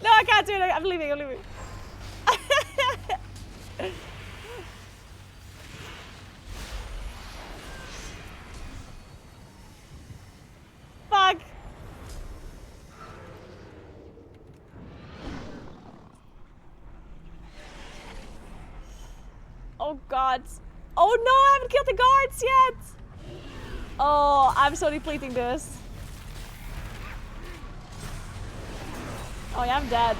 No, I can't do it. I'm leaving. I'm leaving. Fuck. Oh, God. Oh, no, I haven't killed the guards yet. Oh, I'm so depleting this. Oh yeah, I'm dead.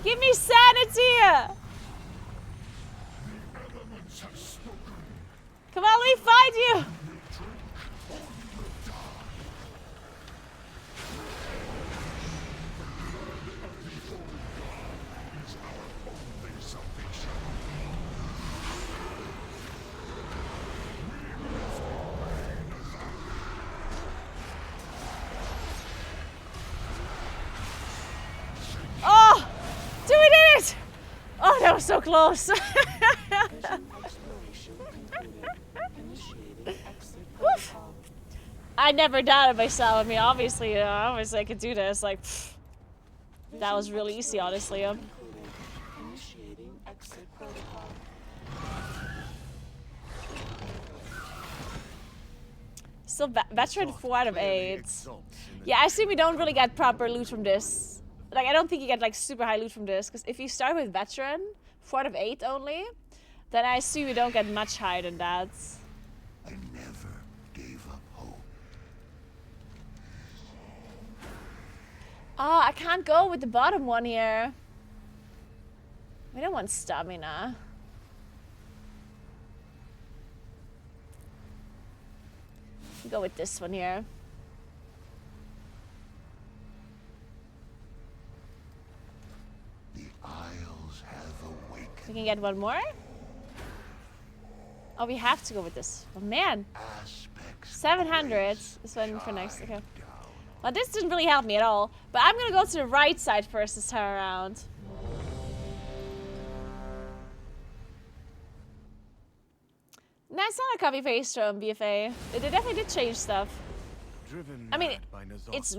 Give me sanity! Come on, let me fight you! Oh! Dude, we did it! Oh, that was so close. I never doubted myself. I mean, obviously I could do this. Like, pfft. That was really easy, honestly. Still, veteran 4 out of 8. Yeah, I assume you don't really get proper loot from this. Like, I don't think you get like super high loot from this, because if you start with veteran 4 out of 8 only, then I assume you don't get much higher than that. I never gave up hope. Oh, I can't go with the bottom one here. We don't want stamina. Go with this one here. The Isles have awakened. We can get one more. Oh, we have to go with this. Oh man, 700 is one for next. Okay. Well, this didn't really help me at all. But I'm gonna go to the right side first this time around. Nice not a copy paste from BFA. They definitely did change stuff. I mean, it's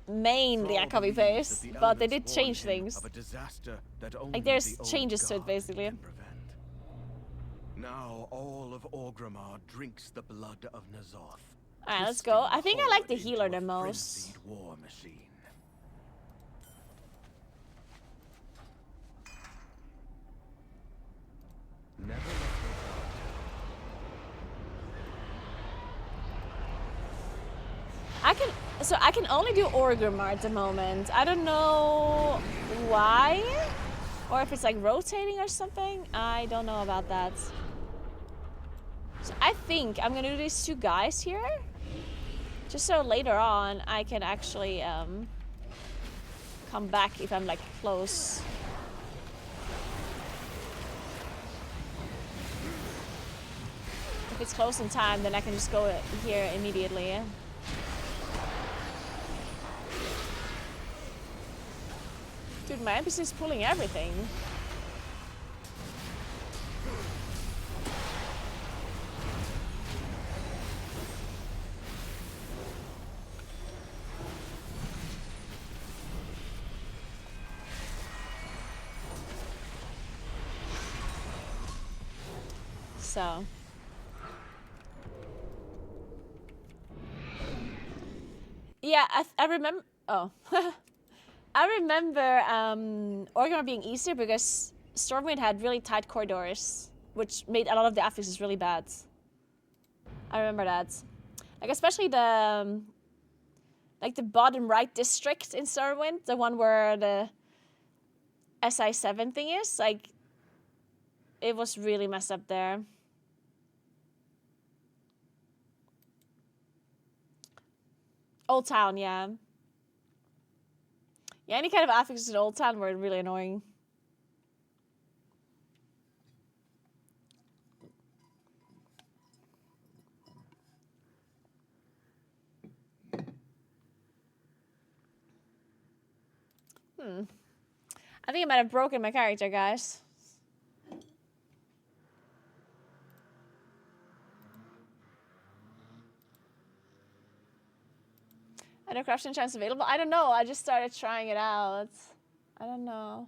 mainly a copy paste, but they did change things. Like there's changes to it basically. Now all of Orgrimmar drinks the blood of N'Zoth. Alright, let's go. I think I like the healer the most. War machine. Never I can only do Orgrimmar at the moment. I don't know why, or if it's like rotating or something. I don't know about that. So I think I'm gonna do these two guys here, just so later on I can actually come back if I'm like close. If it's close in time, then I can just go here immediately. Dude, my NPC is pulling everything. So. Yeah, I remember. Oh. I remember Orgrimmar being easier because Stormwind had really tight corridors, which made a lot of the affixes really bad. I remember that. Like, especially the like the bottom right district in Stormwind, the one where the SI7 thing is, like, it was really messed up there. Old Town, yeah. Yeah, any kind of affixes in Old Town were really annoying. I think I might have broken my character, guys. Are there corruption chants available? I don't know. I just started trying it out. I don't know.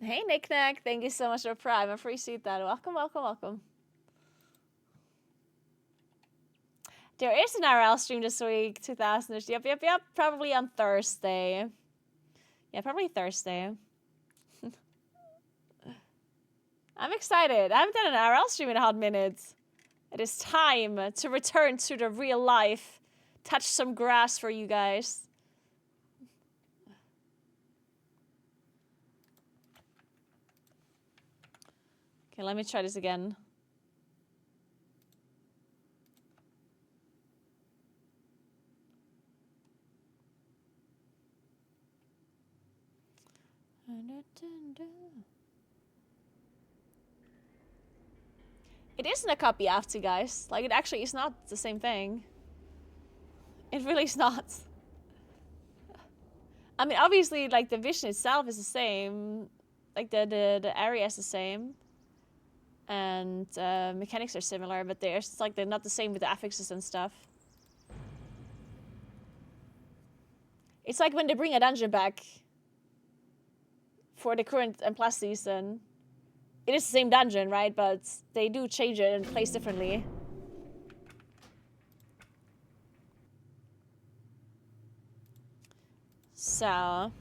Hey, Knick-Knack. Thank you so much for Prime. I appreciate that. Welcome, welcome, welcome. There is an RL stream this week, 2000. Yep. Probably on Thursday. Yeah, probably Thursday. I'm excited. I haven't done an RL stream in a hot minute. It is time to return to the real life. Touch some grass for you guys. Okay, let me try this again. It isn't a copy after, guys. Like, it actually is not the same thing. It really is not. I mean, obviously, like, the vision itself is the same. Like, the area is the same. And mechanics are similar, but they're not the same with the affixes and stuff. It's like when they bring a dungeon back for the current and plus season. It is the same dungeon, right? But they do change it and place differently. So.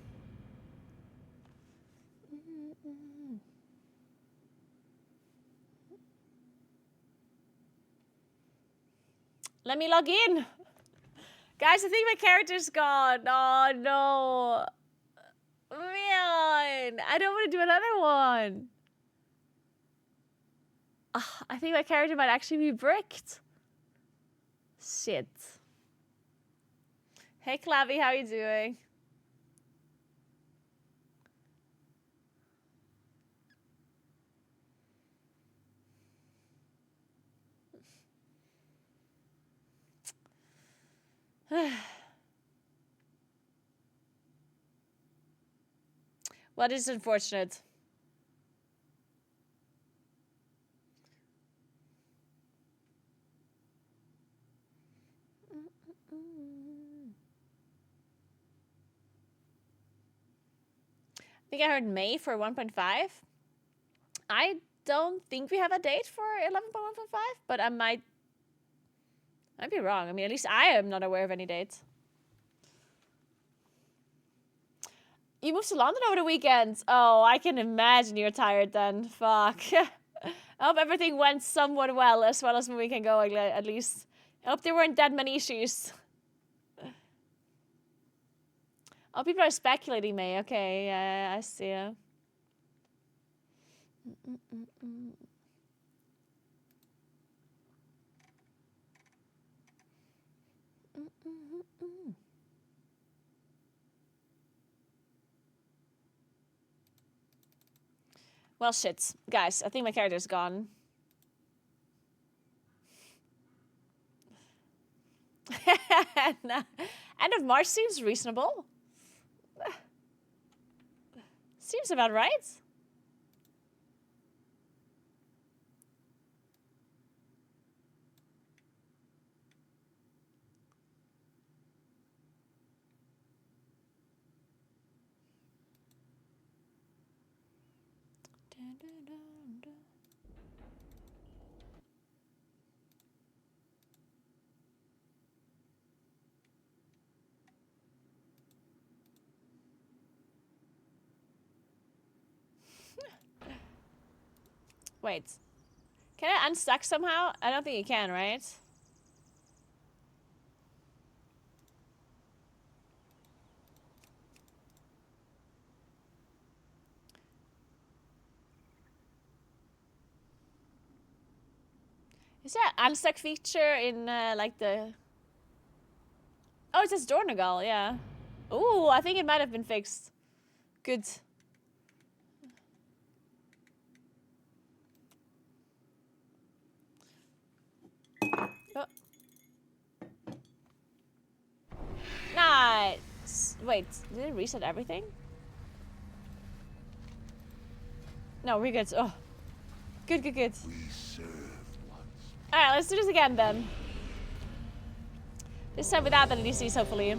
Let me log in. Guys, I think my character's gone. Oh, no. Man, I don't want to do another one. I think my character might actually be bricked. Shit. Hey, Clavy, how you doing? Well, this is unfortunate. I think I heard May for 1.5. I don't think we have a date for 11.1.5, but I might be wrong. I mean, at least I am not aware of any dates. You moved to London over the weekend. Oh, I can imagine you're tired then. Fuck. I hope everything went somewhat well as we can go, at least. I hope there weren't that many issues. Oh, people are speculating, May. Okay, yeah, I see. Well, shit. Guys, I think my character's gone. End of March seems reasonable. Seems about right. Wait. Can I unstuck somehow? I don't think you can, right? Is there an unstuck feature in like the... Oh, it says Dornagal, yeah. Ooh, I think it might have been fixed. Good. Oh. Nice. Wait, did it reset everything? No, we're good. Oh. Good, good, good. Alright, let's do this again then. This time without the DCs, hopefully.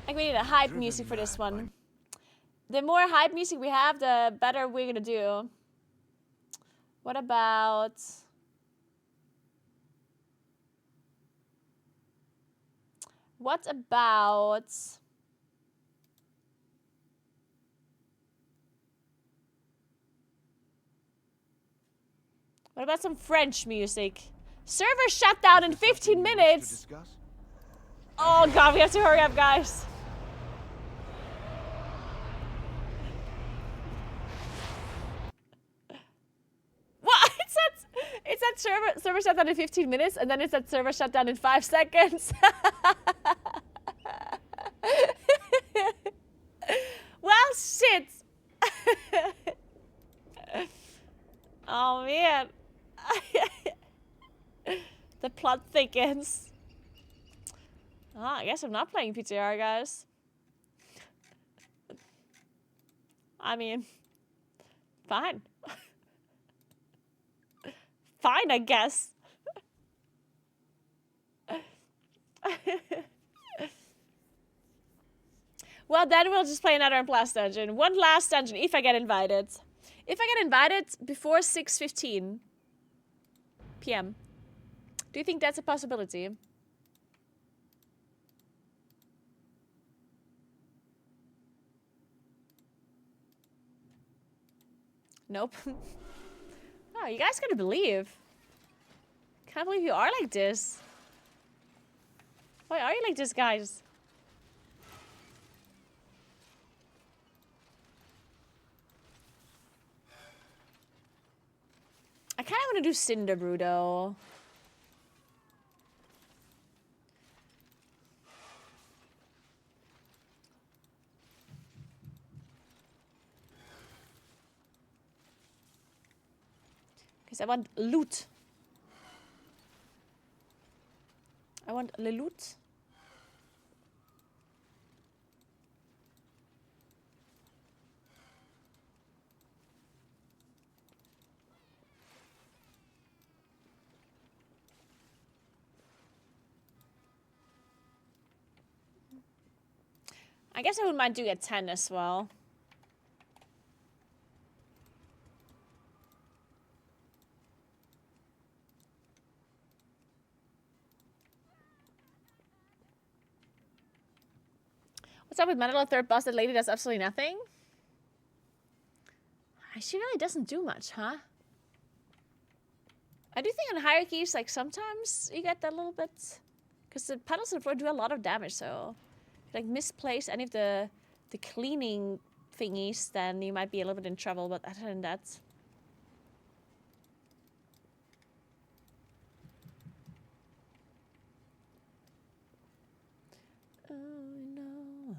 Like, we need a hype music for this one. The more hype music we have, the better we're gonna do. What about... What about... What about some French music? Server shut down in 15 minutes! Oh god, we have to hurry up, guys. What? It said server shut down in 15 minutes, and then it said server shut down in 5 seconds. Well, shit. Oh, man. The plot thickens. Oh, I guess I'm not playing PTR, guys. I mean, fine. Fine, I guess. Well, then we'll just play another last dungeon. One last dungeon, if I get invited. If I get invited before 6:15 p.m. Do you think that's a possibility? Nope. Oh, you guys gotta believe. Can't believe you are like this. Why are you like this, guys? I kind of want to do Cinder Brew, though. Because I want loot. I want the loot. I guess I wouldn't mind doing a 10 as well. What's up with Mandala third boss? That lady does absolutely nothing? She really doesn't do much, huh? I do think on hierarchies, like, sometimes you get that little bit... Because the puddles on the floor do a lot of damage, so... If you, like, misplace any of the cleaning thingies, then you might be a little bit in trouble, but other than that... Oh, no.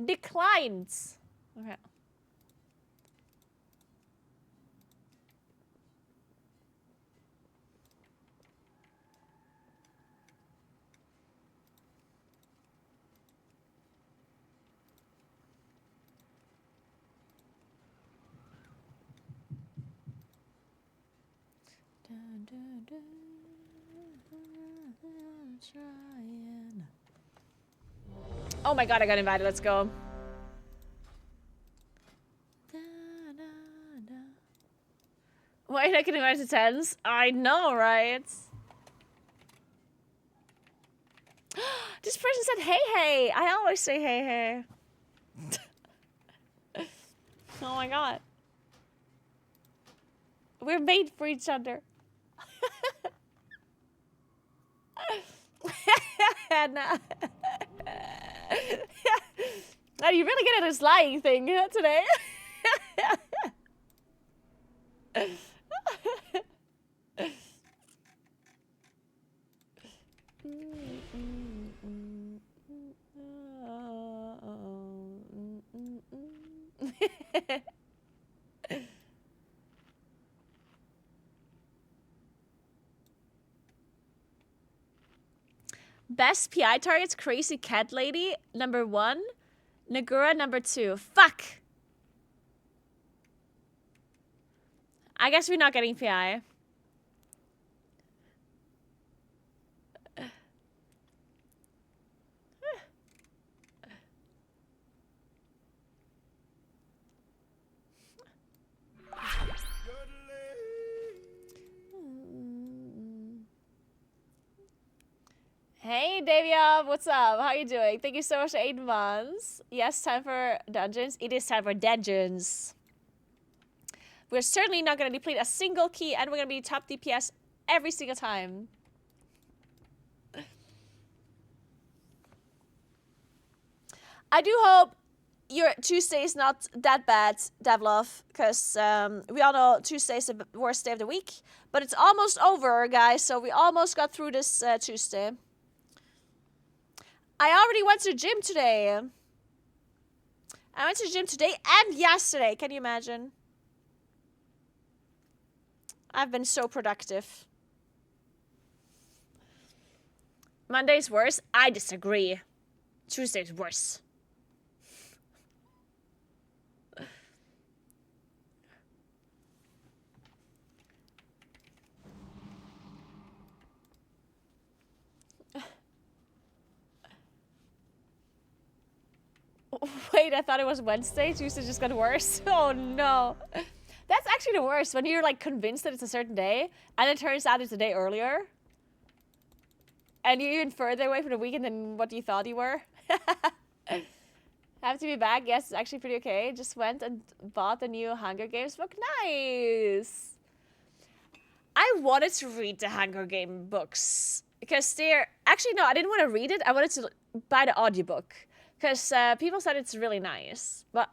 Declines. Okay. Oh my god, I got invited. Let's go. Why not getting invited to tens? I know, right? This person said, hey, hey. I always say, hey, hey. Oh my god. We're made for each other. Nah. Are you really good at this lying thing today? Best PI targets, Crazy Cat Lady, number 1. Naguura, number 2. Fuck! I guess we're not getting PI. Hey, Davia, what's up? How you doing? Thank you so much for 8 months. Yes, time for dungeons. It is time for dungeons. We're certainly not going to deplete a single key, and we're going to be top DPS every single time. I do hope your Tuesday is not that bad, Devlov, because we all know Tuesday is the worst day of the week. But it's almost over, guys, so we almost got through this Tuesday. I already went to the gym today. I went to the gym today and yesterday. Can you imagine? I've been so productive. Monday's worse? I disagree. Tuesday's worse. Wait, I thought it was Wednesday. Tuesday just got worse. Oh no. That's actually the worst. When you're like convinced that it's a certain day, and it turns out it's a day earlier. And you're even further away from the weekend than what you thought you were. Have to be back. Yes, it's actually pretty okay. Just went and bought the new Hunger Games book. Nice. I wanted to read the Hunger Game books. Because they're... Actually, no, I didn't want to read it. I wanted to buy the audiobook. Because people said it's really nice. But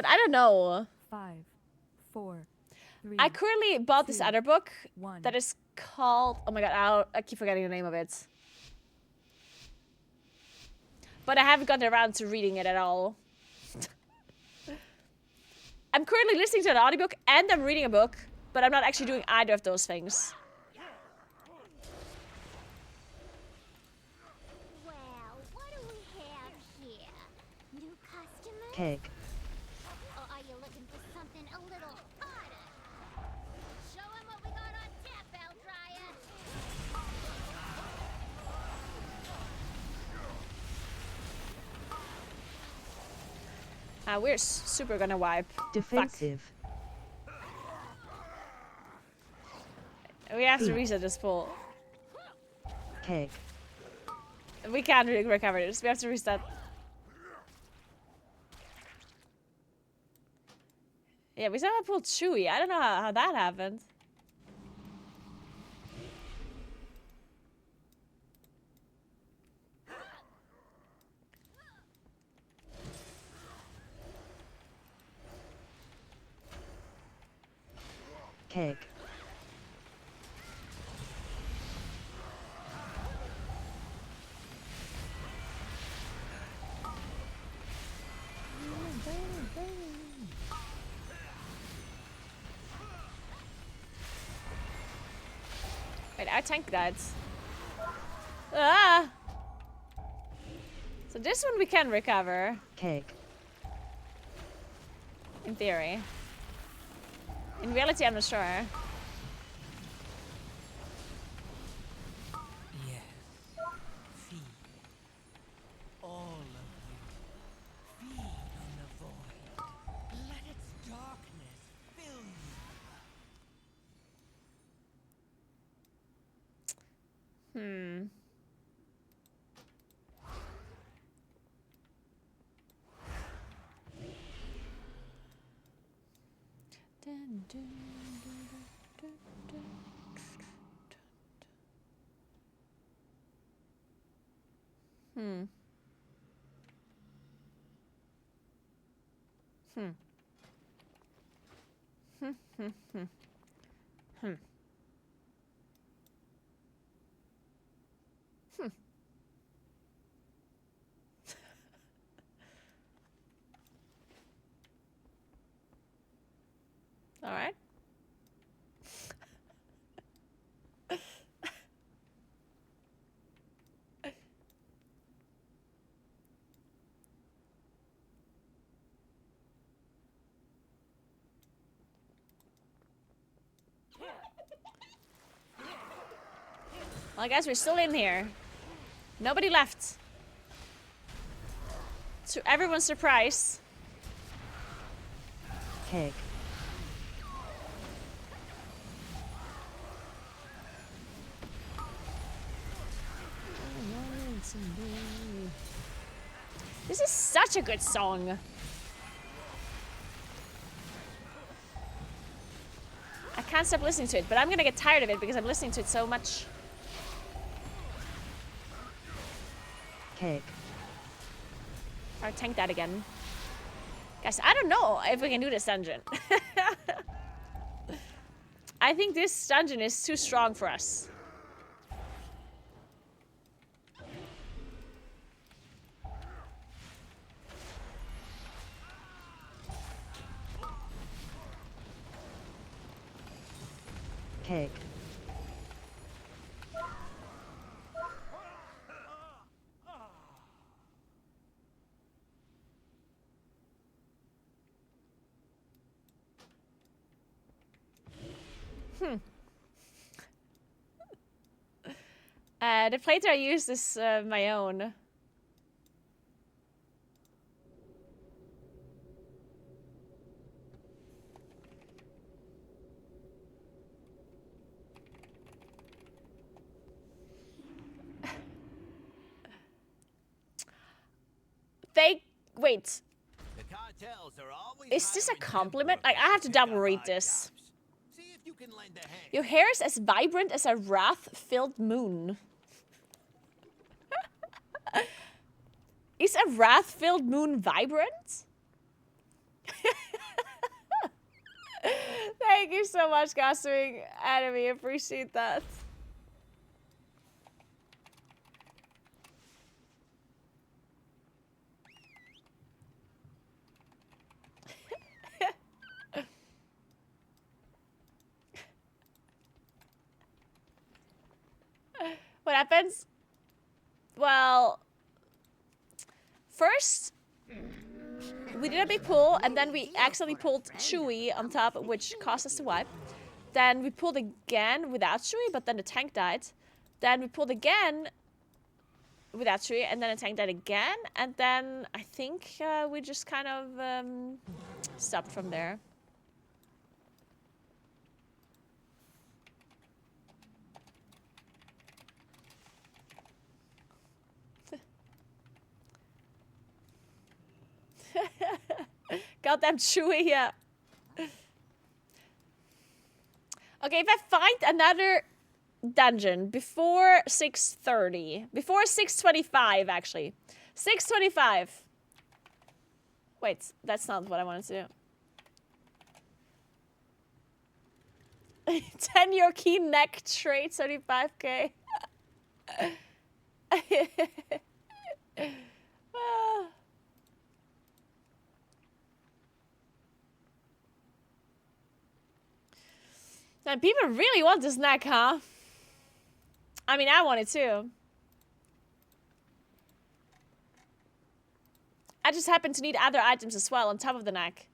I don't know. 5, 4, 3. I currently bought this 2, other book 1. that is called... Oh my god, I keep forgetting the name of it. But I haven't gotten around to reading it at all. I'm currently listening to an audiobook and I'm reading a book, but I'm not actually doing either of those things. Well, what do we have here? New customers? Keg. Or are you looking for something a little harder? Show 'em what we got on tap, Eldrya. We're super gonna wipe. Defensive. Fuck. We have to reset this pool. Keg. We can't recover this. We have to reset. Yeah, we somehow pulled Chewy. I don't know how that happened. Keg. Wait, our tank died. Ah! So this one we can recover. Keg. In theory. In reality, I'm not sure. Yes. Feed. All of you. Feed on the void. Let its darkness fill you. Hmm. Dun, dun, dun, dun, dun, dun. Hmm. Hmm. Hmm. Hmm. Hmm. Hmm. All right. Well, I guess we're still in here. Nobody left. To everyone's surprise. Keg. This is such a good song. I can't stop listening to it, but I'm gonna get tired of it because I'm listening to it so much. Keg. Or tank that again. Guys, I don't know if we can do this dungeon. I think this dungeon is too strong for us. Keg. The playthrough I used is my own. Wait. The cartels are always Is this a hiring compliment? temp Like, I have to workers pick double up read odd this. jobs. See if you can lend a hand. Your hair is as vibrant as a wrath-filled moon. Is a wrath-filled moon vibrant? Thank you so much, Costuming Enemy. Appreciate that. What happens? Well, first we did a big pull, and then we accidentally pulled Chewie on top, which caused us to wipe. Then we pulled again without Chewie, but then the tank died. Then we pulled again without Chewie, and then the tank died again. And then I think we just kind of stopped from there. Goddamn Chewie, yeah. Okay, if I find another dungeon before 6:30, before 6:25 actually, 6:25. Wait, that's not what I wanted to do. 10-year key neck trade, 75k. And people really want this neck, huh? I mean, I want it too. I just happen to need other items as well on top of the neck.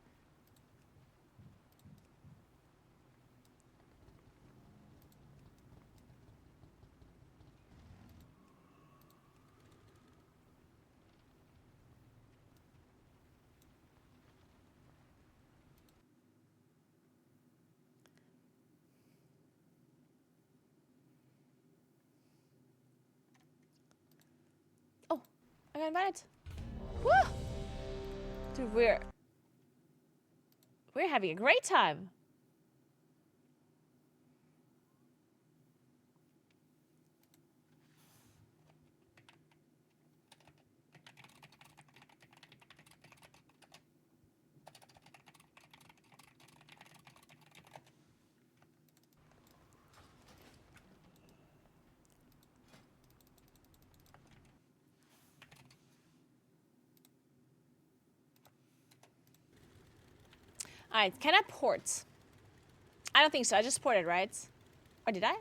I got invited. Woo! Dude, we're having a great time. Alright, can I port? I don't think so. I just ported, right? Or did I?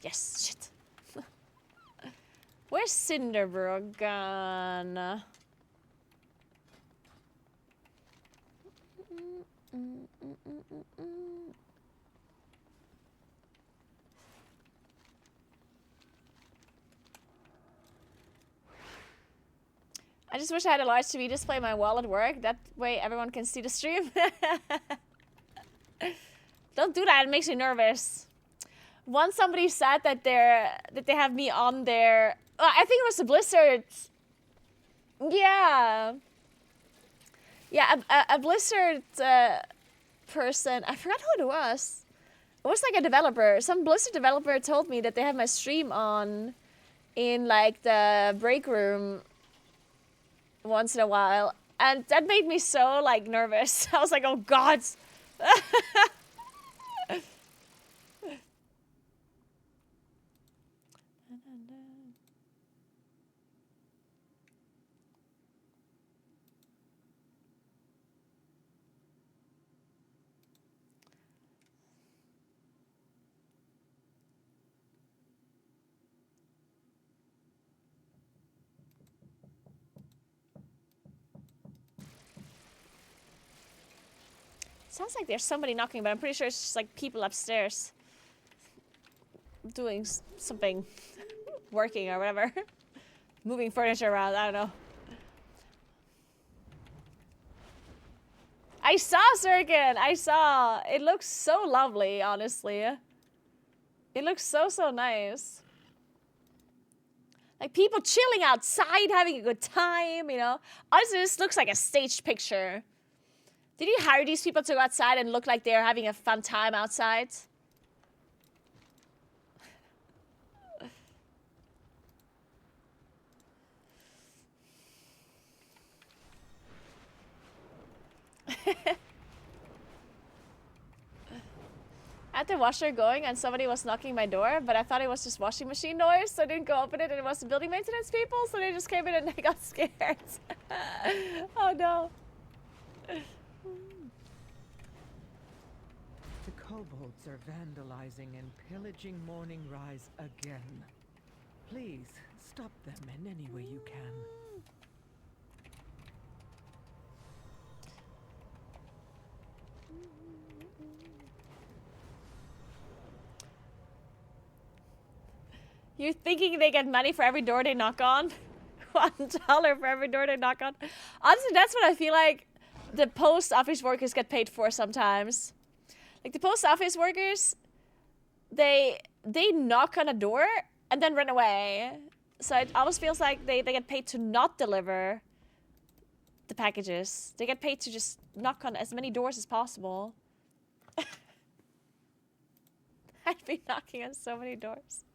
Yes, shit. Where's Cinderbro gone? I just wish I had a large TV display my wall at work. That way everyone can see the stream. Don't do that, it makes me nervous. Once somebody said that they have me on their... I think it was the Blizzard. Yeah. Yeah, a Blizzard person. I forgot who it was. It was like a developer. Some Blizzard developer told me that they have my stream on in like the break room once in a while. And that made me so like nervous. I was like, oh god. Sounds like there's somebody knocking, but I'm pretty sure it's just like people upstairs doing something, working or whatever. Moving furniture around, I don't know. I saw Zerkin! I saw! It looks so lovely, honestly. It looks so nice. Like people chilling outside, having a good time, you know? Honestly, this looks like a staged picture. Did you hire these people to go outside and look like they're having a fun time outside? I had the washer going and somebody was knocking my door, but I thought it was just washing machine noise, so I didn't go open it, and it was the building maintenance people, so they just came in and I got scared. Oh no. The kobolds are vandalizing and pillaging Morning Rise again. Please, stop them in any way you can. You're thinking they get money for every door they knock on? $1 for every door they knock on? Honestly, that's what I feel like the post office workers get paid for sometimes. Like the post office workers, they knock on a door and then run away. So it almost feels like they get paid to not deliver the packages. They get paid to just knock on as many doors as possible. I'd be knocking on so many doors.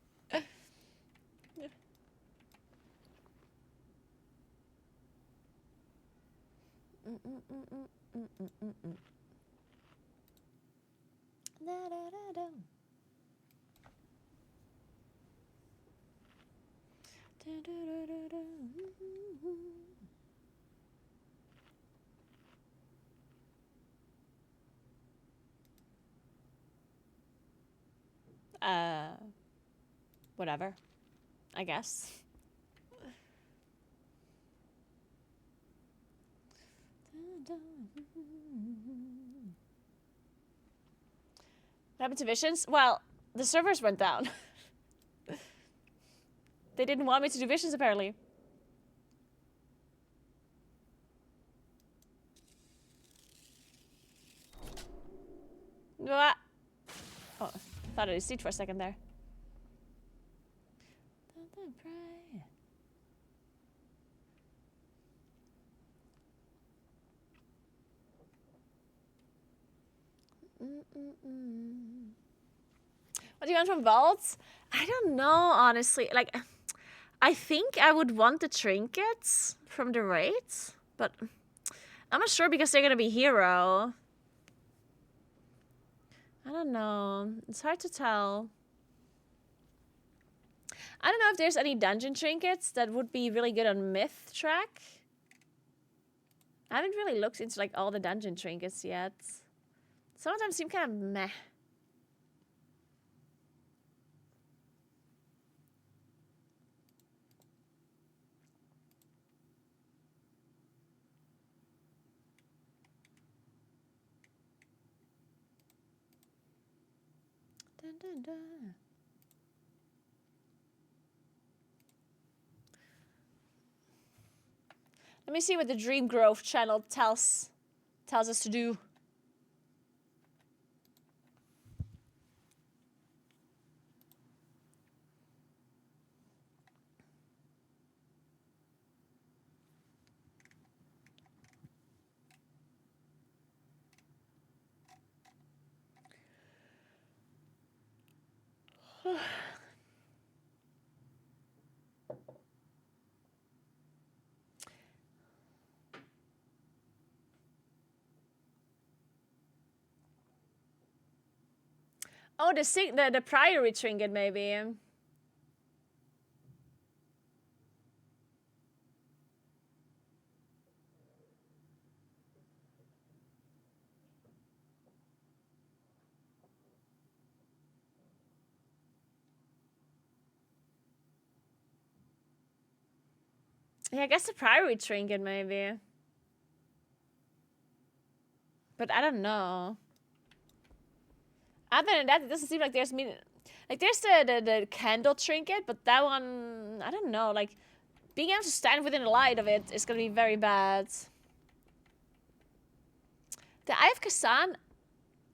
Whatever, I guess. What happened to Visions? Well, the servers went down. They didn't want me to do Visions, apparently. What? Oh, I thought I did see for a second there. Don't pray. What do you want from vaults? I don't know, honestly. Like, I think I would want the trinkets from the raids, but I'm not sure because they're gonna be hero. I don't know. It's hard to tell. I don't know if there's any dungeon trinkets that would be really good on myth track. I haven't really looked into like all the dungeon trinkets yet. Some of them seem kind of meh. Dun, dun, dun. Let me see what the Dream Grove channel tells us to do. Oh, the priory trinket, maybe. Yeah, I guess the priory trinket, maybe. But I don't know. Other than that, it doesn't seem like there's like there's the candle trinket, but that one, I don't know. Like being able to stand within the light of it is gonna be very bad. The Eye of Kazan,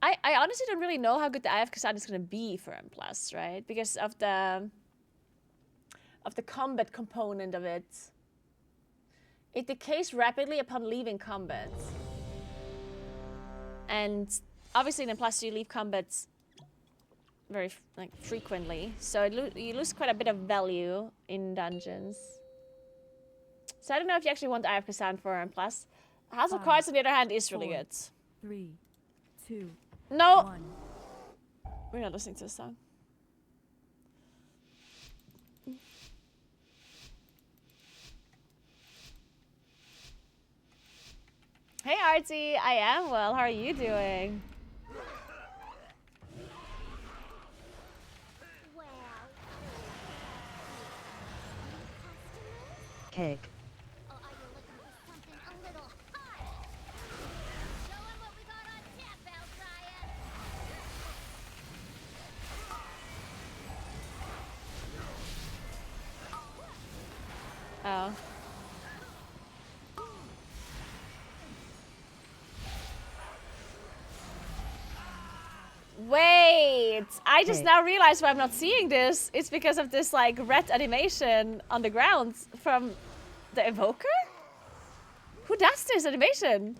I honestly don't really know how good the Eye of Kazan is gonna be for M+, right? Because of the combat component of it. It decays rapidly upon leaving combat. And obviously in M+, you leave combat very frequently. So you lose quite a bit of value in dungeons. So I don't know if you actually want the Eye of Kazan for M+. House of Cards, on the other hand, is really good. 3, 2, no! 1. We're not listening to this song. Hey Artie, I am well. How are you doing? Cake. Or are you looking for something a little hotter? Show 'em what we got on tap, Valkyria. Oh. Wait, I just now realized why I'm not seeing this. It's because of this like red animation on the ground from the Evoker? Who does this animation?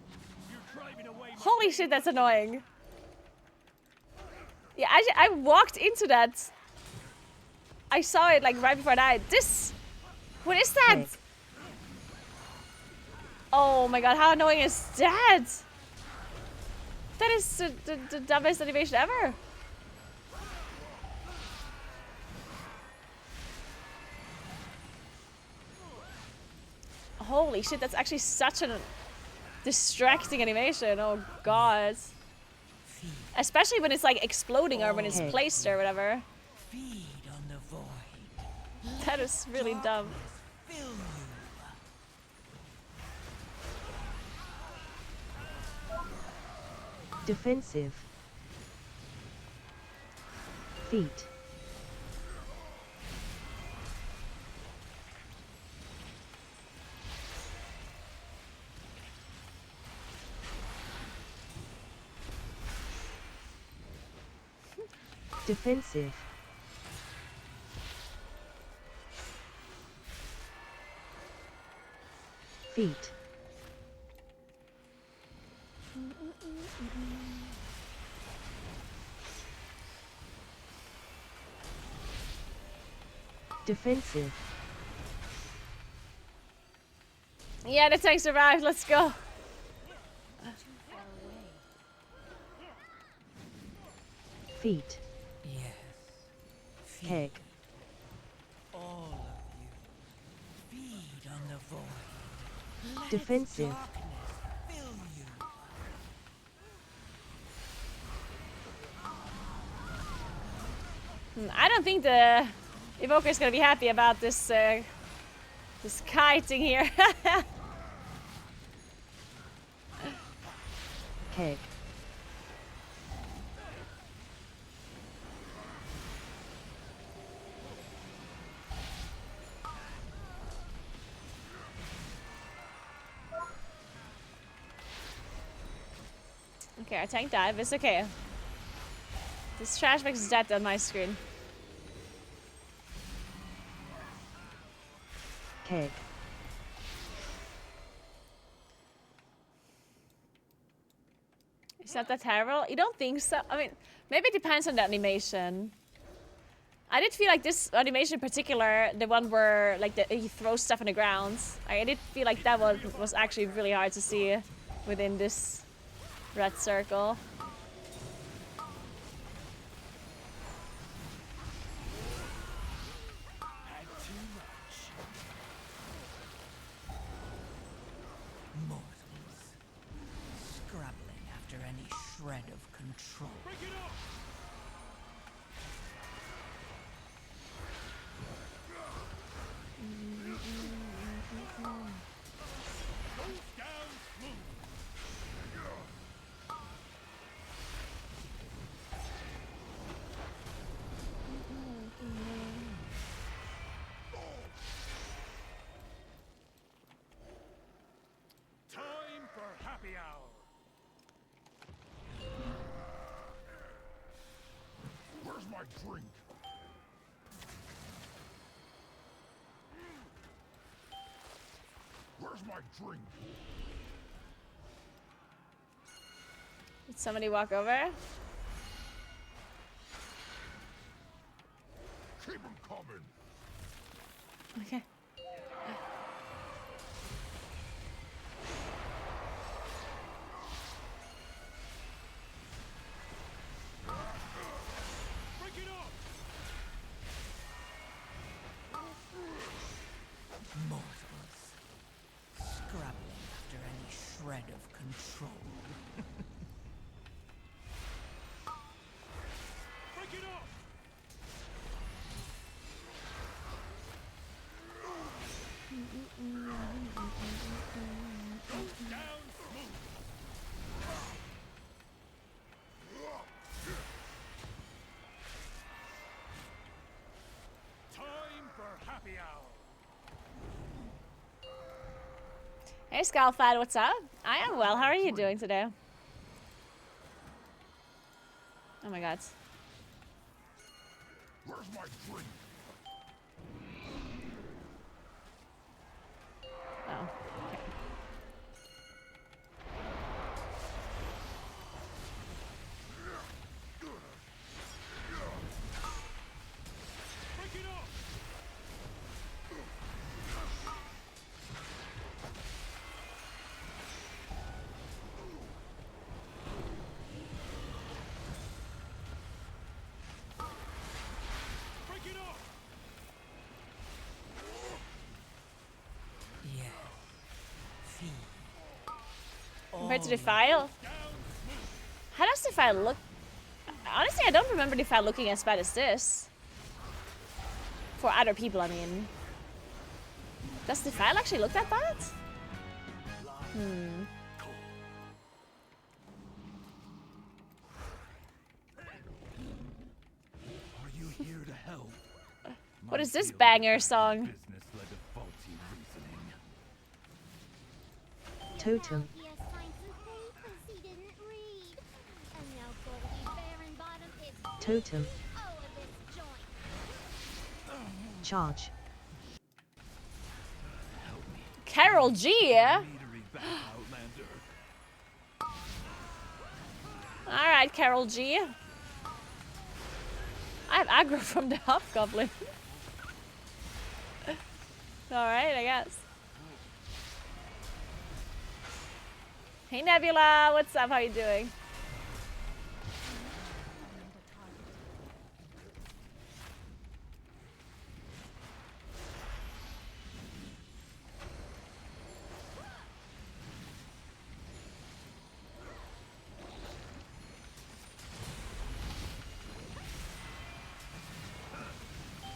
Holy shit, that's annoying. Yeah, I walked into that. I saw it like right before I died. What is that? Oh my god, how annoying is that? That is the dumbest animation ever. Holy shit, that's actually such a distracting animation. Oh god. Especially when it's like exploding or when it's placed or whatever. Feed on the void. That is really dumb. Fill you. Defensive. Feet. Defensive. Feet. Defensive. Yeah, the tank survived. Let's go. Feet. Yes. Keg. All of you. Feed on the void. Let Defensive. its darkness fill you. I don't think the Evoker is gonna be happy about this this kiting here. Keg. Okay, our tank dive. It's okay. This trash bag is dead on my screen. Keg. It's not that terrible. You don't think so? I mean, maybe it depends on the animation. I did feel like this animation in particular, the one where like he throws stuff on the ground, I did feel like that was actually really hard to see within this red circle. Mortals. Scrabbling after any shred of control. Time for happy hour. Where's my drink? Where's my drink? Did somebody walk over? Keep 'em coming. Okay. Mortals. Scrabbling after any shred of control. Break it off! Goes down smooth. Time for happy hour. Hey Skullfad, what's up? I am well. How are you doing today? Oh my god. Where's my drink? Oh. Okay. Break it off! Break it off! Yes. Feed. Compared to Defile? How does Defile look? Honestly, I don't remember Defile looking as bad as this. For other people, I mean. Does Defile actually look that bad? Hmm. Are you here to help? What is this banger song? Business led to faulty reasoning. Totem. He assigned some papers he didn't read. And now Goldie Baron Bottom is Totem. all of this joint. Charge. Carol G. Alright, Carol G. I have aggro from the hobgoblin. Alright, I guess. Hey Nebula, what's up? How you doing?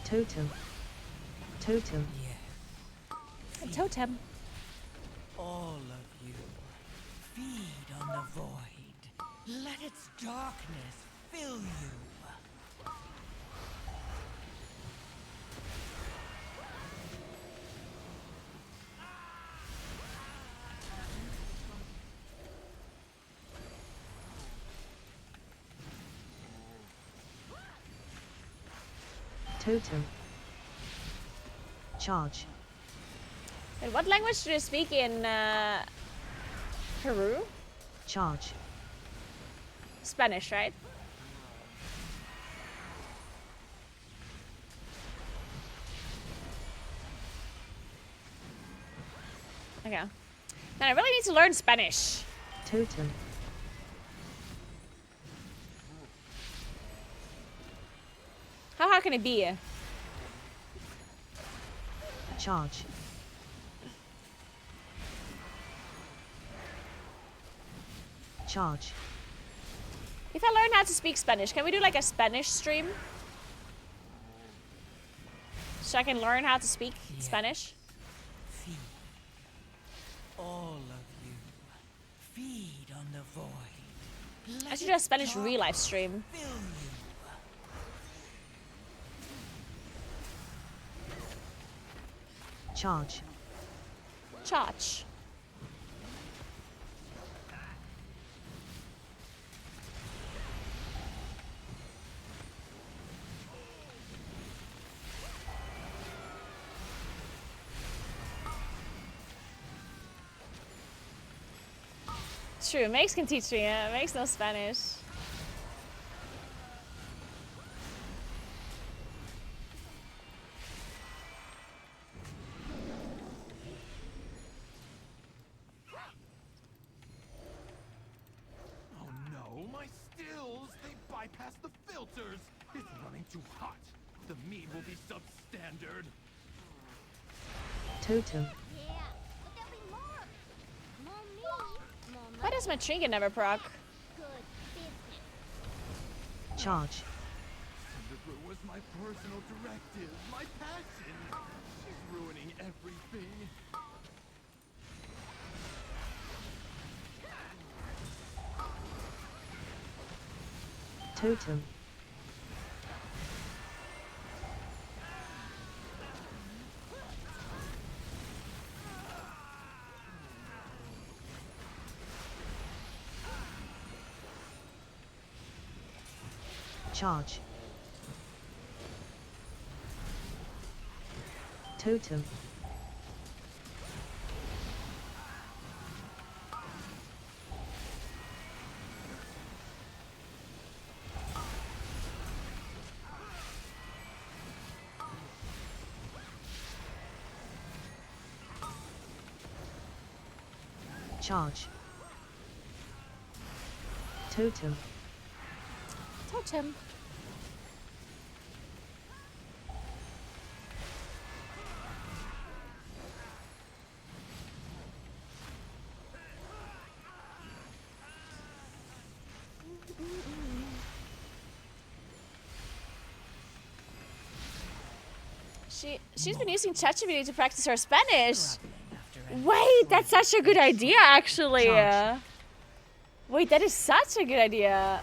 Totem. Totem. A totem. All of you, feed on the void. Let its darkness fill you. Totem. Charge. And what language do you speak in Peru? Charge. Spanish, right? Okay. Man, I really need to learn Spanish. Totem. How hard can it be? Charge. Charge. If I learn how to speak Spanish, can we do like a Spanish stream? So I can learn how to speak Spanish? Feed. All of you, feed on the void. I should do a Spanish real life stream. Fill you. Charge. Charge. True, Max can teach me. Max knows Spanish. Oh no, my stills! They bypass the filters! It's running too hot. The meat will be substandard. Totem. Yeah, but there'll be more of it. More meat, more Why does my trinket never proc? good business. Charge. Naguura was my personal directive, my passion. She's ruining everything. Totem. Charge. Totem. Charge. Totem. Totem. She's been using ChatGPT to practice her Spanish. Wait, that's such a good idea, actually. Wait, that is such a good idea.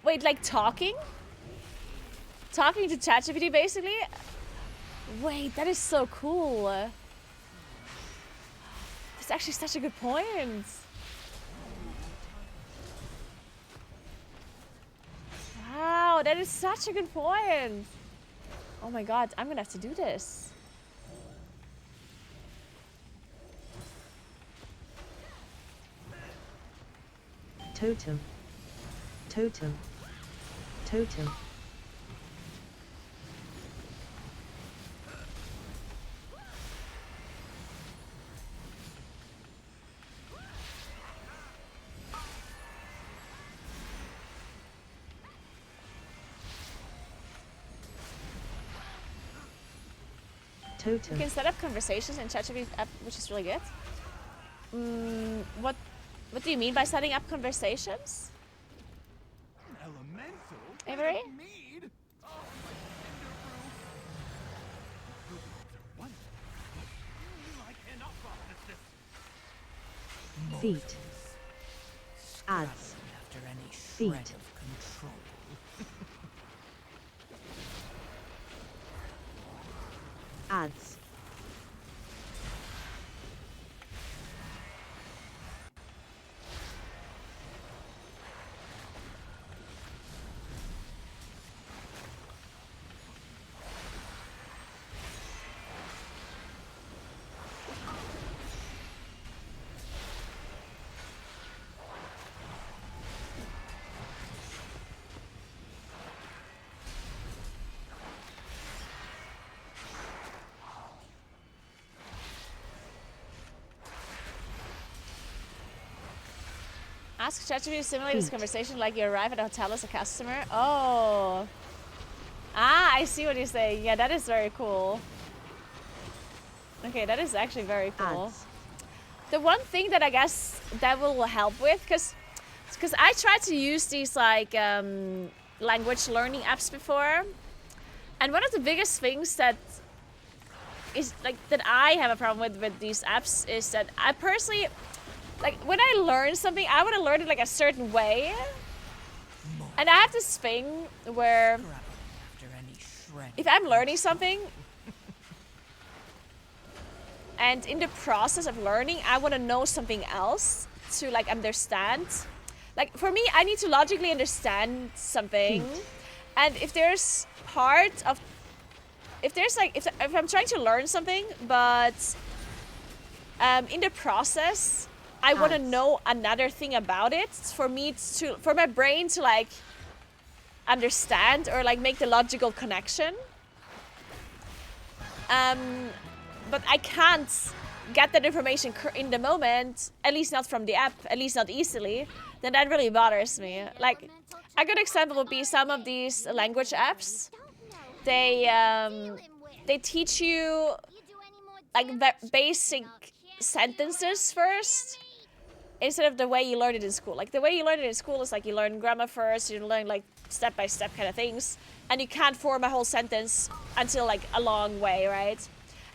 Wait, like talking? Talking to ChatGPT, basically? Wait, that is so cool. That's actually such a good point. Wow, that is such a good point. Oh my god, I'm gonna have to do this. Totem. Totem. Totem. Totem. You can set up conversations in ChatGPT app, which is really good. What do you mean by setting up conversations? Elemental? Avery? Mead? Oh, my tender brew. I cannot process this. Feet. Ads. After any Feet. shred of control. Ads. Ask ChatGPT to simulate this conversation like you arrive at a hotel as a customer. Oh. Ah, I see what you're saying. Yeah, that is very cool. Okay, that is actually very cool. Ads. The one thing that I guess that will help with, because I tried to use these like language learning apps before, and one of the biggest things that is like that I have a problem with these apps is that I personally, like when I learn something, I want to learn it like a certain way, and I have this thing where if I'm learning something and in the process of learning I want to know something else to like understand, like for me I need to logically understand something, and if there's part of if I'm trying to learn something but in the process I want to know another thing about it, for my brain to like understand or like make the logical connection. But I can't get that information in the moment, at least not from the app, at least not easily, then that really bothers me. Like, a good example would be some of these language apps. They teach you like basic sentences first, instead of the way you learn it in school. Like the way you learn it in school is like you learn grammar first, you learn like step-by-step kind of things, and you can't form a whole sentence until like a long way, right?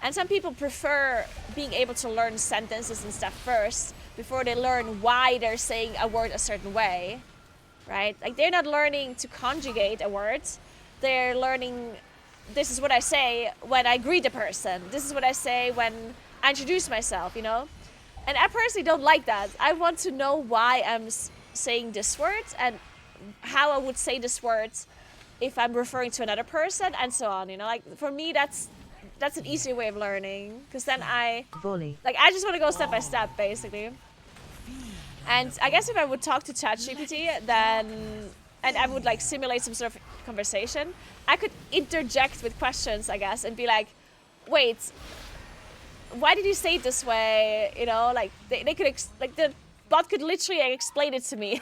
And some people prefer being able to learn sentences and stuff first before they learn why they're saying a word a certain way, right? Like they're not learning to conjugate a word, they're learning, this is what I say when I greet a person, this is what I say when I introduce myself, you know? And I personally don't like that. I want to know why I'm saying this word and how I would say this word if I'm referring to another person and so on, you know? Like for me, that's an easier way of learning, because then I just want to go step by step, basically. And I guess if I would talk to ChatGPT, then, and I would like simulate some sort of conversation, I could interject with questions, I guess, and be like, wait, why did you say it this way? You know, like they could like the bot could literally explain it to me.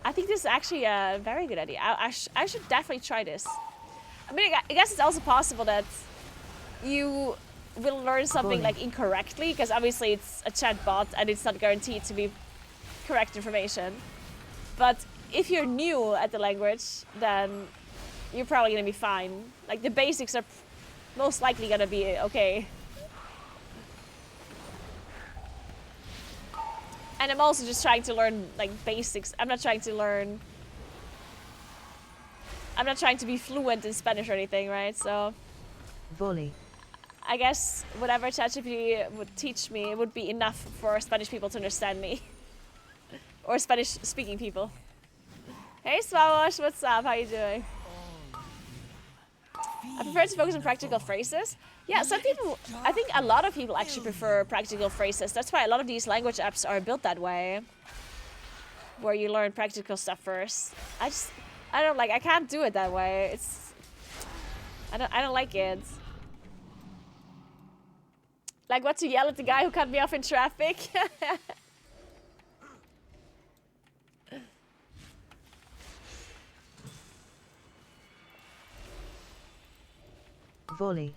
I think this is actually a very good idea. I should definitely try this. I mean, I guess it's also possible that you will learn something like incorrectly, because obviously it's a chat bot and it's not guaranteed to be correct information. But if you're new at the language, then you're probably gonna be fine. Like the basics are most likely gonna be okay. And I'm also just trying to learn like basics. I'm not trying to be fluent in Spanish or anything, right? So I guess whatever ChatGPT would teach me would be enough for Spanish people to understand me. Or Spanish speaking people. Hey Swawash, what's up? How you doing? I prefer to focus on practical phrases. Yeah, some people, I think a lot of people actually prefer practical phrases. That's why a lot of these language apps are built that way. Where you learn practical stuff first. I don't like, I can't do it that way. I don't like it. Like what, to yell at the guy who cut me off in traffic? Volley.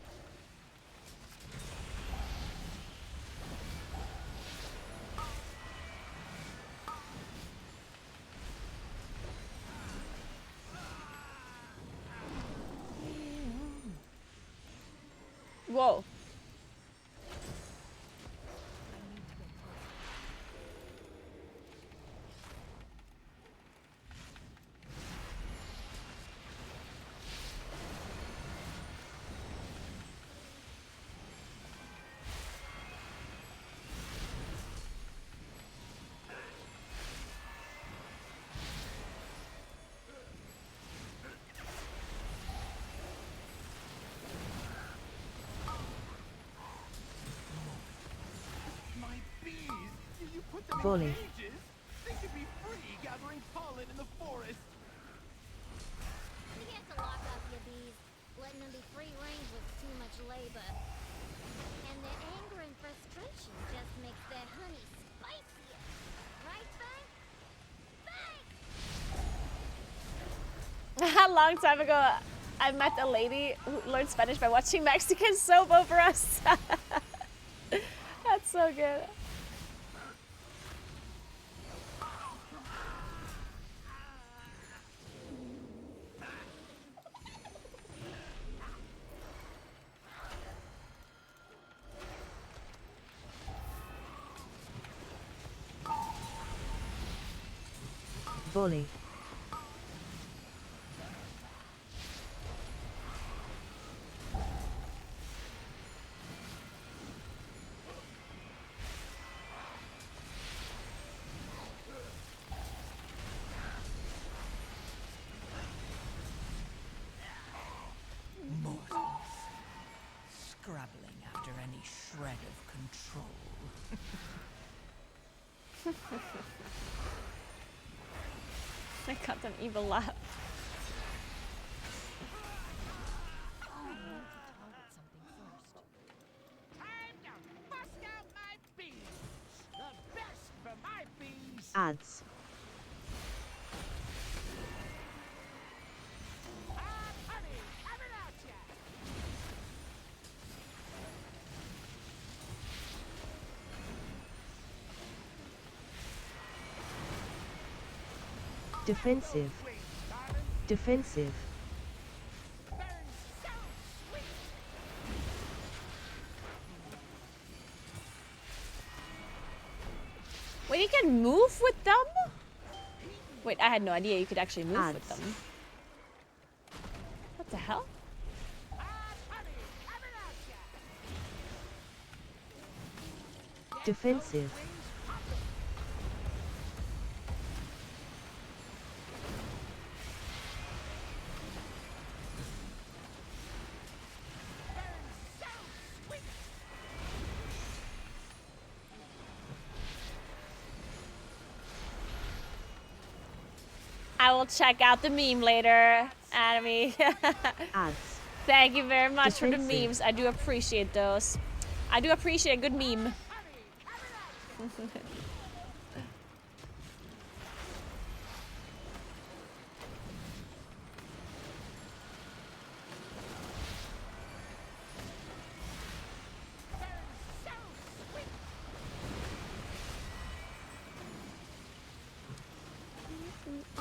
Whoa. Volley. They should be free gathering pollen in the forest. You have to lock up your bees. Letting them be free range was too much labor. And their anger and frustration just makes their honey spicier. Right, Bang? A long time ago, I met a lady who learned Spanish by watching Mexican soap over us. That's so good. Volley. Mortals. Scrabbling after any shred of control. I got an evil laugh. Time to bust out my bees. The best for my bees. Ads. Honey, coming at ya. Defensive. Defensive. Wait, you can move with them? Wait, I had no idea you could actually move with them. What the hell? Defensive. I will check out the meme later, Anime. Ads. Thank you very much for the Defensive. memes. I do appreciate those. I do appreciate a good meme.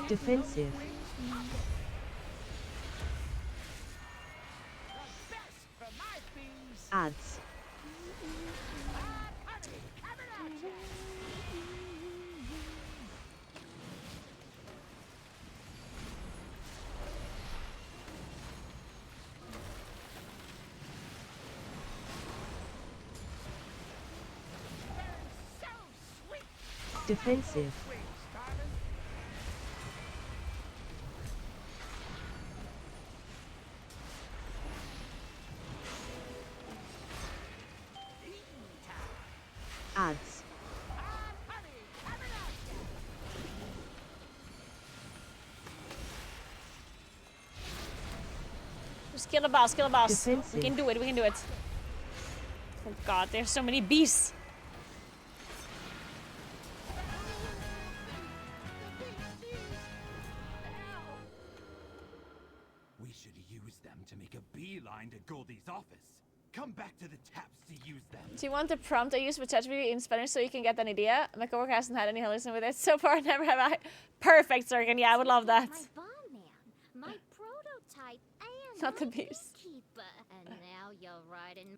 Defensive. Ads. Defensive. Just kill the boss, kill the boss. Defensive. We can do it, we can do it. Oh god, there's so many beasts. We should use them to make a beeline to Goldie's office. Come back to the taps to use them. Do you want the prompt I use with ChatGPT in Spanish so you can get an idea? My coworker hasn't had any hallucination with it so far. Never have I. Perfect, Zergan. Yeah, I would love that. My barman, my prototype, and Not the my beast. beekeeper. And now you're riding.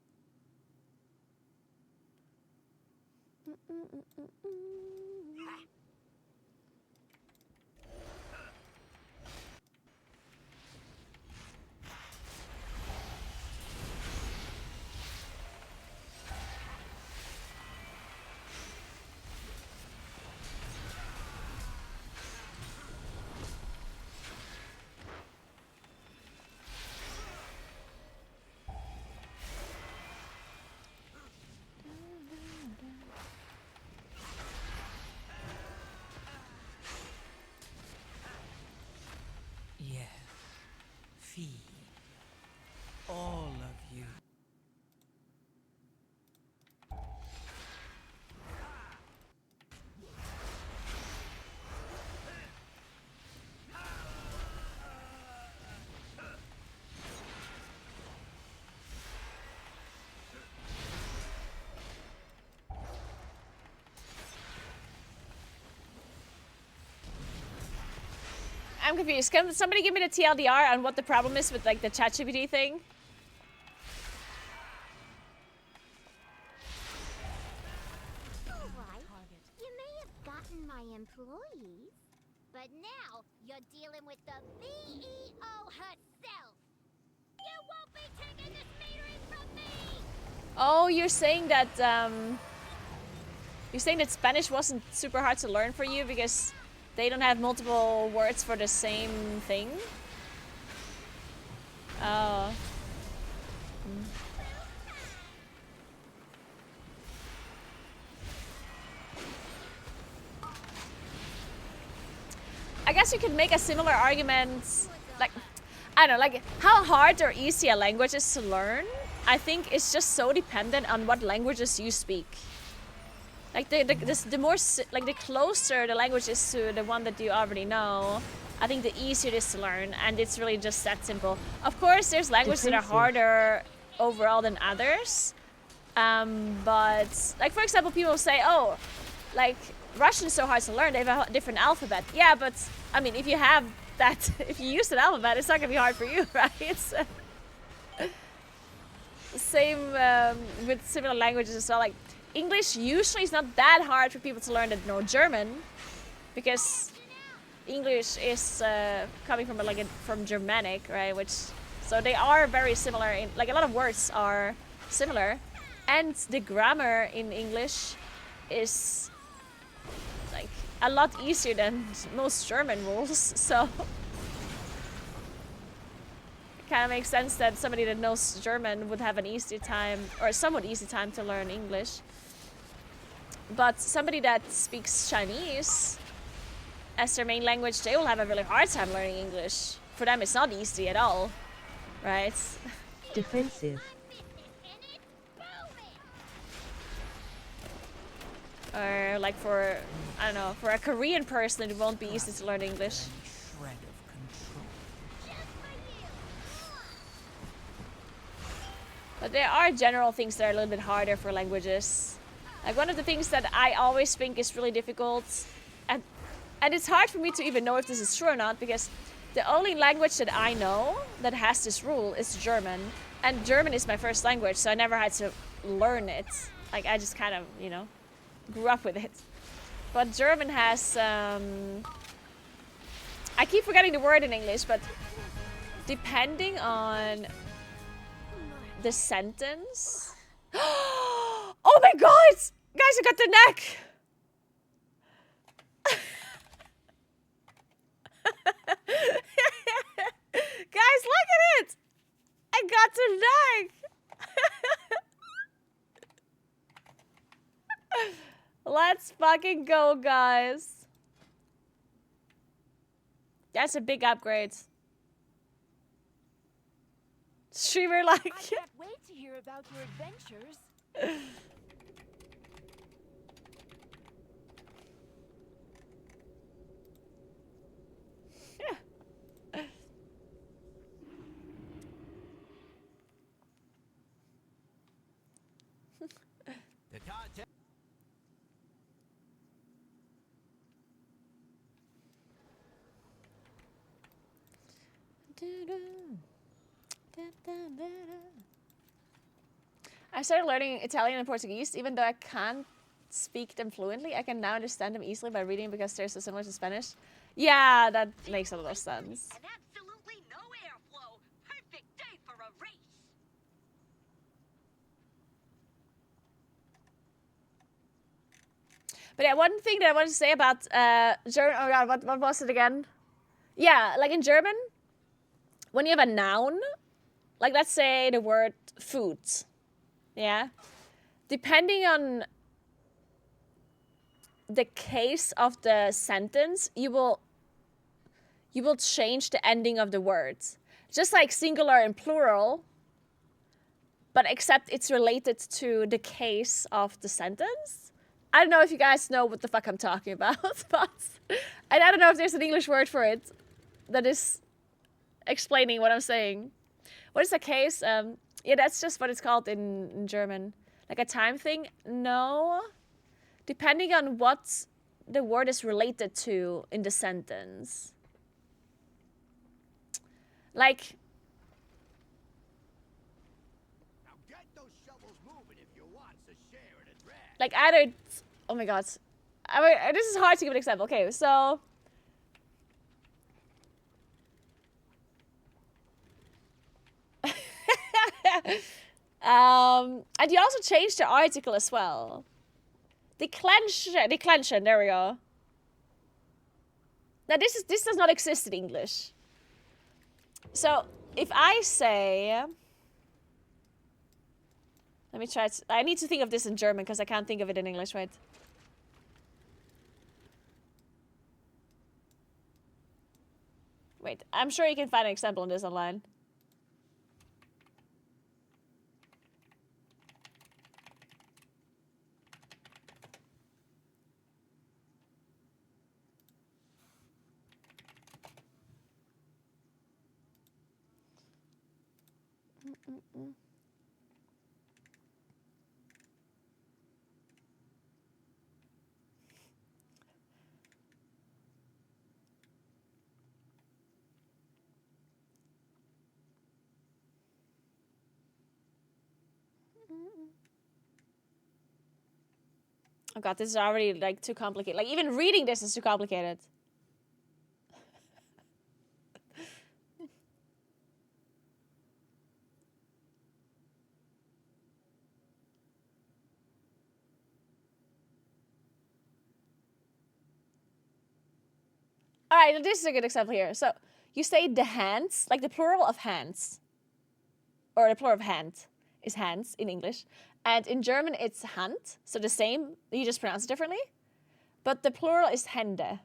Yeah. Feed. All of you. I'm confused. Can somebody give me the TLDR on what the problem is with like the ChatGPT thing? Alright, you may have gotten my employees, but now you're dealing with the CEO herself. You won't be taking this metering from me! Oh, you're saying that Spanish wasn't super hard to learn for you because they don't have multiple words for the same thing? Oh. I guess you could make a similar argument, like, I don't know, like how hard or easy a language is to learn. I think it's just so dependent on what languages you speak. Like the more like the closer the language is to the one that you already know, I think the easier it is to learn, and it's really just that simple. Of course, there's languages that are harder overall than others, but like for example, people say, "Oh, like Russian is so hard to learn; they have a different alphabet." Yeah, but I mean, if you have that, if you use that alphabet, it's not gonna be hard for you, right? It's same with similar languages as well. Like English usually is not that hard for people to learn that know German, because English is coming from from Germanic, right? Which so they are very similar. In like a lot of words are similar, and the grammar in English is like a lot easier than most German rules. So it kind of makes sense that somebody that knows German would have an easy time, or a somewhat easy time, to learn English. But somebody that speaks Chinese as their main language, they will have a really hard time learning English. For them, it's not easy at all, right? Defensive. Or like for, I don't know, for a Korean person, it won't be easy to learn English. Shred of control. But there are general things that are a little bit harder for languages. Like one of the things that I always think is really difficult, and it's hard for me to even know if this is true or not, because the only language that I know that has this rule is German. And German is my first language, so I never had to learn it. Like I just kind of, you know, grew up with it. But German has, I keep forgetting the word in English, but depending on the sentence. Oh my god! Guys, I got the neck! Guys, look at it! I got the neck! Let's fucking go, guys. That's a big upgrade. Streamer like. I can't wait to hear about your adventures. The content. I started learning Italian and Portuguese, even though I can't speak them fluently. I can now understand them easily by reading because they're so similar to Spanish. Yeah, that makes a lot of sense. And absolutely no airflow. Perfect day for a race. But yeah, one thing that I wanted to say about German. Oh god, what was it again? Yeah, like in German, when you have a noun, like let's say the word food, yeah, depending on the case of the sentence, you will change the ending of the words. Just like singular and plural, but except it's related to the case of the sentence. I don't know if you guys know what the fuck I'm talking about, but and I don't know if there's an English word for it that is explaining what I'm saying. What is the case? Yeah, that's just what it's called in German. Like a time thing? No. Depending on what the word is related to in the sentence. Like... Now get those shovels moving if you want to share in a drag. Like either... Oh my god. I mean, this is hard to give an example. Okay, so... and you also change the article as well. Declension, there we go. Now this does not exist in English. So if I say, let me try it. I need to think of this in German because I can't think of it in English, right? Wait, I'm sure you can find an example on this online. Oh god, this is already like too complicated. Like even reading this is too complicated. Alright, this is a good example here. So you say the hands, like the plural of hands. Or the plural of hand is hands in English. And in German it's Hand. So the same, you just pronounce it differently. But the plural is Hände.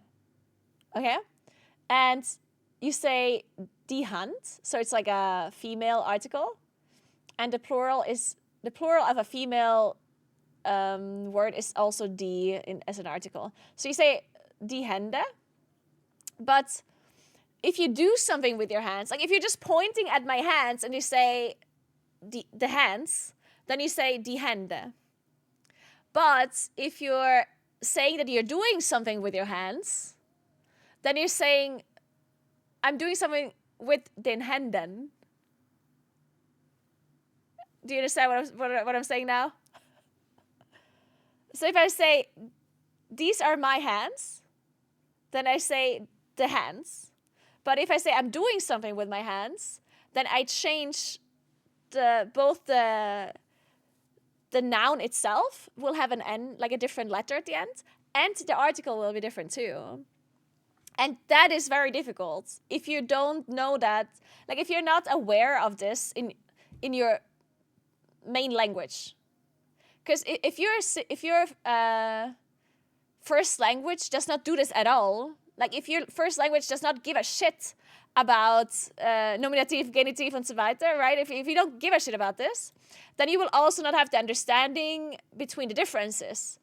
Okay? And you say die Hand. So it's like a female article. And the plural of a female word is also die as an article. So you say die Hände. But if you do something with your hands, like if you're just pointing at my hands and you say the hands, then you say die Hände. But if you're saying that you're doing something with your hands, then you're saying, I'm doing something with den Händen. Do you understand what I'm saying now? So if I say, these are my hands, then I say the hands. But if I say I'm doing something with my hands, then I change both the noun itself will have an N, like a different letter at the end, and the article will be different too. And that is very difficult if you don't know that, like if you're not aware of this in your main language. Because if your first language does not do this at all, like if your first language does not give a shit about Nominativ, Genitiv und so weiter, right? If you don't give a shit about this, then you will also not have the understanding between the differences.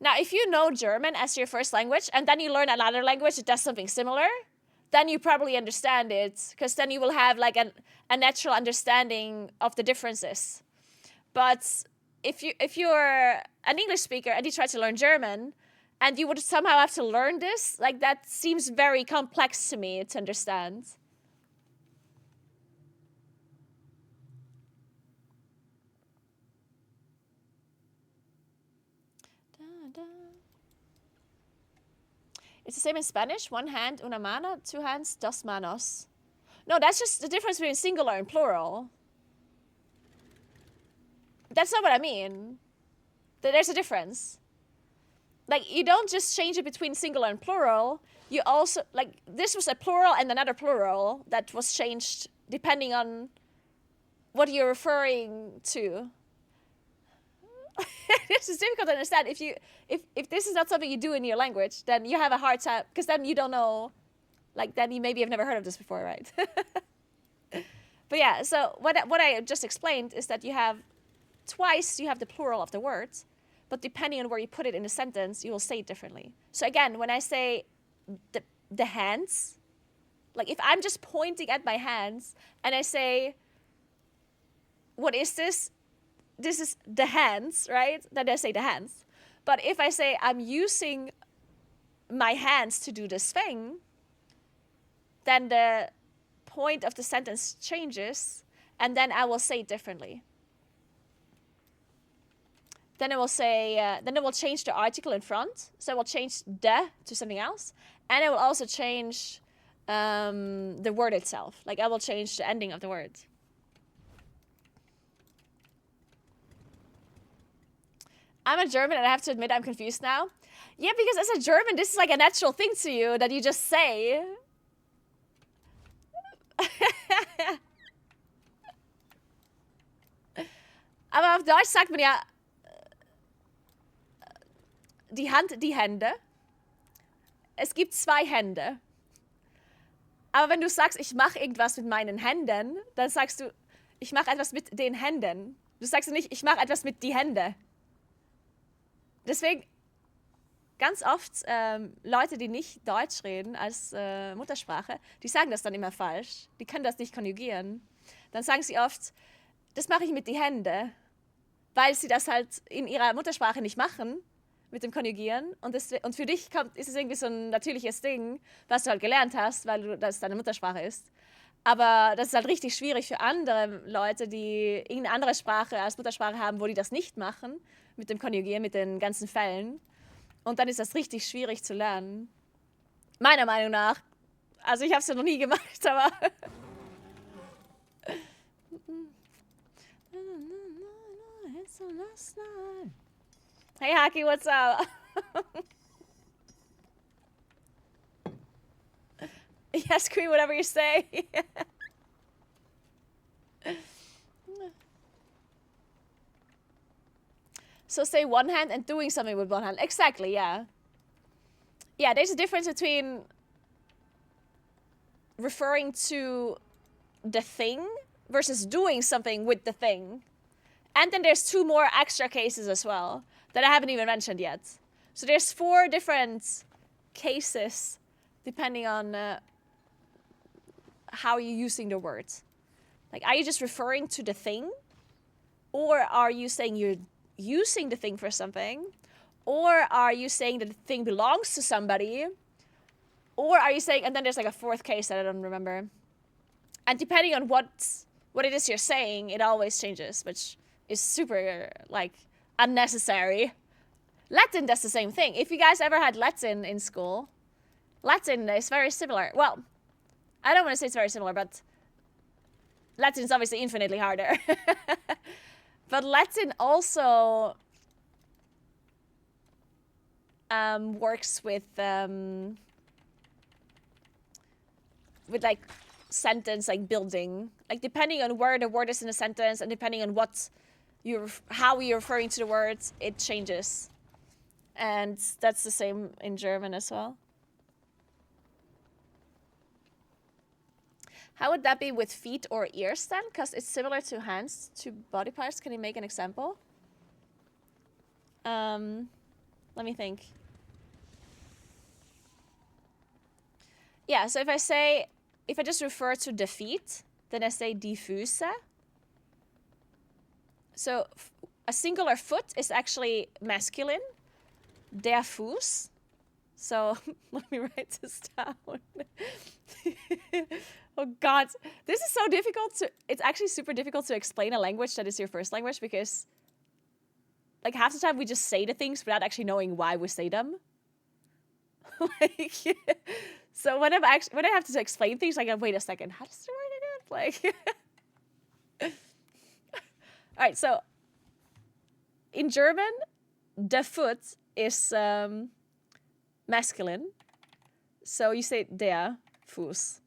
Now, if you know German as your first language, and then you learn another language that does something similar, then you probably understand it, because then you will have like a natural understanding of the differences. But if you're an English speaker and you try to learn German, and you would somehow have to learn this, like that seems very complex to me to understand. It's the same in Spanish. One hand, una mano. Two hands, dos manos. No, that's just the difference between singular and plural. That's not what I mean. There's a difference. Like, you don't just change it between singular and plural. You also, like, this was a plural and another plural that was changed depending on what you're referring to. This is difficult to understand. If this is not something you do in your language, then you have a hard time, because then you don't know, like, then you maybe have never heard of this before, right? But yeah, so what I just explained is that you have the plural of the words, but depending on where you put it in a sentence, you will say it differently. So again, when I say the hands, like if I'm just pointing at my hands and I say, what is this? This is the hands, right? Then I say the hands. But if I say I'm using my hands to do this thing, then the point of the sentence changes, and then I will say it differently. Then it will say, then it will change the article in front. So it will change the to something else. And it will also change the word itself. Like I will change the ending of the word. I'm a German and I have to admit I'm confused now. Yeah, because as a German, this is like a natural thing to you that you just say. Aber auf Deutsch sagt man ja die Hand, die Hände. Es gibt zwei Hände. Aber wenn du sagst, ich mache irgendwas mit meinen Händen, dann sagst du, ich mache etwas mit den Händen. Du sagst nicht, ich mache etwas mit die Hände. Deswegen ganz oft Leute, die nicht Deutsch reden als Muttersprache, die sagen das dann immer falsch. Die können das nicht konjugieren. Dann sagen sie oft, das mache ich mit die Hände, weil sie das halt in ihrer Muttersprache nicht machen, mit dem Konjugieren. Und für dich ist es irgendwie so ein natürliches Ding, was du halt gelernt hast, weil das deine Muttersprache ist. Aber das ist halt richtig schwierig für andere Leute, die irgendeine andere Sprache als Muttersprache haben, wo die das nicht machen, mit dem Konjugieren, mit den ganzen Fällen. Und dann ist das richtig schwierig zu lernen. Meiner Meinung nach. Also ich habe es ja noch nie gemacht, aber... Hey Haki, what's up? Yeah, scream whatever you say. So say one hand and doing something with one hand. Exactly, yeah. Yeah, there's a difference between referring to the thing versus doing something with the thing. And then there's two more extra cases as well that I haven't even mentioned yet. So there's 4 different cases depending on how you're using the word. Like, are you just referring to the thing? Or are you saying you're using the thing for something? Or are you saying that the thing belongs to somebody? Or are you saying, and then there's like a 4th case that I don't remember. And depending on what it is you're saying, it always changes, which is super, like, unnecessary. Latin does the same thing. If you guys ever had Latin in school, Latin is very similar. Well, I don't want to say it's very similar, but Latin is obviously infinitely harder. But Latin also works with like sentence, like building, like depending on where the word is in a sentence and depending on how you're referring to the words, it changes. And that's the same in German as well. How would that be with feet or ears then? Because it's similar to hands, to body parts. Can you make an example? Let me think. Yeah, so if I just refer to the feet, then I say die Füße. So a singular foot is actually masculine. Der Fuß. So let me write this down. Oh God, this is so difficult it's actually super difficult to explain a language that is your first language, because like half the time we just say the things without actually knowing why we say them. Like, so when I have to explain things, like, wait a second, how does it work again? Like, all right, so in German, der foot is masculine. So you say der Fuß.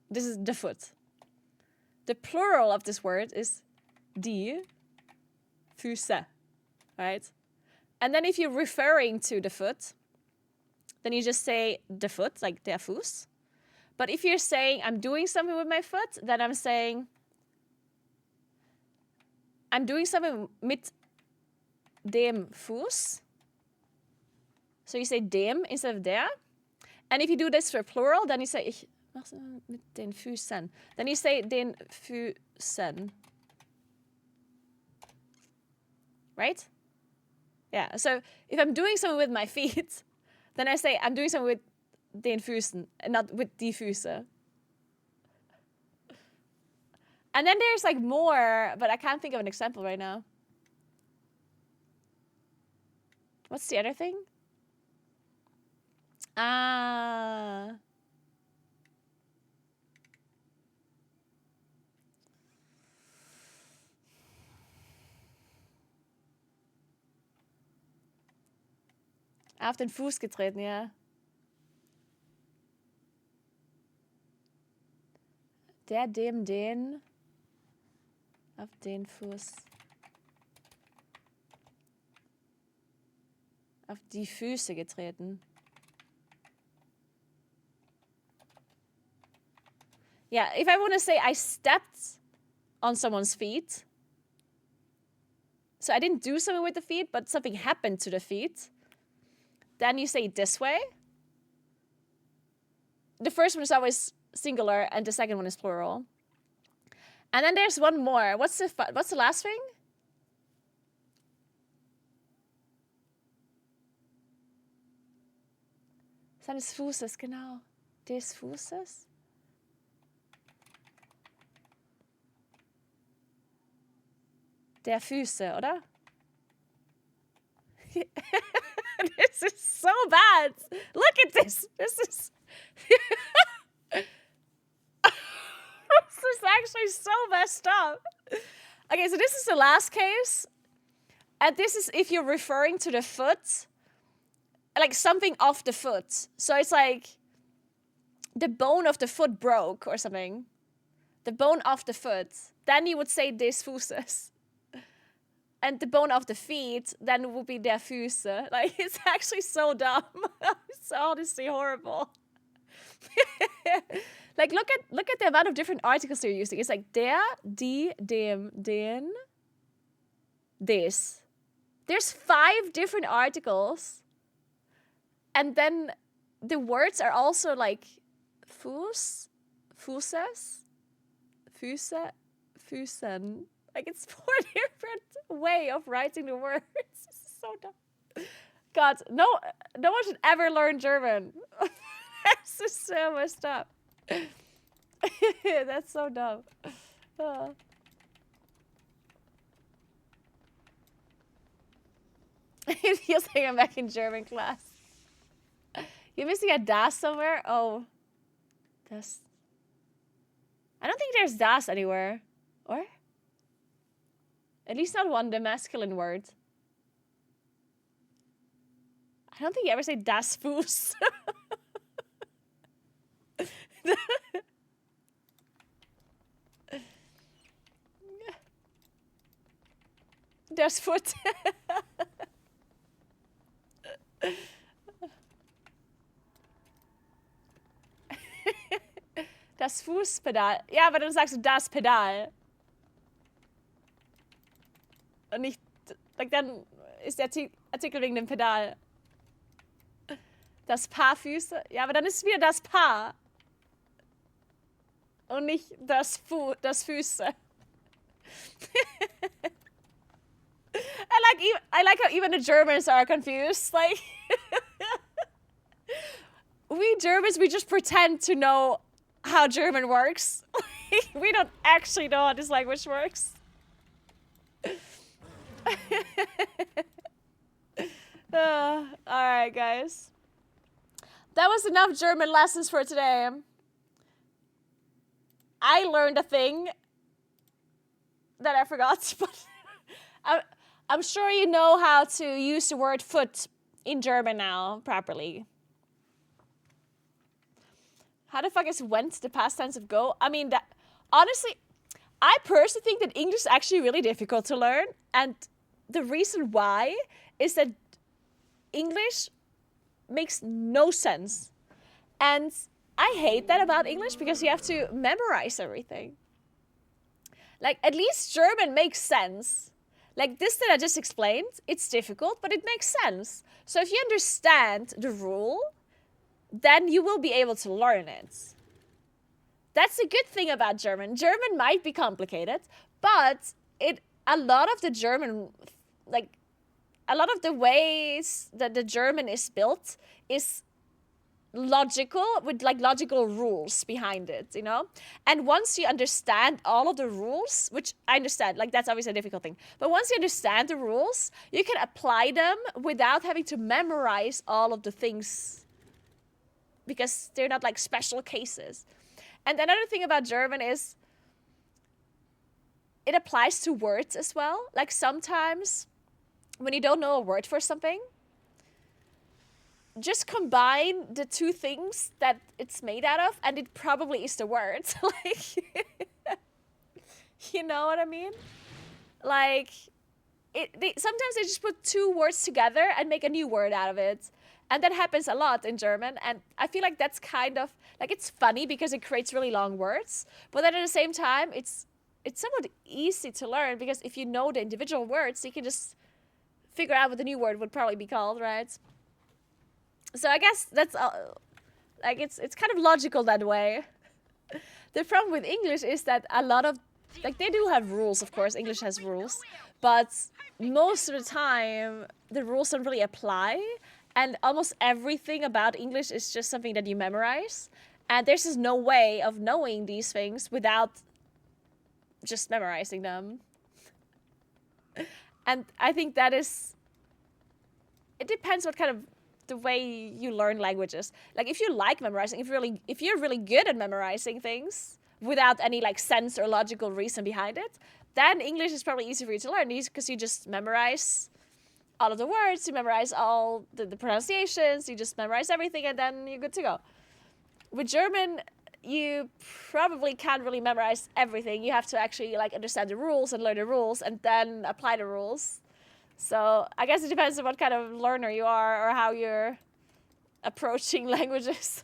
This is the foot. The plural of this word is die Füße, right? And then if you're referring to the foot, then you just say the foot, like der Fuß. But if you're saying I'm doing something with my foot, then I'm saying I'm doing something mit dem Fuß. So you say dem instead of der. And if you do this for plural, then you say ich mach's mit den Füßen. Then you say den Füßen. Right? Yeah, so if I'm doing something with my feet, then I say I'm doing something with den Füßen, and not with die Füße. And then there's like more, but I can't think of an example right now. What's the other thing? Auf den Fuß getreten, ja. Der, dem, den. Auf den Fuß. Auf die Füße getreten. Yeah, if I want to say I stepped on someone's feet. So I didn't do something with the feet, but something happened to the feet. Then you say it this way. The first one is always singular, and the second one is plural. And then there's one more. What's the last thing? Seines Fußes, genau. Des Fußes. Der Füße, oder? This is so bad. Look at this. This is this is actually so messed up. Okay, so this is the last case. And this is if you're referring to the foot, like something off the foot. So it's like the bone of the foot broke or something. The bone of the foot. Then you would say des Fußes. And the bone of the feet, then it would be der Füße. Like, it's actually so dumb. It's honestly horrible. Like, look at the amount of different articles they're using. It's like der, die, dem, den, des. There's 5 different articles. And then the words are also like Fuß, Fußes, Füße, Füßen. Like, it's 4 different way of writing the words. This is so dumb. God, no one should ever learn German. This is so messed up. That's so dumb. It feels like I'm back in German class. You're missing a das somewhere? Oh. Das. I don't think there's das anywhere. Or? At least not one, the masculine word. I don't think you ever say das Fuß. Das Foot. Das das Fußpedal. Ja, aber dann sagst du das Pedal. Und nicht, like, dann ist der Artikel wegen dem Pedal. Das Paar Füße. Ja, aber dann ist es wieder das Paar. Und nicht das Füße. I like how even the Germans are confused. Like, we Germans, we just pretend to know how German works. We don't actually know how this language works. Alright, guys. That was enough German lessons for today. I learned a thing that I forgot, but I'm sure you know how to use the word foot in German now properly. How the fuck is went the past tense of go? I mean, honestly, I personally think that English is actually really difficult to learn, and the reason why is that English makes no sense. And I hate that about English because you have to memorize everything. Like, at least German makes sense. Like, this that I just explained, it's difficult, but it makes sense. So if you understand the rule, then you will be able to learn it. That's a good thing about German. German might be complicated, but a lot of the German, like, a lot of the ways that the German is built is logical, with like logical rules behind it, you know? And once you understand all of the rules, which I understand, like that's obviously a difficult thing, but once you understand the rules, you can apply them without having to memorize all of the things because they're not like special cases. And another thing about German is it applies to words as well. Like sometimes when you don't know a word for something, just combine the two things that it's made out of, and it probably is the word. Like, you know what I mean? Like, sometimes they just put two words together and make a new word out of it. And that happens a lot in German, and I feel like that's kind of, like, it's funny because it creates really long words, but then at the same time, it's somewhat easy to learn because if you know the individual words, you can just figure out what the new word would probably be called, right? So I guess that's like it's kind of logical that way. The problem with English is that a lot of, like, they do have rules, of course. English has rules, but most of the time the rules don't really apply, and almost everything about English is just something that you memorize, and there's just no way of knowing these things without just memorizing them. And I think that is, it depends what kind of the way you learn languages. Like, if you like memorizing, if you're really good at memorizing things without any like sense or logical reason behind it, then English is probably easy for you to learn because you just memorize all of the words, you memorize all the pronunciations, you just memorize everything, and then you're good to go. With German, you probably can't really memorize everything. You have to actually like understand the rules and learn the rules and then apply the rules. So I guess it depends on what kind of learner you are or how you're approaching languages.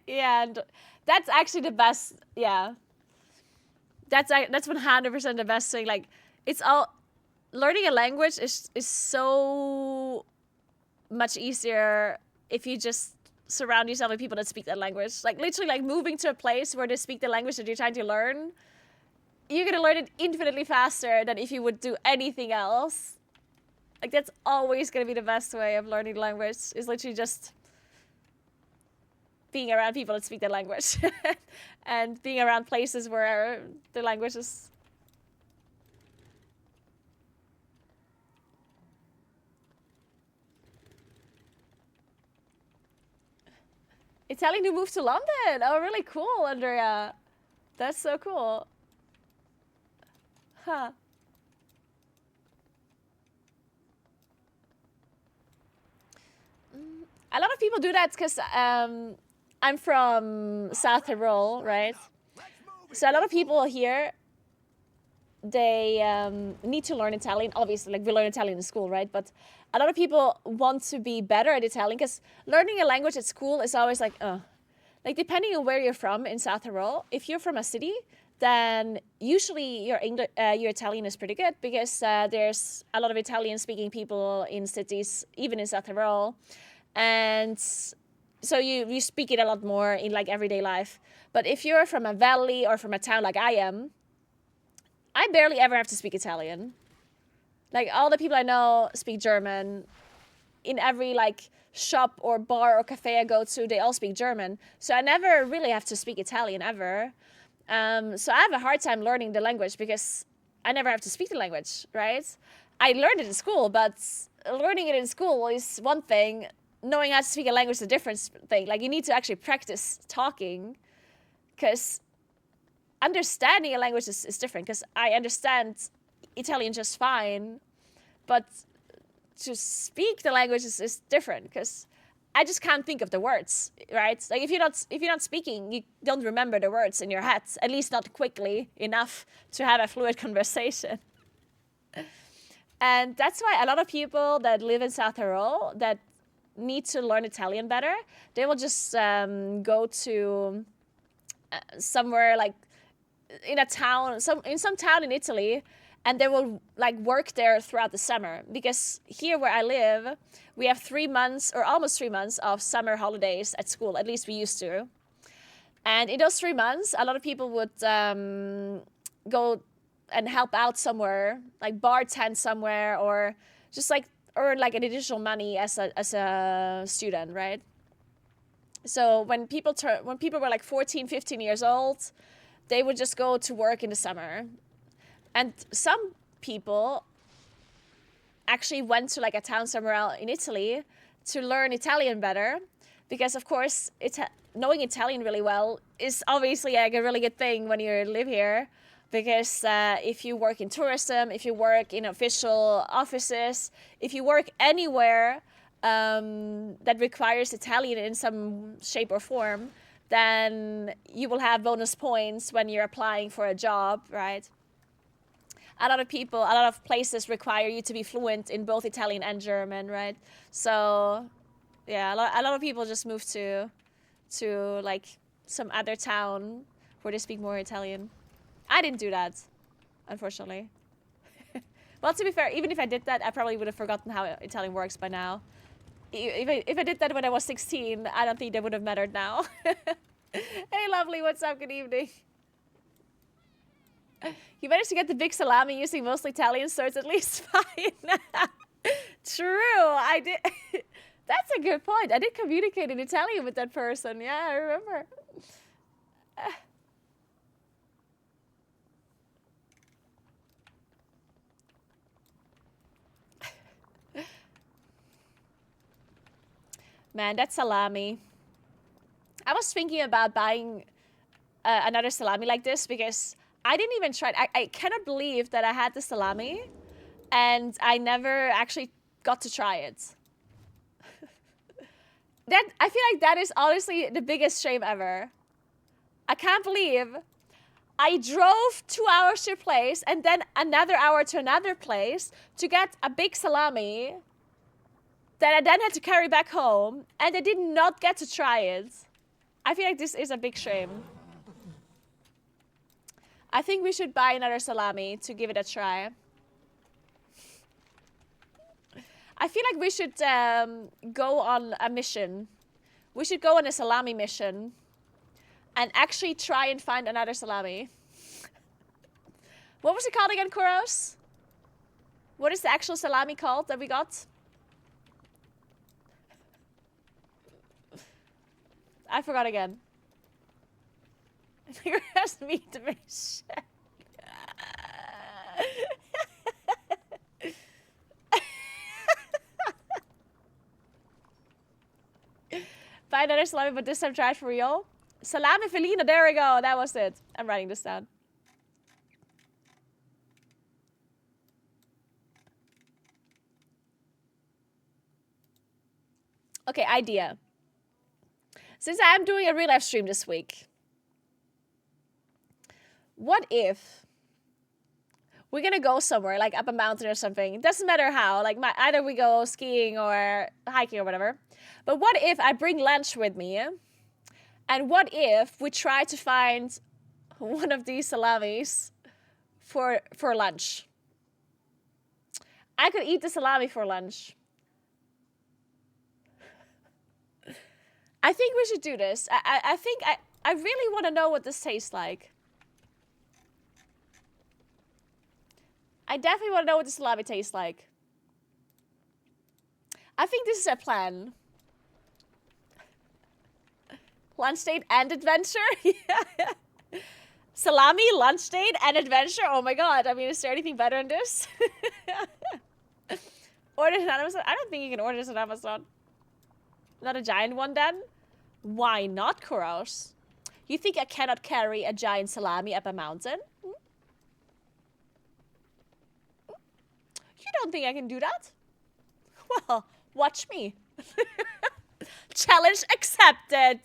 Yeah, and that's actually the best. Yeah, that's 100% the best thing. Like, it's all, learning a language is so much easier if you just surround yourself with people that speak that language. Like, literally, like, moving to a place where they speak the language that you're trying to learn, you're gonna learn it infinitely faster than if you would do anything else. Like, that's always gonna be the best way of learning language, is literally just being around people that speak that language and being around places where the language is. Italian who moved to London. Oh, really cool, Andrea. That's so cool. Huh. A lot of people do that because I'm from South Tyrol, right? So a lot of people here they need to learn Italian. Obviously, like we learn Italian in school, right? But a lot of people want to be better at Italian because learning a language at school is always like, like depending on where you're from in South Tyrol, if you're from a city, then usually your Italian is pretty good because there's a lot of Italian-speaking people in cities, even in South Tyrol, and so you speak it a lot more in like everyday life. But if you're from a valley or from a town like I am, I barely ever have to speak Italian. Like all the people I know speak German. In every like shop or bar or cafe I go to, they all speak German. So I never really have to speak Italian ever. So I have a hard time learning the language because I never have to speak the language, right? I learned it in school, but learning it in school is one thing. Knowing how to speak a language is a different thing. Like you need to actually practice talking because understanding a language is different because I understand Italian just fine, but to speak the language is different because I just can't think of the words, right? Like if you're not speaking, you don't remember the words in your head, at least not quickly enough to have a fluid conversation. And that's why a lot of people that live in South Tyrol that need to learn Italian better, they will just go to somewhere like in a town, in some town in Italy, and they will like work there throughout the summer. Because here where I live, we have 3 months or almost 3 months of summer holidays at school. At least we used to. And in those 3 months, a lot of people would go and help out somewhere, like bartend somewhere, or just like earn like an additional money as a student, right? So when people were like 14, 15 years old, they would just go to work in the summer. And some people actually went to like a town somewhere else in Italy to learn Italian better, because of course knowing Italian really well is obviously like a really good thing when you live here. Because if you work in tourism, if you work in official offices, if you work anywhere that requires Italian in some shape or form, then you will have bonus points when you're applying for a job, right? A lot of places require you to be fluent in both Italian and German, right? So, yeah, a lot of people just move to like some other town where they speak more Italian. I didn't do that, unfortunately. Well, to be fair, even if I did that, I probably would have forgotten how Italian works by now. If I did that when I was 16, I don't think that would have mattered now. Hey, lovely, what's up? Good evening. You managed to get the big salami using mostly Italian, so it's at least fine. True, I did. That's a good point. I did communicate in Italian with that person. Yeah, I remember. Man, that salami. I was thinking about buying another salami like this because I didn't even try it. I cannot believe that I had the salami and I never actually got to try it. I feel like that is honestly the biggest shame ever. I can't believe I drove 2 hours to a place and then another hour to another place to get a big salami that I then had to carry back home, and I did not get to try it. I feel like this is a big shame. I think we should buy another salami to give it a try. I feel like we should go on a mission. We should go on a salami mission and actually try and find another salami. What was it called again, Kuros? What is the actual salami called that we got? I forgot again. You're asking me to make shit. Buy another salami, but this time try it for real. Salami Felina, there we go. That was it. I'm writing this down. Okay, idea. Since I'm doing a real life stream this week, what if We're gonna go somewhere, like up a mountain or something. It doesn't matter how. Like either we go skiing or hiking or whatever. But what if I bring lunch with me? And what if we try to find one of these salamis for lunch? I could eat the salami for lunch. I think we should do this. I think I really want to know what this tastes like. I definitely want to know what the salami tastes like. I think this is a plan. Lunch date and adventure? Yeah. Salami, lunch date, and adventure? Oh my god. I mean, is there anything better than this? Order it on Amazon? I don't think you can order this on Amazon. Not a giant one then? Why not, Kuros? You think I cannot carry a giant salami up a mountain? You don't think I can do that? Well, watch me. Challenge accepted.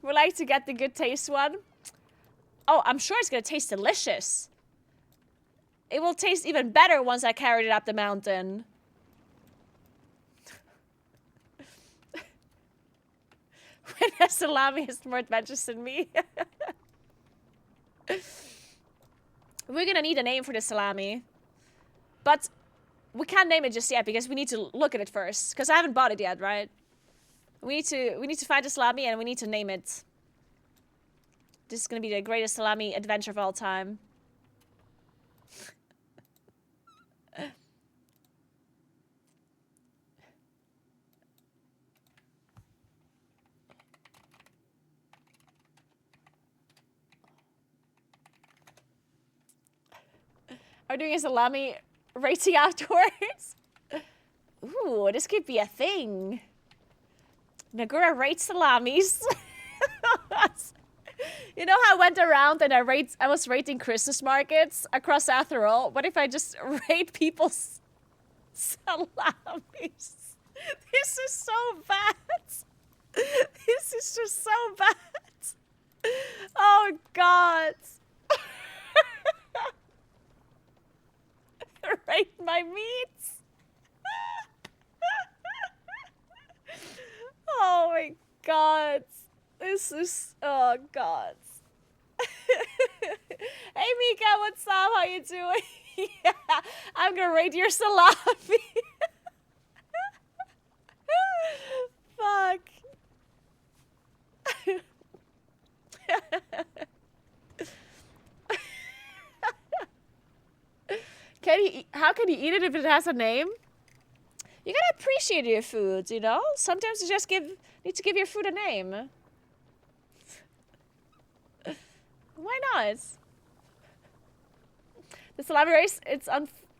Would like to get the good taste one. Oh, I'm sure it's gonna taste delicious. It will taste even better once I carried it up the mountain. When a salami is more adventurous than me. We're gonna need a name for the salami. But we can't name it just yet because we need to look at it first. Because I haven't bought it yet, right? We need to find a salami and we need to name it. This is gonna be the greatest salami adventure of all time. Are we doing a salami rating afterwards? Ooh, this could be a thing. Naguura rates salamis. You know how I went around and I was rating Christmas markets across Atherall? What if I just rate people's salamis? This is so bad. This is just so bad. Oh god. Rate my meats. Oh my god. This is, oh god. Hey Mika, what's up? How you doing? Yeah, I'm gonna rate your salami. Fuck. How can you eat it if it has a name? You gotta appreciate your food, you know? Sometimes you just need to give your food a name. Why not? The salami race, it's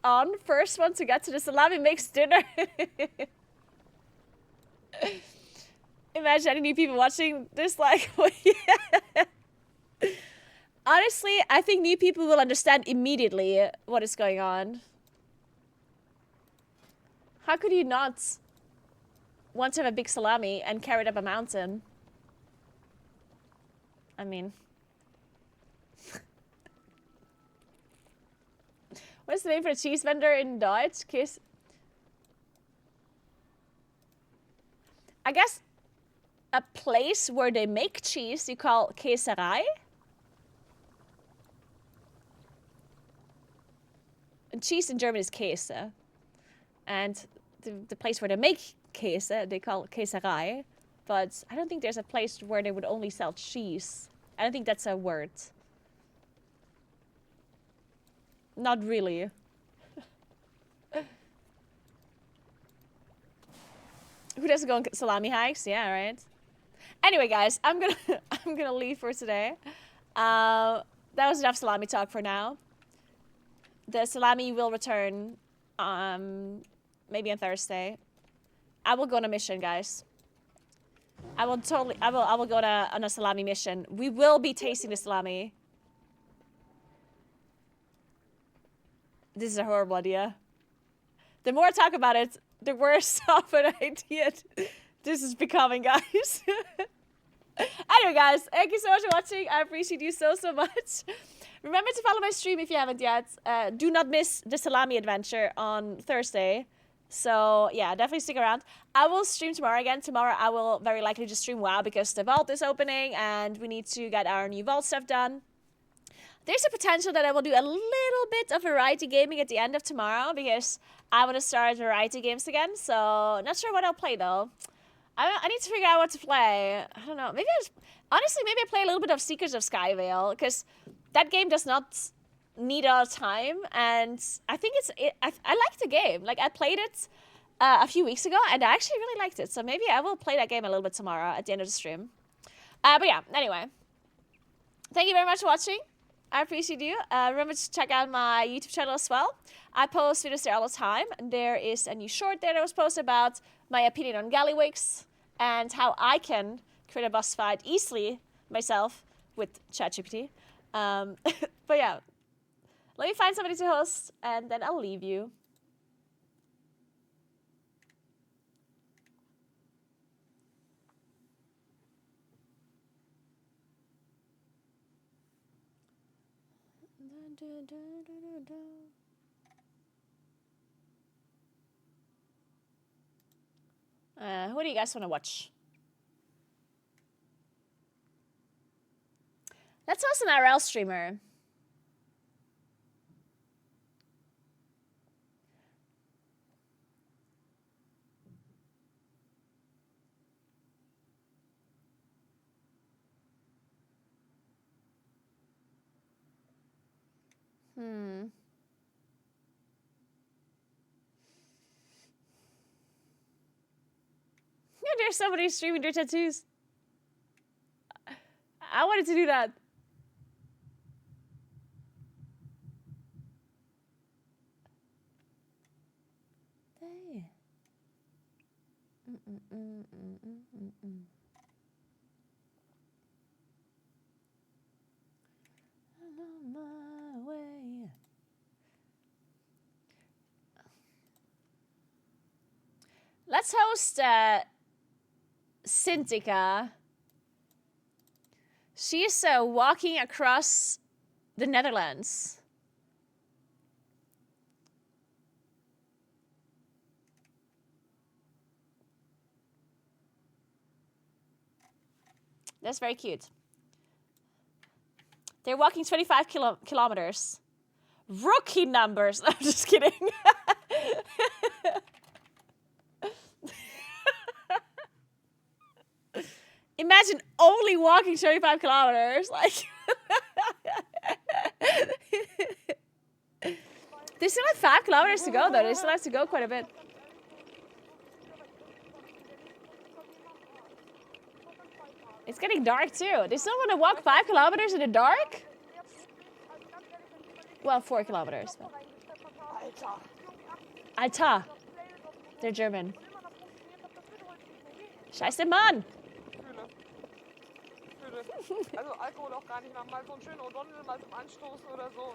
on first one to get to the salami makes dinner. Imagine any new people watching this like, yeah. Honestly, I think new people will understand immediately what is going on. How could you not want to have a big salami and carry it up a mountain? I mean... What's the name for a cheese vendor in Dutch? I guess a place where they make cheese you call Käserei. And cheese in German is Käse. And the place where they make Käse, they call Käserei. But I don't think there's a place where they would only sell cheese. I don't think that's a word. Not really. Who doesn't go on salami hikes? Yeah, right. Anyway, guys, I'm gonna leave for today. That was enough salami talk for now. The salami will return, maybe on Thursday. I will go on a mission, guys. I will go on a salami mission. We will be tasting the salami. This is a horrible idea. The more I talk about it, the worse of an idea this is becoming, guys. Anyway, guys, thank you so much for watching. I appreciate you so much. Remember to follow my stream if you haven't yet. Do not miss the salami adventure on Thursday. So, yeah, definitely stick around. I will stream tomorrow again. Tomorrow I will very likely just stream WoW because the vault is opening and we need to get our new vault stuff done. There's a potential that I will do a little bit of variety gaming at the end of tomorrow because I want to start variety games again. So, not sure what I'll play though. I need to figure out what to play. I don't know. Maybe honestly, maybe I play a little bit of Seekers of Skyvale because that game does not need a lot of time, and I think I like the game. Like I played it a few weeks ago, and I actually really liked it. So maybe I will play that game a little bit tomorrow at the end of the stream. But yeah, anyway, thank you very much for watching. I appreciate you. Remember to check out my YouTube channel as well. I post videos there all the time. There is a new short there that was posted about my opinion on Gallywix and how I can create a boss fight easily myself with ChatGPT. But yeah, let me find somebody to host and then I'll leave you. Who do you guys want to watch? Let's host an IRL streamer. Yeah, there's somebody streaming their tattoos. I wanted to do that. Hey. I'm on my way. Let's host Cynthia. She's walking across the Netherlands. That's very cute. They're walking 25 kilometers. Rookie numbers. I'm just kidding. Imagine only walking 25 kilometers. Like, they still have 5 kilometers to go, though. They still have to go quite a bit. It's getting dark, too. They still want to walk 5 kilometers in the dark? Well, 4 kilometers. But... Alter. They're German. Scheiße, Mann! Also Alkohol auch gar nicht mehr. Mal so ein schöner Rodondel, mal zum Anstoßen oder so.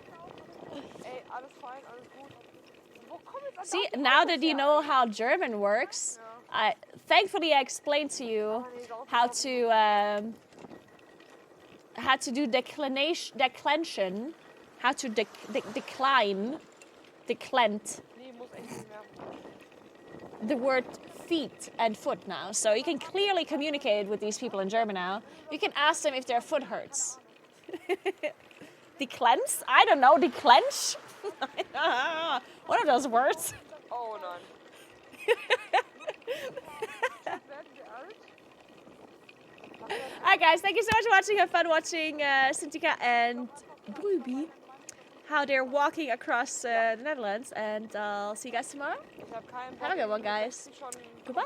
Ey, alles fein, alles gut. Wo kommt jetzt See, now that you know how German works, thankfully I explained to you how to do declension, how to decline the word feet and foot now. So you can clearly communicate with these people in German now. You can ask them if their foot hurts. Declense? I don't know, declench? One of those words. Oh, nein. Alright guys, thank you so much for watching. Have fun watching Cynthia and Bruby, how they're walking across the Netherlands, and I'll see you guys tomorrow. Have a good one, guys. Goodbye.